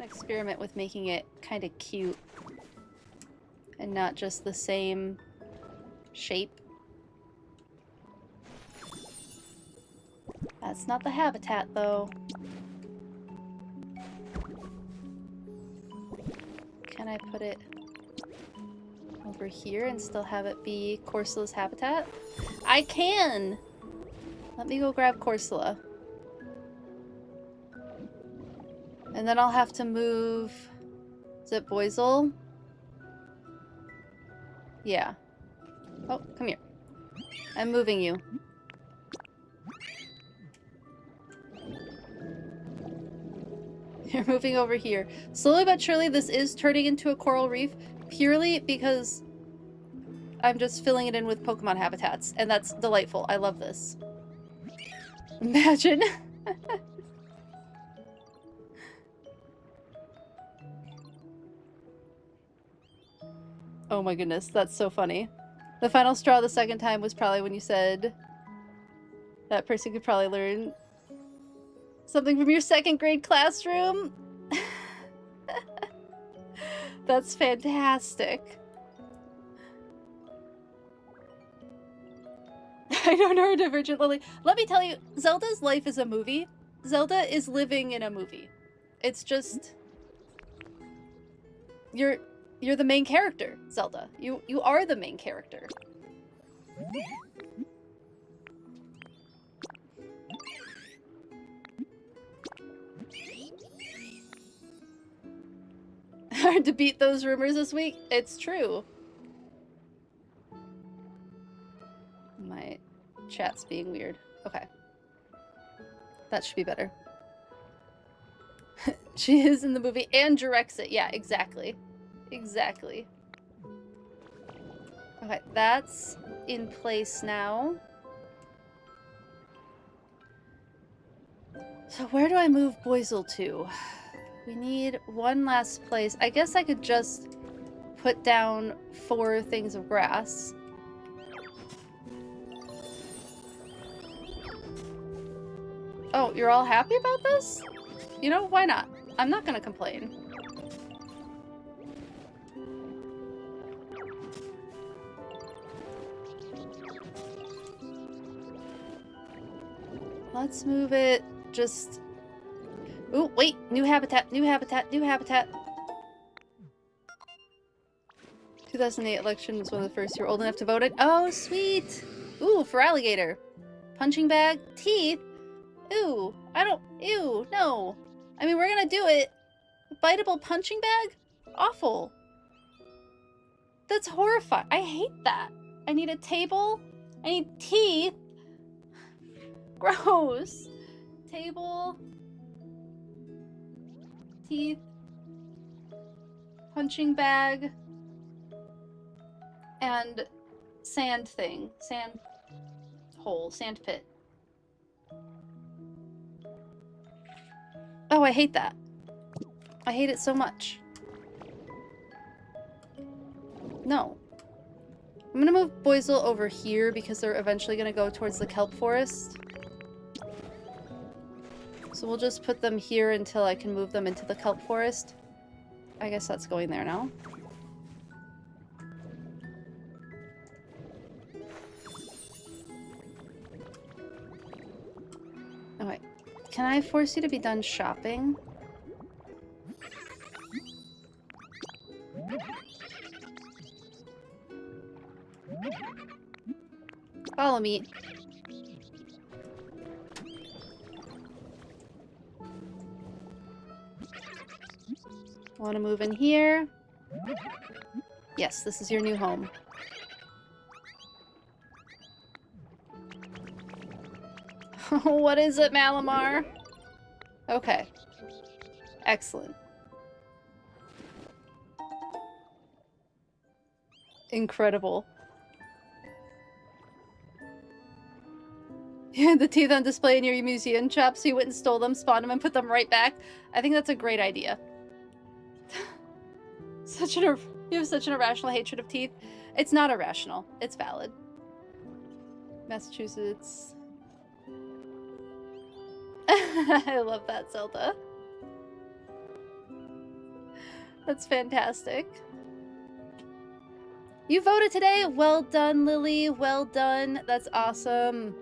Experiment with making it kind of cute and not just the same shape. That's not the habitat though. Can I put it over here and still have it be Corsula's habitat? I can! Let me go grab Corsula. And then I'll have to move... Is it Boisel? Yeah. Oh, come here. I'm moving you. You're moving over here. Slowly but surely, this is turning into a coral reef purely because I'm just filling it in with Pokemon habitats, and that's delightful. I love this. Imagine. Oh my goodness, that's so funny. The final straw the second time was probably when you said that person could probably learn something from your second grade classroom. That's fantastic. I don't know, Divergent Lily. Let me tell you, Zelda's life is a movie. Zelda is living in a movie. It's just... You're the main character, Zelda. You are the main character. Hard to beat those rumors this week. It's true. My chat's being weird. Okay. That should be better. She is in the movie and directs it. Yeah, exactly. Exactly. Okay, that's in place now. So where do I move Boisel to? We need one last place. I guess I could just put down 4 things of grass. Oh, you're all happy about this? You know, why not? I'm not gonna complain. Let's move it just... Ooh, wait! New habitat, new habitat, new habitat! 2008 election was one of the first you were old enough to vote in. Oh, sweet! Ooh, for alligator. Punching bag, teeth. Ooh, I don't... Ew, no. I mean, we're gonna do it. Biteable punching bag? Awful. That's horrifying. I hate that. I need a table. I need teeth. Gross. Table. Teeth. Punching bag. And sand thing. Sand hole. Sand pit. Oh, I hate that. I hate it so much. No. I'm gonna move Boisel over here because they're eventually gonna go towards the kelp forest. So we'll just put them here until I can move them into the kelp forest. I guess that's going there now. Okay. Can I force you to be done shopping? Follow me. Want to move in here? Yes, this is your new home. What is it, Malamar? Okay. Excellent. Incredible. You had the teeth on display in your museum shop, so you went and stole them, spawned them, and put them right back. I think that's a great idea. You have such an irrational hatred of teeth. It's not irrational. It's valid. Massachusetts. I love that, Zelda. That's fantastic. You voted today? Well done, Lily. Well done. That's awesome.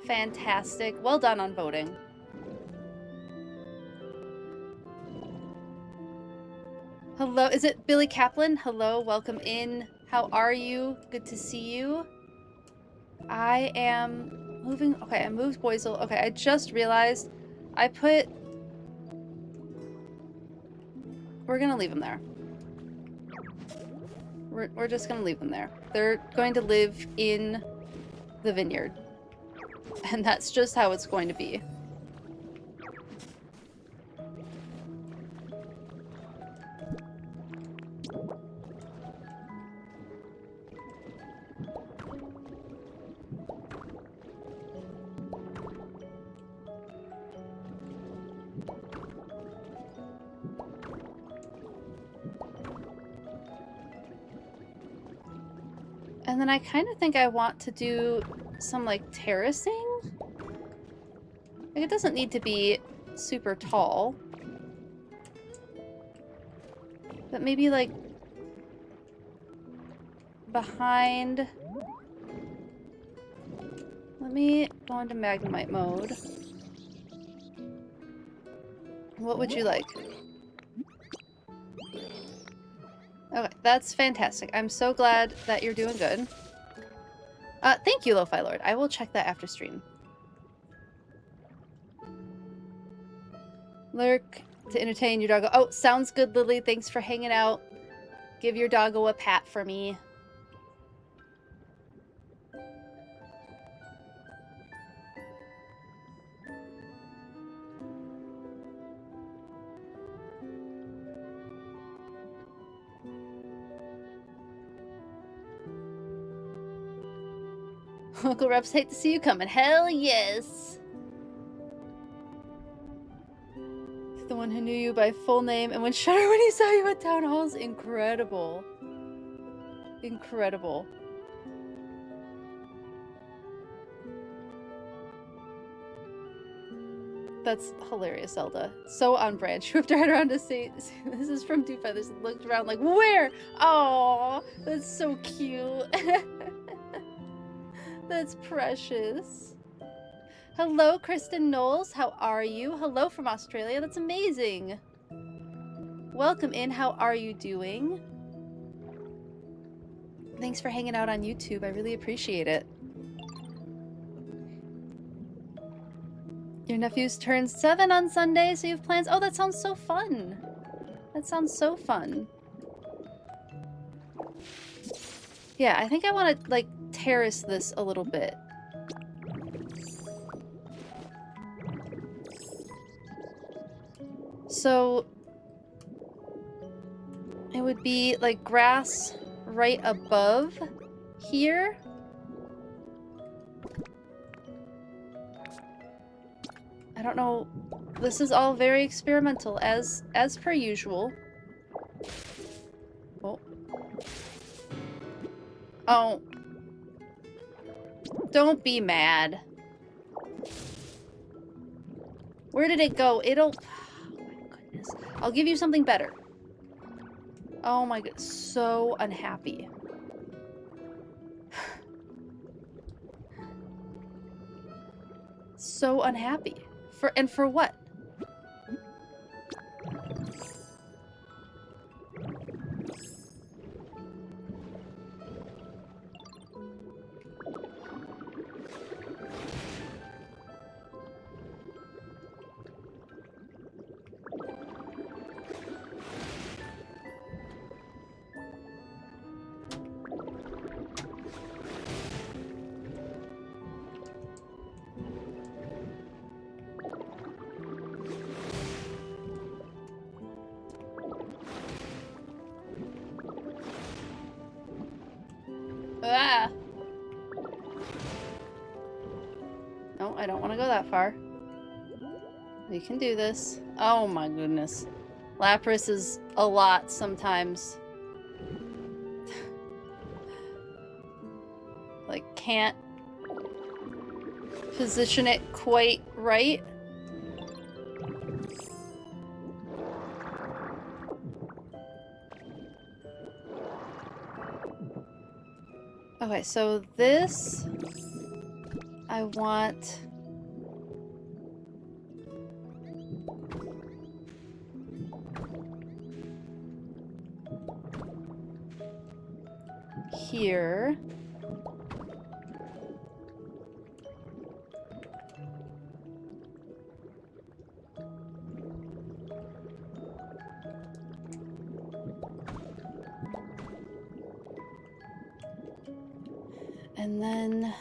Fantastic. Well done on voting. Hello, is it Billy Kaplan? Hello, welcome in. How are you? Good to see you. I am moving. Okay, I moved Boisel. Okay, I just realized I put. We're gonna leave them there. We're just gonna leave them there. They're going to live in the vineyard. And that's just how it's going to be. And then I kind of think I want to do some, like, terracing. Like, it doesn't need to be super tall. But maybe, like, behind... Let me go into Magnemite mode. What would you like? Okay, that's fantastic. I'm so glad that you're doing good. Thank you, Lo-Fi Lord. I will check that after stream. Lurk to entertain your doggo. Oh, sounds good, Lily. Thanks for hanging out. Give your doggo a pat for me. Uncle Reps, hate to see you coming. Hell yes! The one who knew you by full name and went shudder when he saw you at town halls. Incredible. Incredible. That's hilarious, Zelda. So on brand. She whipped her head around to say, this is from Dewfeathers, and looked around like, where? Oh, that's so cute. That's precious. Hello, Kristen Knowles. How are you? Hello from Australia. That's amazing. Welcome in. How are you doing? Thanks for hanging out on YouTube. I really appreciate it. Your nephew's turned 7 on Sunday, so you have plans? Oh, that sounds so fun. That sounds so fun. Yeah, I think I want to, like, terrace this a little bit. So it would be like grass right above here. I don't know. This is all very experimental as per usual. Oh. Oh. Don't be mad. Where did it go? It'll... Oh my goodness. I'll give you something better. Oh my god. So unhappy. So unhappy. For what? Ah! No, I don't want to go that far. We can do this. Oh my goodness. Lapras is a lot sometimes. Like, can't position it quite right. Okay, so this I want here. And then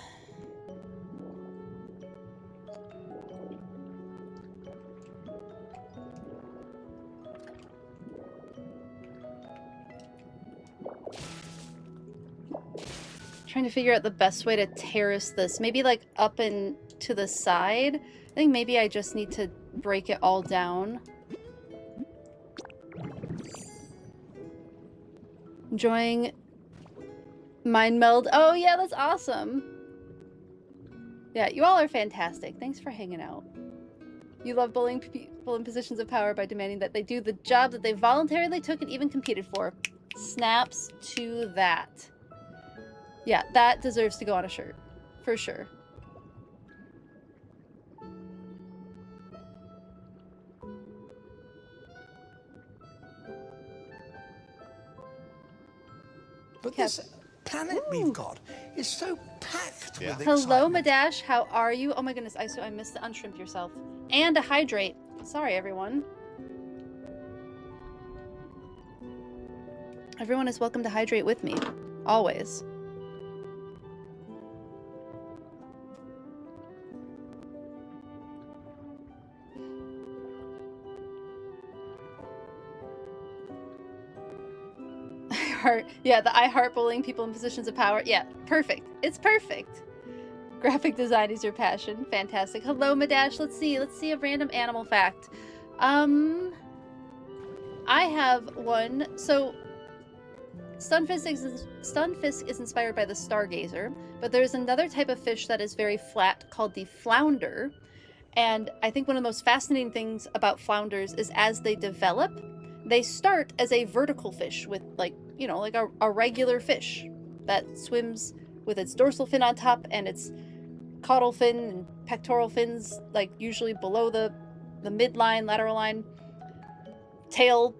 trying to figure out the best way to terrace this. Maybe like up and to the side. I think maybe I just need to break it all down. Enjoying Mind Meld. Oh yeah, that's awesome. Yeah, you all are fantastic. Thanks for hanging out. You love bullying people in positions of power by demanding that they do the job that they voluntarily took and even competed for. Snaps to that. Yeah, that deserves to go on a shirt. For sure. But this planet we've got is so packed with Hello, excitement. Madash. How are you? Oh my goodness, I missed to unshrimp yourself. And to hydrate. Sorry, everyone. Everyone is welcome to hydrate with me. Always. Yeah, the I heart bullying people in positions of power. Yeah, perfect. It's perfect. Graphic design is your passion. Fantastic. Hello, Madash. Let's see a random animal fact. I have one. So Stunfisk is inspired by the stargazer, but there's another type of fish that is very flat called the flounder. And I think one of the most fascinating things about flounders is as they develop, they start as a vertical fish with like a regular fish that swims with its dorsal fin on top and its caudal fin and pectoral fins, like usually below the midline, lateral line, tail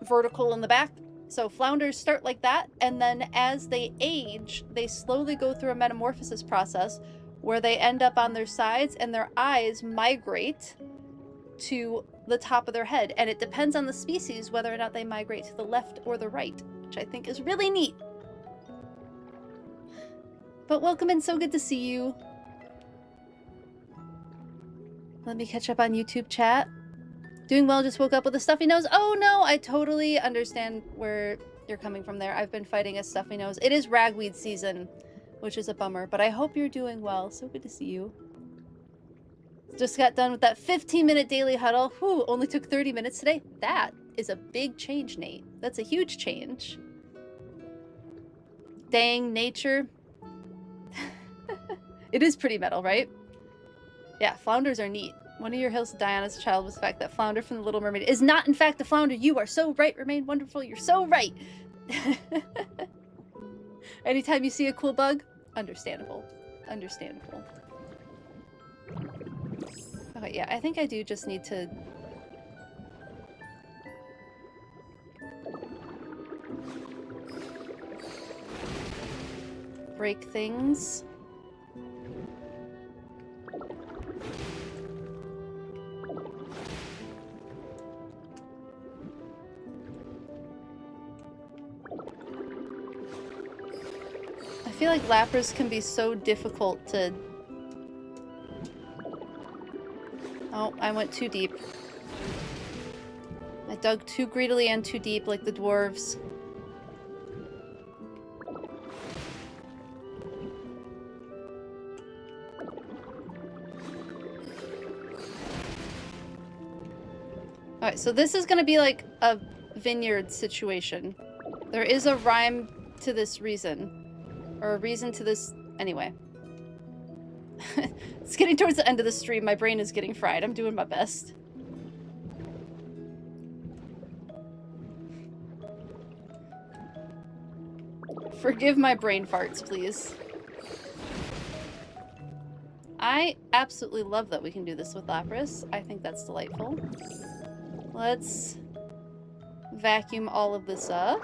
vertical in the back. So flounders start like that, and then as they age, they slowly go through a metamorphosis process where they end up on their sides and their eyes migrate to the top of their head, and it depends on the species whether or not they migrate to the left or the right, which I think is really neat. But welcome in, so good to see you. Let me catch up on YouTube chat. Doing well, just woke up with a stuffy nose. Oh no, I totally understand where you're coming from there. I've been fighting a stuffy nose. It is ragweed season, which is a bummer, but I hope you're doing well. So good to see you. Just got done with that 15-minute daily huddle. Whew, only took 30 minutes today. That is a big change, Nate. That's a huge change. Dang, nature. It is pretty metal, right? Yeah, flounders are neat. One of your hills to die on as a child was the fact that flounder from the Little Mermaid is not, in fact, a flounder. You are so right. Remain wonderful. You're so right. Anytime you see a cool bug, understandable. Understandable. Okay, yeah, I think I do just need to... break things. I feel like Lapras can be so difficult to... Oh, I went too deep. I dug too greedily and too deep like the dwarves. Alright, so this is gonna be like a vineyard situation. There is a rhyme to this reason. Or a reason to this... Anyway. It's getting towards the end of the stream. My brain is getting fried. I'm doing my best. Forgive my brain farts, please. I absolutely love that we can do this with Lapras. I think that's delightful. Let's vacuum all of this up.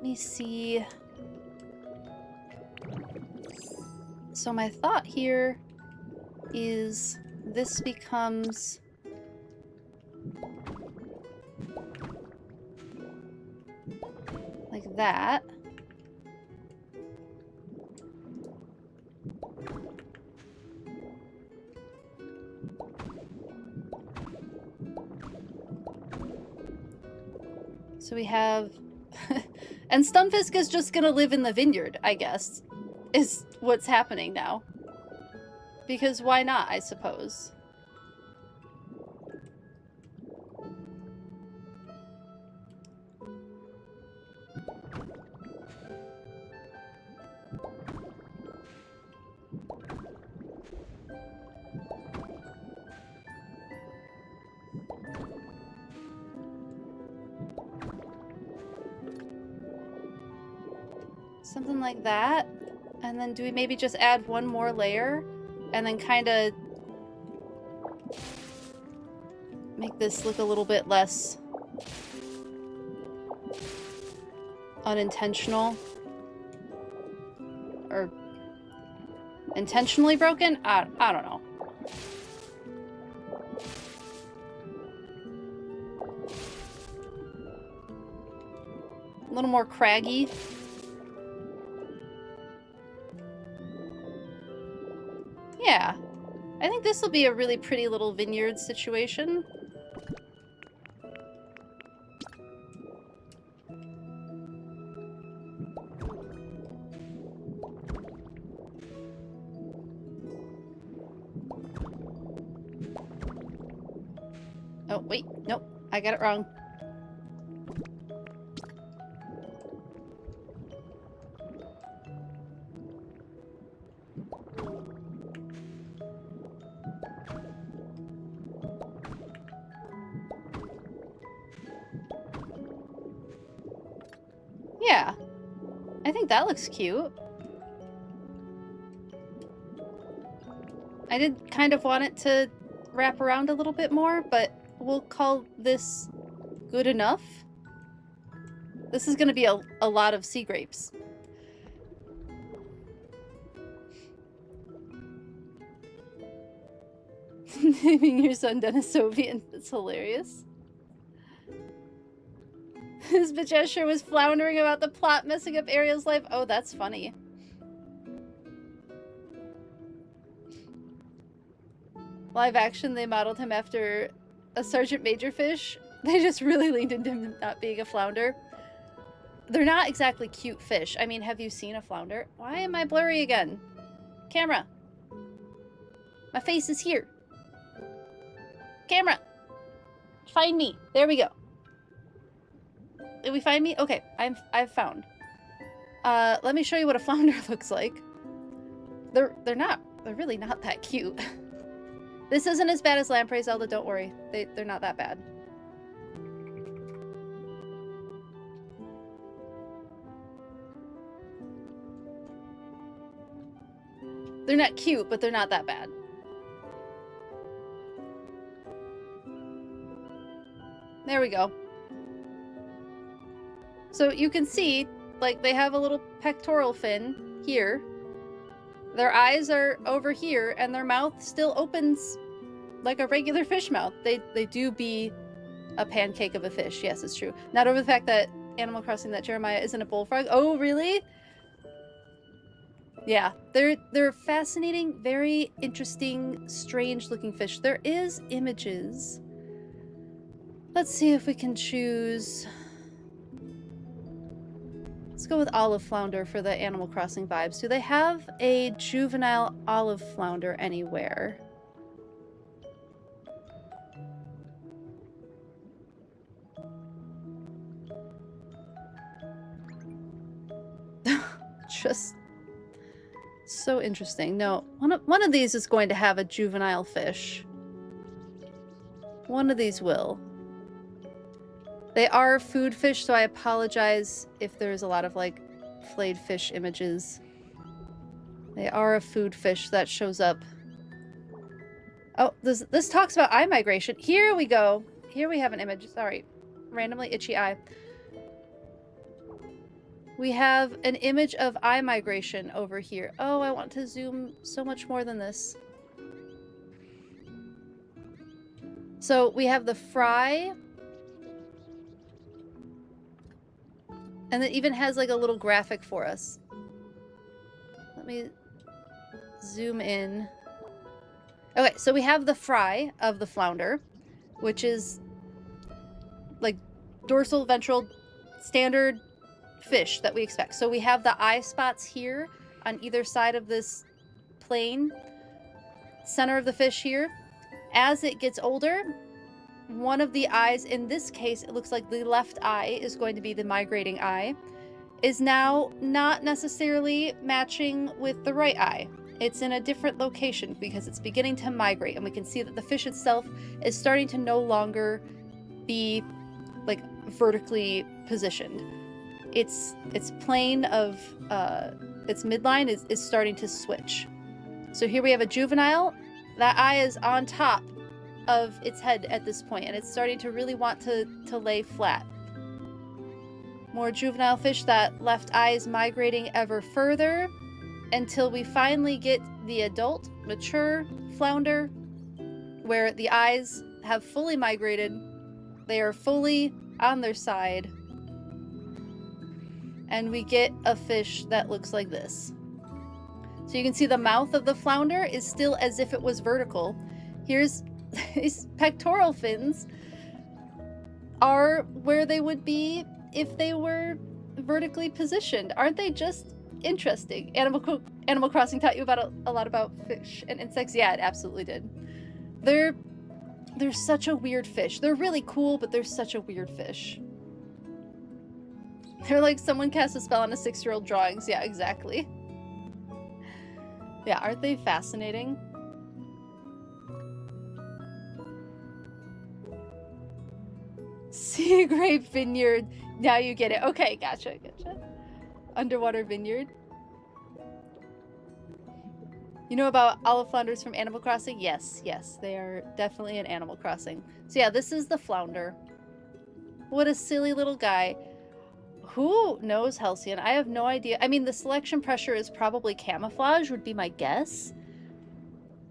me see. So my thought here is this becomes like that. So we have... and Stunfisk is just gonna live in the vineyard, I guess, is what's happening now. Because why not, I suppose. Something like that. And then do we maybe just add one more layer? And then kind of make this look a little bit less unintentional. Or intentionally broken? I don't know. A little more craggy. Yeah, I think this will be a really pretty little vineyard situation. Oh, wait, nope, I got it wrong. Yeah, I think that looks cute. I did kind of want it to wrap around a little bit more, but we'll call this good enough. This is going to be a lot of sea grapes. Naming your son Denisovian. That's hilarious. His gesture was floundering about the plot, messing up Ariel's life. Oh, that's funny. Live action, they modeled him after a Sergeant Major fish. They just really leaned into him not being a flounder. They're not exactly cute fish. I mean, have you seen a flounder? Why am I blurry again? Camera. My face is here. Camera. Find me. There we go. Did we find me? Okay, I've found. Let me show you what a flounder looks like. They're really not that cute. This isn't as bad as lamprey, Zelda, don't worry. They're not that bad. They're not cute, but they're not that bad. There we go. So you can see, like, they have a little pectoral fin here. Their eyes are over here, and their mouth still opens like a regular fish mouth. They do be a pancake of a fish. Yes, it's true. Not over the fact that Animal Crossing that Jeremiah isn't a bullfrog. Oh, really? Yeah, they're fascinating, very interesting, strange-looking fish. There is images. Let's see if we can choose... Let's go with olive flounder for the Animal Crossing vibes. Do they have a juvenile olive flounder anywhere? Just so interesting. No, one of these is going to have a juvenile fish. One of these will. They are food fish, so I apologize if there's a lot of, like, flayed fish images. They are a food fish that shows up. Oh, this talks about eye migration. Here we go. Here we have an image. Sorry. Randomly itchy eye. We have an image of eye migration over here. Oh, I want to zoom so much more than this. So we have the fry. And it even has like a little graphic for us. Let me zoom in. Okay, so we have the fry of the flounder, which is like dorsal, ventral, standard fish that we expect. So we have the eye spots here on either side of this plane, center of the fish here. As it gets older, one of the eyes, in this case, it looks like the left eye is going to be the migrating eye, is now not necessarily matching with the right eye. It's in a different location because it's beginning to migrate, and we can see that the fish itself is starting to no longer be like vertically positioned. Its plane of its midline is starting to switch. So here we have a juvenile. That eye is on top of its head at this point, and it's starting to really want to lay flat. More juvenile fish, that left eye is migrating ever further until we finally get the adult, mature flounder, where the eyes have fully migrated. They are fully on their side. And we get a fish that looks like this. So you can see the mouth of the flounder is still as if it was vertical. Here's his pectoral fins are where they would be if they were vertically positioned. Aren't they just interesting? Animal Crossing taught you about a lot about fish and insects. Yeah, it absolutely did. They're such a weird fish. They're really cool, but they're such a weird fish. They're like someone cast a spell on a 6-year-old drawings. Yeah, exactly. Yeah, aren't they fascinating? Sea grape vineyard. Now you get it. Okay, gotcha. Underwater vineyard. You know about olive flounders from Animal Crossing? Yes, they are definitely in Animal Crossing. So yeah, this is the flounder. What a silly little guy. Who knows Halcyon? I have no idea. I mean, the selection pressure is probably camouflage, would be my guess.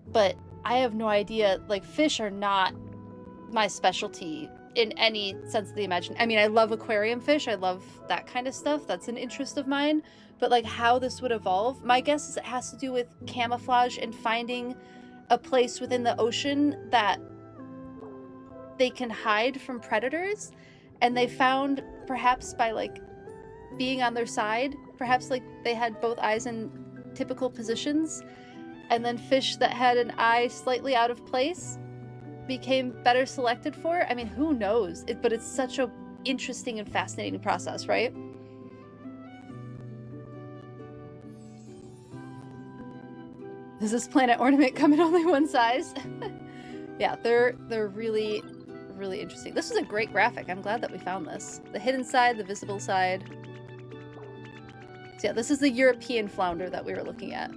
But I have no idea. Like, fish are not my specialty in any sense of the imagination. I mean, I love aquarium fish. I love that kind of stuff. That's an interest of mine. But, like, how this would evolve, my guess is it has to do with camouflage and finding a place within the ocean that they can hide from predators. And they found, perhaps by, like, being on their side, perhaps, like, they had both eyes in typical positions, and then fish that had an eye slightly out of place became better selected for. I mean, who knows? But it's such a interesting and fascinating process, right? Does this planet ornament come in only one size? Yeah, they're really, really interesting. This is a great graphic. I'm glad that we found this. The hidden side, the visible side. So yeah, this is the European flounder that we were looking at.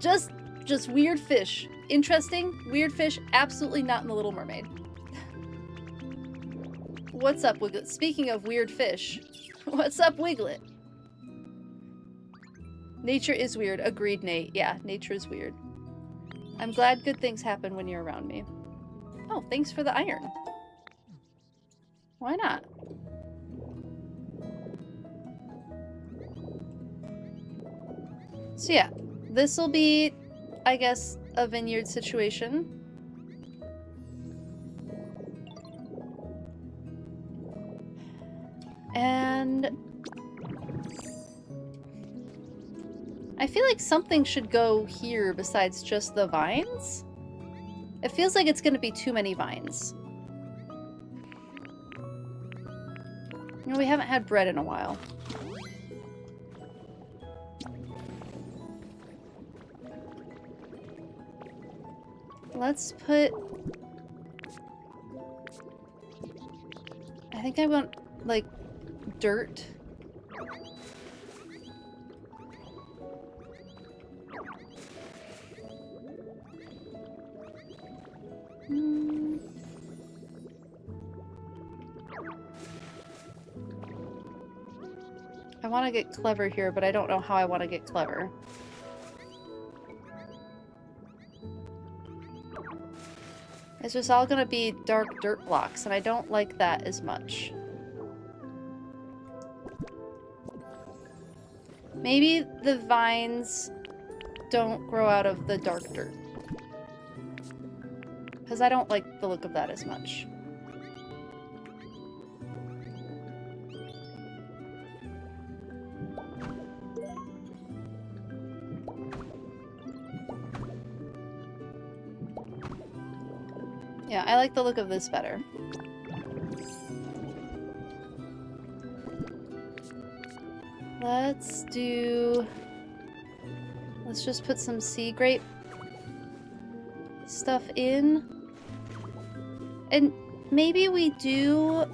Just weird fish. Interesting, weird fish, absolutely not in The Little Mermaid. What's up, Wiglet? Speaking of weird fish, what's up, Wiglet? Nature is weird. Agreed, Nate. Yeah, nature is weird. I'm glad good things happen when you're around me. Oh, thanks for the iron. Why not? So yeah, this will be, I guess, a vineyard situation. And I feel like something should go here besides just the vines. It feels like it's going to be too many vines. You know, we haven't had bread in a while. Let's put... I think I want, like, dirt. I want to get clever here, but I don't know how I want to get clever. It's just all gonna be dark dirt blocks, and I don't like that as much. Maybe the vines don't grow out of the dark dirt. Because I don't like the look of that as much. Yeah, I like the look of this better. Let's just put some sea grape stuff in. And maybe we do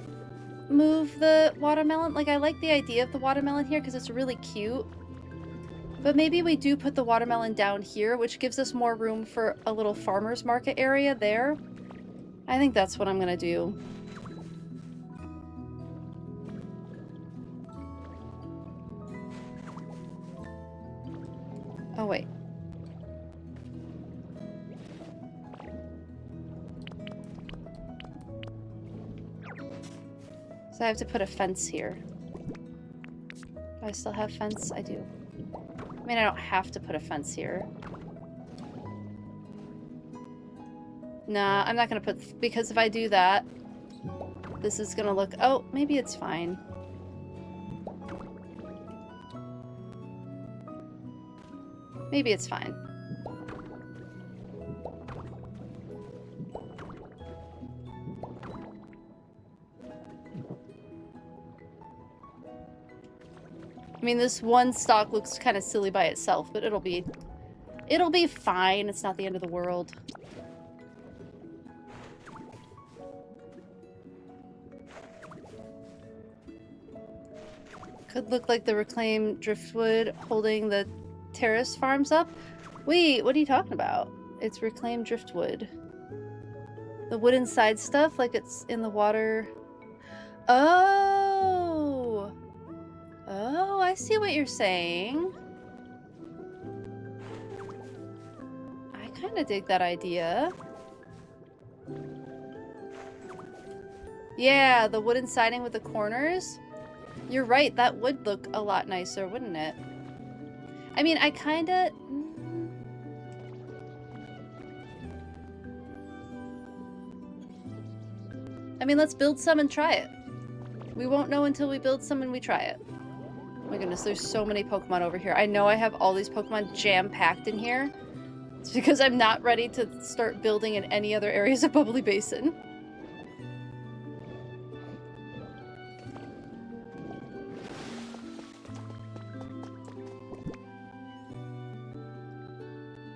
move the watermelon. Like, I like the idea of the watermelon here because it's really cute. But maybe we do put the watermelon down here, which gives us more room for a little farmer's market area there. I think that's what I'm gonna do. Oh, wait. So I have to put a fence here. Do I still have fence? I do. I mean, I don't have to put a fence here. Nah, I'm not gonna put... Because if I do that, this is gonna look... Oh, maybe it's fine. Maybe it's fine. I mean, this one stalk looks kind of silly by itself, but it'll be fine. It's not the end of the world. Could look like the reclaimed driftwood holding the terrace farms up. Wait, what are you talking about? It's reclaimed driftwood. The wood inside stuff, like it's in the water. Oh! Oh, I see what you're saying. I kind of dig that idea. Yeah, the wooden siding with the corners. You're right, that would look a lot nicer, wouldn't it? I mean, I kinda... I mean, let's build some and try it. We won't know until we build some and we try it. Oh my goodness, there's so many Pokemon over here. I know I have all these Pokemon jam-packed in here. It's because I'm not ready to start building in any other areas of Bubbly Basin.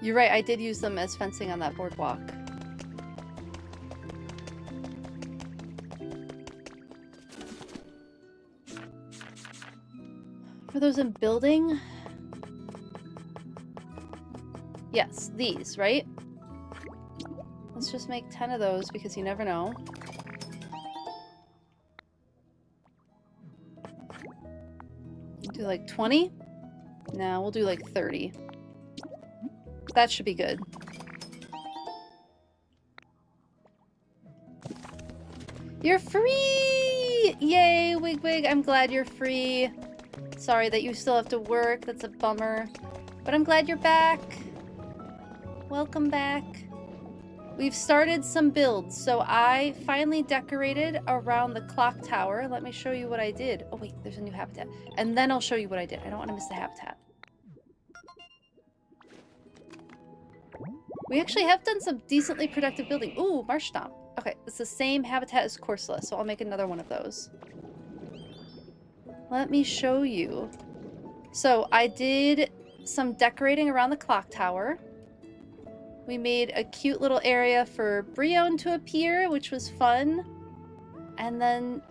You're right, I did use them as fencing on that boardwalk. For those in building? Yes, these, right? Let's just make 10 of those because you never know. Do like 20? No, we'll do like 30. That should be good. You're free! Yay, Wigwig, I'm glad you're free. Sorry that you still have to work, that's a bummer. But I'm glad you're back. Welcome back. We've started some builds, so I finally decorated around the clock tower. Let me show you what I did. Oh wait, there's a new habitat. And then I'll show you what I did. I don't want to miss the habitat. We actually have done some decently productive building. Ooh, Marsh Stomp. Okay, it's the same habitat as Corsola, so I'll make another one of those. Let me show you. So I did some decorating around the clock tower. We made a cute little area for Brion to appear, which was fun. And then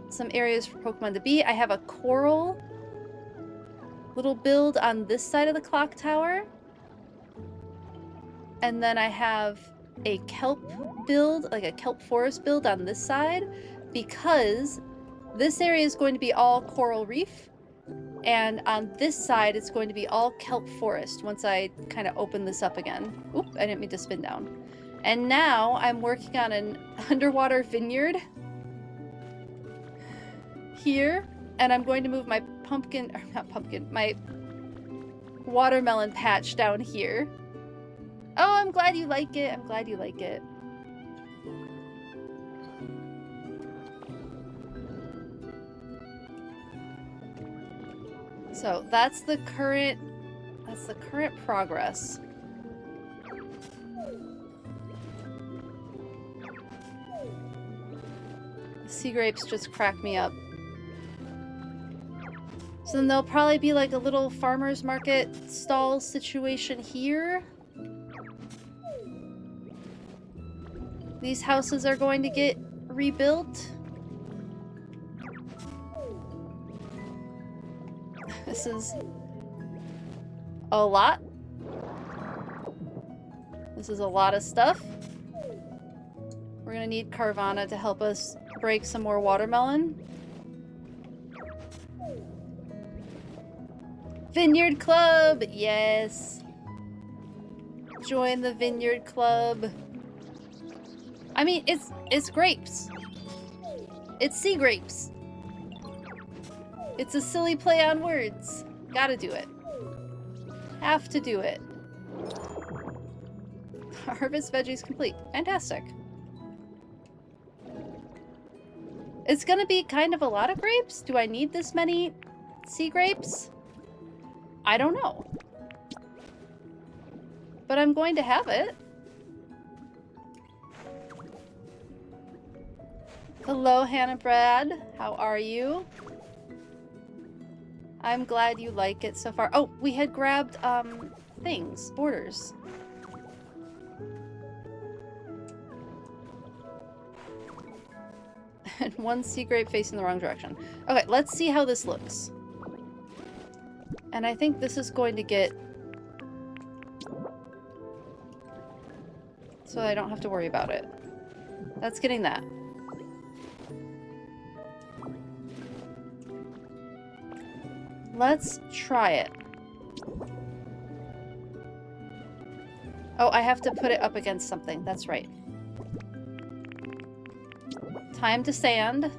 some areas for Pokemon to be. I have a coral little build on this side of the clock tower. And then I have a kelp build, like a kelp forest build on this side, because this area is going to be all coral reef, And on this side, it's going to be all kelp forest once I kind of open this up again. Oop, I didn't mean to spin down. And now I'm working on an underwater vineyard here. And I'm going to move my my watermelon patch down here. Oh, I'm glad you like it. I'm glad you like it. So that's the current progress. Sea grapes just crack me up. So then there'll probably be like a little farmer's market stall situation here. These houses are going to get rebuilt. This is a lot. This is a lot of stuff. We're gonna need Carvana to help us break some more watermelon. Vineyard Club! Yes! Join the Vineyard Club. I mean, it's grapes. It's sea grapes. It's a silly play on words. Gotta do it. Have to do it. Harvest veggies complete. Fantastic. It's gonna be kind of a lot of grapes? Do I need this many sea grapes? I don't know. But I'm going to have it. Hello, Hannah Brad. How are you? I'm glad you like it so far. Oh, we had grabbed, things. Borders. And one sea grape facing the wrong direction. Okay, let's see how this looks. And I think this is going to get... so I don't have to worry about it. That's getting that. Let's try it. Oh, I have to put it up against something. That's right. Time to sand.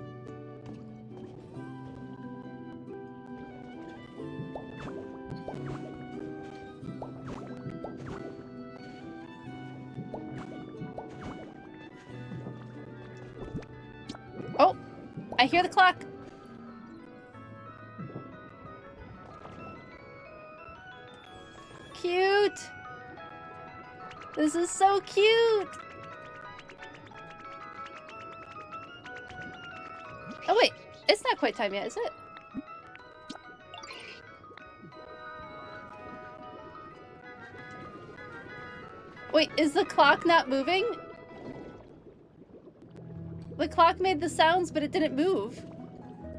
Oh, I hear the clock. Cute. This is so cute. Oh wait, it's not quite time yet, is it? Wait, is the clock not moving? The clock made the sounds, but it didn't move.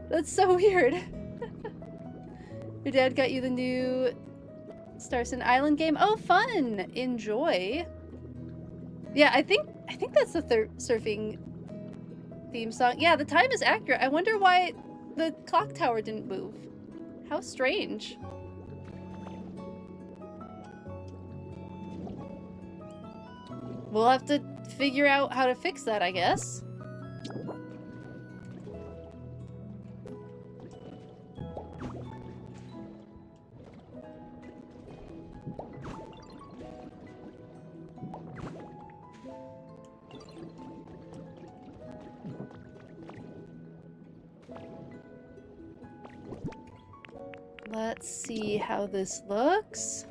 That's so weird. Your dad got you the new Starson Island game. Oh, fun! Enjoy. Yeah, I think that's the surfing theme song. Yeah, the time is accurate. I wonder why the clock tower didn't move. How strange. We'll have to figure out how to fix that, I guess. Let's see how this looks.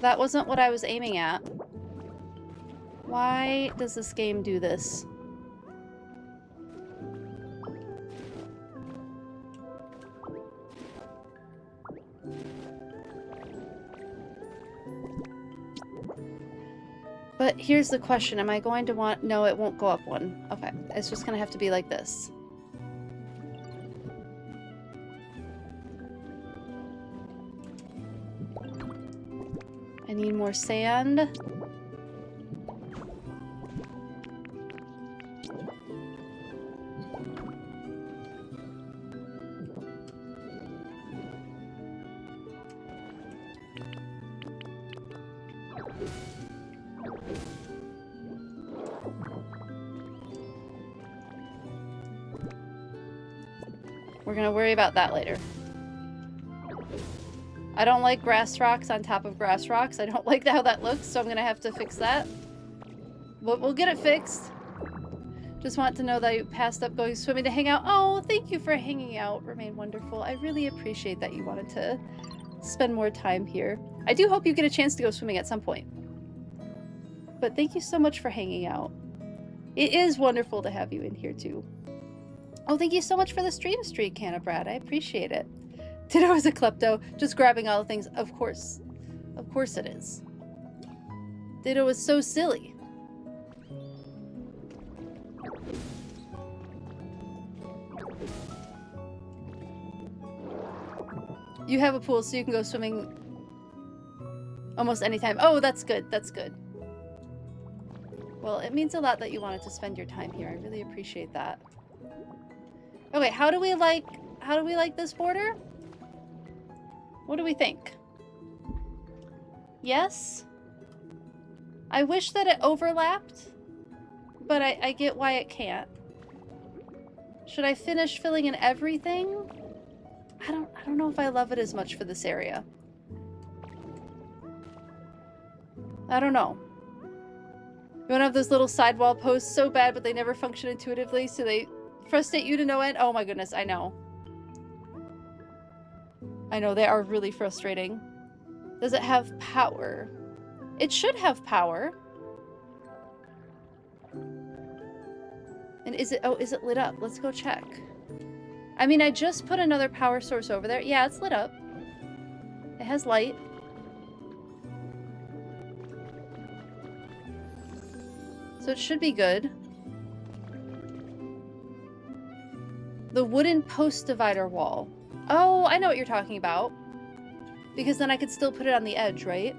That wasn't what I was aiming at. Why does this game do this? But here's the question. Am I going to want... No, it won't go up one. Okay. It's just going to have to be like this. I need more sand. We're gonna worry about that later. I don't like grass rocks on top of grass rocks. I don't like how that looks, so I'm gonna have to fix that. But we'll get it fixed. Just want to know that you passed up going swimming to hang out. Oh, thank you for hanging out. Remain wonderful. I really appreciate that you wanted to spend more time here. I do hope you get a chance to go swimming at some point. But thank you so much for hanging out. It is wonderful to have you in here too. Oh, thank you so much for the stream streak, Canna Brad. I appreciate it. Ditto is a klepto, just grabbing all the things. Of course. Of course it is. Ditto is so silly. You have a pool, so you can go swimming almost anytime. Oh, that's good. That's good. Well, it means a lot that you wanted to spend your time here. I really appreciate that. Okay, how do we like this border? What do we think? Yes? I wish that it overlapped, but I get why it can't. Should I finish filling in everything? I don't know if I love it as much for this area. I don't know. You want to have those little sidewall posts so bad, but they never function intuitively, so they frustrate you to no end? Oh my goodness, I know. I know, they are really frustrating. Does it have power? It should have power. And is it, oh, is it lit up? Let's go check. I mean, I just put another power source over there. Yeah, it's lit up. It has light. So it should be good. The wooden post divider wall. Oh, I know what you're talking about. Because then I could still put it on the edge, right?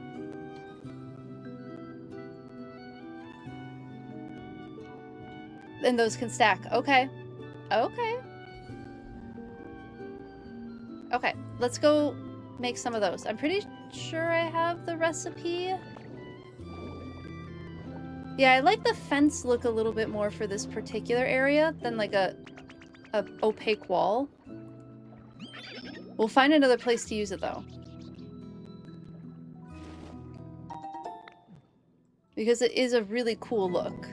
And those can stack. Okay. Okay. Okay, let's go make some of those. I'm pretty sure I have the recipe. Yeah, I like the fence look a little bit more for this particular area than like a opaque wall. We'll find another place to use it though. Because it is a really cool look.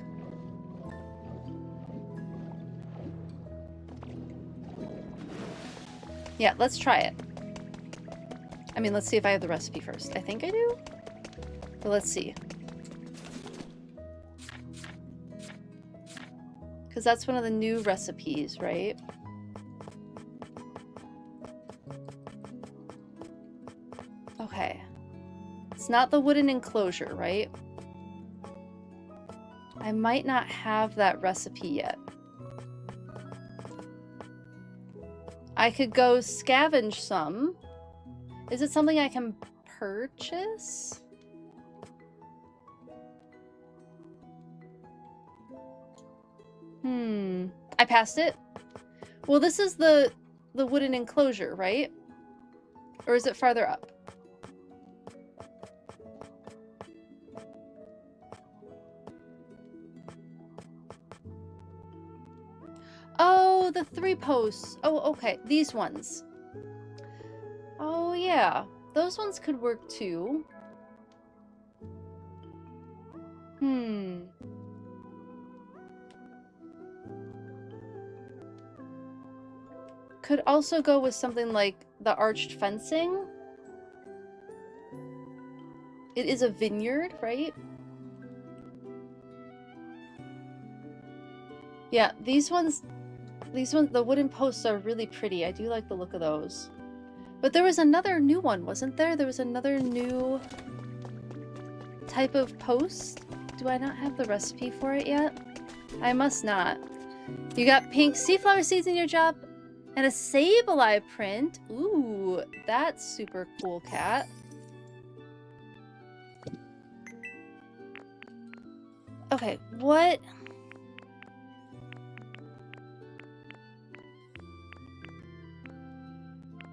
Yeah, let's try it. I mean, let's see if I have the recipe first. I think I do. But let's see. Because that's one of the new recipes, right? Okay. It's not the wooden enclosure, right? I might not have that recipe yet. I could go scavenge some. Is it something I can purchase? I passed it? Well, this is the wooden enclosure, right? Or is it farther up? Oh, the 3 posts. Oh, okay. These ones. Oh, yeah. Those ones could work too. Could also go with something like the arched fencing. It is a vineyard, right? Yeah, these ones, the wooden posts are really pretty. I do like the look of those. But there was another new one, wasn't there? There was another new type of post. Do I not have the recipe for it yet? I must not. You got pink sea flower seeds in your job and a Sableye print. Ooh, that's super cool, cat. Okay, what?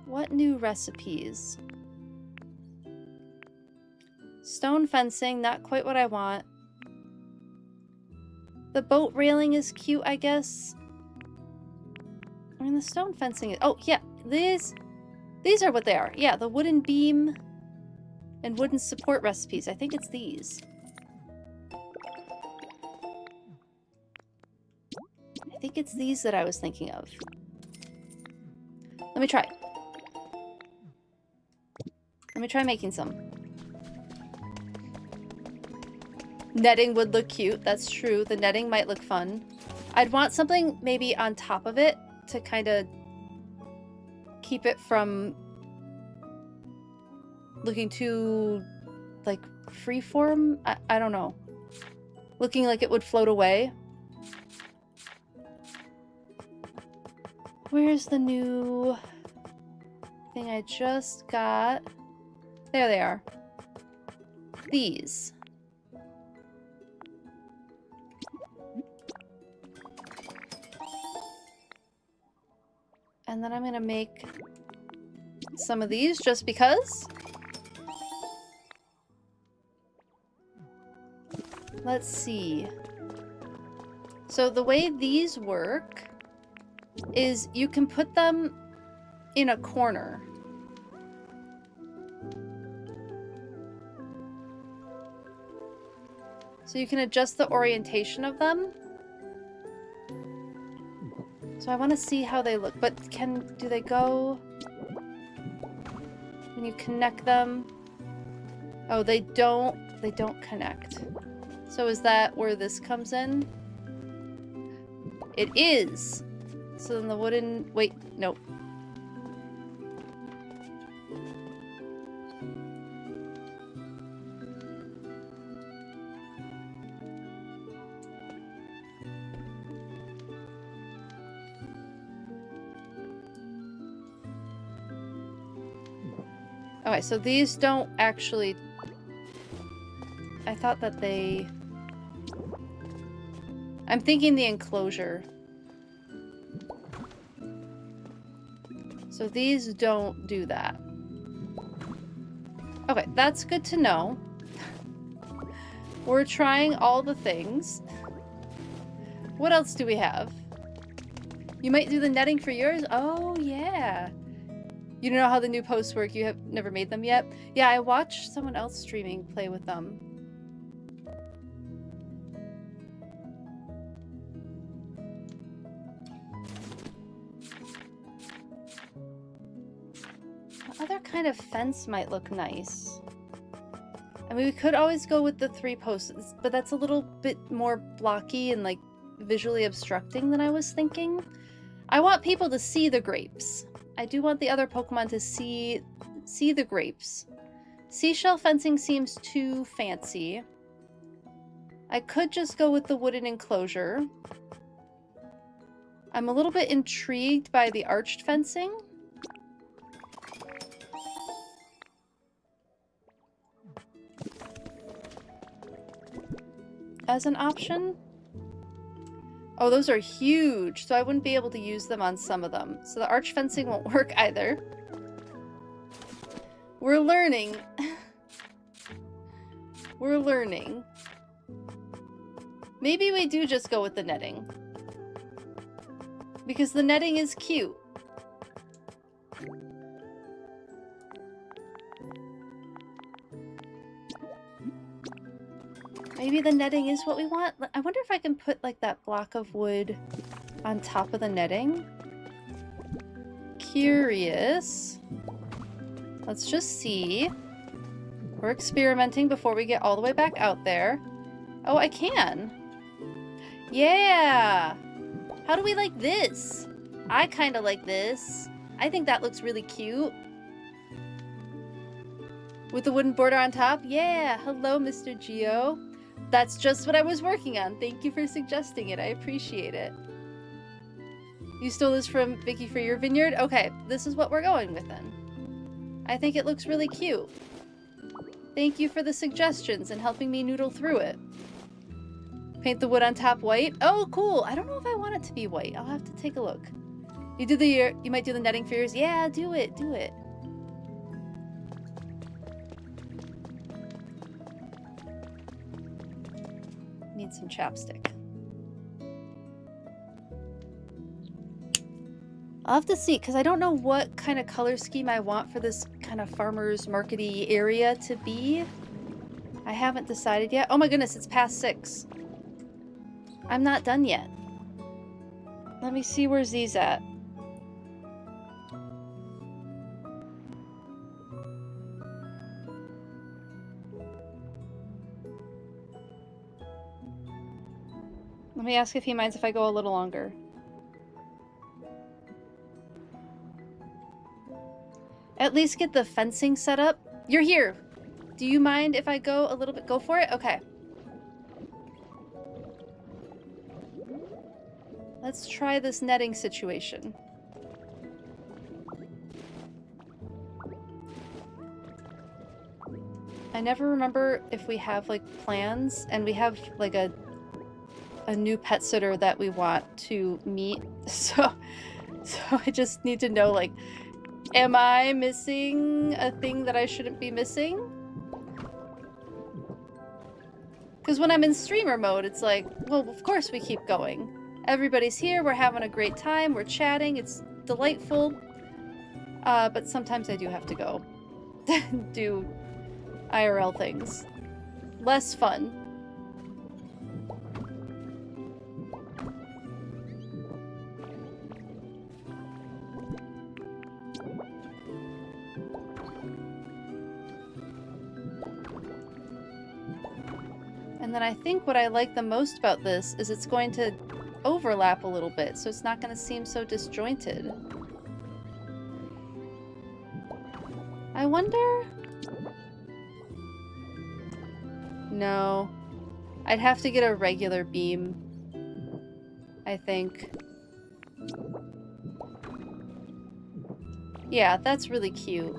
What new recipes? Stone fencing, not quite what I want. The boat railing is cute, I guess. I mean, the stone fencing is... Oh, yeah. These are what they are. Yeah, the wooden beam and wooden support recipes. I think it's these. I think it's these that I was thinking of. Let me try. Let me try making some. Netting would look cute. That's true. The netting might look fun. I'd want something maybe on top of it to kind of keep it from looking too, like, freeform. I don't know. Looking like it would float away. Where's the new thing I just got? There they are. These. And then I'm gonna make some of these just because. Let's see. So the way these work is you can put them in a corner. So you can adjust the orientation of them. So I want to see how they look, but do they go when you connect them? Oh, they don't connect. So is that where this comes in? It is. So then the wooden, wait, nope. Okay, so these don't actually... I thought that they... I'm thinking the enclosure. So these don't do that. Okay, that's good to know. We're trying all the things. What else do we have? You might do the netting for yours? Oh, yeah. You don't know how the new posts work? You have never made them yet? Yeah, I watched someone else streaming play with them. What other kind of fence might look nice? I mean, we could always go with the 3 posts, but that's a little bit more blocky and, like, visually obstructing than I was thinking. I want people to see the grapes. I do want the other Pokemon to see the grapes. Seashell fencing seems too fancy. I could just go with the wooden enclosure. I'm a little bit intrigued by the arched fencing. As an option. Oh, those are huge, so I wouldn't be able to use them on some of them. So the arch fencing won't work either. We're learning. We're learning. Maybe we do just go with the netting. Because the netting is cute. Maybe the netting is what we want. I wonder if I can put like that block of wood on top of the netting. Curious. Let's just see. We're experimenting before we get all the way back out there. Oh, I can. Yeah. How do we like this? I kind of like this. I think that looks really cute. With the wooden border on top? Yeah. Hello, Mr. Geo. That's just what I was working on. Thank you for suggesting it. I appreciate it. You stole this from Vicky for your vineyard? Okay, this is what we're going with then. I think it looks really cute. Thank you for the suggestions and helping me noodle through it. Paint the wood on top white. Oh, cool. I don't know if I want it to be white. I'll have to take a look. You might do the netting for yours. Yeah, do it. Do it. Need some chapstick. I'll have to see, because I don't know what kind of color scheme I want for this kind of farmer's market-y area to be. I haven't decided yet. Oh my goodness, it's past 6. I'm not done yet. Let me see where Z's at. Let me ask if he minds if I go a little longer. At least get the fencing set up. You're here. Do you mind if I go a little bit? Go for it? Okay. Let's try this netting situation. I never remember if we have like plans, and we have like a new pet sitter that we want to meet. So I just need to know, like, am I missing a thing that I shouldn't be missing? Because when I'm in streamer mode, it's like, well, of course we keep going. Everybody's here, we're having a great time, we're chatting, it's delightful. But sometimes I do have to go do IRL things. Less fun. And then I think what I like the most about this is it's going to overlap a little bit, so it's not going to seem so disjointed. I wonder... No. I'd have to get a regular beam, I think. Yeah, that's really cute.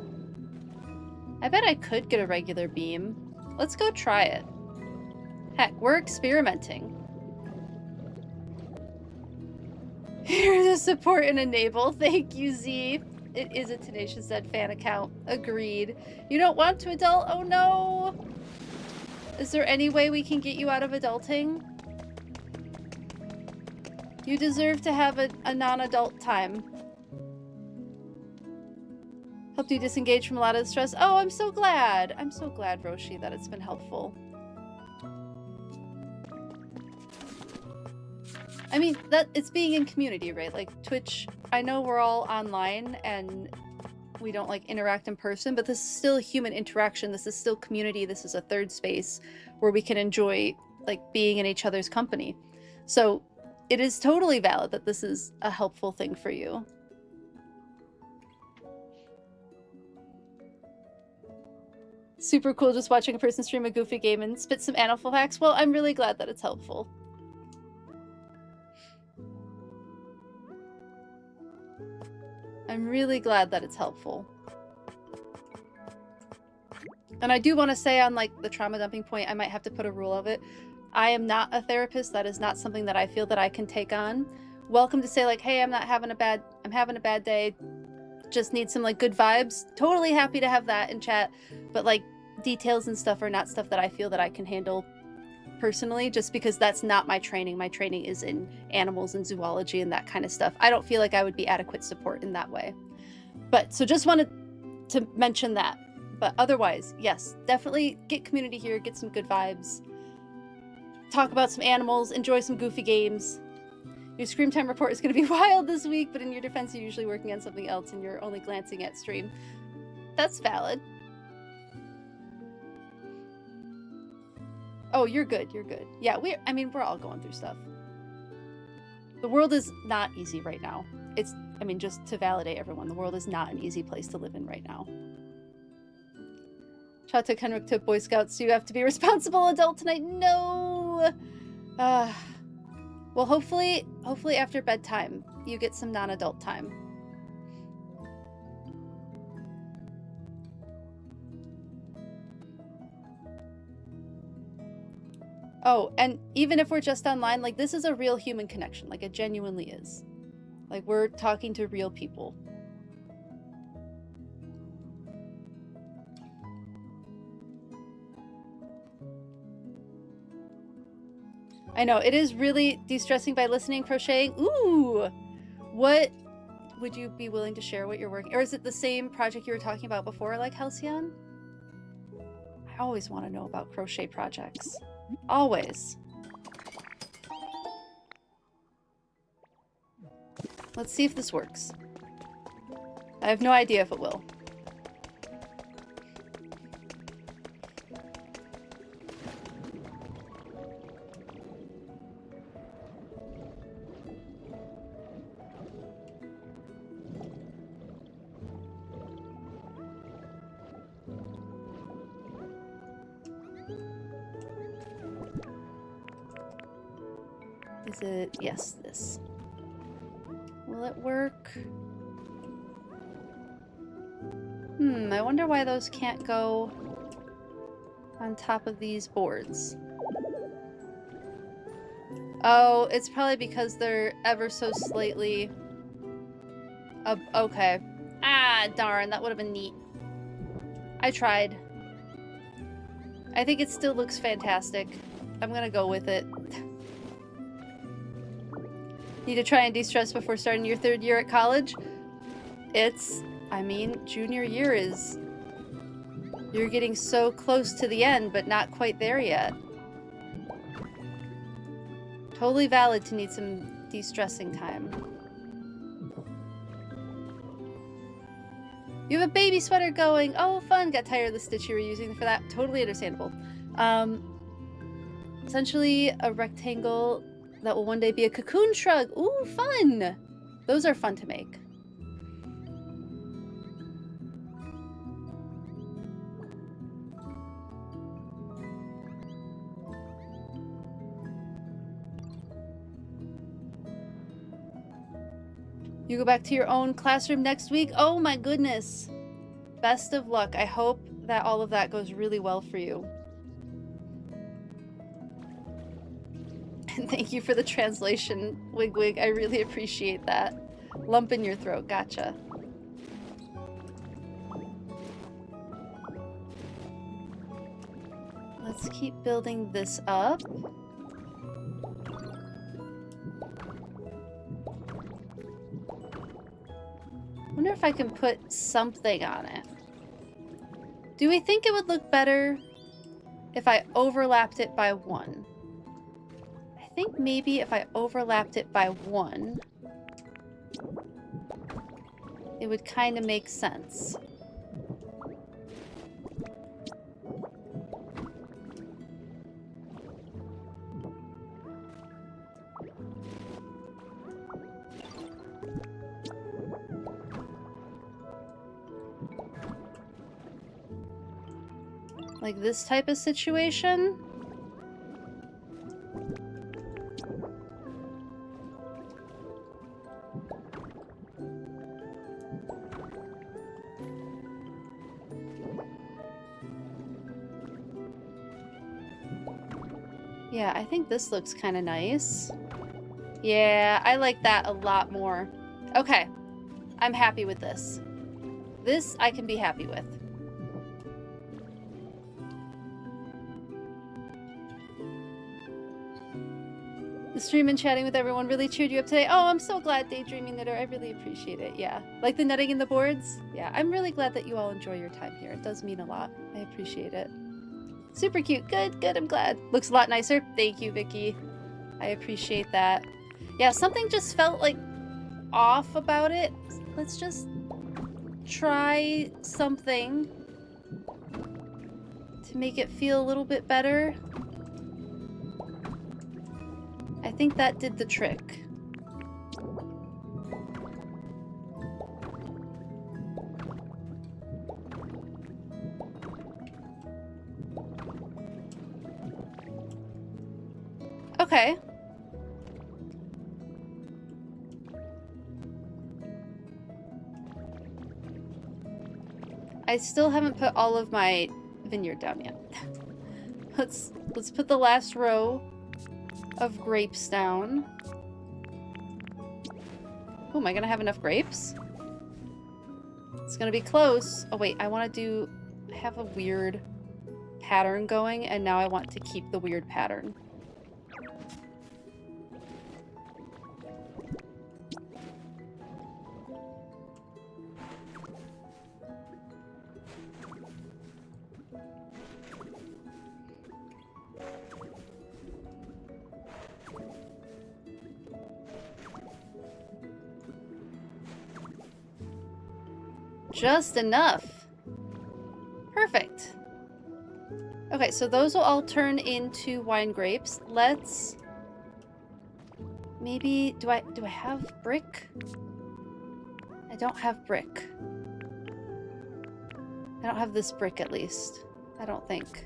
I bet I could get a regular beam. Let's go try it. Heck, we're experimenting. Here to support and enable. Thank you, Z. It is a Tenacious Zed fan account. Agreed. You don't want to adult? Oh no! Is there any way we can get you out of adulting? You deserve to have a non-adult time. Helped you disengage from a lot of the stress. Oh, I'm so glad. I'm so glad, Roshi, that it's been helpful. I mean, it's being in community, right? Like, Twitch, I know we're all online and we don't, like, interact in person, but this is still human interaction. This is still community. This is a third space where we can enjoy, like, being in each other's company. So it is totally valid that this is a helpful thing for you. Super cool just watching a person stream a goofy game and spit some animal facts. Well, I'm really glad that it's helpful. I'm really glad that it's helpful. And I do want to say on, like, the trauma dumping point, I might have to put a rule of it. I am not a therapist. That is not something that I feel that I can take on. Welcome to say, like, hey, I'm having a bad day. Just need some, like, good vibes. Totally happy to have that in chat. But, like, details and stuff are not stuff that I feel that I can handle personally, just because that's not my training. My training is in animals and zoology and that kind of stuff. I don't feel like I would be adequate support in that way. But so just wanted to mention that. But otherwise, yes, definitely get community here, get some good vibes, talk about some animals, enjoy some goofy games. Your screen time report is going to be wild this week, but in your defense, you're usually working on something else and you're only glancing at stream. That's valid. Oh, you're good. You're good. Yeah, I mean, we're all going through stuff. The world is not easy right now. I mean, just to validate everyone, the world is not an easy place to live in right now. Shout out to Kenrick to Boy Scouts. You have to be a responsible adult tonight. No! Well, hopefully after bedtime, you get some non-adult time. Oh, and even if we're just online, like, this is a real human connection. Like, it genuinely is. Like, we're talking to real people. I know, it is really de-stressing by listening, crocheting. Ooh! What would you be willing to share what you're working? Or is it the same project you were talking about before, like Halcyon? I always want to know about crochet projects. Always. Let's see if this works. I have no idea if it will. Is it? Yes, this. Will it work? I wonder why those can't go on top of these boards. Oh, it's probably because they're ever so slightly... okay. Ah, darn, that would have been neat. I tried. I think it still looks fantastic. I'm gonna go with it. Need to try and de-stress before starting your 3rd year at college? I mean, junior year is... You're getting so close to the end, but not quite there yet. Totally valid to need some de-stressing time. You have a baby sweater going! Oh, fun! Got tired of the stitch you were using for that. Totally understandable. Essentially a rectangle that will one day be a cocoon shrug. Ooh, fun! Those are fun to make. You go back to your own classroom next week? Oh my goodness. Best of luck. I hope that all of that goes really well for you. And thank you for the translation, Wigwig. I really appreciate that. Lump in your throat. Gotcha. Let's keep building this up. Wonder if I can put something on it. Do we think it would look better if I overlapped it by 1? I think maybe if I overlapped it by 1, it would kind of make sense. Like this type of situation? Yeah, I think this looks kind of nice. Yeah, I like that a lot more. Okay, I'm happy with this. This I can be happy with. The stream and chatting with everyone really cheered you up today. Oh, I'm so glad, Daydreaming Knitter. I really appreciate it. Yeah. Like the netting in the boards? Yeah, I'm really glad that you all enjoy your time here. It does mean a lot. I appreciate it. Super cute. Good, good. I'm glad. Looks a lot nicer. Thank you, Vicky. I appreciate that. Yeah, something just felt like off about it. Let's just try something to make it feel a little bit better. I think that did the trick. Okay. I still haven't put all of my vineyard down yet. let's put the last row of grapes down. Oh, am I gonna have enough grapes? It's gonna be close. Oh wait, I want to have a weird pattern going, and now I want to keep the weird pattern. Just enough. Perfect. Okay, so those will all turn into wine grapes. Let's maybe do I have brick? I don't have brick. I don't have this brick at least. I don't think.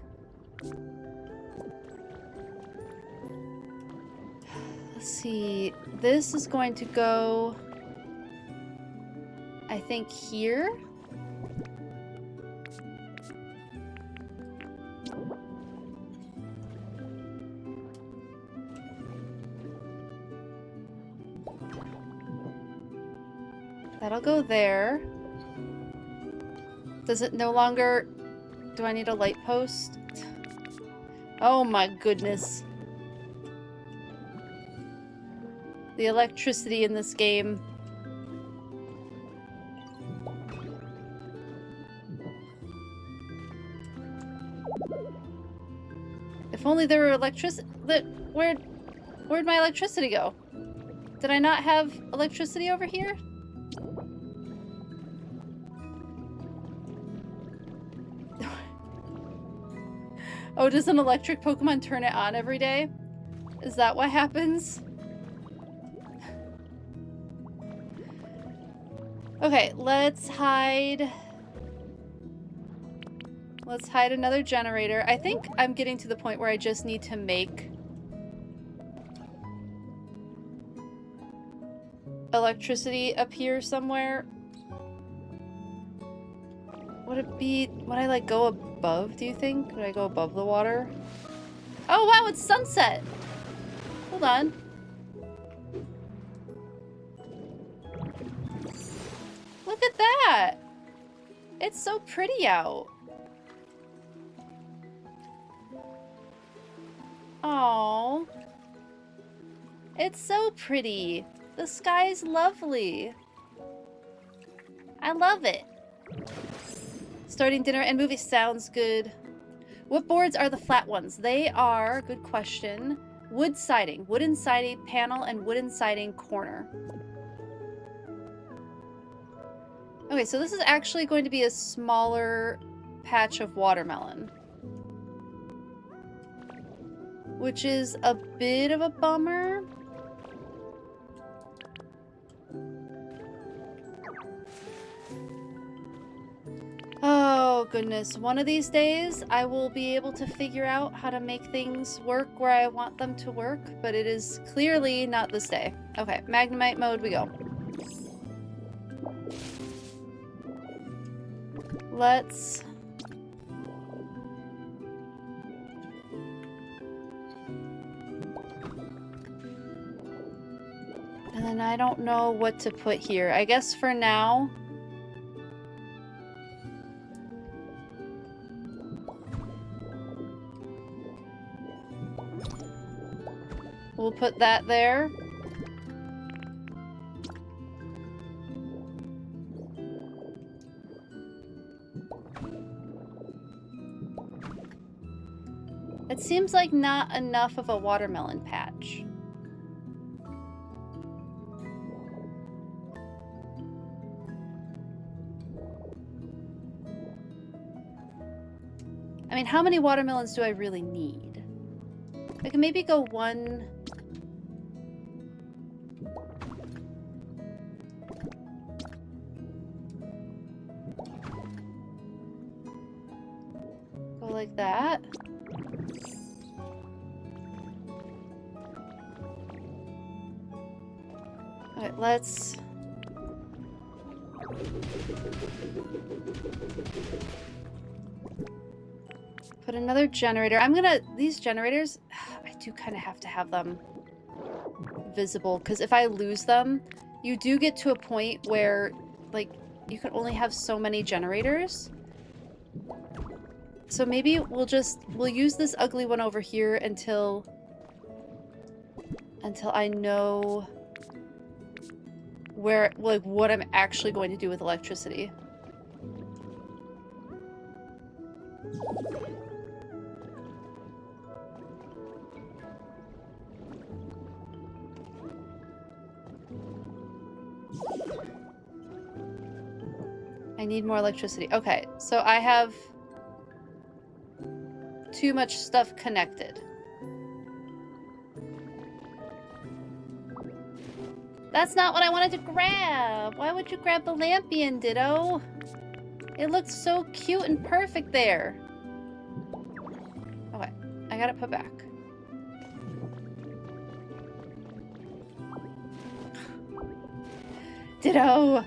Let's see. This is going to go, I think, here. That'll go there. Does it no longer... Do I need a light post? Oh my goodness. The electricity in this game. If only there were electricity... Where'd my electricity go? Did I not have electricity over here? Oh, does an electric Pokemon turn it on every day? Is that what happens? Okay, let's hide... Let's hide another generator. I think I'm getting to the point where I just need to make electricity appear somewhere. Would I like go above, do you think? Would I go above the water? Oh wow, it's sunset! Hold on. Look at that! It's so pretty out. Aww. It's so pretty. The sky's lovely. I love it. Starting dinner and movie sounds good. What boards are the flat ones? They are, good question, wood siding, wooden siding panel, and wooden siding corner. Okay, so this is actually going to be a smaller patch of watermelon, which is a bit of a bummer. Oh goodness, one of these days I will be able to figure out how to make things work where I want them to work, but it is clearly not this day. Okay, Magnemite mode we go. Let's... And then I don't know what to put here. I guess for now... We'll put that there. It seems like not enough of a watermelon patch. I mean, how many watermelons do I really need? I can maybe go one... Go like that. Alright, let's... Put another generator. I'm gonna... These generators, I do kind of have to have them visible, because if I lose them, you do get to a point where, like, you can only have so many generators. So maybe we'll use this ugly one over here until I know where, like, what I'm actually going to do with electricity. I need more electricity. Okay, so I have too much stuff connected. That's not what I wanted to grab! Why would you grab the Lampion, Ditto? It looked so cute and perfect there. Okay, I got it put back. Ditto!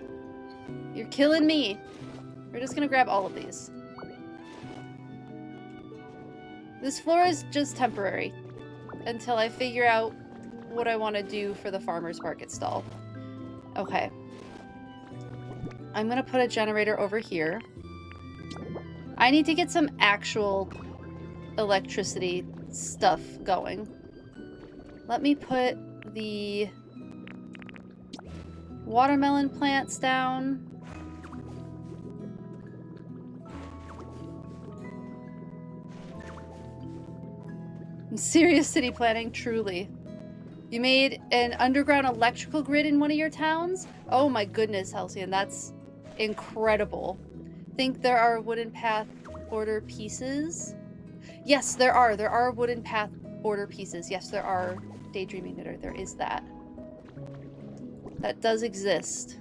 You're killing me. We're just gonna grab all of these. This floor is just temporary until I figure out what I want to do for the farmer's market stall. Okay. I'm gonna put a generator over here. I need to get some actual electricity stuff going. Let me put the watermelon plants down. Serious city planning, truly. You made an underground electrical grid in one of your towns? Oh my goodness, Halcyon, that's incredible. Think there are wooden path order pieces? Yes, there are. There are wooden path order pieces. Yes, there are. Daydreaming Knitter, there is that. That does exist.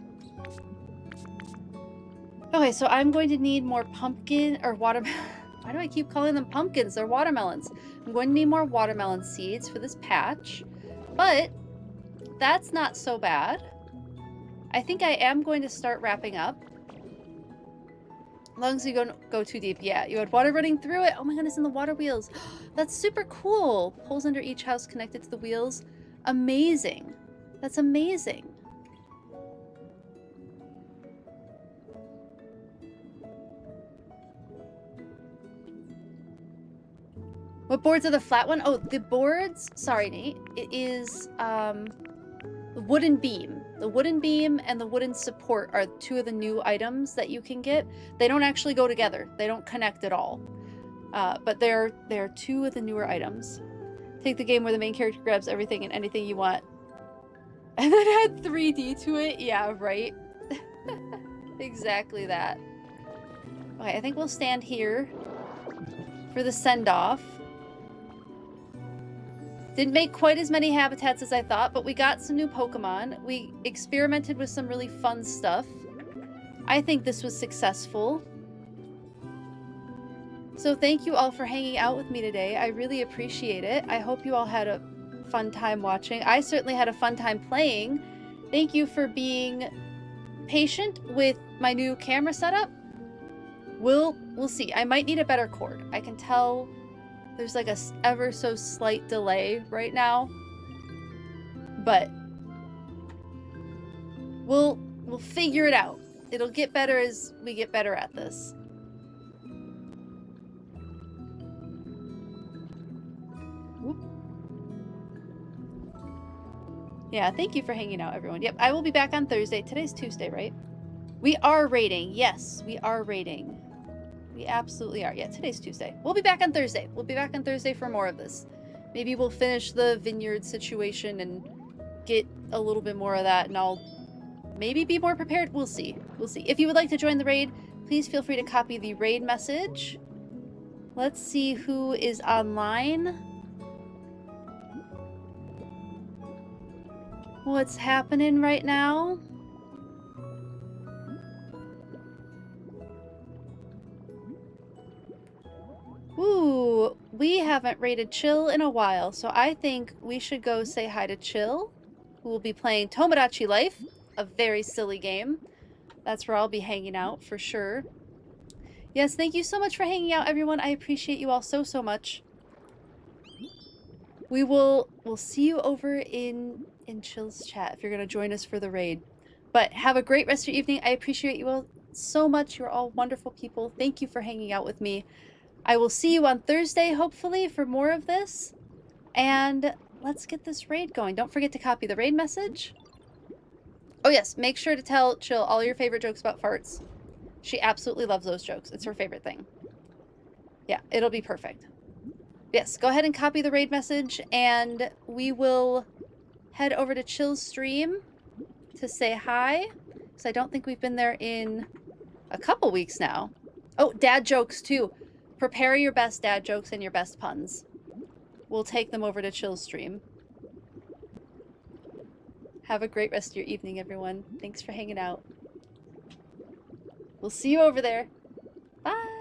Okay, so I'm going to need more pumpkin or watermelon. Why do I keep calling them pumpkins? They're watermelons. I'm going to need more watermelon seeds for this patch, but that's not so bad. I think I am going to start wrapping up. As long as you don't go too deep. Yeah, you had water running through it. Oh my goodness, and the water wheels. That's super cool. Poles under each house connected to the wheels. Amazing. That's amazing. What boards are the flat one? Oh, the boards, sorry Nate, it is the wooden beam. The wooden beam and the wooden support are two of the new items that you can get. They don't actually go together. They don't connect at all. But they're two of the newer items. Take the game where the main character grabs everything and anything you want. And then add 3D to it? Yeah, right? Exactly that. Okay, I think we'll stand here for the send-off. Didn't make quite as many habitats as I thought, but we got some new Pokemon. We experimented with some really fun stuff. I think this was successful. So thank you all for hanging out with me today. I really appreciate it. I hope you all had a fun time watching. I certainly had a fun time playing. Thank you for being patient with my new camera setup. We'll see. I might need a better cord. I can tell there's like a ever so slight delay right now, but we'll figure it out. It'll get better as we get better at this. Whoop. Yeah, thank you for hanging out, everyone. Yep, I will be back on Thursday. Today's Tuesday, right? We are raiding. Yes, we are raiding. We absolutely are. Yeah, today's Tuesday. We'll be back on Thursday. We'll be back on Thursday for more of this. Maybe we'll finish the vineyard situation and get a little bit more of that, and I'll maybe be more prepared. We'll see. We'll see. If you would like to join the raid, please feel free to copy the raid message. Let's see who is online. What's happening right now? Ooh, we haven't raided Chill in a while, so I think we should go say hi to Chill, who will be playing Tomodachi Life, a very silly game. That's where I'll be hanging out for sure. Yes, thank you so much for hanging out, everyone. I appreciate you all so, so much. We'll see you over in Chill's chat if you're going to join us for the raid. But have a great rest of your evening. I appreciate you all so much. You're all wonderful people. Thank you for hanging out with me. I will see you on Thursday, hopefully, for more of this. And let's get this raid going. Don't forget to copy the raid message. Oh yes, make sure to tell Chill all your favorite jokes about farts. She absolutely loves those jokes. It's her favorite thing. Yeah, it'll be perfect. Yes, go ahead and copy the raid message, and we will head over to Chill's stream to say hi, because I don't think we've been there in a couple weeks now. Oh, dad jokes too. Prepare your best dad jokes and your best puns. We'll take them over to Chill's stream. Have a great rest of your evening, everyone. Thanks for hanging out. We'll see you over there. Bye!